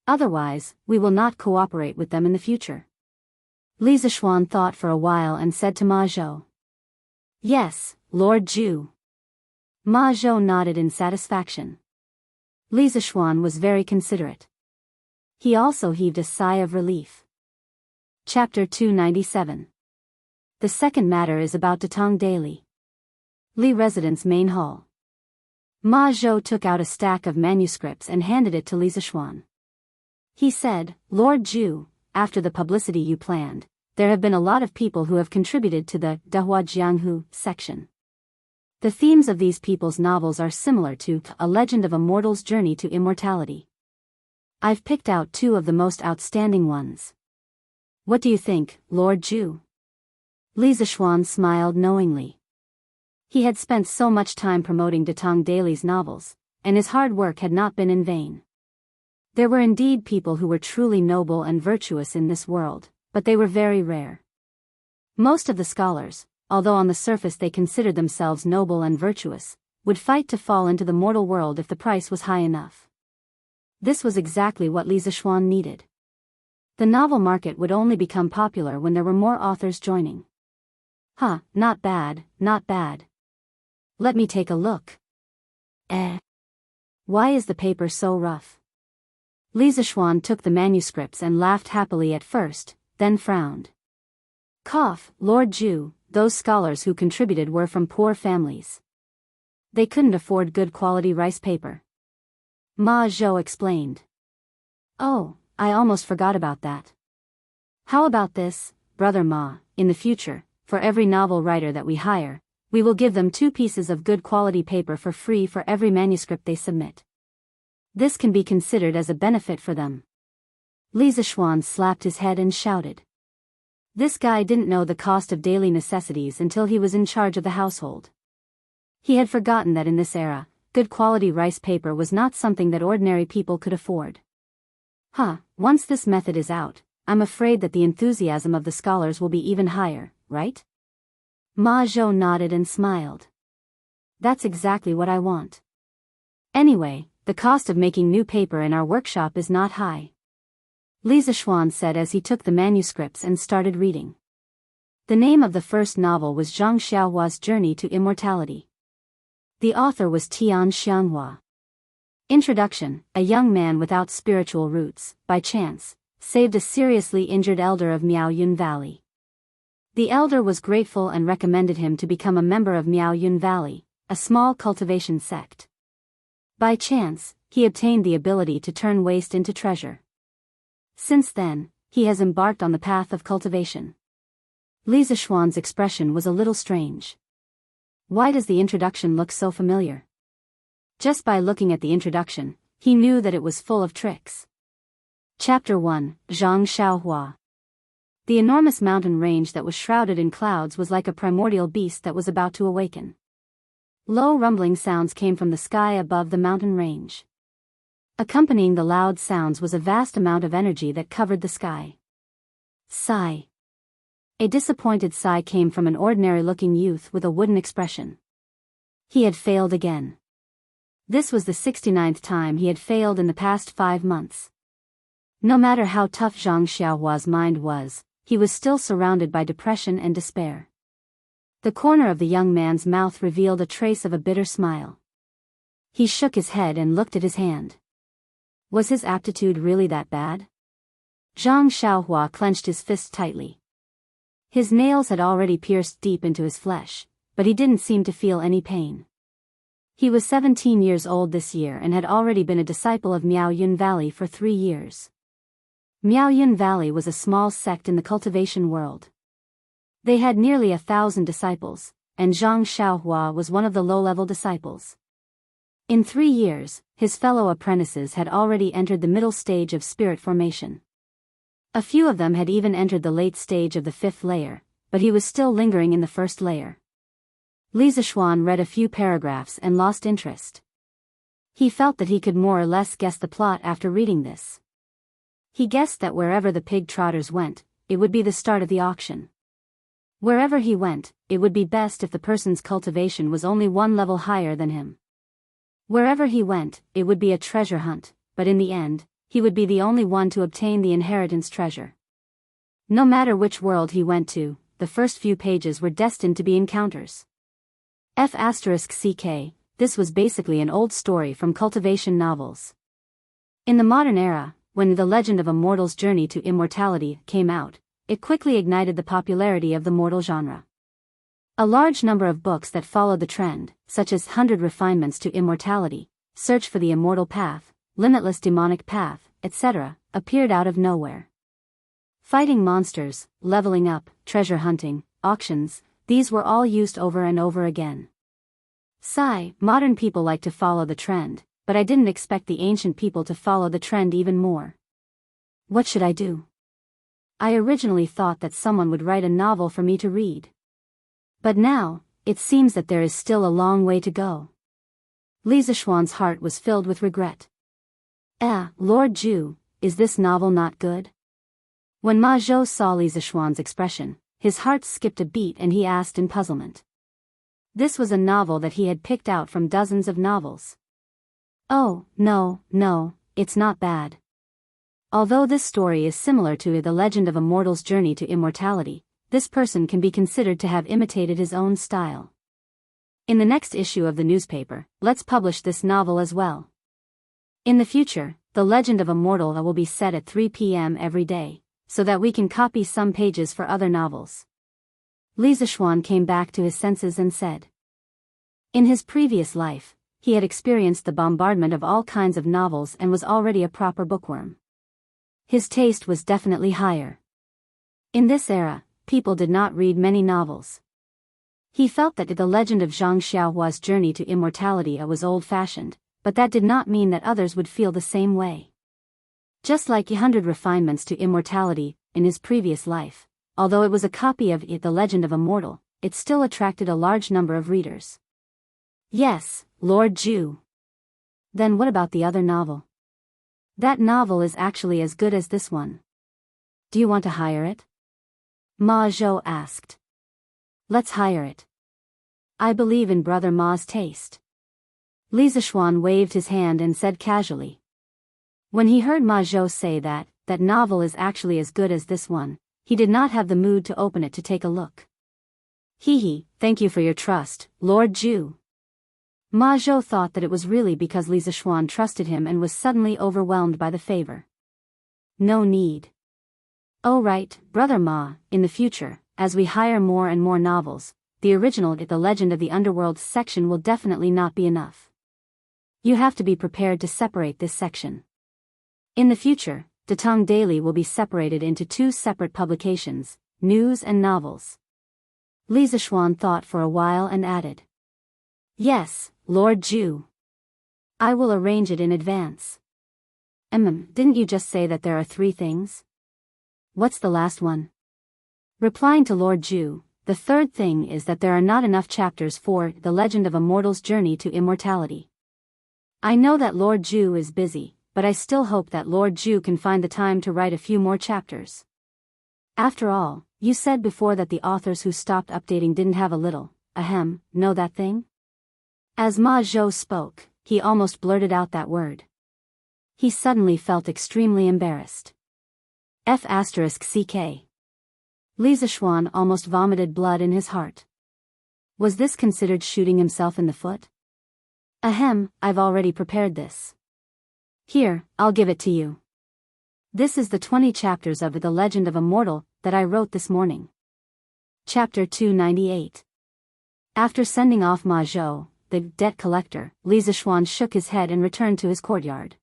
Otherwise, we will not cooperate with them in the future. Li Zishuan thought for a while and said to Ma Zhou. Yes, Lord Zhu. Ma Zhou nodded in satisfaction. Li Zishuan was very considerate. He also heaved a sigh of relief. Chapter 297. The second matter is about Datong Daily. Li Residence Main Hall. Ma Zhou took out a stack of manuscripts and handed it to Li Zishuan. He said, Lord Zhu, after the publicity you planned, there have been a lot of people who have contributed to the Dahua Jianghu section. The themes of these people's novels are similar to A Legend of a Mortal's Journey to Immortality. I've picked out 2 of the most outstanding ones. What do you think, Lord Zhu? Li Zishuan smiled knowingly. He had spent so much time promoting Datong Daily's novels, and his hard work had not been in vain. There were indeed people who were truly noble and virtuous in this world, but they were very rare. Most of the scholars, although on the surface they considered themselves noble and virtuous, would fight to fall into the mortal world if the price was high enough. This was exactly what Li Zishuan needed. The novel market would only become popular when there were more authors joining. Not bad, not bad. Let me take a look. Why is the paper so rough? Li Zishuan took the manuscripts and laughed happily at first, then frowned. Lord Zhu, those scholars who contributed were from poor families. They couldn't afford good quality rice paper. Ma Zhou explained. Oh, I almost forgot about that. How about this, Brother Ma, in the future, for every novel writer that we hire, we will give them 2 pieces of good quality paper for free for every manuscript they submit. This can be considered as a benefit for them. Li Zishuan slapped his head and shouted. This guy didn't know the cost of daily necessities until he was in charge of the household. He had forgotten that in this era, good quality rice paper was not something that ordinary people could afford. Once this method is out, I'm afraid that the enthusiasm of the scholars will be even higher, right? Ma Zhou nodded and smiled. That's exactly what I want. Anyway, the cost of making new paper in our workshop is not high. Li Zishuan said as he took the manuscripts and started reading. The name of the first novel was Zhang Xiaohua's Journey to Immortality. The author was Tian Xianghua. Introduction: A young man without spiritual roots, by chance, saved a seriously injured elder of Miaoyun Valley. The elder was grateful and recommended him to become a member of Miaoyun Valley, a small cultivation sect. By chance, he obtained the ability to turn waste into treasure. Since then, he has embarked on the path of cultivation. Li Zishuan's expression was a little strange. Why does the introduction look so familiar? Just by looking at the introduction, he knew that it was full of tricks. Chapter 1, Zhang Xiaohua. The enormous mountain range that was shrouded in clouds was like a primordial beast that was about to awaken. Low rumbling sounds came from the sky above the mountain range. Accompanying the loud sounds was a vast amount of energy that covered the sky. Sigh. A disappointed sigh came from an ordinary-looking youth with a wooden expression. He had failed again. This was the 69th time he had failed in the past 5 months. No matter how tough Zhang Xiaohua's mind was, he was still surrounded by depression and despair. The corner of the young man's mouth revealed a trace of a bitter smile. He shook his head and looked at his hand. Was his aptitude really that bad? Zhang Xiaohua clenched his fist tightly. His nails had already pierced deep into his flesh, but he didn't seem to feel any pain. He was 17 years old this year and had already been a disciple of Miaoyun Valley for 3 years. Miaoyun Valley was a small sect in the cultivation world. They had nearly 1,000 disciples, and Zhang Xiaohua was one of the low-level disciples. In 3 years, his fellow apprentices had already entered the middle stage of spirit formation. A few of them had even entered the late stage of the 5th layer, but he was still lingering in the 1st layer. Li Zishuan read a few paragraphs and lost interest. He felt that he could more or less guess the plot after reading this. He guessed that wherever the pig trotters went, it would be the start of the auction. Wherever he went, it would be best if the person's cultivation was only 1 level higher than him. Wherever he went, it would be a treasure hunt, but in the end, he would be the only one to obtain the inheritance treasure. No matter which world he went to, the first few pages were destined to be encounters. F***ck, this was basically an old story from cultivation novels. In the modern era, when The Legend of a Mortal's Journey to Immortality came out, it quickly ignited the popularity of the mortal genre. A large number of books that followed the trend, such as 100 Refinements to Immortality, Search for the Immortal Path, Limitless Demonic Path, etc., appeared out of nowhere. Fighting monsters, leveling up, treasure hunting, auctions, these were all used over and over again. Sigh, modern people like to follow the trend, but I didn't expect the ancient people to follow the trend even more. What should I do? I originally thought that someone would write a novel for me to read. But now, it seems that there is still a long way to go. Li Zishuan's heart was filled with regret. Lord Zhu, is this novel not good? When Ma Zhou saw Li Zishuan's expression, his heart skipped a beat and he asked in puzzlement. This was a novel that he had picked out from dozens of novels. Oh, no, it's not bad. Although this story is similar to The Legend of a Mortal's Journey to Immortality, this person can be considered to have imitated his own style. In the next issue of the newspaper, let's publish this novel as well. In the future, The Legend of a Mortal will be set at 3 p.m. every day, so that we can copy some pages for other novels. Li Zishuan came back to his senses and said. In his previous life, he had experienced the bombardment of all kinds of novels and was already a proper bookworm. His taste was definitely higher. In this era, people did not read many novels. He felt that The Legend of Zhang Xiaohua's Journey to Immortality was old-fashioned, but that did not mean that others would feel the same way. Just like 100 Refinements to Immortality, in his previous life, although it was a copy of The Legend of a Mortal, it still attracted a large number of readers. Yes, Lord Zhu. Then what about the other novel? That novel is actually as good as this one. Do you want to hire it? Ma Zhou asked. Let's hire it. I believe in Brother Ma's taste. Li Zishuan waved his hand and said casually. When he heard Ma Zhou say that novel is actually as good as this one, he did not have the mood to open it to take a look. Thank you for your trust, Lord Zhu. Ma Zhou thought that it was really because Li Zishuan trusted him and was suddenly overwhelmed by the favor. No need. Oh right, Brother Ma, in the future, as we hire more and more novels, the original The Legend of the Underworld section will definitely not be enough. You have to be prepared to separate this section. In the future, Datong Daily will be separated into 2 separate publications, news and novels. Li Zishuan thought for a while and added. Yes, Lord Ju. I will arrange it in advance. Didn't you just say that there are 3 things? What's the last one? Replying to Lord Ju, the third thing is that there are not enough chapters for The Legend of a Mortal's Journey to Immortality. I know that Lord Ju is busy, but I still hope that Lord Ju can find the time to write a few more chapters. After all, you said before that the authors who stopped updating didn't have a little, know that thing? As Ma Zhou spoke, he almost blurted out that word. He suddenly felt extremely embarrassed. F***ck. Li Zishuan almost vomited blood in his heart. Was this considered shooting himself in the foot? I've already prepared this. Here, I'll give it to you. This is the 20 chapters of The Legend of a Mortal that I wrote this morning. Chapter 298. After sending off Ma Zhou, the debt collector, Li Zishuan shook his head and returned to his courtyard.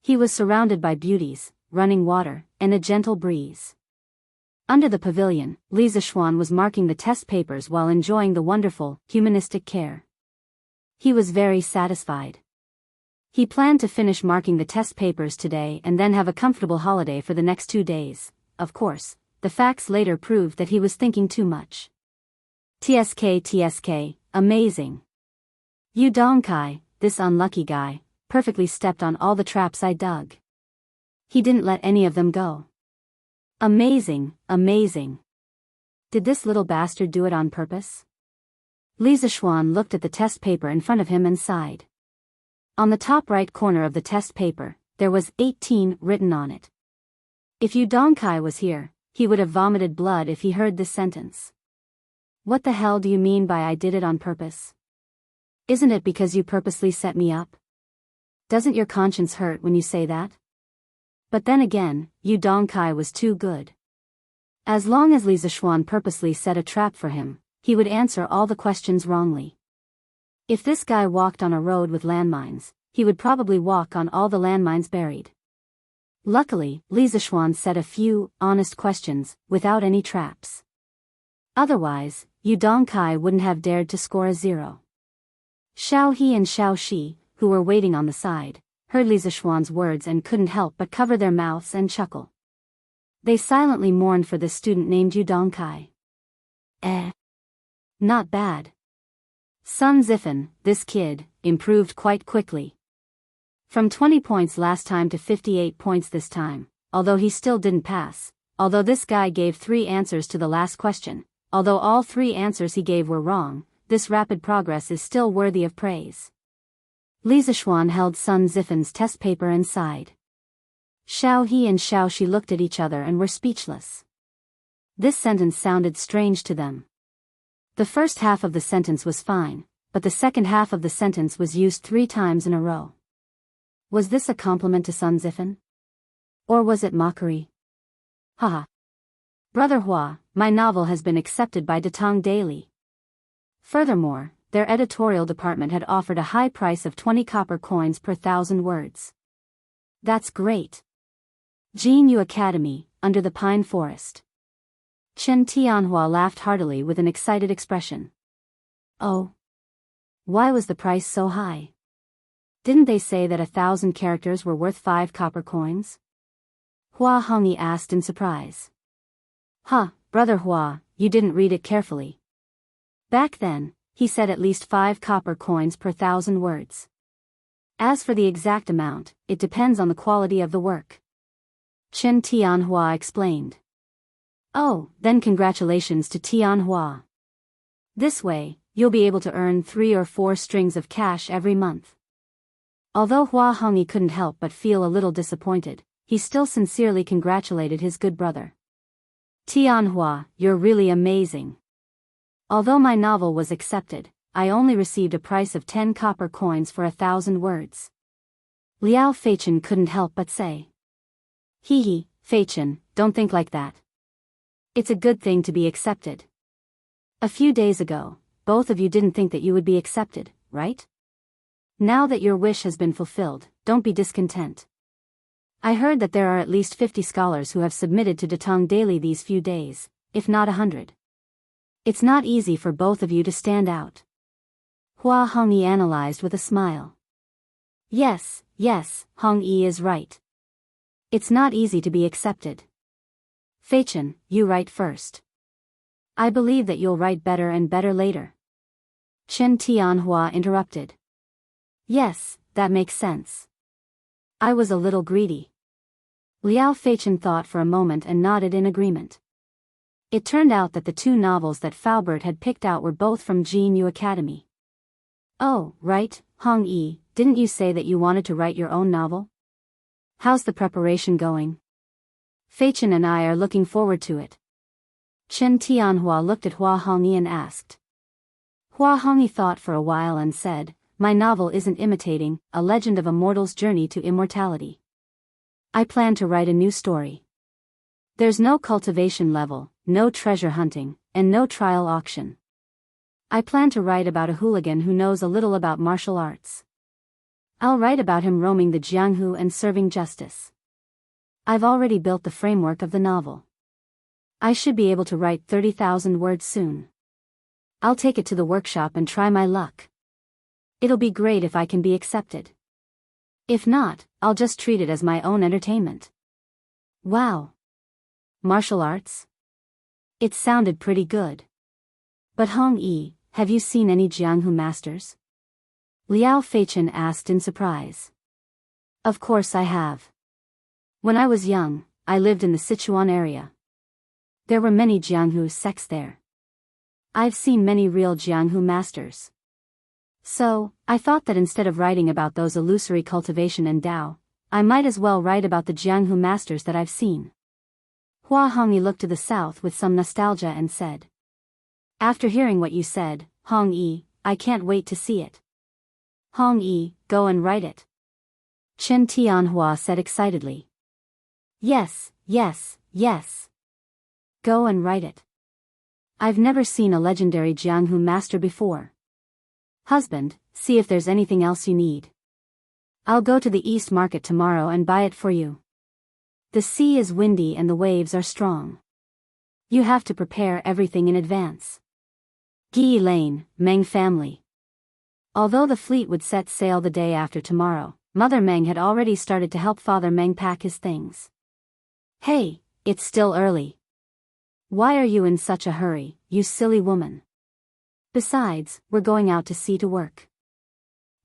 He was surrounded by beauties, running water, and a gentle breeze. Under the pavilion, Li Zishuan was marking the test papers while enjoying the wonderful, humanistic care. He was very satisfied. He planned to finish marking the test papers today and then have a comfortable holiday for the next 2 days. Of course, the facts later proved that he was thinking too much. TSK, amazing. Yu Dongkai, this unlucky guy, perfectly stepped on all the traps I dug. He didn't let any of them go. Amazing. Did this little bastard do it on purpose? Li Zishuan looked at the test paper in front of him and sighed. On the top right corner of the test paper, there was 18 written on it. If Yu Dongkai was here, he would have vomited blood if he heard this sentence. What the hell do you mean by I did it on purpose? Isn't it because you purposely set me up? Doesn't your conscience hurt when you say that? But then again, Yu Dongkai was too good. As long as Li Zishuan purposely set a trap for him, he would answer all the questions wrongly. If this guy walked on a road with landmines, he would probably walk on all the landmines buried. Luckily, Li Zishuan set a few, honest questions, without any traps. Otherwise, Yu Dongkai wouldn't have dared to score a 0. Xiao He and Xiao Shi, who were waiting on the side, heard Li Zishuan's words and couldn't help but cover their mouths and chuckle. They silently mourned for this student named Yu Dongkai. Not bad. Sun Zifan, this kid, improved quite quickly. From 20 points last time to 58 points this time, although he still didn't pass, although this guy gave 3 answers to the last question, although all 3 answers he gave were wrong, this rapid progress is still worthy of praise. Li Zishuan held Sun Zifan's test paper and sighed. Xiao He and Xiao Shi looked at each other and were speechless. This sentence sounded strange to them. The first half of the sentence was fine, but the second half of the sentence was used 3 times in a row. Was this a compliment to Sun Zifan? Or was it mockery? Haha. Brother Hua, my novel has been accepted by Datong Daily. Furthermore, their editorial department had offered a high price of 20 copper coins per 1,000 words. That's great. Jin Yu Academy, under the pine forest. Chen Tianhua laughed heartily with an excited expression. Oh. Why was the price so high? Didn't they say that 1,000 characters were worth 5 copper coins? Hua Hongyi asked in surprise. Brother Hua, you didn't read it carefully. Back then, he said at least 5 copper coins per 1,000 words. As for the exact amount, it depends on the quality of the work. Chen Tianhua explained. Oh, then congratulations to Tianhua. This way, you'll be able to earn 3 or 4 strings of cash every month. Although Hua Hongyi couldn't help but feel a little disappointed, he still sincerely congratulated his good brother. Tianhua, you're really amazing. Although my novel was accepted, I only received a price of 10 copper coins for 1,000 words. Liao Feichen couldn't help but say. Hee, Feichen, don't think like that. It's a good thing to be accepted. A few days ago, both of you didn't think that you would be accepted, right? Now that your wish has been fulfilled, don't be discontent. I heard that there are at least 50 scholars who have submitted to Datong Daily these few days, if not 100. It's not easy for both of you to stand out. Hua Hongyi analyzed with a smile. Yes, Hongyi is right. It's not easy to be accepted. Fei-chen, you write first. I believe that you'll write better and better later. Chen Tianhua interrupted. Yes, that makes sense. I was a little greedy. Liao Fei-chen thought for a moment and nodded in agreement. It turned out that the two novels that Faubert had picked out were both from Jean Yu Academy. Oh, right, Hongyi, didn't you say that you wanted to write your own novel? How's the preparation going? Fei-chen and I are looking forward to it. Chen Tianhua looked at Hua Hongyi and asked. Hua Hongyi thought for a while and said, my novel isn't imitating A Legend of a Mortal's Journey to Immortality. I plan to write a new story. There's no cultivation level, no treasure hunting, and no trial auction. I plan to write about a hooligan who knows a little about martial arts. I'll write about him roaming the Jianghu and serving justice. I've already built the framework of the novel. I should be able to write 30,000 words soon. I'll take it to the workshop and try my luck. It'll be great if I can be accepted. If not, I'll just treat it as my own entertainment. Wow. Martial arts? It sounded pretty good. But Hongyi, have you seen any Jianghu masters? Liao Fei-chen asked in surprise. Of course I have. When I was young, I lived in the Sichuan area. There were many Jianghu sects there. I've seen many real Jianghu masters. So, I thought that instead of writing about those illusory cultivation and Tao, I might as well write about the Jianghu masters that I've seen. Hua Hongyi looked to the south with some nostalgia and said. After hearing what you said, Hongyi, I can't wait to see it. Hongyi, go and write it. Chen Tianhua said excitedly. Yes. Go and write it. I've never seen a legendary Jianghu master before. Husband, see if there's anything else you need. I'll go to the East Market tomorrow and buy it for you. The sea is windy and the waves are strong. You have to prepare everything in advance. Gi Lane, Meng family. Although the fleet would set sail the day after tomorrow, Mother Meng had already started to help Father Meng pack his things. Hey, it's still early. Why are you in such a hurry, you silly woman? Besides, we're going out to sea to work.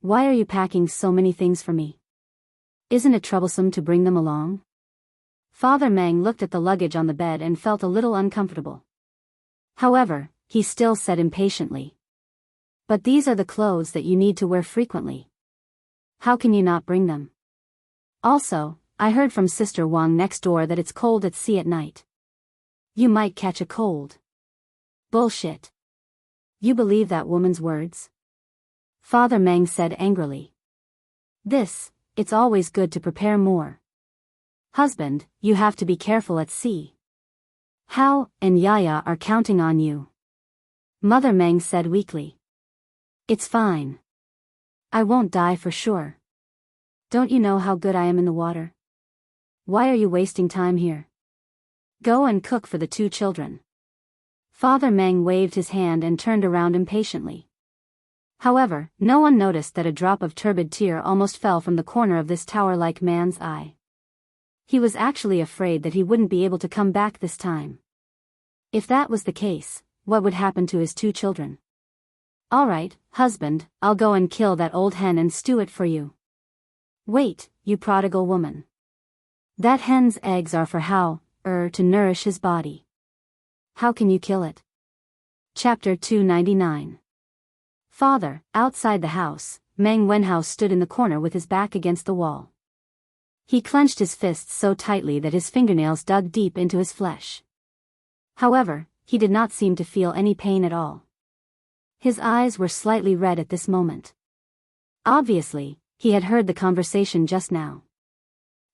Why are you packing so many things for me? Isn't it troublesome to bring them along? Father Meng looked at the luggage on the bed and felt a little uncomfortable. However, he still said impatiently. But these are the clothes that you need to wear frequently. How can you not bring them? Also, I heard from Sister Wang next door that it's cold at sea at night. You might catch a cold. Bullshit. You believe that woman's words? Father Meng said angrily. It's always good to prepare more. Husband, you have to be careful at sea. Hao and Yaya are counting on you. Mother Meng said weakly. It's fine. I won't die for sure. Don't you know how good I am in the water? Why are you wasting time here? Go and cook for the two children. Father Meng waved his hand and turned around impatiently. However, no one noticed that a drop of turbid tear almost fell from the corner of this tower-like man's eye. He was actually afraid that he wouldn't be able to come back this time. If that was the case, what would happen to his two children? All right, husband, I'll go and kill that old hen and stew it for you. Wait, you prodigal woman. That hen's eggs are for Hao, to nourish his body. How can you kill it? Chapter 299. Father, outside the house, Meng Wenhao stood in the corner with his back against the wall. He clenched his fists so tightly that his fingernails dug deep into his flesh. However, he did not seem to feel any pain at all. His eyes were slightly red at this moment. Obviously, he had heard the conversation just now.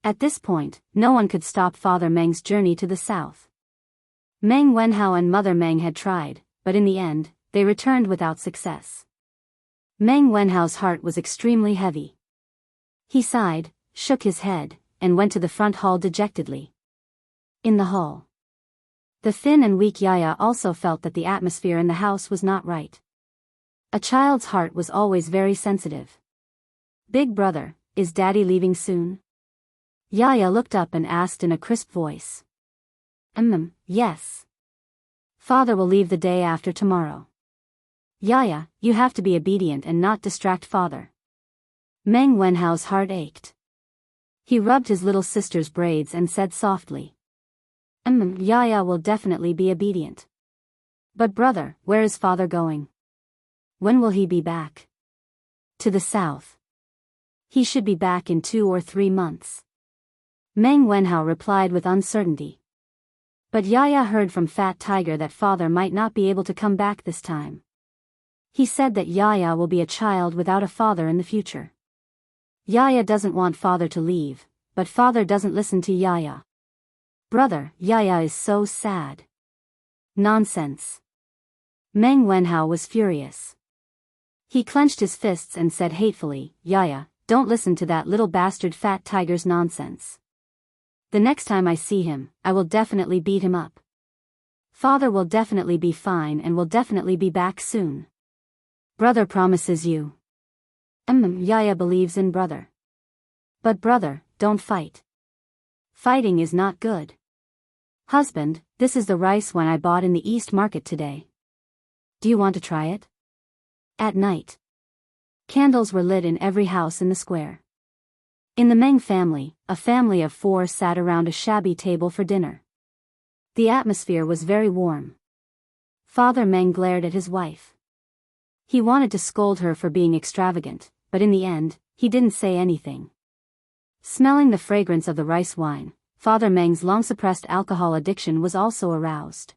At this point, no one could stop Father Meng's journey to the south. Meng Wenhao and Mother Meng had tried, but in the end, they returned without success. Meng Wenhao's heart was extremely heavy. He sighed, shook his head, and went to the front hall dejectedly. In the hall, The thin and weak Yaya also felt that the atmosphere in the house was not right. A child's heart was always very sensitive. Big brother, is Daddy leaving soon? Yaya looked up and asked in a crisp voice. Yes. Father will leave the day after tomorrow. Yaya, you have to be obedient and not distract father. Meng Wenhao's heart ached. He rubbed his little sister's braids and said softly. Yaya will definitely be obedient. But brother, where is father going? When will he be back? To the south. He should be back in 2 or 3 months. Meng Wenhao replied with uncertainty. But Yaya heard from Fat Tiger that father might not be able to come back this time. He said that Yaya will be a child without a father in the future. Yaya doesn't want father to leave, but father doesn't listen to Yaya. Brother, Yaya is so sad. Nonsense. Meng Wenhao was furious. He clenched his fists and said hatefully, Yaya, don't listen to that little bastard Fat Tiger's nonsense. The next time I see him, I will definitely beat him up. Father will definitely be fine and will definitely be back soon. Brother promises you. Yaya believes in brother. But brother, don't fight. Fighting is not good. Husband, this is the rice wine I bought in the East Market today. Do you want to try it? At night. Candles were lit in every house in the square. In the Meng family, a family of 4 sat around a shabby table for dinner. The atmosphere was very warm. Father Meng glared at his wife. He wanted to scold her for being extravagant, but in the end, he didn't say anything. Smelling the fragrance of the rice wine, Father Meng's long-suppressed alcohol addiction was also aroused.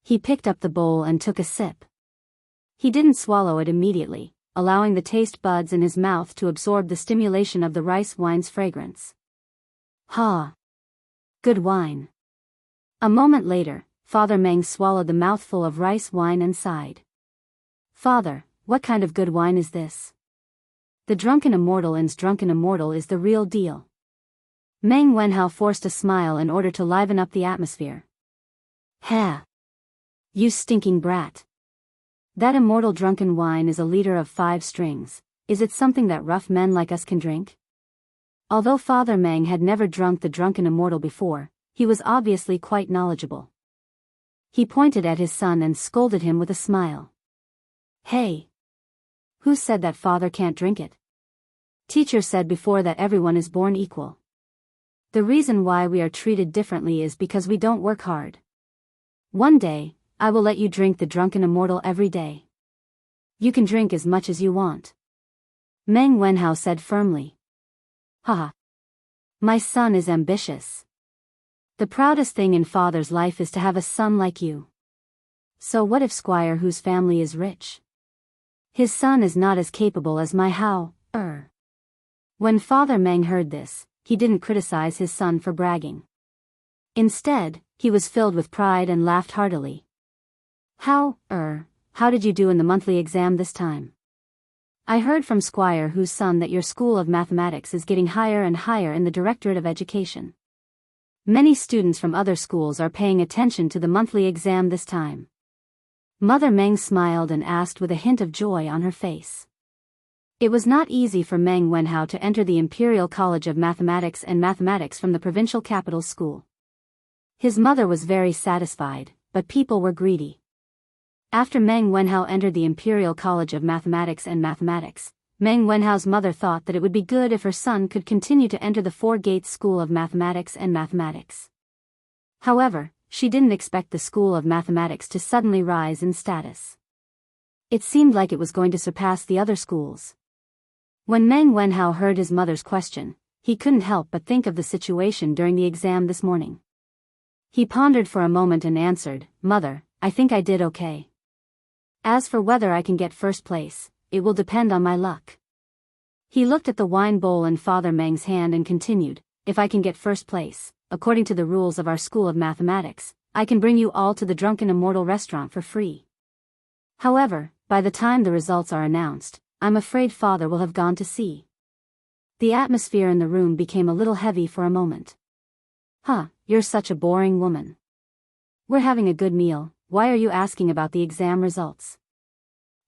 He picked up the bowl and took a sip. He didn't swallow it immediately, allowing the taste buds in his mouth to absorb the stimulation of the rice wine's fragrance. Ha! Good wine. A moment later, Father Meng swallowed the mouthful of rice wine and sighed. Father, what kind of good wine is this? The Drunken Immortal's Drunken Immortal is the real deal. Meng Wenhao forced a smile in order to liven up the atmosphere. Ha! You stinking brat. That immortal drunken wine is a liter of 5 strings. Is it something that rough men like us can drink? Although Father Meng had never drunk the Drunken Immortal before, he was obviously quite knowledgeable. He pointed at his son and scolded him with a smile. Hey! Who said that father can't drink it? Teacher said before that everyone is born equal. The reason why we are treated differently is because we don't work hard. One day, I will let you drink the Drunken Immortal every day. You can drink as much as you want. Meng Wenhao said firmly. Haha. My son is ambitious. The proudest thing in father's life is to have a son like you. So what if Squire whose family is rich? His son is not as capable as my Hao. When Father Meng heard this, he didn't criticize his son for bragging. Instead, he was filled with pride and laughed heartily. How did you do in the monthly exam this time? I heard from Squire whose son that your school of mathematics is getting higher and higher in the Directorate of Education. Many students from other schools are paying attention to the monthly exam this time. Mother Meng smiled and asked with a hint of joy on her face. It was not easy for Meng Wenhao to enter the Imperial College of Mathematics and Mathematics from the provincial capital school. His mother was very satisfied, but people were greedy. After Meng Wenhao entered the Imperial College of Mathematics and Mathematics, Meng Wenhao's mother thought that it would be good if her son could continue to enter the Four Gates School of Mathematics and Mathematics. However, she didn't expect the School of Mathematics to suddenly rise in status. It seemed like it was going to surpass the other schools. When Meng Wenhao heard his mother's question, he couldn't help but think of the situation during the exam this morning. He pondered for a moment and answered, Mother, I think I did okay. As for whether I can get first place, it will depend on my luck. He looked at the wine bowl in Father Meng's hand and continued, If I can get first place, according to the rules of our School of Mathematics, I can bring you all to the Drunken Immortal restaurant for free. However, by the time the results are announced, I'm afraid Father will have gone to sea. The atmosphere in the room became a little heavy for a moment. You're such a boring woman. We're having a good meal, why are you asking about the exam results?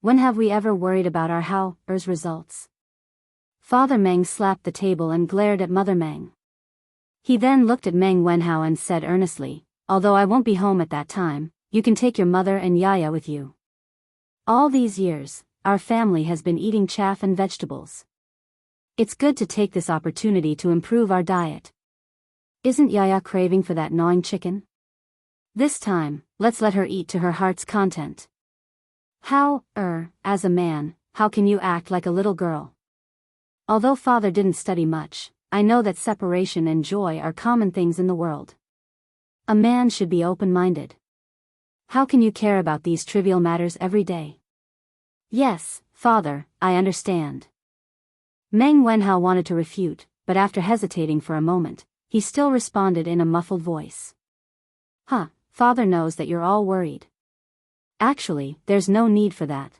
When have we ever worried about our How's results? Father Meng slapped the table and glared at Mother Meng. He then looked at Meng Wenhao and said earnestly, although I won't be home at that time, you can take your mother and Yaya with you. All these years, our family has been eating chaff and vegetables. It's good to take this opportunity to improve our diet. Isn't Yaya craving for that gnawing chicken? This time, let's let her eat to her heart's content. As a man, how can you act like a little girl? Although father didn't study much, I know that separation and joy are common things in the world. A man should be open-minded. How can you care about these trivial matters every day? Yes, father, I understand. Meng Wenhao wanted to refute, but after hesitating for a moment, he still responded in a muffled voice. Father knows that you're all worried. Actually, there's no need for that.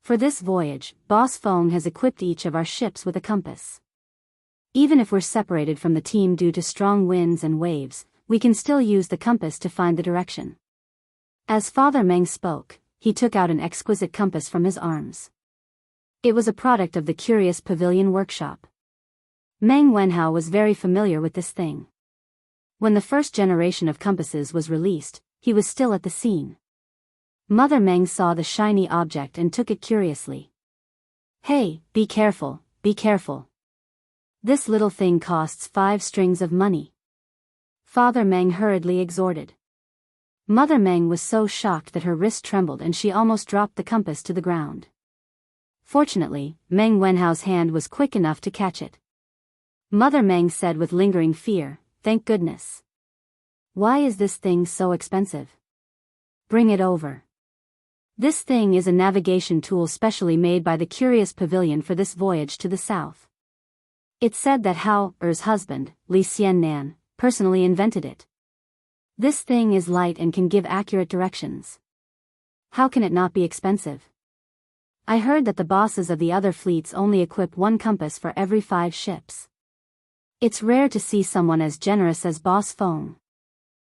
For this voyage, Boss Feng has equipped each of our ships with a compass. Even if we're separated from the team due to strong winds and waves, we can still use the compass to find the direction. As Father Meng spoke, he took out an exquisite compass from his arms. It was a product of the Curious Pavilion workshop. Meng Wenhao was very familiar with this thing. When the first generation of compasses was released, he was still at the scene. Mother Meng saw the shiny object and took it curiously. Hey, be careful, be careful. This little thing costs 5 strings of money. Father Meng hurriedly exhorted. Mother Meng was so shocked that her wrist trembled and she almost dropped the compass to the ground. Fortunately, Meng Wenhao's hand was quick enough to catch it. Mother Meng said with lingering fear, thank goodness. Why is this thing so expensive? Bring it over. This thing is a navigation tool specially made by the Curious Pavilion for this voyage to the south. It's said that How's husband, Li Xiannan, personally invented it. This thing is light and can give accurate directions. How can it not be expensive? I heard that the bosses of the other fleets only equip 1 compass for every 5 ships. It's rare to see someone as generous as Boss Feng.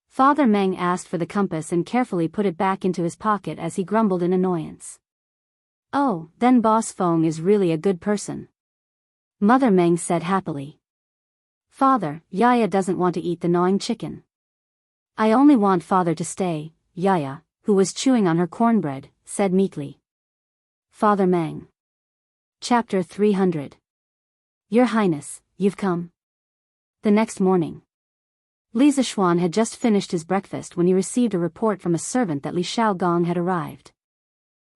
Father Meng asked for the compass and carefully put it back into his pocket as he grumbled in annoyance. Oh, then Boss Feng is really a good person. Mother Meng said happily. Father, Yaya doesn't want to eat the gnawing chicken. I only want father to stay, Yaya, who was chewing on her cornbread, said meekly. Father Meng. Chapter 300. Your Highness, you've come. The next morning, Li Zishuan had just finished his breakfast when he received a report from a servant that Li Xiaogong had arrived.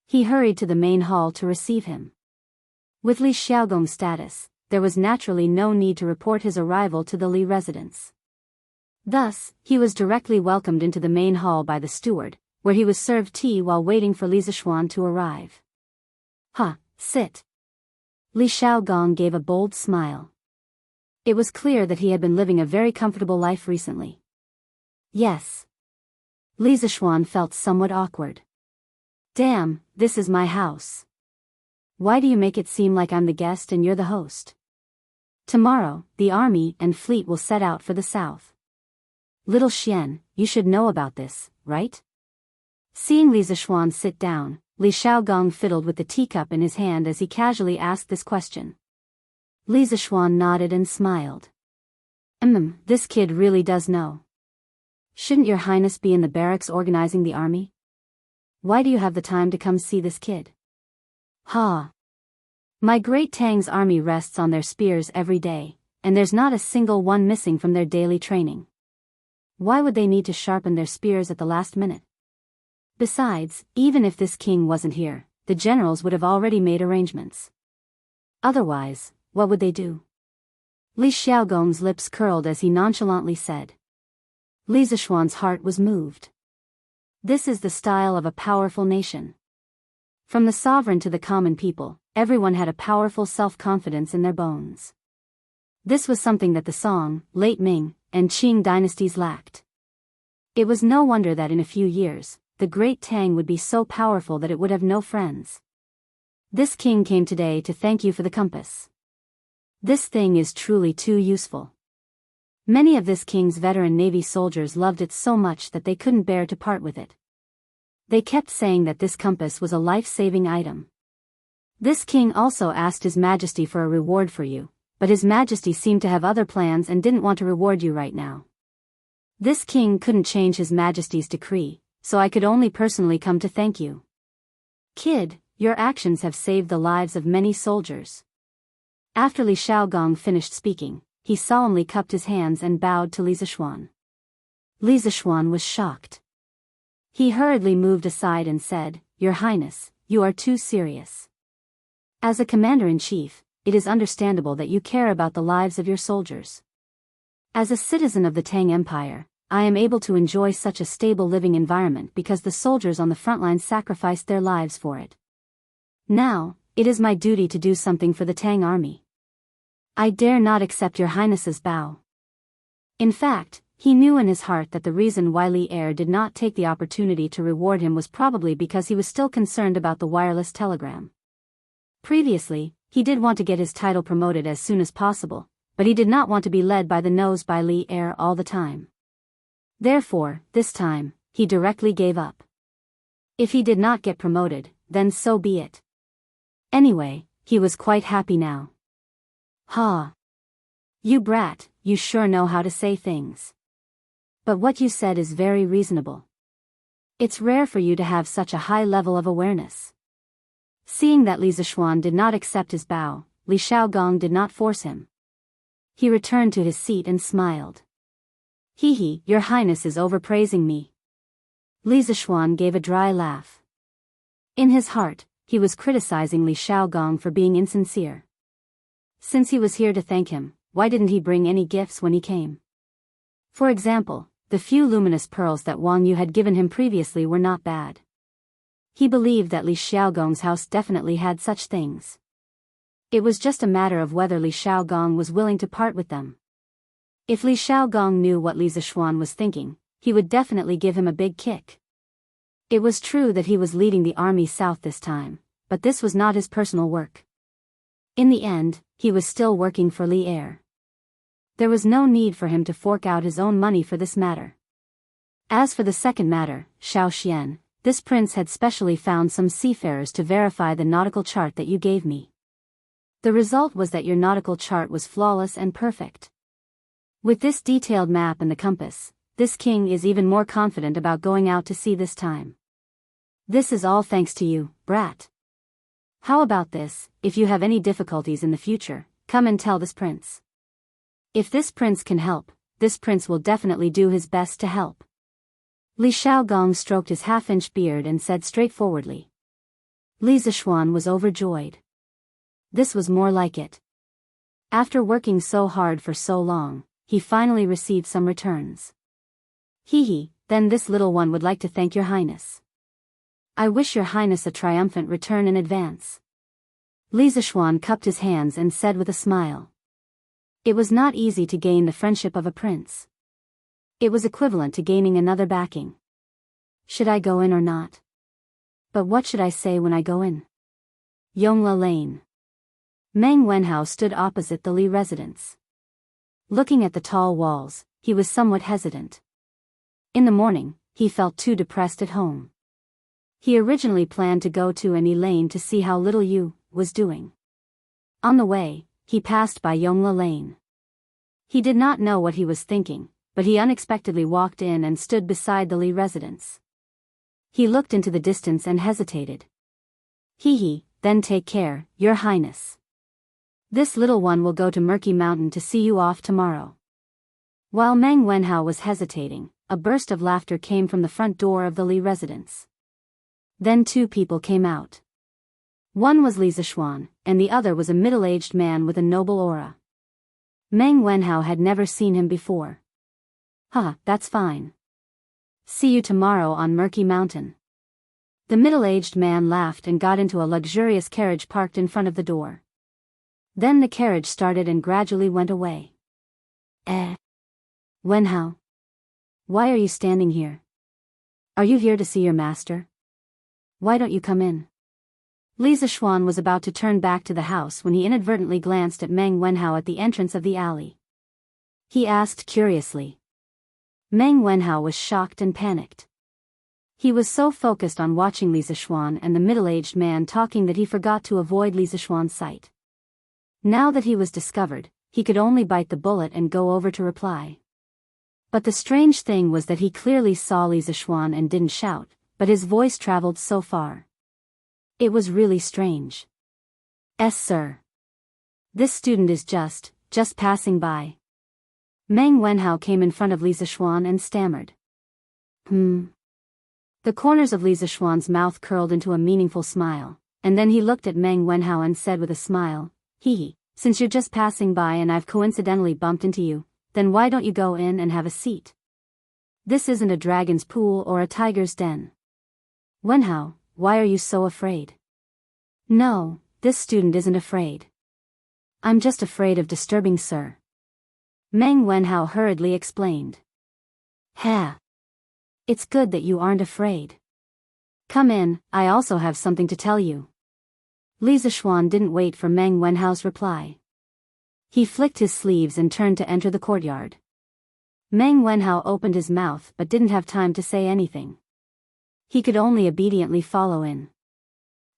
He hurried to the main hall to receive him. With Li Xiaogong's status, there was naturally no need to report his arrival to the Li residence. Thus, he was directly welcomed into the main hall by the steward, where he was served tea while waiting for Li Zishuan to arrive. Sit. Li Xiaogong gave a bold smile. It was clear that he had been living a very comfortable life recently. Yes. Li Zishuan felt somewhat awkward. Damn, this is my house. Why do you make it seem like I'm the guest and you're the host? Tomorrow, the army and fleet will set out for the south. Little Xian, you should know about this, right? Seeing Li Zishuan sit down, Li Xiaogong fiddled with the teacup in his hand as he casually asked this question. Li Zishuan nodded and smiled. This kid really does know. Shouldn't your highness be in the barracks organizing the army? Why do you have the time to come see this kid? My great Tang's army rests on their spears every day, and there's not a single one missing from their daily training. Why would they need to sharpen their spears at the last minute? Besides, even if this king wasn't here, the generals would have already made arrangements. Otherwise, what would they do? Li Xiaogong's lips curled as he nonchalantly said. Li Zishuan's heart was moved. This is the style of a powerful nation. From the sovereign to the common people, everyone had a powerful self-confidence in their bones. This was something that the Song, late Ming, and Qing dynasties lacked. It was no wonder that in a few years, the great Tang would be so powerful that it would have no friends. This king came today to thank you for the compass. This thing is truly too useful. Many of this king's veteran Navy soldiers loved it so much that they couldn't bear to part with it. They kept saying that this compass was a life-saving item. This king also asked His Majesty for a reward for you, but His Majesty seemed to have other plans and didn't want to reward you right now. This king couldn't change His Majesty's decree, so I could only personally come to thank you. Kid, your actions have saved the lives of many soldiers. After Li Shaogong finished speaking, he solemnly cupped his hands and bowed to Li Zishuan. Li Zishuan was shocked. He hurriedly moved aside and said, "Your Highness, you are too serious. As a commander-in-chief, it is understandable that you care about the lives of your soldiers. As a citizen of the Tang Empire, I am able to enjoy such a stable living environment because the soldiers on the front lines sacrificed their lives for it. Now, it is my duty to do something for the Tang army. I dare not accept your Highness's bow." In fact, he knew in his heart that the reason why Li Er did not take the opportunity to reward him was probably because he was still concerned about the wireless telegram. Previously, he did want to get his title promoted as soon as possible, but he did not want to be led by the nose by Li Er all the time. Therefore, this time, he directly gave up. If he did not get promoted, then so be it. Anyway, he was quite happy now. "Ha! You brat, you sure know how to say things. But what you said is very reasonable. It's rare for you to have such a high level of awareness." Seeing that Li Zishuan did not accept his bow, Li Shaogong did not force him. He returned to his seat and smiled. "Hee, your Highness is overpraising me." Li Zishuan gave a dry laugh. In his heart, he was criticizing Li Shaogong for being insincere. Since he was here to thank him, why didn't he bring any gifts when he came? For example, the few luminous pearls that Wang Yu had given him previously were not bad. He believed that Li Xiaogong's house definitely had such things. It was just a matter of whether Li Xiaogong was willing to part with them. If Li Xiaogong knew what Li Zishuan was thinking, he would definitely give him a big kick. It was true that he was leading the army south this time, but this was not his personal work. In the end, he was still working for Li Er. There was no need for him to fork out his own money for this matter. As for the second matter, Xiao Xian, this prince had specially found some seafarers to verify the nautical chart that you gave me. The result was that your nautical chart was flawless and perfect. With this detailed map and the compass, this king is even more confident about going out to sea this time. This is all thanks to you, brat. How about this, if you have any difficulties in the future, come and tell this prince. If this prince can help, this prince will definitely do his best to help. Li Xiaogong stroked his half-inch beard and said straightforwardly. Li Zishuan was overjoyed. This was more like it. After working so hard for so long, he finally received some returns. Hee, then this little one would like to thank your Highness. I wish your Highness a triumphant return in advance. Li Zishuan cupped his hands and said with a smile. It was not easy to gain the friendship of a prince. It was equivalent to gaining another backing. Should I go in or not? But what should I say when I go in? Yongla Lane. Meng Wenhao stood opposite the Li residence. Looking at the tall walls, he was somewhat hesitant. In the morning, he felt too depressed at home. He originally planned to go to Annie Lane to see how little Yu was doing. On the way, he passed by Yongla Lane. He did not know what he was thinking, but he unexpectedly walked in and stood beside the Li residence. He looked into the distance and hesitated. Hee, then take care, your Highness. This little one will go to Murky Mountain to see you off tomorrow. While Meng Wenhao was hesitating, a burst of laughter came from the front door of the Li residence. Then two people came out. One was Li Zishuan, and the other was a middle-aged man with a noble aura. Meng Wenhao had never seen him before. That's fine. See you tomorrow on Murky Mountain. The middle-aged man laughed and got into a luxurious carriage parked in front of the door. Then the carriage started and gradually went away. Wenhao? Why are you standing here? Are you here to see your master? Why don't you come in? Li Zishuan was about to turn back to the house when he inadvertently glanced at Meng Wenhao at the entrance of the alley. he asked curiously. Meng Wenhao was shocked and panicked. He was so focused on watching Li Zixuan and the middle-aged man talking that he forgot to avoid Li Zixuan's sight. Now that he was discovered, he could only bite the bullet and go over to reply. But the strange thing was that he clearly saw Li Zixuan and didn't shout, but his voice traveled so far. It was really strange. "Yes, sir. This student is just passing by." Meng Wenhao came in front of Li Zixuan and stammered. The corners of Li Zixuan's mouth curled into a meaningful smile, and then he looked at Meng Wenhao and said with a smile, "Hee, since you're just passing by and I've coincidentally bumped into you, then why don't you go in and have a seat? This isn't a dragon's pool or a tiger's den." "Wenhao, why are you so afraid?" "No, this student isn't afraid. I'm just afraid of disturbing sir." Meng Wenhao hurriedly explained. "Ha! It's good that you aren't afraid. Come in, I also have something to tell you." Li Zixuan didn't wait for Meng Wenhao's reply. He flicked his sleeves and turned to enter the courtyard. Meng Wenhao opened his mouth but didn't have time to say anything. He could only obediently follow in.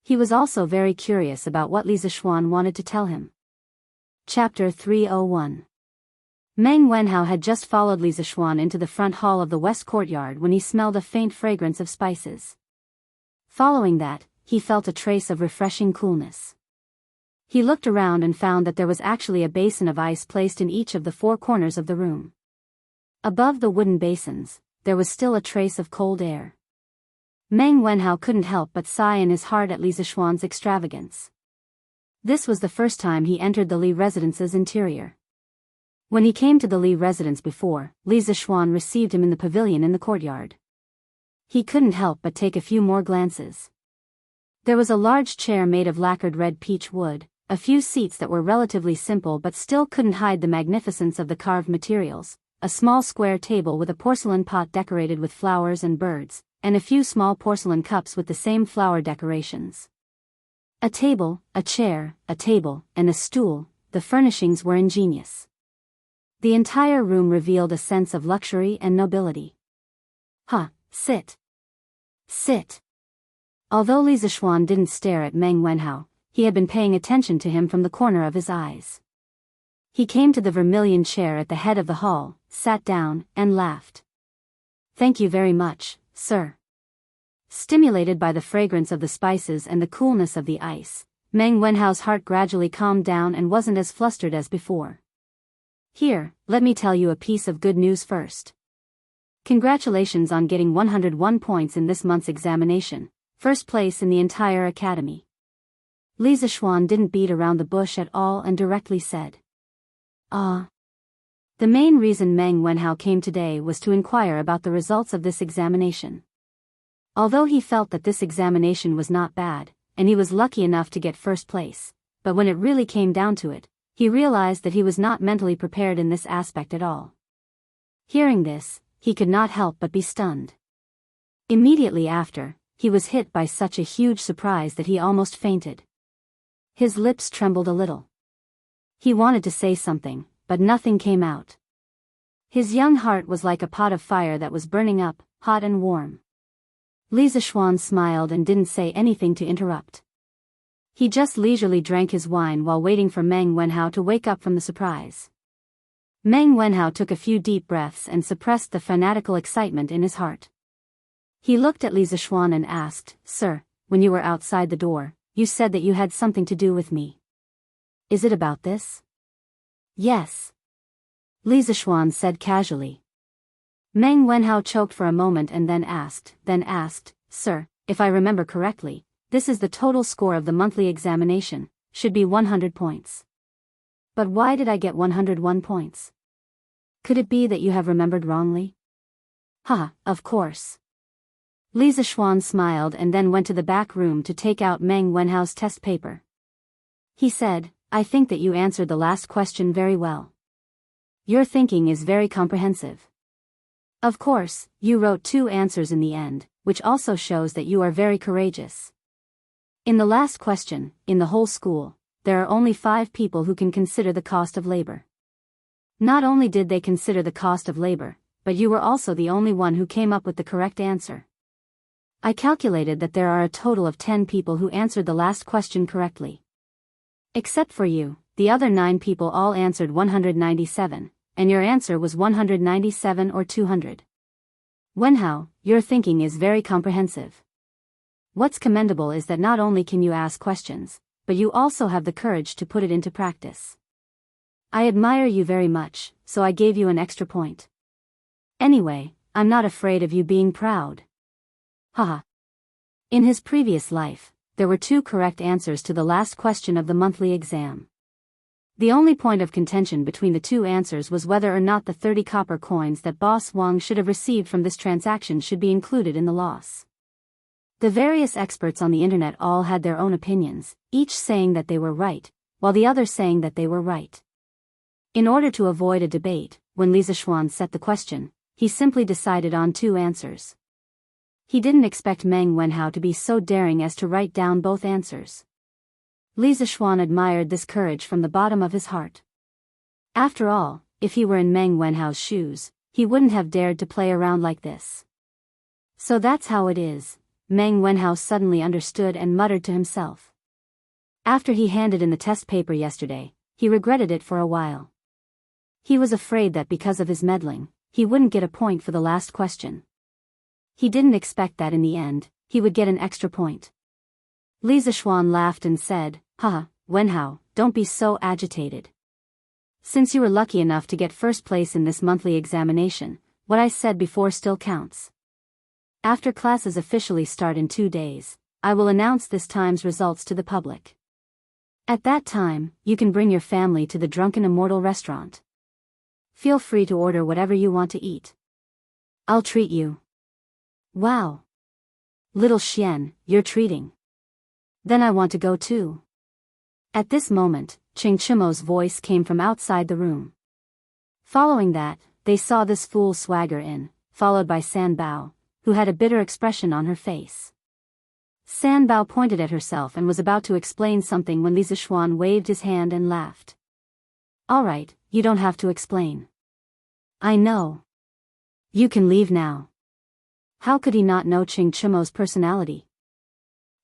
He was also very curious about what Li Zixuan wanted to tell him. Chapter 301. Meng Wenhao had just followed Li Zixuan into the front hall of the west courtyard when he smelled a faint fragrance of spices. Following that, he felt a trace of refreshing coolness. He looked around and found that there was actually a basin of ice placed in each of the four corners of the room. Above the wooden basins, there was still a trace of cold air. Meng Wenhao couldn't help but sigh in his heart at Li Zixuan's extravagance. This was the first time he entered the Li residence's interior. When he came to the Li residence before, Li Zixuan received him in the pavilion in the courtyard. He couldn't help but take a few more glances. There was a large chair made of lacquered red peach wood, a few seats that were relatively simple but still couldn't hide the magnificence of the carved materials, a small square table with a porcelain pot decorated with flowers and birds, and a few small porcelain cups with the same flower decorations. A table, a chair, a table, and a stool, the furnishings were ingenious. The entire room revealed a sense of luxury and nobility. Sit. Sit. Although Li Zixuan didn't stare at Meng Wenhao, he had been paying attention to him from the corner of his eyes. He came to the vermilion chair at the head of the hall, sat down, and laughed. "Thank you very much, sir." Stimulated by the fragrance of the spices and the coolness of the ice, Meng Wenhao's heart gradually calmed down and wasn't as flustered as before. "Here, let me tell you a piece of good news first. Congratulations on getting 101 points in this month's examination, first place in the entire academy." Li Zixuan didn't beat around the bush at all and directly said. The main reason Meng Wenhao came today was to inquire about the results of this examination. Although he felt that this examination was not bad, and he was lucky enough to get first place, but when it really came down to it, he realized that he was not mentally prepared in this aspect at all. Hearing this, he could not help but be stunned. Immediately after, he was hit by such a huge surprise that he almost fainted. His lips trembled a little. He wanted to say something, but nothing came out. His young heart was like a pot of fire that was burning up, hot and warm. Li Zixuan smiled and didn't say anything to interrupt. He just leisurely drank his wine while waiting for Meng Wenhao to wake up from the surprise. Meng Wenhao took a few deep breaths and suppressed the fanatical excitement in his heart. He looked at Li Zixuan and asked, "Sir, when you were outside the door, you said that you had something to do with me. Is it about this?" "Yes," Li Zixuan said casually. Meng Wenhao choked for a moment and then asked, "Sir, if I remember correctly, this is the total score of the monthly examination, should be 100 points. But why did I get 101 points? Could it be that you have remembered wrongly?" Of course." Li Zixuan smiled and then went to the back room to take out Meng Wenhao's test paper. He said, "I think that you answered the last question very well. Your thinking is very comprehensive. Of course, you wrote 2 answers in the end, which also shows that you are very courageous. In the last question, in the whole school, there are only 5 people who can consider the cost of labor. Not only did they consider the cost of labor, but you were also the only one who came up with the correct answer. I calculated that there are a total of 10 people who answered the last question correctly. Except for you, the other 9 people all answered 197, and your answer was 197 or 200. Wenhao, your thinking is very comprehensive. What's commendable is that not only can you ask questions, but you also have the courage to put it into practice. I admire you very much, so I gave you an extra point. Anyway, I'm not afraid of you being proud. Haha. In his previous life, there were 2 correct answers to the last question of the monthly exam. The only point of contention between the 2 answers was whether or not the 30 copper coins that Boss Wang should have received from this transaction should be included in the loss. The various experts on the internet all had their own opinions, each saying that they were right, while the other saying that they were right. In order to avoid a debate, when Li Zishuan set the question, he simply decided on 2 answers. He didn't expect Meng Wenhao to be so daring as to write down both answers. Li Zishuan admired this courage from the bottom of his heart. After all, if he were in Meng Wenhao's shoes, he wouldn't have dared to play around like this. So that's how it is, Meng Wenhao suddenly understood and muttered to himself. After he handed in the test paper yesterday, he regretted it for a while. He was afraid that because of his meddling, he wouldn't get a point for the last question. He didn't expect that in the end, he would get an extra point. Li Zishuan laughed and said, "Haha, Wenhao, don't be so agitated. Since you were lucky enough to get first place in this monthly examination, what I said before still counts. After classes officially start in 2 days, I will announce this time's results to the public. At that time, you can bring your family to the Drunken Immortal restaurant. Feel free to order whatever you want to eat. I'll treat you." "Wow. Little Xian, you're treating. Then I want to go too." At this moment, Ching Chimo's voice came from outside the room. Following that, they saw this fool swagger in, followed by San Bao, who had a bitter expression on her face. San Bao pointed at herself and was about to explain something when Li Zishuan waved his hand and laughed. "All right, you don't have to explain. I know. You can leave now." How could he not know Ching Chimo's personality?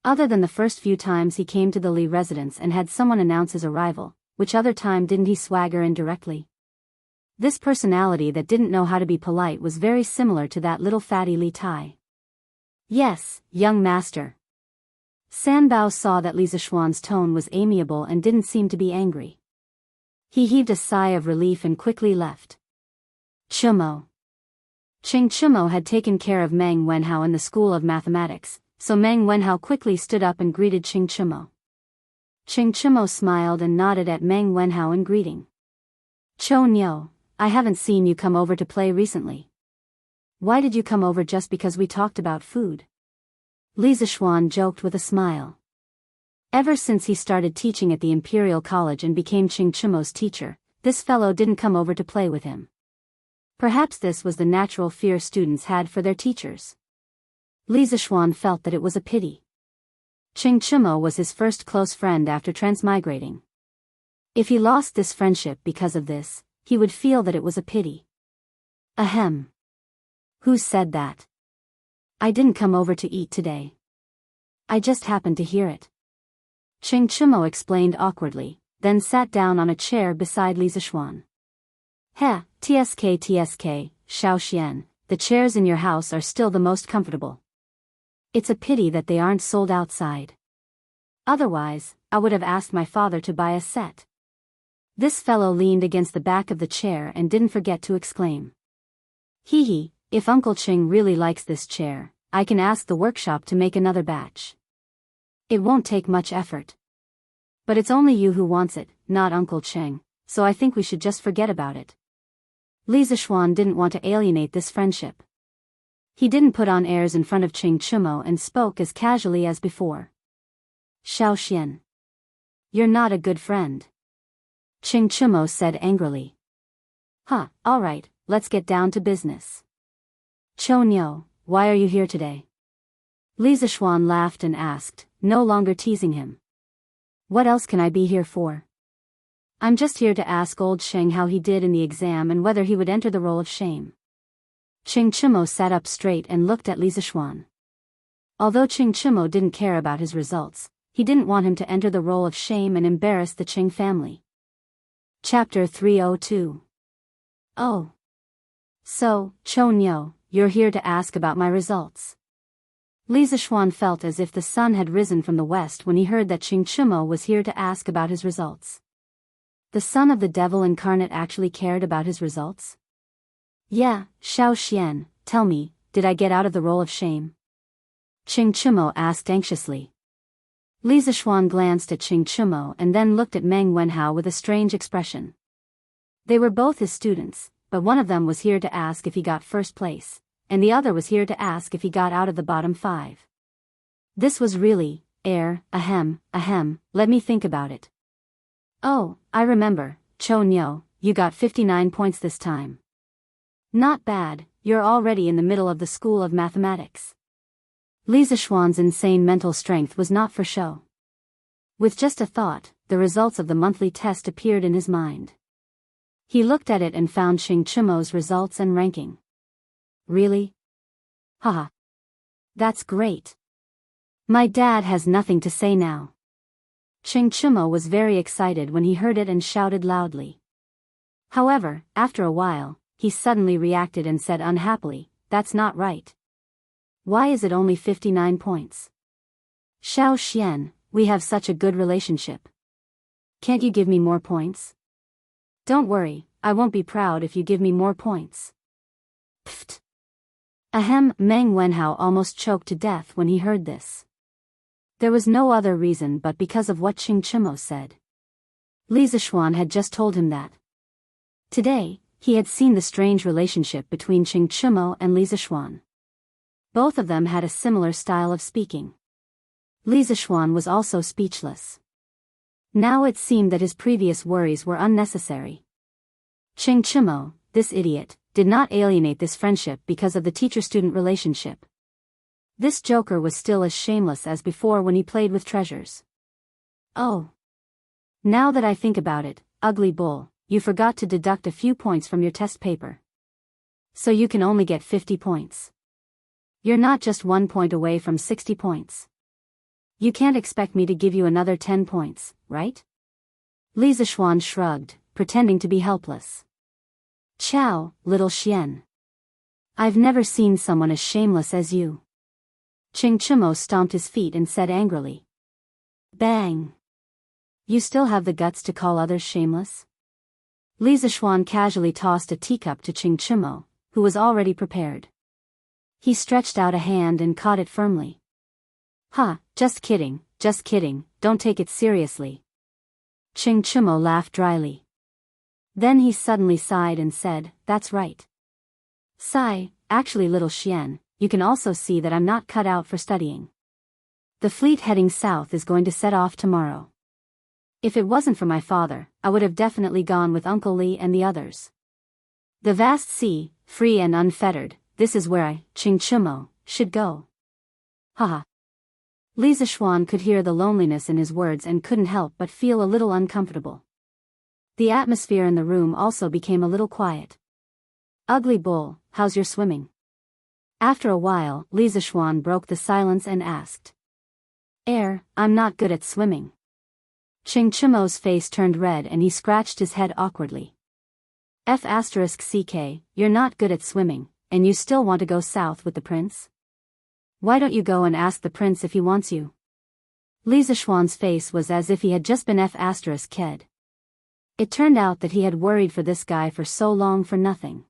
Other than the first few times he came to the Li residence and had someone announce his arrival, which other time didn't he swagger in directly? This personality that didn't know how to be polite was very similar to that little fatty Li Tai. "Yes, young master." San Bao saw that Li Zishuan's tone was amiable and didn't seem to be angry. He heaved a sigh of relief and quickly left. Chimo. Ching Chimo had taken care of Meng Wenhao in the School of Mathematics, so Meng Wenhao quickly stood up and greeted Ching Chimo. Ching Chimo smiled and nodded at Meng Wenhao in greeting. "Cho Nyo, I haven't seen you come over to play recently. Why did you come over just because we talked about food?" Li Zishuan joked with a smile. Ever since he started teaching at the Imperial College and became Ching Chimo's teacher, this fellow didn't come over to play with him. Perhaps this was the natural fear students had for their teachers. Li Zishuan felt that it was a pity. Ching Chimo was his first close friend after transmigrating. If he lost this friendship because of this, he would feel that it was a pity. Ahem. Who said that? I didn't come over to eat today. I just happened to hear it. Ching Chimo explained awkwardly, then sat down on a chair beside Li Zishuan. "Heh, TSK, Xiao Xian, the chairs in your house are still the most comfortable. It's a pity that they aren't sold outside. Otherwise, I would have asked my father to buy a set." This fellow leaned against the back of the chair and didn't forget to exclaim. "Hee hee, if Uncle Ching really likes this chair, I can ask the workshop to make another batch. It won't take much effort. But it's only you who wants it, not Uncle Ching, so I think we should just forget about it." Li Zishuan didn't want to alienate this friendship. He didn't put on airs in front of Ching Chimo and spoke as casually as before. "Xiao Xian. You're not a good friend," Ching Chimo said angrily. "Huh, alright, let's get down to business. Cho Nyo, why are you here today?" Li Zishuan laughed and asked, no longer teasing him. "What else can I be here for?" I'm just here to ask old Sheng how he did in the exam and whether he would enter the role of shame. Ching Chimo sat up straight and looked at Li Zixuan. Although Ching Chimo didn't care about his results, he didn't want him to enter the role of shame and embarrass the Ching family. Chapter 302. Oh. So, Cho Nyo, you're here to ask about my results. Li Zixuan felt as if the sun had risen from the west when he heard that Ching Chimo was here to ask about his results. The son of the devil incarnate actually cared about his results? Yeah, Xiao Xian, tell me, did I get out of the role of shame? Ching Chimo asked anxiously. Li Zixuan glanced at Ching Chimo and then looked at Meng Wenhao with a strange expression. They were both his students, but one of them was here to ask if he got first place, and the other was here to ask if he got out of the bottom 5. This was really, ahem, let me think about it. Oh, I remember, Cho Nyo, you got 59 points this time. Not bad, you're already in the middle of the School of Mathematics. Li Zixuan's insane mental strength was not for show. With just a thought, the results of the monthly test appeared in his mind. He looked at it and found Ching Chimo's results and ranking. Really? Haha. That's great. My dad has nothing to say now. Ching Chimo was very excited when he heard it and shouted loudly. However, after a while, he suddenly reacted and said unhappily, that's not right. Why is it only 59 points? Xiao Xian, we have such a good relationship. Can't you give me more points? Don't worry, I won't be proud if you give me more points. Pfft. Ahem, Meng Wenhao almost choked to death when he heard this. There was no other reason but because of what Ching Chimo said. Li Zixuan had just told him that. Today, he had seen the strange relationship between Ching Chimo and Li Zixuan. Both of them had a similar style of speaking. Li Zixuan was also speechless. Now it seemed that his previous worries were unnecessary. Ching Chimo, this idiot, did not alienate this friendship because of the teacher-student relationship. This joker was still as shameless as before when he played with treasures. Oh. Now that I think about it, ugly bull, you forgot to deduct a few points from your test paper. So you can only get 50 points. You're not just 1 point away from 60 points. You can't expect me to give you another 10 points, right? Li Zixuan shrugged, pretending to be helpless. Ciao, little Xian. I've never seen someone as shameless as you. Ching Chimo stomped his feet and said angrily. Bang! You still have the guts to call others shameless? Li Zixuan casually tossed a teacup to Ching Chimo, who was already prepared. He stretched out a hand and caught it firmly. Ha, just kidding, don't take it seriously. Ching Chimo laughed dryly. Then he suddenly sighed and said, that's right. Sigh, actually little Xian, you can also see that I'm not cut out for studying. The fleet heading south is going to set off tomorrow. If it wasn't for my father, I would have definitely gone with Uncle Li and the others. The vast sea, free and unfettered, this is where I, Ching Chimo, should go. Haha. Li Zixuan could hear the loneliness in his words and couldn't help but feel a little uncomfortable. The atmosphere in the room also became a little quiet. Ugly bull, how's your swimming? After a while, Li Zixuan broke the silence and asked. I'm not good at swimming. Ching Chimo's face turned red and he scratched his head awkwardly. F***ck, you're not good at swimming, and you still want to go south with the prince? Why don't you go and ask the prince if he wants you? Li Zixuan's face was as if he had just been F***ked. It turned out that he had worried for this guy for so long for nothing.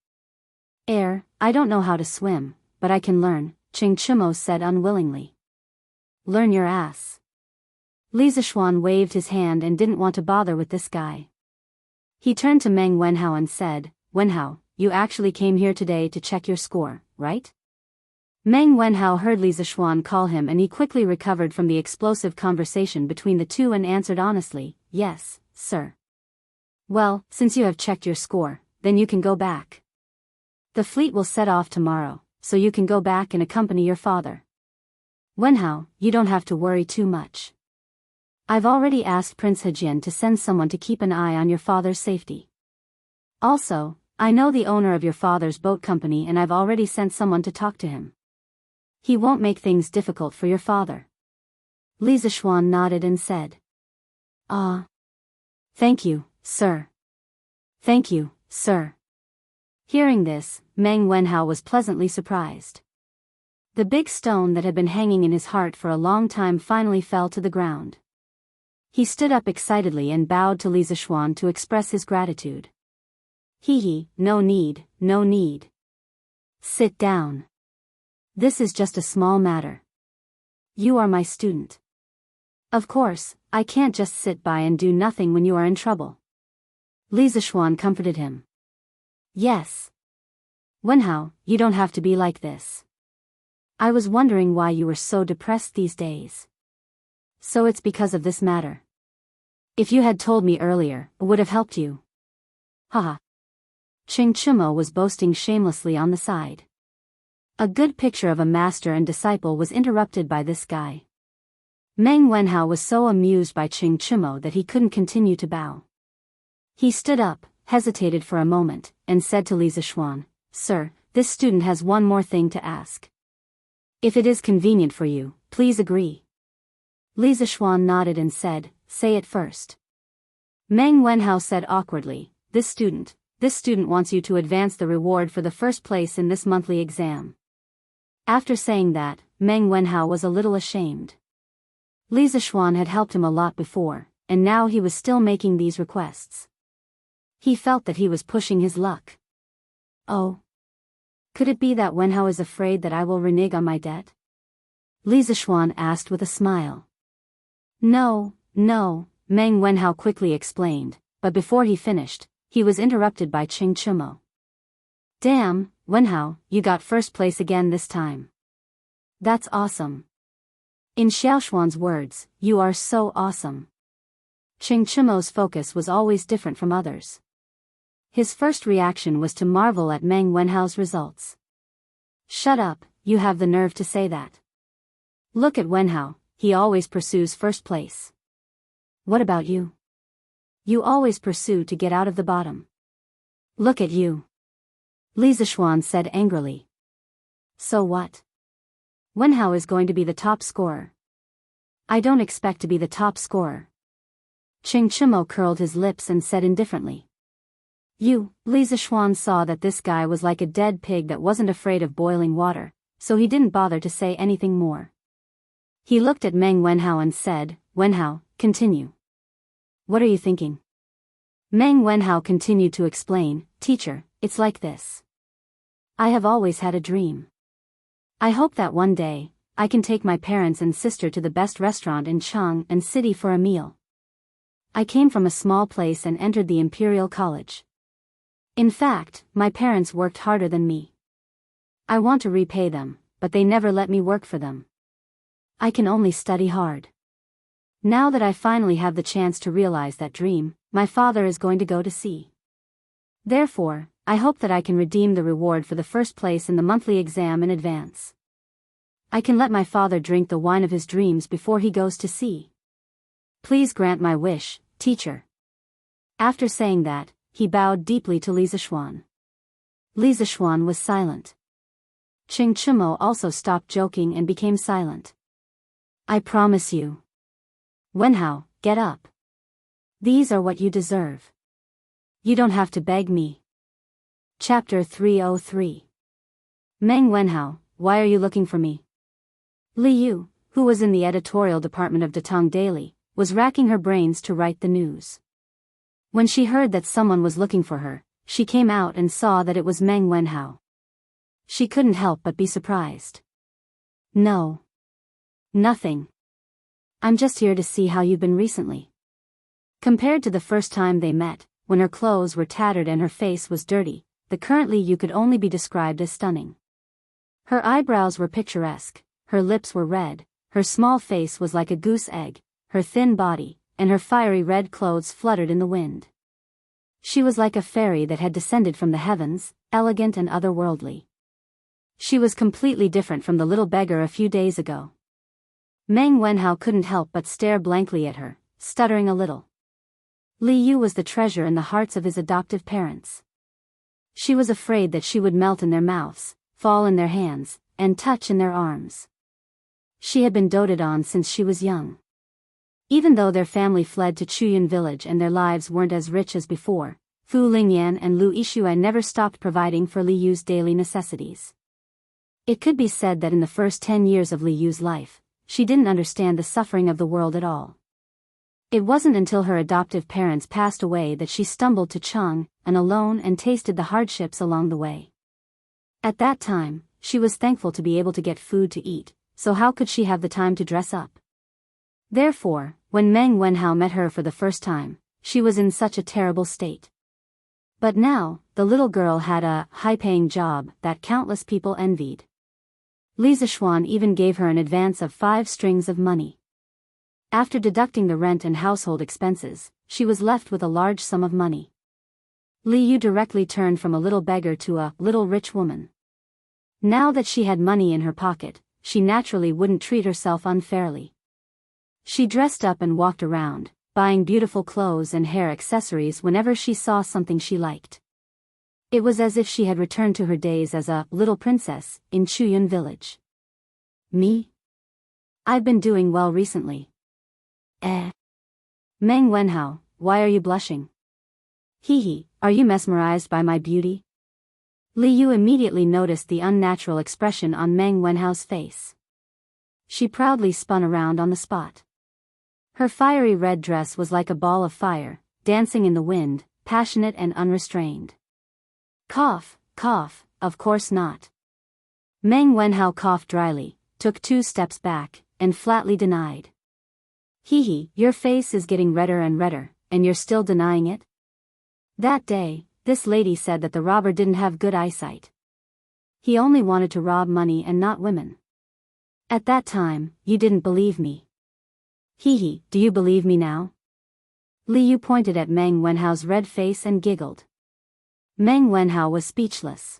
I don't know how to swim, but I can learn, Ching Chimo said unwillingly. Learn your ass. Li Zixuan waved his hand and didn't want to bother with this guy. He turned to Meng Wenhao and said, Wenhao, you actually came here today to check your score, right? Meng Wenhao heard Li Zixuan call him and he quickly recovered from the explosive conversation between the two and answered honestly, yes, sir. Well, since you have checked your score, then you can go back. The fleet will set off tomorrow, so you can go back and accompany your father. Wenhao, you don't have to worry too much. I've already asked Prince Hejian to send someone to keep an eye on your father's safety. Also, I know the owner of your father's boat company and I've already sent someone to talk to him. He won't make things difficult for your father. Li Zishuan nodded and said. Ah. Thank you, sir. Thank you, sir. Hearing this, Meng Wenhao was pleasantly surprised. The big stone that had been hanging in his heart for a long time finally fell to the ground. He stood up excitedly and bowed to Li Zishuan to express his gratitude. Hee, no need, no need. Sit down. This is just a small matter. You are my student. Of course, I can't just sit by and do nothing when you are in trouble. Li Zishuan comforted him. Yes. Wenhao, you don't have to be like this. I was wondering why you were so depressed these days. So it's because of this matter. If you had told me earlier, it would have helped you. Haha. Ching Chimo was boasting shamelessly on the side. A good picture of a master and disciple was interrupted by this guy. Meng Wenhao was so amused by Ching Chimo that he couldn't continue to bow. He stood up, hesitated for a moment, and said to Li Zishuan, Sir, this student has one more thing to ask. If it is convenient for you, please agree. Li Zishuan nodded and said, Say it first. Meng Wenhao said awkwardly, This student wants you to advance the reward for the first place in this monthly exam. After saying that, Meng Wenhao was a little ashamed. Li Zishuan had helped him a lot before, and now he was still making these requests. He felt that he was pushing his luck. Oh. Could it be that Wenhao is afraid that I will renege on my debt? Li Zishuan asked with a smile. No, Meng Wenhao quickly explained, but before he finished, he was interrupted by Ching Chimo. Damn, Wenhao, you got first place again this time. That's awesome. In Xiaoshuan's words, you are so awesome. Ching Chimo's focus was always different from others. His first reaction was to marvel at Meng Wenhao's results. Shut up, you have the nerve to say that. Look at Wenhao, he always pursues first place. What about you? You always pursue to get out of the bottom. Look at you. Li Zishuan said angrily. So what? Wenhao is going to be the top scorer. I don't expect to be the top scorer. Ching Chimo curled his lips and said indifferently. Li Zishuan saw that this guy was like a dead pig that wasn't afraid of boiling water, so he didn't bother to say anything more. He looked at Meng Wenhao and said, Wenhao, continue. What are you thinking? Meng Wenhao continued to explain, Teacher, it's like this. I have always had a dream. I hope that one day, I can take my parents and sister to the best restaurant in Chang'an City for a meal. I came from a small place and entered the Imperial College. In fact, my parents worked harder than me. I want to repay them, but they never let me work for them. I can only study hard. Now that I finally have the chance to realize that dream, my father is going to go to sea. Therefore, I hope that I can redeem the reward for the first place in the monthly exam in advance. I can let my father drink the wine of his dreams before he goes to sea. Please grant my wish, teacher. After saying that, he bowed deeply to Li Zishuan. Li Zishuan was silent. Ching Chimo also stopped joking and became silent. I promise you. Wenhao, get up. These are what you deserve. You don't have to beg me. Chapter 303. Meng Wenhao, why are you looking for me? Li Yu, who was in the editorial department of Datong Daily, was racking her brains to write the news. When she heard that someone was looking for her, she came out and saw that it was Meng Wenhao. She couldn't help but be surprised. No. Nothing. I'm just here to see how you've been recently. Compared to the first time they met, when her clothes were tattered and her face was dirty, the current Li Yu could only be described as stunning. Her eyebrows were picturesque, her lips were red, her small face was like a goose egg, her thin body, and her fiery red clothes fluttered in the wind. She was like a fairy that had descended from the heavens, elegant and otherworldly. She was completely different from the little beggar a few days ago. Meng Wenhao couldn't help but stare blankly at her, stuttering a little. Li Yu was the treasure in the hearts of his adoptive parents. She was afraid that she would melt in their mouths, fall in their hands, and touch in their arms. She had been doted on since she was young. Even though their family fled to Chuyun village and their lives weren't as rich as before, Fu Lingyan and Lu Yishuai never stopped providing for Li Yu's daily necessities. It could be said that in the first 10 years of Li Yu's life, she didn't understand the suffering of the world at all. It wasn't until her adoptive parents passed away that she stumbled to Chang, and alone and tasted the hardships along the way. At that time, she was thankful to be able to get food to eat, so how could she have the time to dress up? Therefore, when Meng Wenhao met her for the first time, she was in such a terrible state. But now, the little girl had a high-paying job that countless people envied. Li Zishuan even gave her an advance of 5 strings of money. After deducting the rent and household expenses, she was left with a large sum of money. Li Yu directly turned from a little beggar to a little rich woman. Now that she had money in her pocket, she naturally wouldn't treat herself unfairly. She dressed up and walked around, buying beautiful clothes and hair accessories whenever she saw something she liked. It was as if she had returned to her days as a little princess in Chuyun village. Me? I've been doing well recently. Meng Wenhao, why are you blushing? Hee, are you mesmerized by my beauty? Li Yu immediately noticed the unnatural expression on Meng Wenhao's face. She proudly spun around on the spot. Her fiery red dress was like a ball of fire, dancing in the wind, passionate and unrestrained. Cough, cough, of course not. Meng Wenhao coughed dryly, took 2 steps back, and flatly denied. Hee, your face is getting redder and redder, and you're still denying it? That day, this lady said that the robber didn't have good eyesight. He only wanted to rob money and not women. At that time, you didn't believe me. Hee, do you believe me now? Li Yu pointed at Meng Wenhao's red face and giggled. Meng Wenhao was speechless.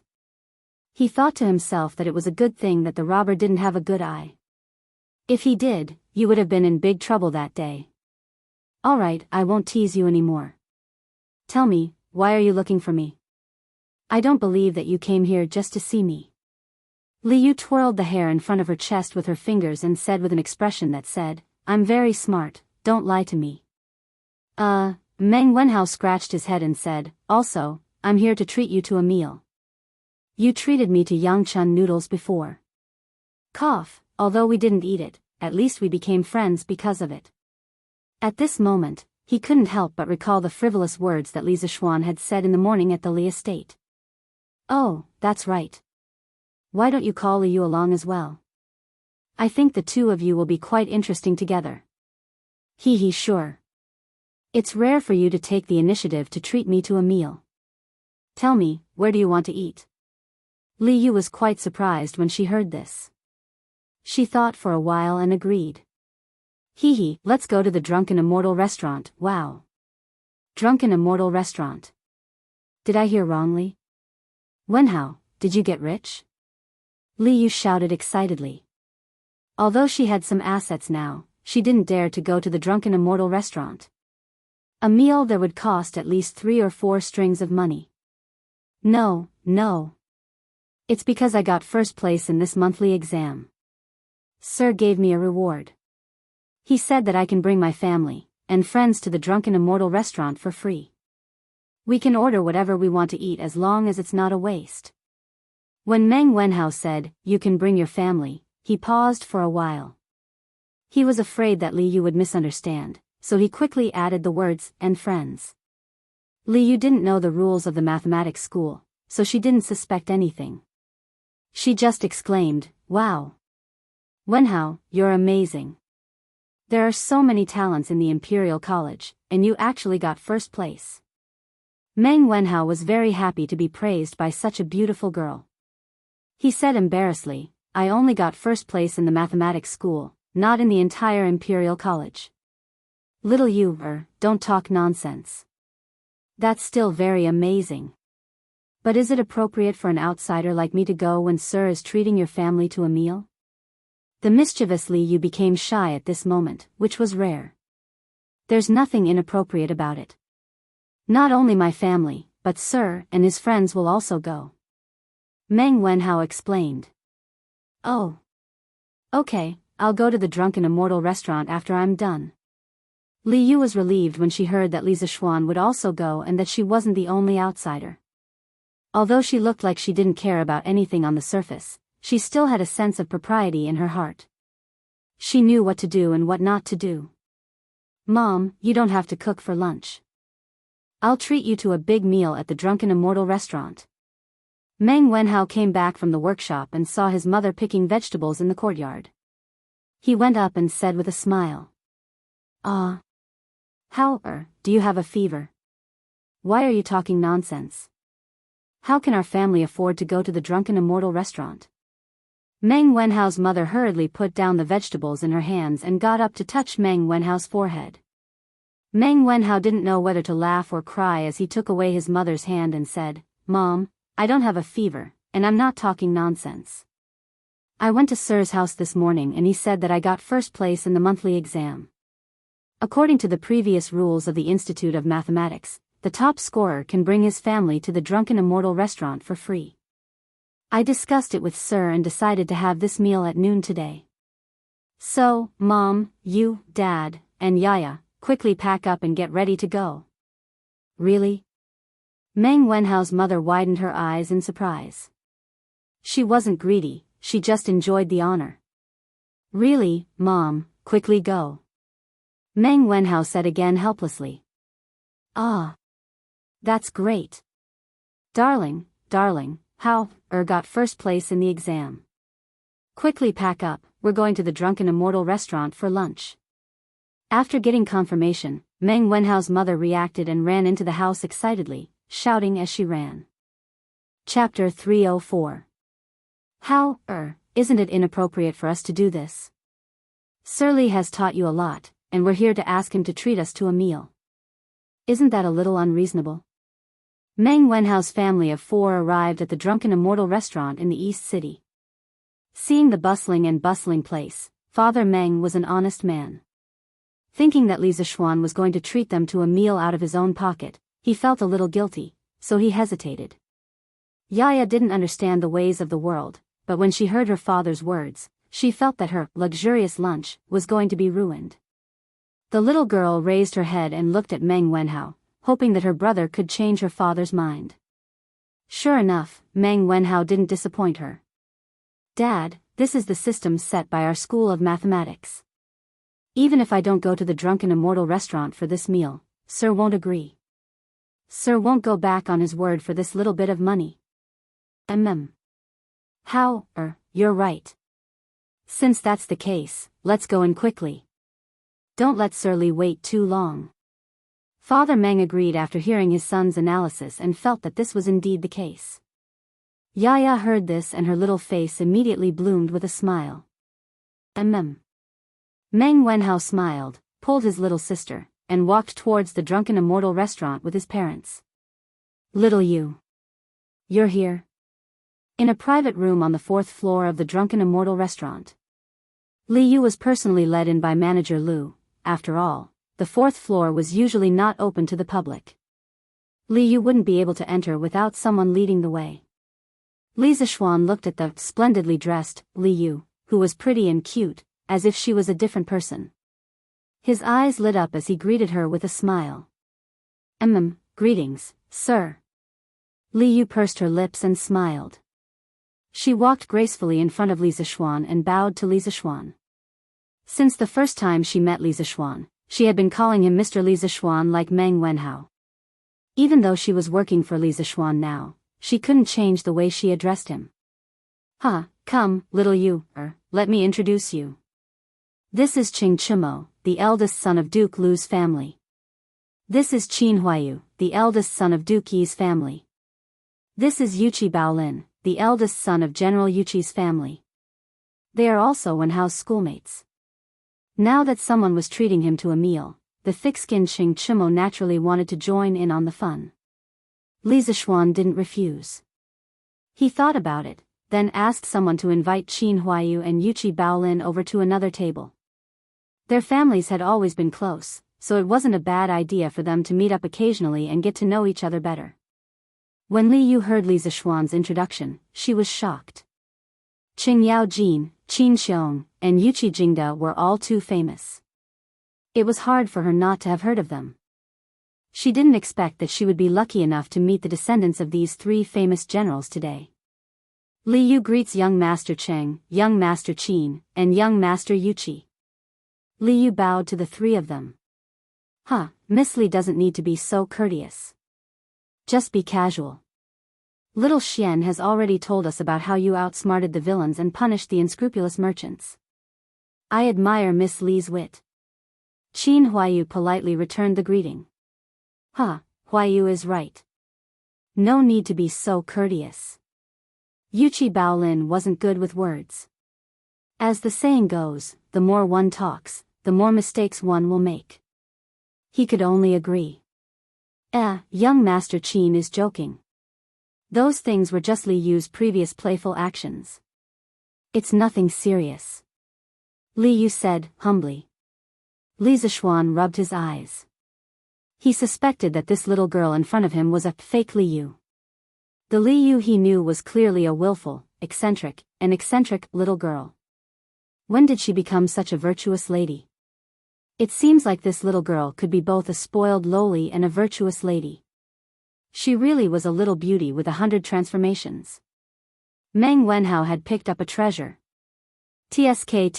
He thought to himself that it was a good thing that the robber didn't have a good eye. If he did, you would have been in big trouble that day. Alright, I won't tease you anymore. Tell me, why are you looking for me? I don't believe that you came here just to see me. Li Yu twirled the hair in front of her chest with her fingers and said with an expression that said, I'm very smart, don't lie to me. Meng Wenhao scratched his head and said, also, I'm here to treat you to a meal. You treated me to Yangchun noodles before. Cough, although we didn't eat it, at least we became friends because of it. At this moment, he couldn't help but recall the frivolous words that Li Zishuan had said in the morning at the Li estate. Oh, that's right. Why don't you call Li Yu along as well? I think the 2 of you will be quite interesting together. Hee, sure. It's rare for you to take the initiative to treat me to a meal. Tell me, where do you want to eat? Li Yu was quite surprised when she heard this. She thought for a while and agreed. Hee, let's go to the Drunken Immortal restaurant, wow. Drunken Immortal restaurant. Did I hear wrongly? Wenhao, did you get rich? Li Yu shouted excitedly. Although she had some assets now, she didn't dare to go to the Drunken Immortal restaurant. A meal there would cost at least 3 or 4 strings of money. No. It's because I got first place in this monthly exam. Sir gave me a reward. He said that I can bring my family and friends to the Drunken Immortal restaurant for free. We can order whatever we want to eat as long as it's not a waste. When Meng Wenhao said, you can bring your family, he paused for a while. He was afraid that Li Yu would misunderstand, so he quickly added the words, and friends. Li Yu didn't know the rules of the mathematics school, so she didn't suspect anything. She just exclaimed, wow. Wenhao, you're amazing. There are so many talents in the Imperial College, and you actually got first place. Meng Wenhao was very happy to be praised by such a beautiful girl. He said embarrassedly, I only got first place in the mathematics school, not in the entire Imperial College. Little you, don't talk nonsense. That's still very amazing. But is it appropriate for an outsider like me to go when Sir is treating your family to a meal? The mischievous Li Yu became shy at this moment, which was rare. There's nothing inappropriate about it. Not only my family, but Sir and his friends will also go. Meng Wenhao explained. Oh. Okay, I'll go to the Drunken Immortal restaurant after I'm done. Li Yu was relieved when she heard that Li Zishuan would also go and that she wasn't the only outsider. Although she looked like she didn't care about anything on the surface, she still had a sense of propriety in her heart. She knew what to do and what not to do. Mom, you don't have to cook for lunch. I'll treat you to a big meal at the Drunken Immortal restaurant. Meng Wenhao came back from the workshop and saw his mother picking vegetables in the courtyard. He went up and said with a smile. Ah. Do you have a fever? Why are you talking nonsense? How can our family afford to go to the Drunken Immortal restaurant? Meng Wenhao's mother hurriedly put down the vegetables in her hands and got up to touch Meng Wenhao's forehead. Meng Wenhao didn't know whether to laugh or cry as he took away his mother's hand and said, Mom, I don't have a fever, and I'm not talking nonsense. I went to Sir's house this morning and he said that I got first place in the monthly exam. According to the previous rules of the Institute of Mathematics, the top scorer can bring his family to the Drunken Immortal restaurant for free. I discussed it with Sir and decided to have this meal at noon today. So, Mom, you, Dad, and Yaya, quickly pack up and get ready to go. Really? Meng Wenhao's mother widened her eyes in surprise. She wasn't greedy, she just enjoyed the honor. Really, Mom, quickly go. Meng Wenhao said again helplessly. Ah. That's great. Darling, how got first place in the exam. Quickly pack up, we're going to the Drunken Immortal restaurant for lunch. After getting confirmation, Meng Wenhao's mother reacted and ran into the house excitedly, shouting as she ran. Chapter 304. How, isn't it inappropriate for us to do this? Sir Li has taught you a lot, and we're here to ask him to treat us to a meal. Isn't that a little unreasonable? Meng Wenhao's family of 4 arrived at the Drunken Immortal restaurant in the East City. Seeing the bustling place, Father Meng was an honest man. Thinking that Li Zishuan was going to treat them to a meal out of his own pocket, he felt a little guilty, so he hesitated. Yaya didn't understand the ways of the world, but when she heard her father's words, she felt that her luxurious lunch was going to be ruined. The little girl raised her head and looked at Meng Wenhao, hoping that her brother could change her father's mind. Sure enough, Meng Wenhao didn't disappoint her. Dad, this is the system set by our school of mathematics. Even if I don't go to the Drunken Immortal restaurant for this meal, Sir won't agree. Sir won't go back on his word for this little bit of money. How, you're right. Since that's the case, let's go in quickly. Don't let Sir Li wait too long. Father Meng agreed after hearing his son's analysis and felt that this was indeed the case. Yaya heard this and her little face immediately bloomed with a smile. Meng Wenhao smiled, pulled his little sister, and walked towards the Drunken Immortal restaurant with his parents. Little you. You're here? In a private room on the 4th floor of the Drunken Immortal restaurant. Li Yu was personally led in by manager Lu. After all, the 4th floor was usually not open to the public. Li Yu wouldn't be able to enter without someone leading the way. Li Zishuan looked at the splendidly dressed Li Yu, who was pretty and cute, as if she was a different person. His eyes lit up as he greeted her with a smile. Greetings, sir. Li Yu pursed her lips and smiled. She walked gracefully in front of Li Zishuan and bowed to Li Zishuan. Since the first time she met Li Zishuan, she had been calling him Mr. Li Zishuan like Meng Wenhao. Even though she was working for Li Zishuan now, she couldn't change the way she addressed him. Come, little you, let me introduce you. This is Qing Chimo, the eldest son of Duke Lu's family. This is Qin Huayu, the eldest son of Duke Yi's family. This is Yuqi Baolin, the eldest son of General Yuqi's family. They are also Wenhao's schoolmates. Now that someone was treating him to a meal, the thick-skinned Qing Chimo naturally wanted to join in on the fun. Li Zishuan didn't refuse. He thought about it, then asked someone to invite Qin Huayu and Yuqi Baolin over to another table. Their families had always been close, so it wasn't a bad idea for them to meet up occasionally and get to know each other better. When Li Yu heard Li Zishuan's introduction, she was shocked. Qing Yaojin, Qin Xiong, and Yuqi Jingda were all too famous. It was hard for her not to have heard of them. She didn't expect that she would be lucky enough to meet the descendants of these three famous generals today. Li Yu greets young Master Cheng, young Master Qin, and young Master Yuqi. Li Yu bowed to the three of them. Miss Li doesn't need to be so courteous. Just be casual. Little Xian has already told us about how you outsmarted the villains and punished the unscrupulous merchants. I admire Miss Li's wit. Qin Huayu politely returned the greeting. Huayu is right. No need to be so courteous. Yuqi Baolin wasn't good with words. As the saying goes, the more one talks, the more mistakes one will make. He could only agree. Young Master Qin is joking. Those things were just Li Yu's previous playful actions. It's nothing serious. Li Yu said, humbly. Li Zishuan rubbed his eyes. He suspected that this little girl in front of him was a fake Li Yu. The Li Yu he knew was clearly a willful, eccentric little girl. When did she become such a virtuous lady? It seems like this little girl could be both a spoiled lowly and a virtuous lady. She really was a little beauty with 100 transformations. Meng Wenhao had picked up a treasure. TSK,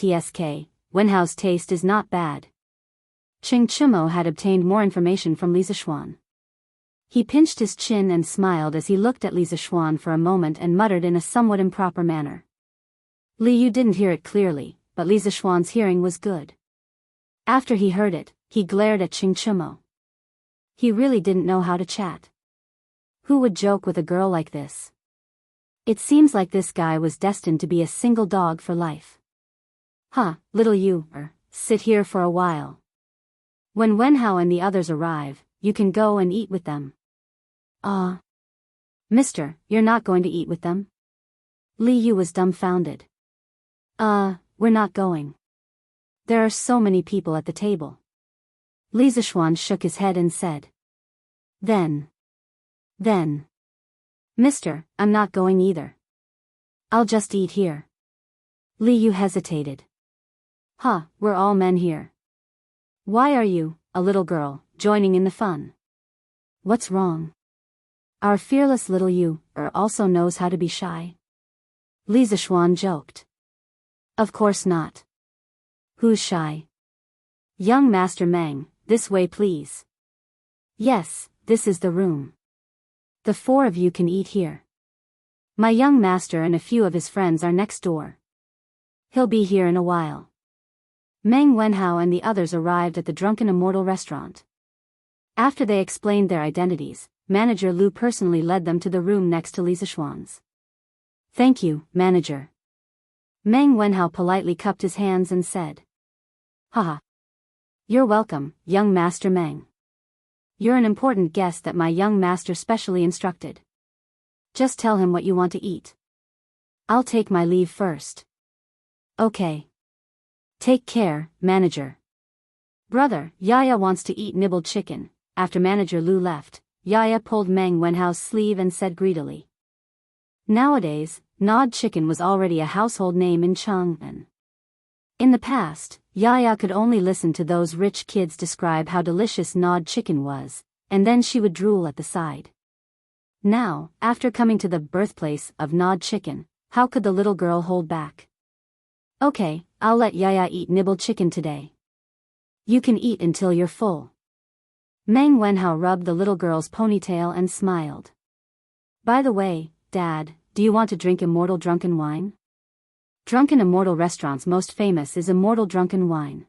Wenhao's taste is not bad. Ching Chimo had obtained more information from Li Zishuan. He pinched his chin and smiled as he looked at Li Zishuan for a moment and muttered in a somewhat improper manner. Li Yu didn't hear it clearly, but Li Zishuan's hearing was good. After he heard it, he glared at Ching Chimo. He really didn't know how to chat. Who would joke with a girl like this? It seems like this guy was destined to be a single dog for life. Little you, sit here for a while. When Wenhao and the others arrive, you can go and eat with them. Mister, you're not going to eat with them? Li Yu was dumbfounded. We're not going. There are so many people at the table. Li Zishuan shook his head and said. Then. Mister, I'm not going either. I'll just eat here. Li Yu hesitated. We're all men here. Why are you, a little girl, joining in the fun? What's wrong? Our fearless little Yu also knows how to be shy. Li Zishuan joked. Of course not. Who's shy? Young Master Meng, this way please. Yes, this is the room. The four of you can eat here. My young master and a few of his friends are next door. He'll be here in a while. Meng Wenhao and the others arrived at the Drunken Immortal restaurant. After they explained their identities, Manager Lu personally led them to the room next to Li Zishuan's. Thank you, Manager. Meng Wenhao politely cupped his hands and said. You're welcome, young Master Meng. You're an important guest that my young master specially instructed. Just tell him what you want to eat. I'll take my leave first. Okay. Take care, Manager. Brother, Yaya wants to eat nibbled chicken. After Manager Lu left, Yaya pulled Meng Wenhao's sleeve and said greedily. Nowadays, gnawed chicken was already a household name in Chang'an. In the past, Yaya could only listen to those rich kids describe how delicious gnawed chicken was, and then she would drool at the side. Now, after coming to the birthplace of gnawed chicken, how could the little girl hold back? Okay, I'll let Yaya eat nibbled chicken today. You can eat until you're full. Meng Wenhao rubbed the little girl's ponytail and smiled. By the way, Dad, do you want to drink Immortal Drunken Wine? Drunken Immortal Restaurant's most famous is Immortal Drunken Wine.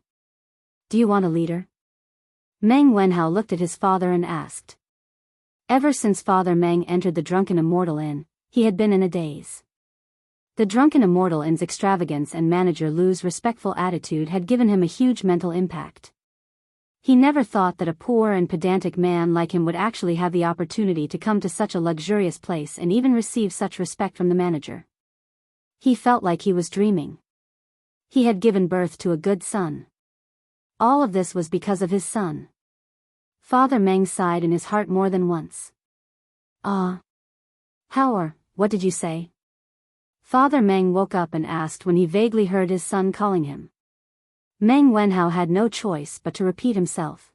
Do you want a liter? Meng Wenhao looked at his father and asked. Ever since Father Meng entered the Drunken Immortal Inn, he had been in a daze. The Drunken Immortal Inn's extravagance and Manager Lu's respectful attitude had given him a huge mental impact. He never thought that a poor and pedantic man like him would actually have the opportunity to come to such a luxurious place and even receive such respect from the manager. He felt like he was dreaming. He had given birth to a good son. All of this was because of his son. Father Meng sighed in his heart more than once. Ah. What did you say? Father Meng woke up and asked when he vaguely heard his son calling him. Meng Wenhao had no choice but to repeat himself.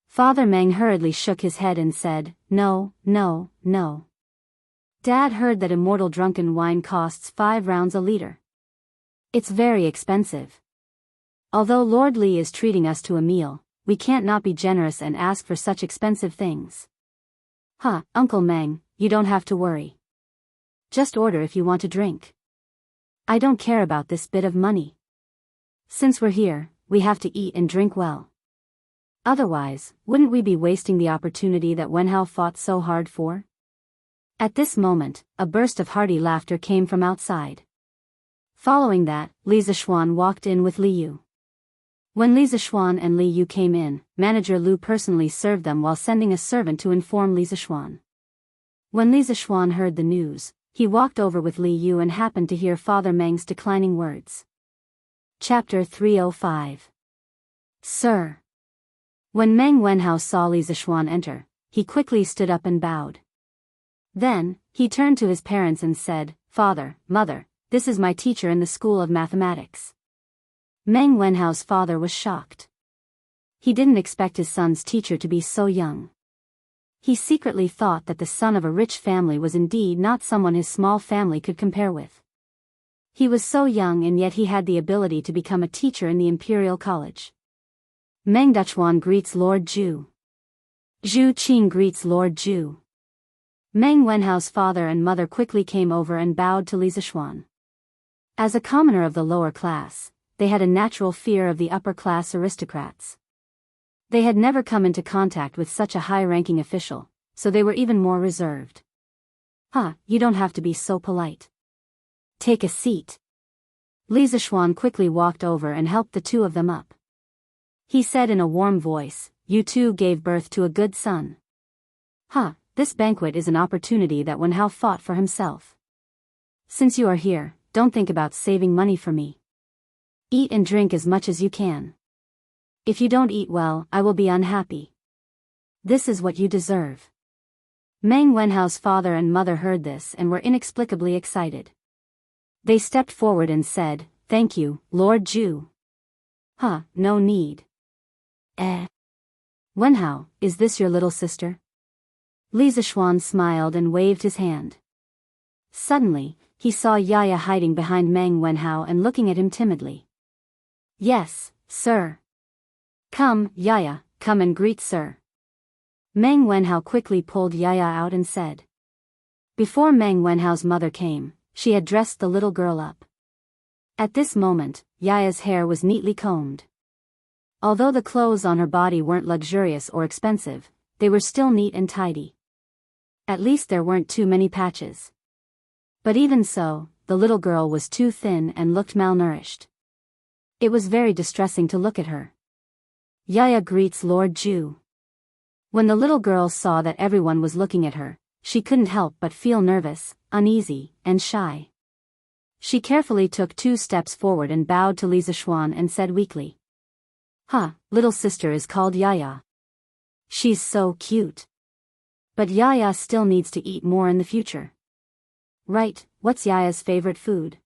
Father Meng hurriedly shook his head and said, No. Dad heard that immortal drunken wine costs 5 rounds a liter. It's very expensive. Although Lord Li is treating us to a meal, we can't not be generous and ask for such expensive things. Uncle Meng, you don't have to worry. Just order if you want to drink. I don't care about this bit of money. Since we're here, we have to eat and drink well. Otherwise, wouldn't we be wasting the opportunity that Wenhao fought so hard for? At this moment, a burst of hearty laughter came from outside. Following that, Li Zishuan walked in with Li Yu. When Li Zishuan and Li Yu came in, Manager Lu personally served them while sending a servant to inform Li Zishuan. When Li Zishuan heard the news, he walked over with Li Yu and happened to hear Father Meng's declining words. Chapter 305. Sir. When Meng Wenhao saw Li Zishuan enter, he quickly stood up and bowed. Then, he turned to his parents and said, Father, Mother, this is my teacher in the School of Mathematics. Meng Wenhao's father was shocked. He didn't expect his son's teacher to be so young. He secretly thought that the son of a rich family was indeed not someone his small family could compare with. He was so young and yet he had the ability to become a teacher in the Imperial College. Meng Duchuan greets Lord Zhu. Zhu Qing greets Lord Zhu. Meng Wenhao's father and mother quickly came over and bowed to Li Zishuan. As a commoner of the lower class, they had a natural fear of the upper-class aristocrats. They had never come into contact with such a high-ranking official, so they were even more reserved. You don't have to be so polite. Take a seat. Li Zishuan quickly walked over and helped the two of them up. He said in a warm voice, You two gave birth to a good son. This banquet is an opportunity that Wenhao fought for himself. Since you are here, don't think about saving money for me. Eat and drink as much as you can. If you don't eat well, I will be unhappy. This is what you deserve. Meng Wenhao's father and mother heard this and were inexplicably excited. They stepped forward and said, Thank you, Lord Zhu. No need. Wenhao, is this your little sister? Li Zishuan smiled and waved his hand. Suddenly, he saw Yaya hiding behind Meng Wenhao and looking at him timidly. Yes, sir. Come, Yaya, come and greet sir. Meng Wenhao quickly pulled Yaya out and said. Before Meng Wenhao's mother came, she had dressed the little girl up. At this moment, Yaya's hair was neatly combed. Although the clothes on her body weren't luxurious or expensive, they were still neat and tidy. At least there weren't too many patches. But even so, the little girl was too thin and looked malnourished. It was very distressing to look at her. Yaya greets Lord Zhu. When the little girl saw that everyone was looking at her, she couldn't help but feel nervous, uneasy, and shy. She carefully took 2 steps forward and bowed to Li Zishuan and said weakly. Little sister is called Yaya. She's so cute. But Yaya still needs to eat more in the future. Right, what's Yaya's favorite food?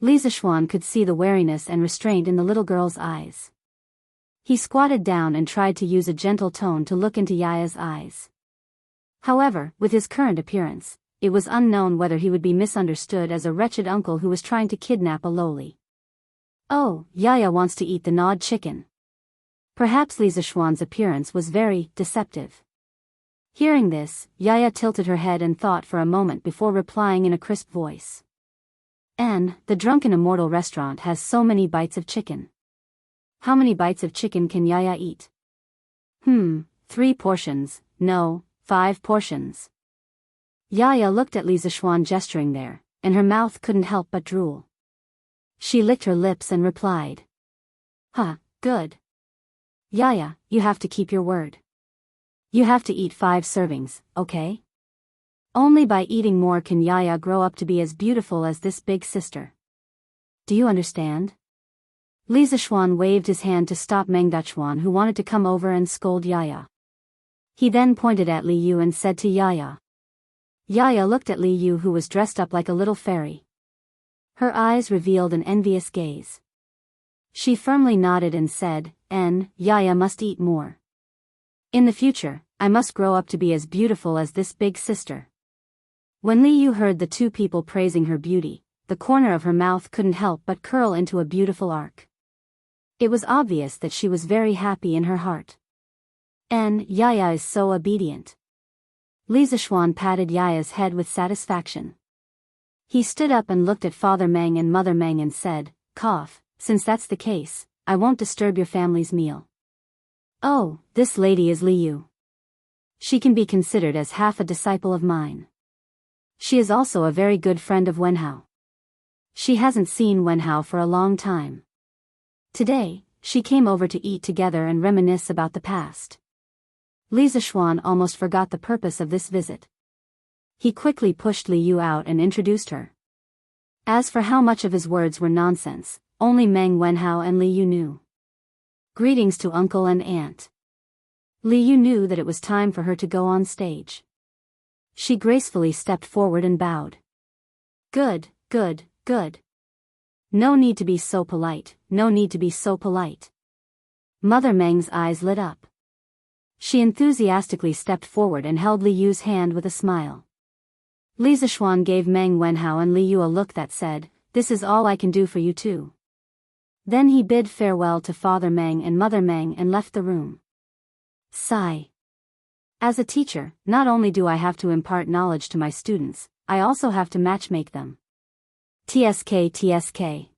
Li Zishuan could see the wariness and restraint in the little girl's eyes. He squatted down and tried to use a gentle tone to look into Yaya's eyes. However, with his current appearance, it was unknown whether he would be misunderstood as a wretched uncle who was trying to kidnap a lowly. Oh, Yaya wants to eat the gnawed chicken. Perhaps Li Zishuan's appearance was very deceptive. Hearing this, Yaya tilted her head and thought for a moment before replying in a crisp voice. The drunken immortal restaurant has so many bites of chicken. How many bites of chicken can Yaya eat? 3 portions, no, 5 portions. Yaya looked at Li Zishuan gesturing there, and her mouth couldn't help but drool. She licked her lips and replied. Good. Yaya, you have to keep your word. You have to eat 5 servings, okay? Only by eating more can Yaya grow up to be as beautiful as this big sister. Do you understand? Li Zishuan waved his hand to stop Meng Dachuan, who wanted to come over and scold Yaya. He then pointed at Li Yu and said to Yaya. Yaya looked at Li Yu, who was dressed up like a little fairy. Her eyes revealed an envious gaze. She firmly nodded and said, Yaya must eat more. In the future, I must grow up to be as beautiful as this big sister. When Li Yu heard the two people praising her beauty, the corner of her mouth couldn't help but curl into a beautiful arc. It was obvious that she was very happy in her heart. Yaya is so obedient. Li Zishuan patted Yaya's head with satisfaction. He stood up and looked at Father Meng and Mother Meng and said, "Cough, since that's the case, I won't disturb your family's meal. Oh, this lady is Li Yu. She can be considered as half a disciple of mine. She is also a very good friend of Wenhao. She hasn't seen Wenhao for a long time. Today, she came over to eat together and reminisce about the past." Li Zishuan almost forgot the purpose of this visit. He quickly pushed Li Yu out and introduced her. As for how much of his words were nonsense, only Meng Wenhao and Li Yu knew. Greetings to uncle and aunt. Li Yu knew that it was time for her to go on stage. She gracefully stepped forward and bowed. Good. No need to be so polite, no need to be so polite. Mother Meng's eyes lit up. She enthusiastically stepped forward and held Li Yu's hand with a smile. Li Zishuan gave Meng Wenhao and Li Yu a look that said, "This is all I can do for you too." Then he bid farewell to Father Meng and Mother Meng and left the room. Sigh. As a teacher, not only do I have to impart knowledge to my students, I also have to matchmake them. TSK.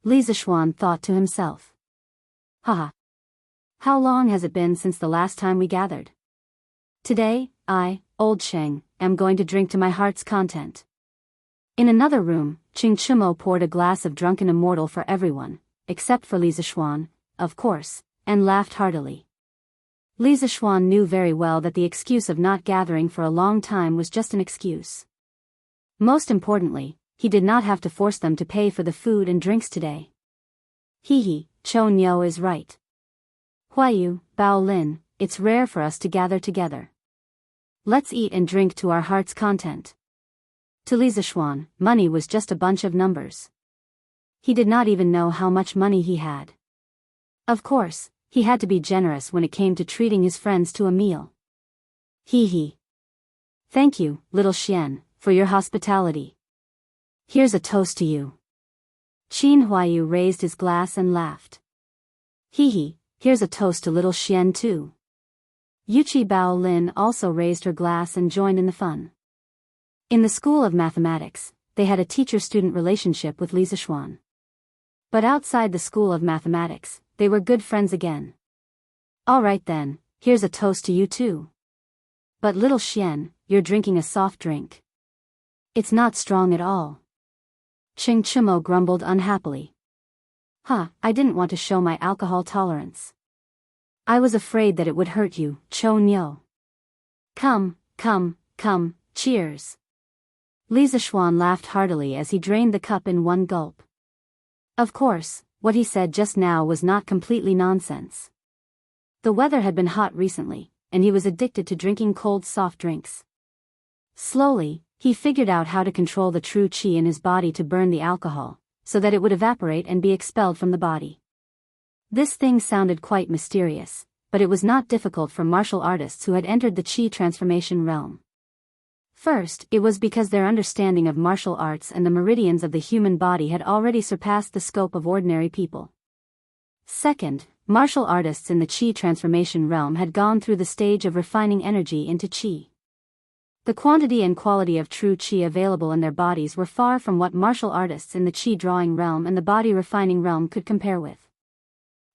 Li Zishuan thought to himself. Haha. How long has it been since the last time we gathered? Today, I, Old Sheng, am going to drink to my heart's content. In another room, Ching Chumo poured a glass of drunken immortal for everyone, except for Li Zishuan, of course, and laughed heartily. Li Zishuan knew very well that the excuse of not gathering for a long time was just an excuse. Most importantly, he did not have to force them to pay for the food and drinks today. Cho Nyo is right. Huayu, Bao Lin, it's rare for us to gather together. Let's eat and drink to our heart's content. To Li Zishuan, money was just a bunch of numbers. He did not even know how much money he had. Of course, he had to be generous when it came to treating his friends to a meal. Thank you, little Xian, for your hospitality. Here's a toast to you. Qin Huayu raised his glass and laughed. Here's a toast to little Xian too. Yuchi Bao Lin also raised her glass and joined in the fun. In the School of Mathematics, they had a teacher-student relationship with Li Zishuan. But outside the School of Mathematics, they were good friends again. All right then, here's a toast to you too. But little Xian, you're drinking a soft drink. It's not strong at all. Ching Chumo grumbled unhappily. I didn't want to show my alcohol tolerance. I was afraid that it would hurt you, Cho Nyo. Come, cheers. Li Zishuan laughed heartily as he drained the cup in one gulp. Of course, what he said just now was not completely nonsense. The weather had been hot recently, and he was addicted to drinking cold soft drinks. Slowly, he figured out how to control the true qi in his body to burn the alcohol, so that it would evaporate and be expelled from the body. This thing sounded quite mysterious, but it was not difficult for martial artists who had entered the qi transformation realm. First, it was because their understanding of martial arts and the meridians of the human body had already surpassed the scope of ordinary people. Second, martial artists in the qi transformation realm had gone through the stage of refining energy into qi. The quantity and quality of true qi available in their bodies were far from what martial artists in the qi drawing realm and the body refining realm could compare with.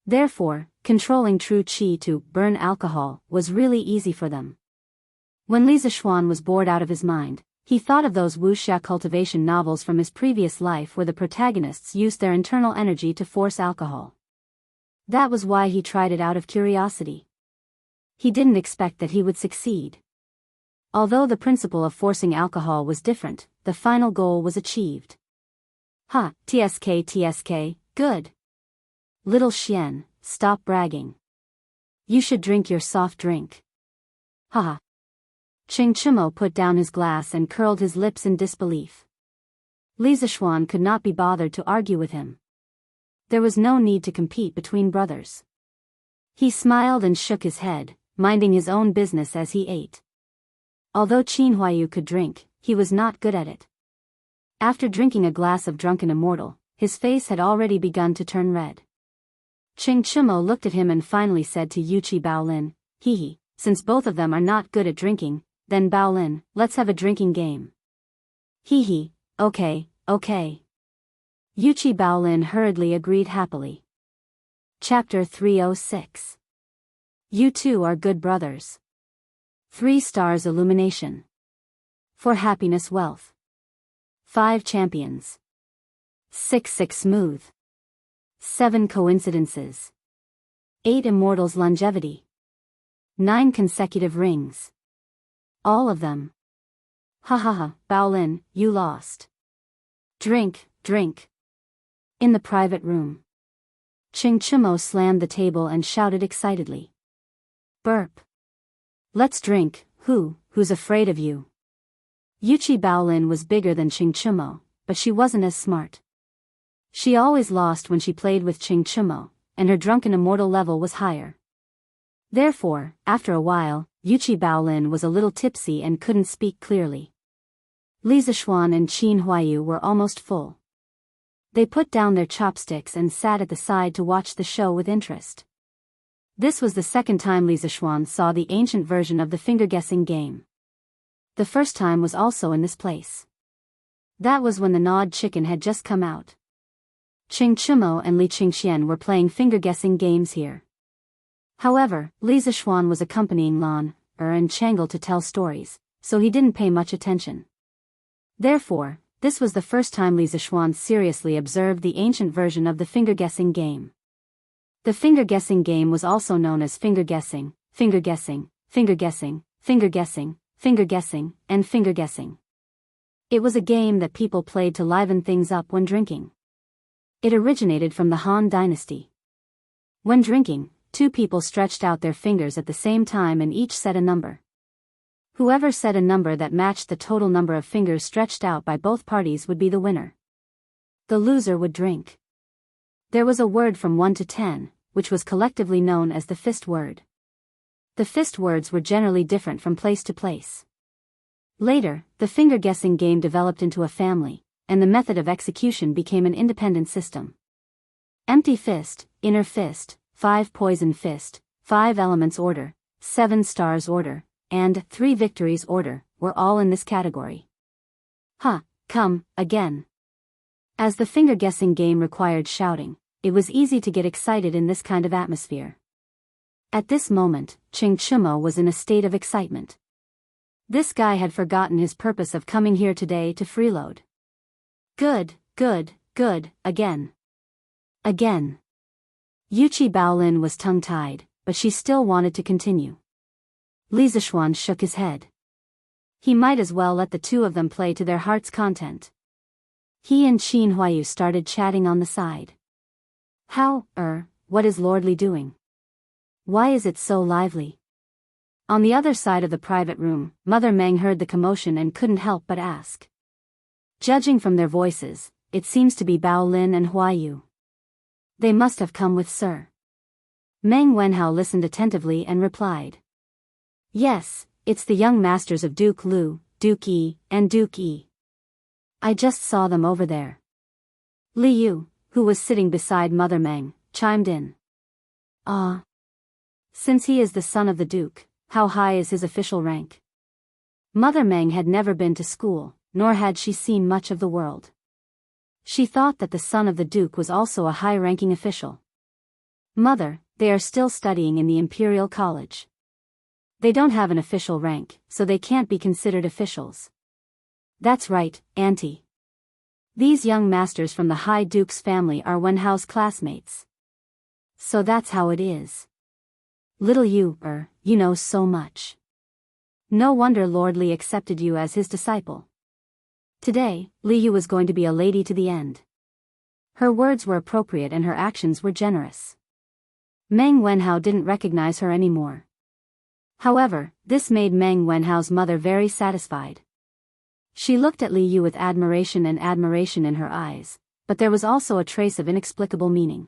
Therefore, controlling true qi to burn alcohol was really easy for them. When Li Zishuan was bored out of his mind, he thought of those wuxia cultivation novels from his previous life where the protagonists used their internal energy to force alcohol. That was why he tried it out of curiosity. He didn't expect that he would succeed. Although the principle of forcing alcohol was different, the final goal was achieved. Ha, tsk, good. Little Xian, stop bragging. You should drink your soft drink. Haha. Ching Chimo put down his glass and curled his lips in disbelief. Li Zishuan could not be bothered to argue with him. There was no need to compete between brothers. He smiled and shook his head, minding his own business as he ate. Although Qin Huayu could drink, he was not good at it. After drinking a glass of drunken immortal, his face had already begun to turn red. Ching Chimo looked at him and finally said to Yuchi Baolin, "Hee, since both of them are not good at drinking, then Baolin, let's have a drinking game." Hee, okay. Yuchi Baolin hurriedly agreed happily. Chapter 306. You two are good brothers. 3 stars illumination. For happiness wealth. 5 champions. 6 smooth. 7 coincidences. 8 immortals longevity. 9 consecutive rings. All of them. Ha, Baolin, you lost. Drink. In the private room. Ching Chimo slammed the table and shouted excitedly. Burp. Let's drink, who's afraid of you? Yuchi Baolin was bigger than Ching Chimo, but she wasn't as smart. She always lost when she played with Ching Chimo, and her drunken immortal level was higher. Therefore, after a while, Yuchi Baolin was a little tipsy and couldn't speak clearly. Li Zishuan and Qin Huayu were almost full. They put down their chopsticks and sat at the side to watch the show with interest. This was the second time Li Zishuan saw the ancient version of the finger-guessing game. The first time was also in this place. That was when the gnawed chicken had just come out. Ching Chimo and Li Qingxian were playing finger-guessing games here. However, Li Zishuan was accompanying Lan, and Changle to tell stories, so he didn't pay much attention. Therefore, this was the first time Li Zishuan seriously observed the ancient version of the finger-guessing game. The finger-guessing game was also known as finger-guessing, finger-guessing, finger-guessing, finger-guessing, finger-guessing, and finger-guessing. It was a game that people played to liven things up when drinking. It originated from the Han Dynasty. When drinking, 2 people stretched out their fingers at the same time and each said a number. Whoever said a number that matched the total number of fingers stretched out by both parties would be the winner. The loser would drink. There was a word from 1 to 10, which was collectively known as the fist word. The fist words were generally different from place to place. Later, the finger-guessing game developed into a family, and the method of execution became an independent system. Empty fist, inner fist, 5 poison fist, 5 elements order, 7 stars order, and 3 victories order, were all in this category. Come, again. As the finger-guessing game required shouting, it was easy to get excited in this kind of atmosphere. At this moment, Ching Chimo was in a state of excitement. This guy had forgotten his purpose of coming here today to freeload. Good, again. Yuchi Baolin was tongue-tied, but she still wanted to continue. Li Zishuan shook his head. He might as well let the 2 of them play to their heart's content. He and Qin Huayu started chatting on the side. What is Lord Li doing? Why is it so lively? On the other side of the private room, Mother Meng heard the commotion and couldn't help but ask. Judging from their voices, it seems to be Baolin and Huayu. They must have come with Sir. Meng Wenhao listened attentively and replied. Yes, it's the young masters of Duke Lu, Duke Yi, and Duke Yi. I just saw them over there. Li Yu, who was sitting beside Mother Meng, chimed in. Since he is the son of the Duke, how high is his official rank? Mother Meng had never been to school, nor had she seen much of the world. She thought that the son of the Duke was also a high-ranking official. Mother, they are still studying in the Imperial College. They don't have an official rank, so they can't be considered officials. That's right, Auntie. These young masters from the High Duke's family are Wenhao's classmates. So that's how it is. Little you know so much. No wonder Lord Li accepted you as his disciple. Today, Li Yu was going to be a lady to the end. Her words were appropriate and her actions were generous. Meng Wenhao didn't recognize her anymore. However, this made Meng Wenhao's mother very satisfied. She looked at Li Yu with admiration in her eyes, but there was also a trace of inexplicable meaning.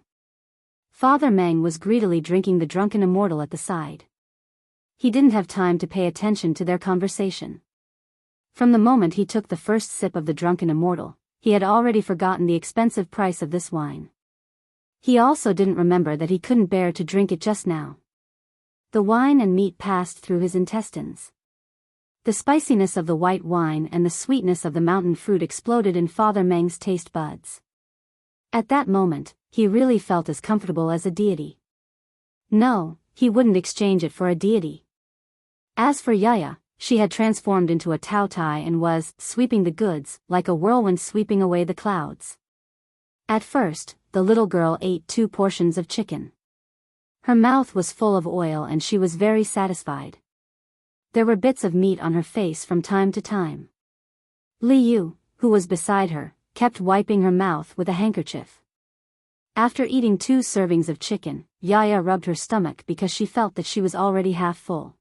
Father Meng was greedily drinking the drunken immortal at the side. He didn't have time to pay attention to their conversation. From the moment he took the first sip of the drunken immortal, he had already forgotten the expensive price of this wine. He also didn't remember that he couldn't bear to drink it just now. The wine and meat passed through his intestines. The spiciness of the white wine and the sweetness of the mountain fruit exploded in Father Meng's taste buds. At that moment, he really felt as comfortable as a deity. No, he wouldn't exchange it for a deity. As for Yaya, she had transformed into a Tao Tai and was sweeping the goods, like a whirlwind sweeping away the clouds. At first, the little girl ate 2 portions of chicken. Her mouth was full of oil and she was very satisfied. There were bits of meat on her face from time to time. Li Yu, who was beside her, kept wiping her mouth with a handkerchief. After eating 2 servings of chicken, Yaya rubbed her stomach because she felt that she was already half full.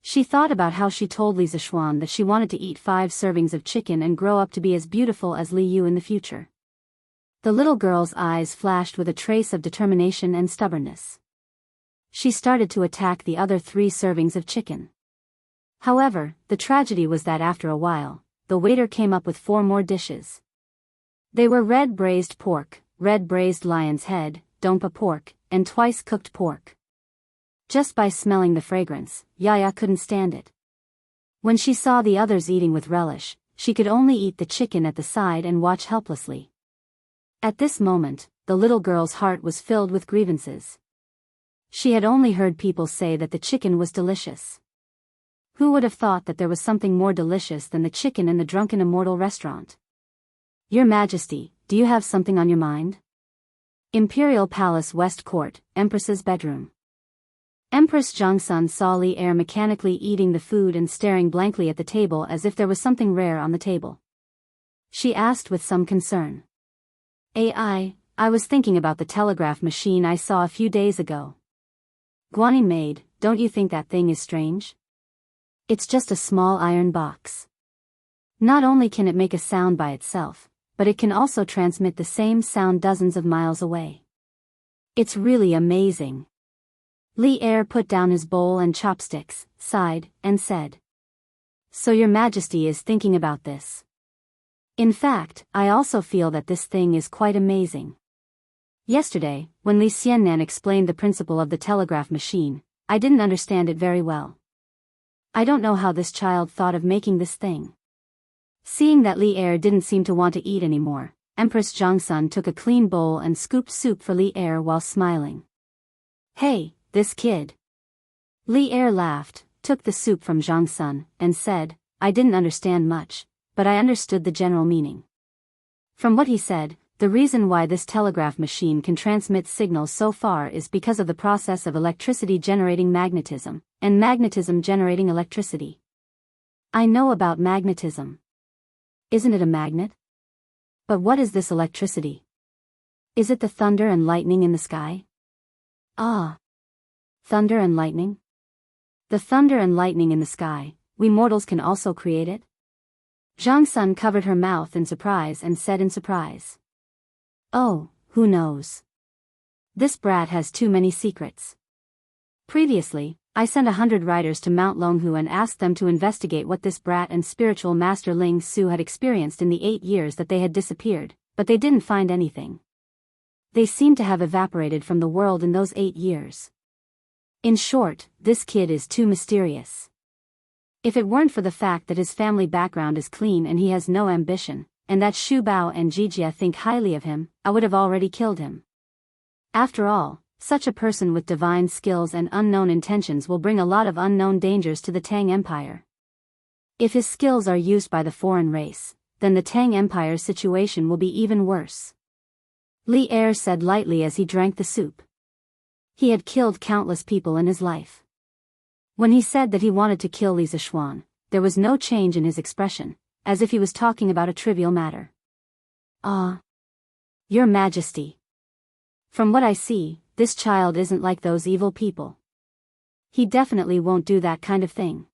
She thought about how she told Li Zishuan that she wanted to eat 5 servings of chicken and grow up to be as beautiful as Li Yu in the future. The little girl's eyes flashed with a trace of determination and stubbornness. She started to attack the other 3 servings of chicken. However, the tragedy was that after a while, the waiter came up with 4 more dishes. They were red braised pork, red braised lion's head, dompa pork, and twice cooked pork. Just by smelling the fragrance, Yaya couldn't stand it. When she saw the others eating with relish, she could only eat the chicken at the side and watch helplessly. At this moment, the little girl's heart was filled with grievances. She had only heard people say that the chicken was delicious. Who would have thought that there was something more delicious than the chicken in the Drunken Immortal restaurant? Your Majesty, do you have something on your mind? Imperial Palace West Court, Empress's bedroom. Empress Zhongsun saw Li Er mechanically eating the food and staring blankly at the table as if there was something rare on the table. She asked with some concern. I was thinking about the telegraph machine I saw a few days ago. Guanyin maid, don't you think that thing is strange? It's just a small iron box. Not only can it make a sound by itself, but it can also transmit the same sound dozens of miles away. It's really amazing. Li Er put down his bowl and chopsticks, sighed, and said. So your Majesty is thinking about this. In fact, I also feel that this thing is quite amazing. Yesterday, when Li Xiannan explained the principle of the telegraph machine, I didn't understand it very well. I don't know how this child thought of making this thing. Seeing that Li Er didn't seem to want to eat anymore, Empress Zhongsun took a clean bowl and scooped soup for Li Er while smiling. Hey, this kid. Li Er laughed, took the soup from Zhongsun, and said, I didn't understand much, but I understood the general meaning. From what he said, the reason why this telegraph machine can transmit signals so far is because of the process of electricity generating magnetism, and magnetism generating electricity. I know about magnetism. Isn't it a magnet? But what is this electricity? Is it the thunder and lightning in the sky? Ah. Thunder and lightning? The thunder and lightning in the sky, we mortals can also create it? Zhongsun covered her mouth in surprise and said in surprise. Oh, who knows? This brat has too many secrets. Previously, I sent 100 riders to Mount Longhu and asked them to investigate what this brat and spiritual master Ling Su had experienced in the 8 years that they had disappeared, but they didn't find anything. They seemed to have evaporated from the world in those 8 years. In short, this kid is too mysterious. If it weren't for the fact that his family background is clean and he has no ambition, and that Xu Bao and Jijia think highly of him, I would have already killed him. After all, such a person with divine skills and unknown intentions will bring a lot of unknown dangers to the Tang Empire. If his skills are used by the foreign race, then the Tang Empire's situation will be even worse. Li Er said lightly as he drank the soup. He had killed countless people in his life. When he said that he wanted to kill Li Zishuan, there was no change in his expression, as if he was talking about a trivial matter. "Ah, Your Majesty. From what I see, this child isn't like those evil people. He definitely won't do that kind of thing.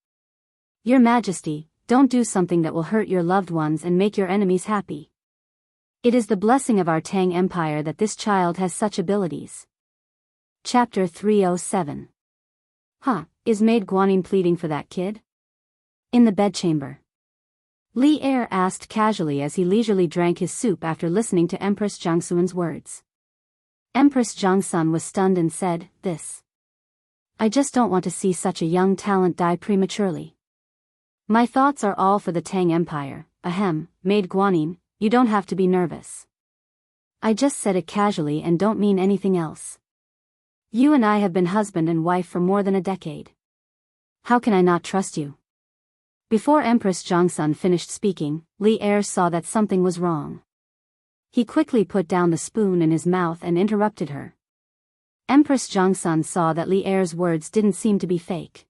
Your Majesty, don't do something that will hurt your loved ones and make your enemies happy. It is the blessing of our Tang Empire that this child has such abilities." Chapter 307. Is Maid Guanyin pleading for that kid? In the bedchamber. Li Er asked casually as he leisurely drank his soup after listening to Empress Jiangxuan's words. Empress Jiangxun was stunned and said, "This. I just don't want to see such a young talent die prematurely. My thoughts are all for the Tang Empire. Ahem, Maid Guanyin, you don't have to be nervous. I just said it casually and don't mean anything else. You and I have been husband and wife for more than a decade. How can I not trust you?" Before Empress Jiangxun finished speaking, Li Er saw that something was wrong. He quickly put down the spoon in his mouth and interrupted her. Empress Jiangxun saw that Li Er's words didn't seem to be fake.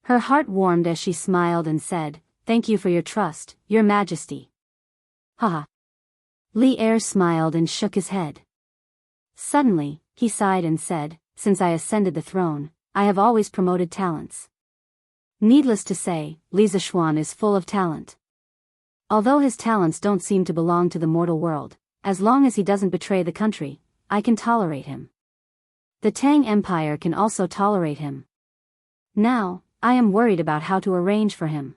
Her heart warmed as she smiled and said, "Thank you for your trust, Your Majesty." Haha. Li Er smiled and shook his head. Suddenly, he sighed and said, "Since I ascended the throne, I have always promoted talents. Needless to say, Li Zishuan is full of talent. Although his talents don't seem to belong to the mortal world, as long as he doesn't betray the country, I can tolerate him. The Tang Empire can also tolerate him. Now, I am worried about how to arrange for him."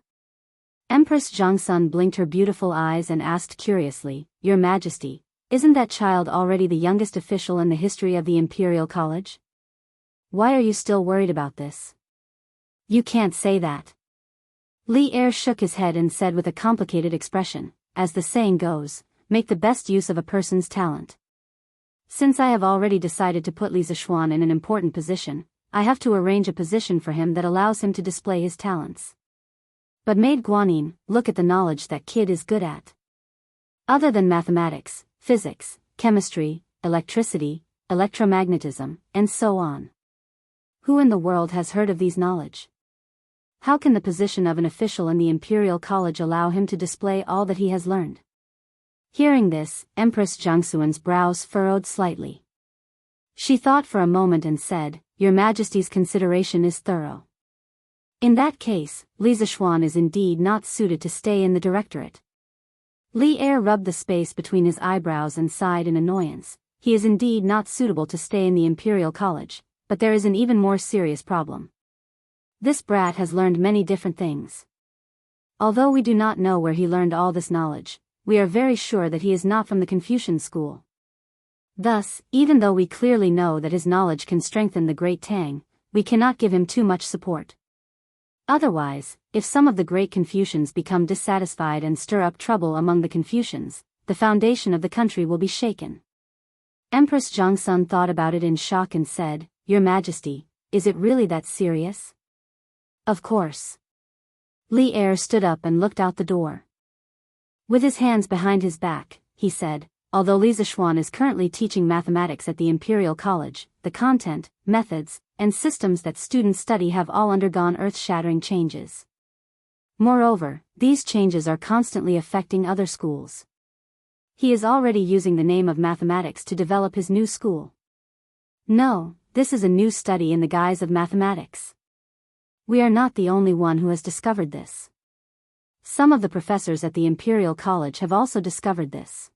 Empress Jiangxun blinked her beautiful eyes and asked curiously, "Your Majesty, isn't that child already the youngest official in the history of the Imperial College? Why are you still worried about this? You can't say that." Li Er shook his head and said with a complicated expression, "As the saying goes, make the best use of a person's talent. Since I have already decided to put Li Zishuan in an important position, I have to arrange a position for him that allows him to display his talents. But Maid Guanyin, look at the knowledge that kid is good at. Other than mathematics, physics, chemistry, electricity, electromagnetism, and so on. Who in the world has heard of these knowledge? How can the position of an official in the Imperial College allow him to display all that he has learned?" Hearing this, Empress Jiangxuan's brows furrowed slightly. She thought for a moment and said, "Your Majesty's consideration is thorough. In that case, Li Zishuan is indeed not suited to stay in the directorate." Li Er rubbed the space between his eyebrows and sighed in annoyance. He is indeed not suitable to stay in the Imperial College, but there is an even more serious problem. This brat has learned many different things. Although we do not know where he learned all this knowledge, we are very sure that he is not from the Confucian school. Thus, even though we clearly know that his knowledge can strengthen the Great Tang, we cannot give him too much support. Otherwise, if some of the great Confucians become dissatisfied and stir up trouble among the Confucians, the foundation of the country will be shaken." Empress Jiangxun thought about it in shock and said, "Your Majesty, is it really that serious?" "Of course." Li Er stood up and looked out the door. With his hands behind his back, he said, "Although Li Zishuan is currently teaching mathematics at the Imperial College, the content, methods, and systems that students study have all undergone earth-shattering changes. Moreover, these changes are constantly affecting other schools. He is already using the name of mathematics to develop his new school. No, this is a new study in the guise of mathematics. We are not the only one who has discovered this. Some of the professors at the Imperial College have also discovered this.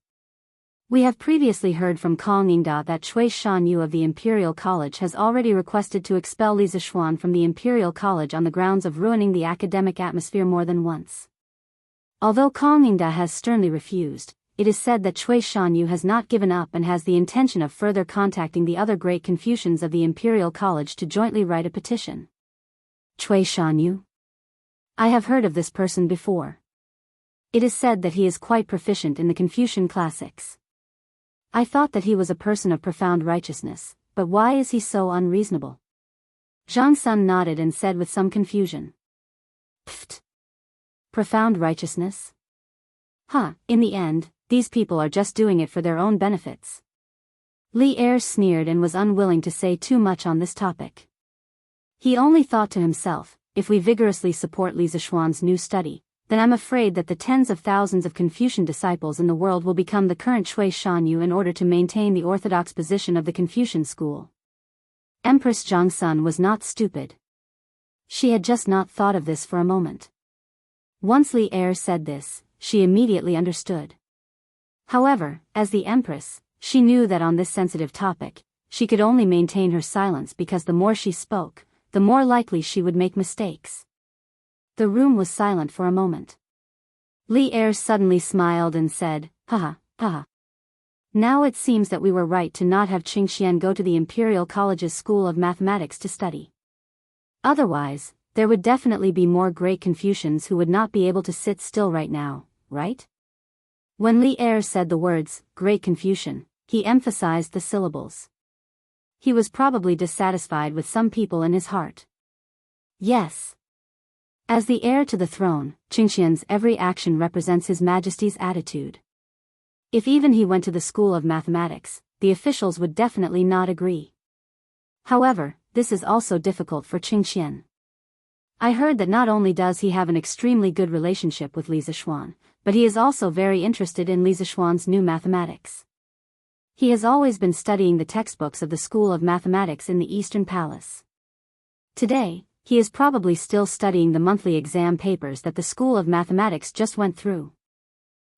We have previously heard from Kong Yingda that Cui Shanyu of the Imperial College has already requested to expel Li Zishuan from the Imperial College on the grounds of ruining the academic atmosphere more than once. Although Kong Yingda has sternly refused, it is said that Cui Shanyu has not given up and has the intention of further contacting the other great Confucians of the Imperial College to jointly write a petition. Cui Shanyu? I have heard of this person before. It is said that he is quite proficient in the Confucian classics. I thought that he was a person of profound righteousness, but why is he so unreasonable? Zhang Sun nodded and said with some confusion. Pfft. Profound righteousness? In the end, these people are just doing it for their own benefits. Li Er sneered and was unwilling to say too much on this topic. He only thought to himself, if we vigorously support Li Zishuan's new study, then I'm afraid that the tens of thousands of Confucian disciples in the world will become the current Shui Shanyu in order to maintain the orthodox position of the Confucian school. Empress Zhongsun was not stupid. She had just not thought of this for a moment. Once Li Er said this, she immediately understood. However, as the Empress, she knew that on this sensitive topic, she could only maintain her silence because the more she spoke, the more likely she would make mistakes. The room was silent for a moment. Li Er suddenly smiled and said, haha, haha. Now it seems that we were right to not have Qingxian go to the Imperial College's School of Mathematics to study. Otherwise, there would definitely be more great Confucians who would not be able to sit still right now, right? When Li Er said the words, Great Confucian, he emphasized the syllables. He was probably dissatisfied with some people in his heart. Yes. As the heir to the throne, Qingxian's every action represents His Majesty's attitude. If even he went to the School of Mathematics, the officials would definitely not agree. However, this is also difficult for Qingxian. I heard that not only does he have an extremely good relationship with Li Zishuan, but he is also very interested in Li Zishuan's new mathematics. He has always been studying the textbooks of the School of Mathematics in the Eastern Palace. Today, he is probably still studying the monthly exam papers that the School of Mathematics just went through.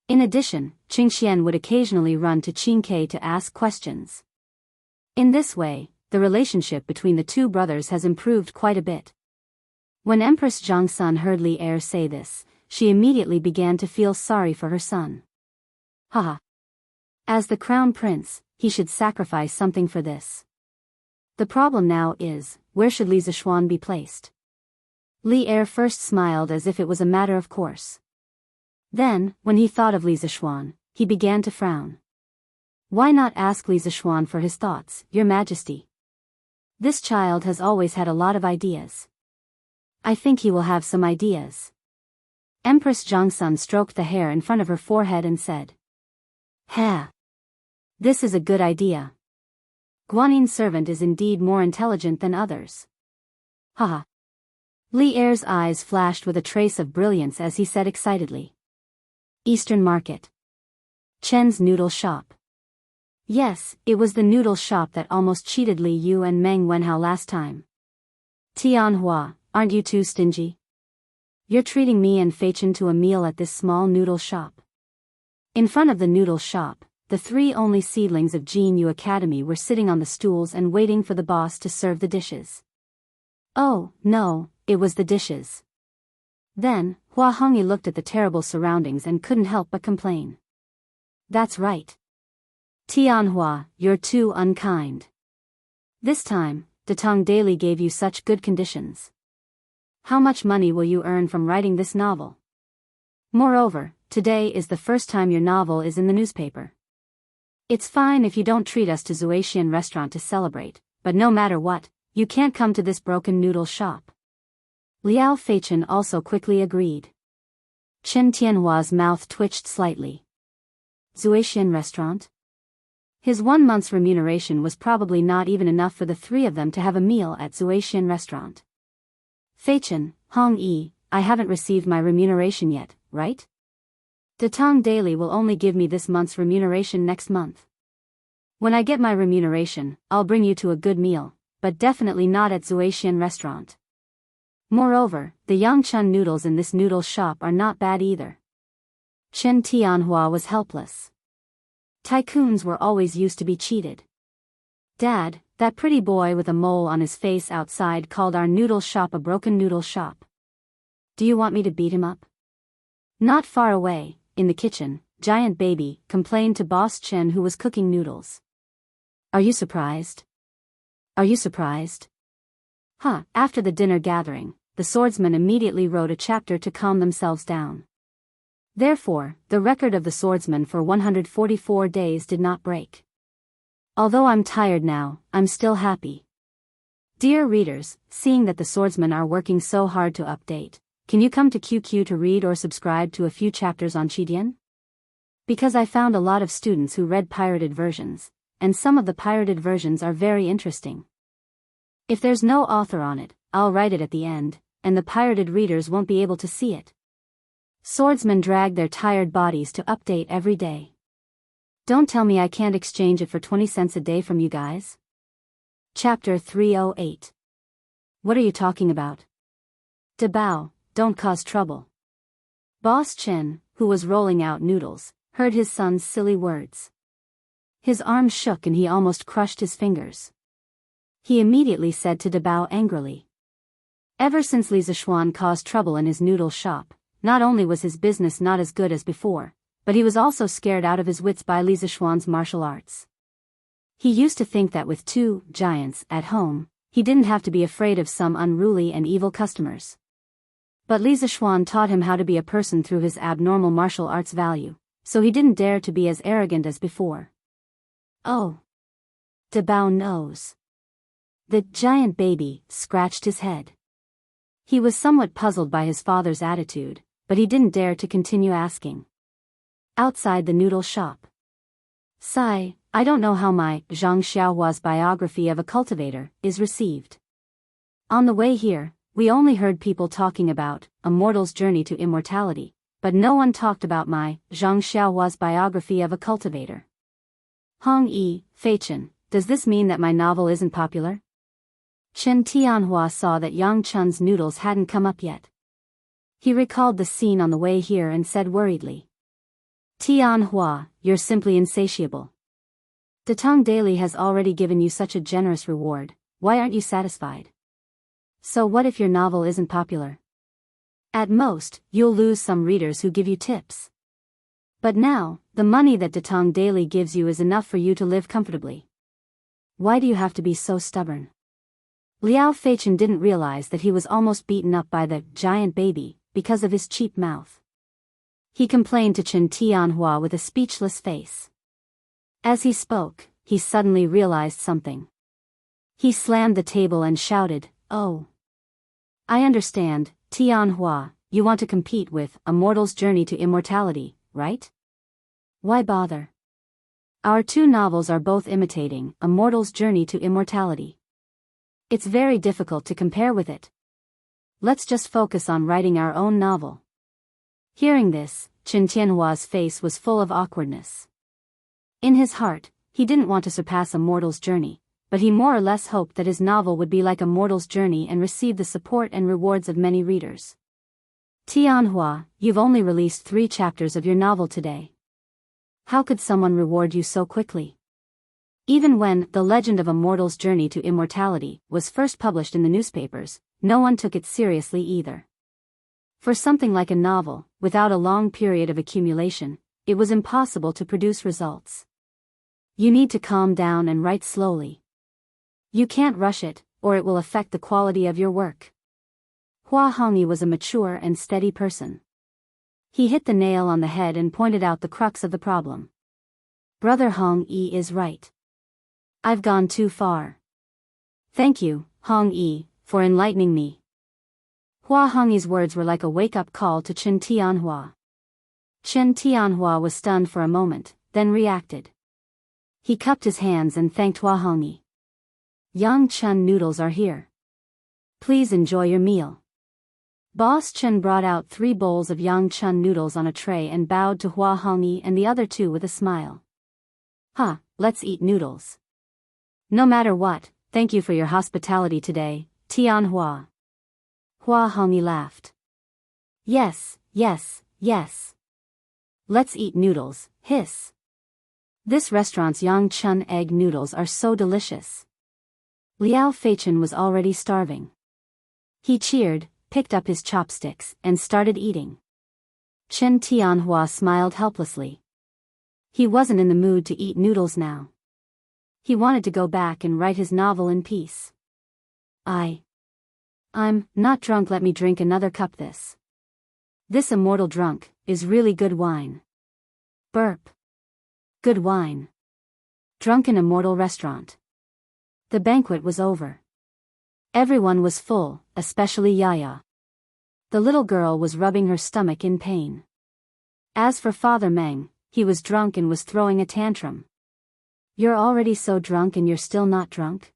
In addition, Qingxian would occasionally run to Qingke to ask questions. In this way, the relationship between the two brothers has improved quite a bit. When Empress Zhongsun heard Li Er say this, she immediately began to feel sorry for her son. Haha. As the crown prince, he should sacrifice something for this. The problem now is, where should Li Zishuan be placed? Li Er first smiled as if it was a matter of course. Then, when he thought of Li Zishuan, he began to frown. Why not ask Li Zishuan for his thoughts, Your Majesty? This child has always had a lot of ideas. I think he will have some ideas. Empress Zhongsun stroked the hair in front of her forehead and said. Ha! This is a good idea. Guanin's servant is indeed more intelligent than others. Haha. Li Er's eyes flashed with a trace of brilliance as he said excitedly. Eastern Market. Chen's noodle shop. Yes, it was the noodle shop that almost cheated Li Yu and Meng Wenhao last time. Tianhua, aren't you too stingy? You're treating me and Fei Chen to a meal at this small noodle shop. In front of the noodle shop, the three only seedlings of Jin Yu Academy were sitting on the stools and waiting for the boss to serve the dishes. Oh, no, it was the dishes. Then, Hua Hongyi looked at the terrible surroundings and couldn't help but complain. That's right. Tianhua, you're too unkind. This time, Datong Daily gave you such good conditions. How much money will you earn from writing this novel? Moreover, today is the first time your novel is in the newspaper. It's fine if you don't treat us to Zuaxian restaurant to celebrate, but no matter what, you can't come to this broken noodle shop. Liao Feichen also quickly agreed. Chen Tianhua's mouth twitched slightly. Zuaxian restaurant? His 1 month's remuneration was probably not even enough for the three of them to have a meal at Zuaxian restaurant. Feichen, Hong Yi, I haven't received my remuneration yet, right? Datong Daily will only give me this month's remuneration next month. When I get my remuneration, I'll bring you to a good meal, but definitely not at Zuaxian restaurant. Moreover, the Yangchun noodles in this noodle shop are not bad either. Chen Tianhua was helpless. Tycoons were always used to be cheated. Dad, that pretty boy with a mole on his face outside called our noodle shop a broken noodle shop. Do you want me to beat him up? Not far away, in the kitchen, Giant Baby complained to Boss Chen who was cooking noodles. Are you surprised? Are you surprised? Huh, after the dinner gathering, the swordsmen immediately wrote a chapter to calm themselves down. Therefore, the record of the swordsman for 144 days did not break. Although I'm tired now, I'm still happy. Dear readers, seeing that the swordsmen are working so hard to update, can you come to QQ to read or subscribe to a few chapters on Qidian? Because I found a lot of students who read pirated versions, and some of the pirated versions are very interesting. If there's no author on it, I'll write it at the end, and the pirated readers won't be able to see it. Swordsmen drag their tired bodies to update every day. Don't tell me I can't exchange it for 20 cents a day from you guys. Chapter 308. What are you talking about? Dabao, don't cause trouble. Boss Chen, who was rolling out noodles, heard his son's silly words. His arms shook and he almost crushed his fingers. He immediately said to Dabao angrily. Ever since Li Zishuan caused trouble in his noodle shop, not only was his business not as good as before, but he was also scared out of his wits by Li Zishuan's martial arts. He used to think that with 2 giants at home, he didn't have to be afraid of some unruly and evil customers. But Li Zishuan taught him how to be a person through his abnormal martial arts value, so he didn't dare to be as arrogant as before. Oh. Dabao knows. The giant baby scratched his head. He was somewhat puzzled by his father's attitude, but he didn't dare to continue asking. Outside the noodle shop. Sai, I don't know how my Zhang Xiaohua's biography of a cultivator is received. On the way here, we only heard people talking about a mortal's journey to immortality, but no one talked about my Zhang Xiaohua's biography of a cultivator. Hong Yi, Fei Chen, does this mean that my novel isn't popular? Chen Tianhua saw that Yang Chun's noodles hadn't come up yet. He recalled the scene on the way here and said worriedly. Tianhua, you're simply insatiable. Datong Daily has already given you such a generous reward, why aren't you satisfied? So what if your novel isn't popular? At most, you'll lose some readers who give you tips. But now, the money that Datong Daily gives you is enough for you to live comfortably. Why do you have to be so stubborn? Liao Feichen didn't realize that he was almost beaten up by the giant baby because of his cheap mouth. He complained to Chen Tianhua with a speechless face. As he spoke, he suddenly realized something. He slammed the table and shouted, "Oh! I understand, Tianhua, you want to compete with A Mortal's Journey to Immortality, right? Why bother? Our 2 novels are both imitating A Mortal's Journey to Immortality. It's very difficult to compare with it. Let's just focus on writing our own novel." Hearing this, Chen Tianhua's face was full of awkwardness. In his heart, he didn't want to surpass A Mortal's Journey, but he more or less hoped that his novel would be like A Mortal's Journey and receive the support and rewards of many readers. Tianhua, you've only released 3 chapters of your novel today. How could someone reward you so quickly? Even when The Legend of A Mortal's Journey to Immortality was first published in the newspapers, no one took it seriously either. For something like a novel, without a long period of accumulation, it was impossible to produce results. You need to calm down and write slowly. You can't rush it, or it will affect the quality of your work. Hua Hongyi was a mature and steady person. He hit the nail on the head and pointed out the crux of the problem. Brother Hong Yi is right. I've gone too far. Thank you, Hong Yi, for enlightening me. Hua Hongyi's words were like a wake-up call to Chen Tianhua. Chen Tianhua was stunned for a moment, then reacted. He cupped his hands and thanked Hua Hongyi. Yang Chun noodles are here. Please enjoy your meal. Boss Chen brought out 3 bowls of Yang Chun noodles on a tray and bowed to Hua Hongyi and the other 2 with a smile. Let's eat noodles. No matter what, thank you for your hospitality today, Tianhua. Hua Hongyi laughed. Yes. Let's eat noodles, hiss. This restaurant's Yang Chun egg noodles are so delicious. Liao Feichen was already starving. He cheered, picked up his chopsticks, and started eating. Chen Tianhua smiled helplessly. He wasn't in the mood to eat noodles now. He wanted to go back and write his novel in peace. I'm not drunk, let me drink another cup This immortal drunk is really good wine. Burp. Good wine. Drunken immortal restaurant. The banquet was over. Everyone was full, especially Yaya. The little girl was rubbing her stomach in pain. As for Father Meng, he was drunk and was throwing a tantrum. You're already so drunk and you're still not drunk?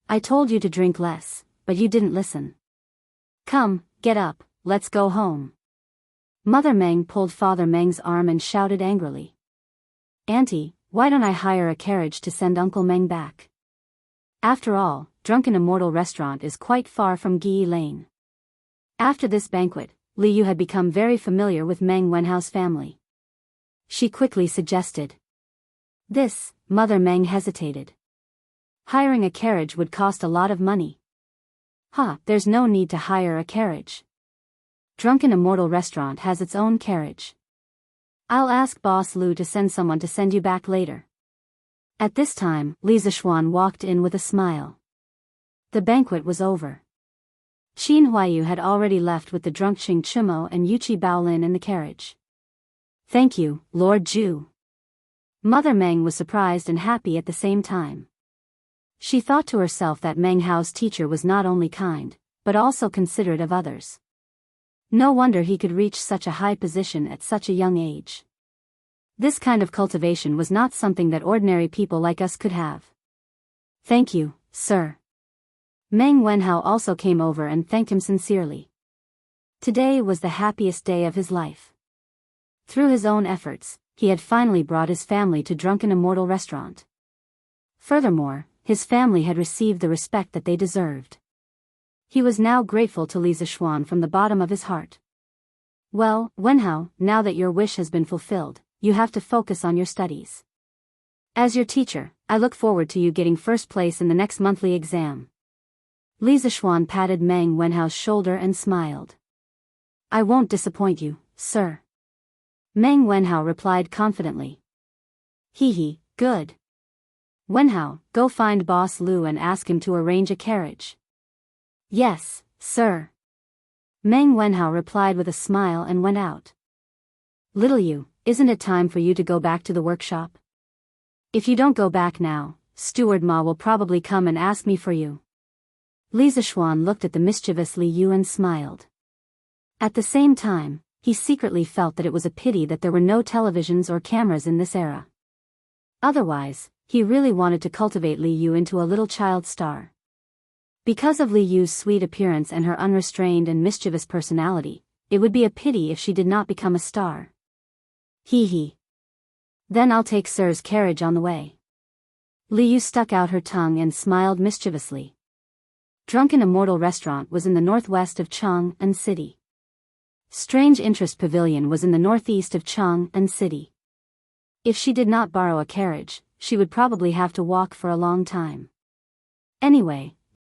I told you to drink less, but you didn't listen. Come, get up, let's go home. Mother Meng pulled Father Meng's arm and shouted angrily. Auntie, why don't I hire a carriage to send Uncle Meng back? After all, Drunken Immortal Restaurant is quite far from Guyi Lane. After this banquet, Li Yu had become very familiar with Meng Wenhao's family. She quickly suggested. This, Mother Meng hesitated. Hiring a carriage would cost a lot of money. There's no need to hire a carriage. Drunken Immortal Restaurant has its own carriage. I'll ask Boss Lu to send someone to send you back later. At this time, Li Zixuan walked in with a smile. The banquet was over. Qin Huaiyu had already left with the drunk Xing Chumo and Yuqi Baolin in the carriage. Thank you, Lord Zhu. Mother Meng was surprised and happy at the same time. She thought to herself that Meng Hao's teacher was not only kind, but also considerate of others. No wonder he could reach such a high position at such a young age. This kind of cultivation was not something that ordinary people like us could have. Thank you, sir. Meng Wenhao also came over and thanked him sincerely. Today was the happiest day of his life. Through his own efforts, he had finally brought his family to Drunken Immortal Restaurant. Furthermore, his family had received the respect that they deserved. He was now grateful to Li Zixuan from the bottom of his heart. Well, Wenhao, now that your wish has been fulfilled, you have to focus on your studies. As your teacher, I look forward to you getting first place in the next monthly exam. Li Zixuan patted Meng Wenhao's shoulder and smiled. I won't disappoint you, sir. Meng Wenhao replied confidently. Hee, good. Wenhao, go find Boss Lu and ask him to arrange a carriage. Yes, sir. Meng Wenhao replied with a smile and went out. Little Yu, isn't it time for you to go back to the workshop? If you don't go back now, Steward Ma will probably come and ask me for you. Li Zixuan looked at the mischievous Li Yu and smiled. At the same time, he secretly felt that it was a pity that there were no televisions or cameras in this era. Otherwise, he really wanted to cultivate Li Yu into a little child star. Because of Li Yu's sweet appearance and her unrestrained and mischievous personality, it would be a pity if she did not become a star. Hee. Then I'll take Sir's carriage on the way. Li Yu stuck out her tongue and smiled mischievously. Drunken Immortal Restaurant was in the northwest of Chang'an City. Strange Interest Pavilion was in the northeast of Chang'an City. If she did not borrow a carriage, she would probably have to walk for a long time. Anyway,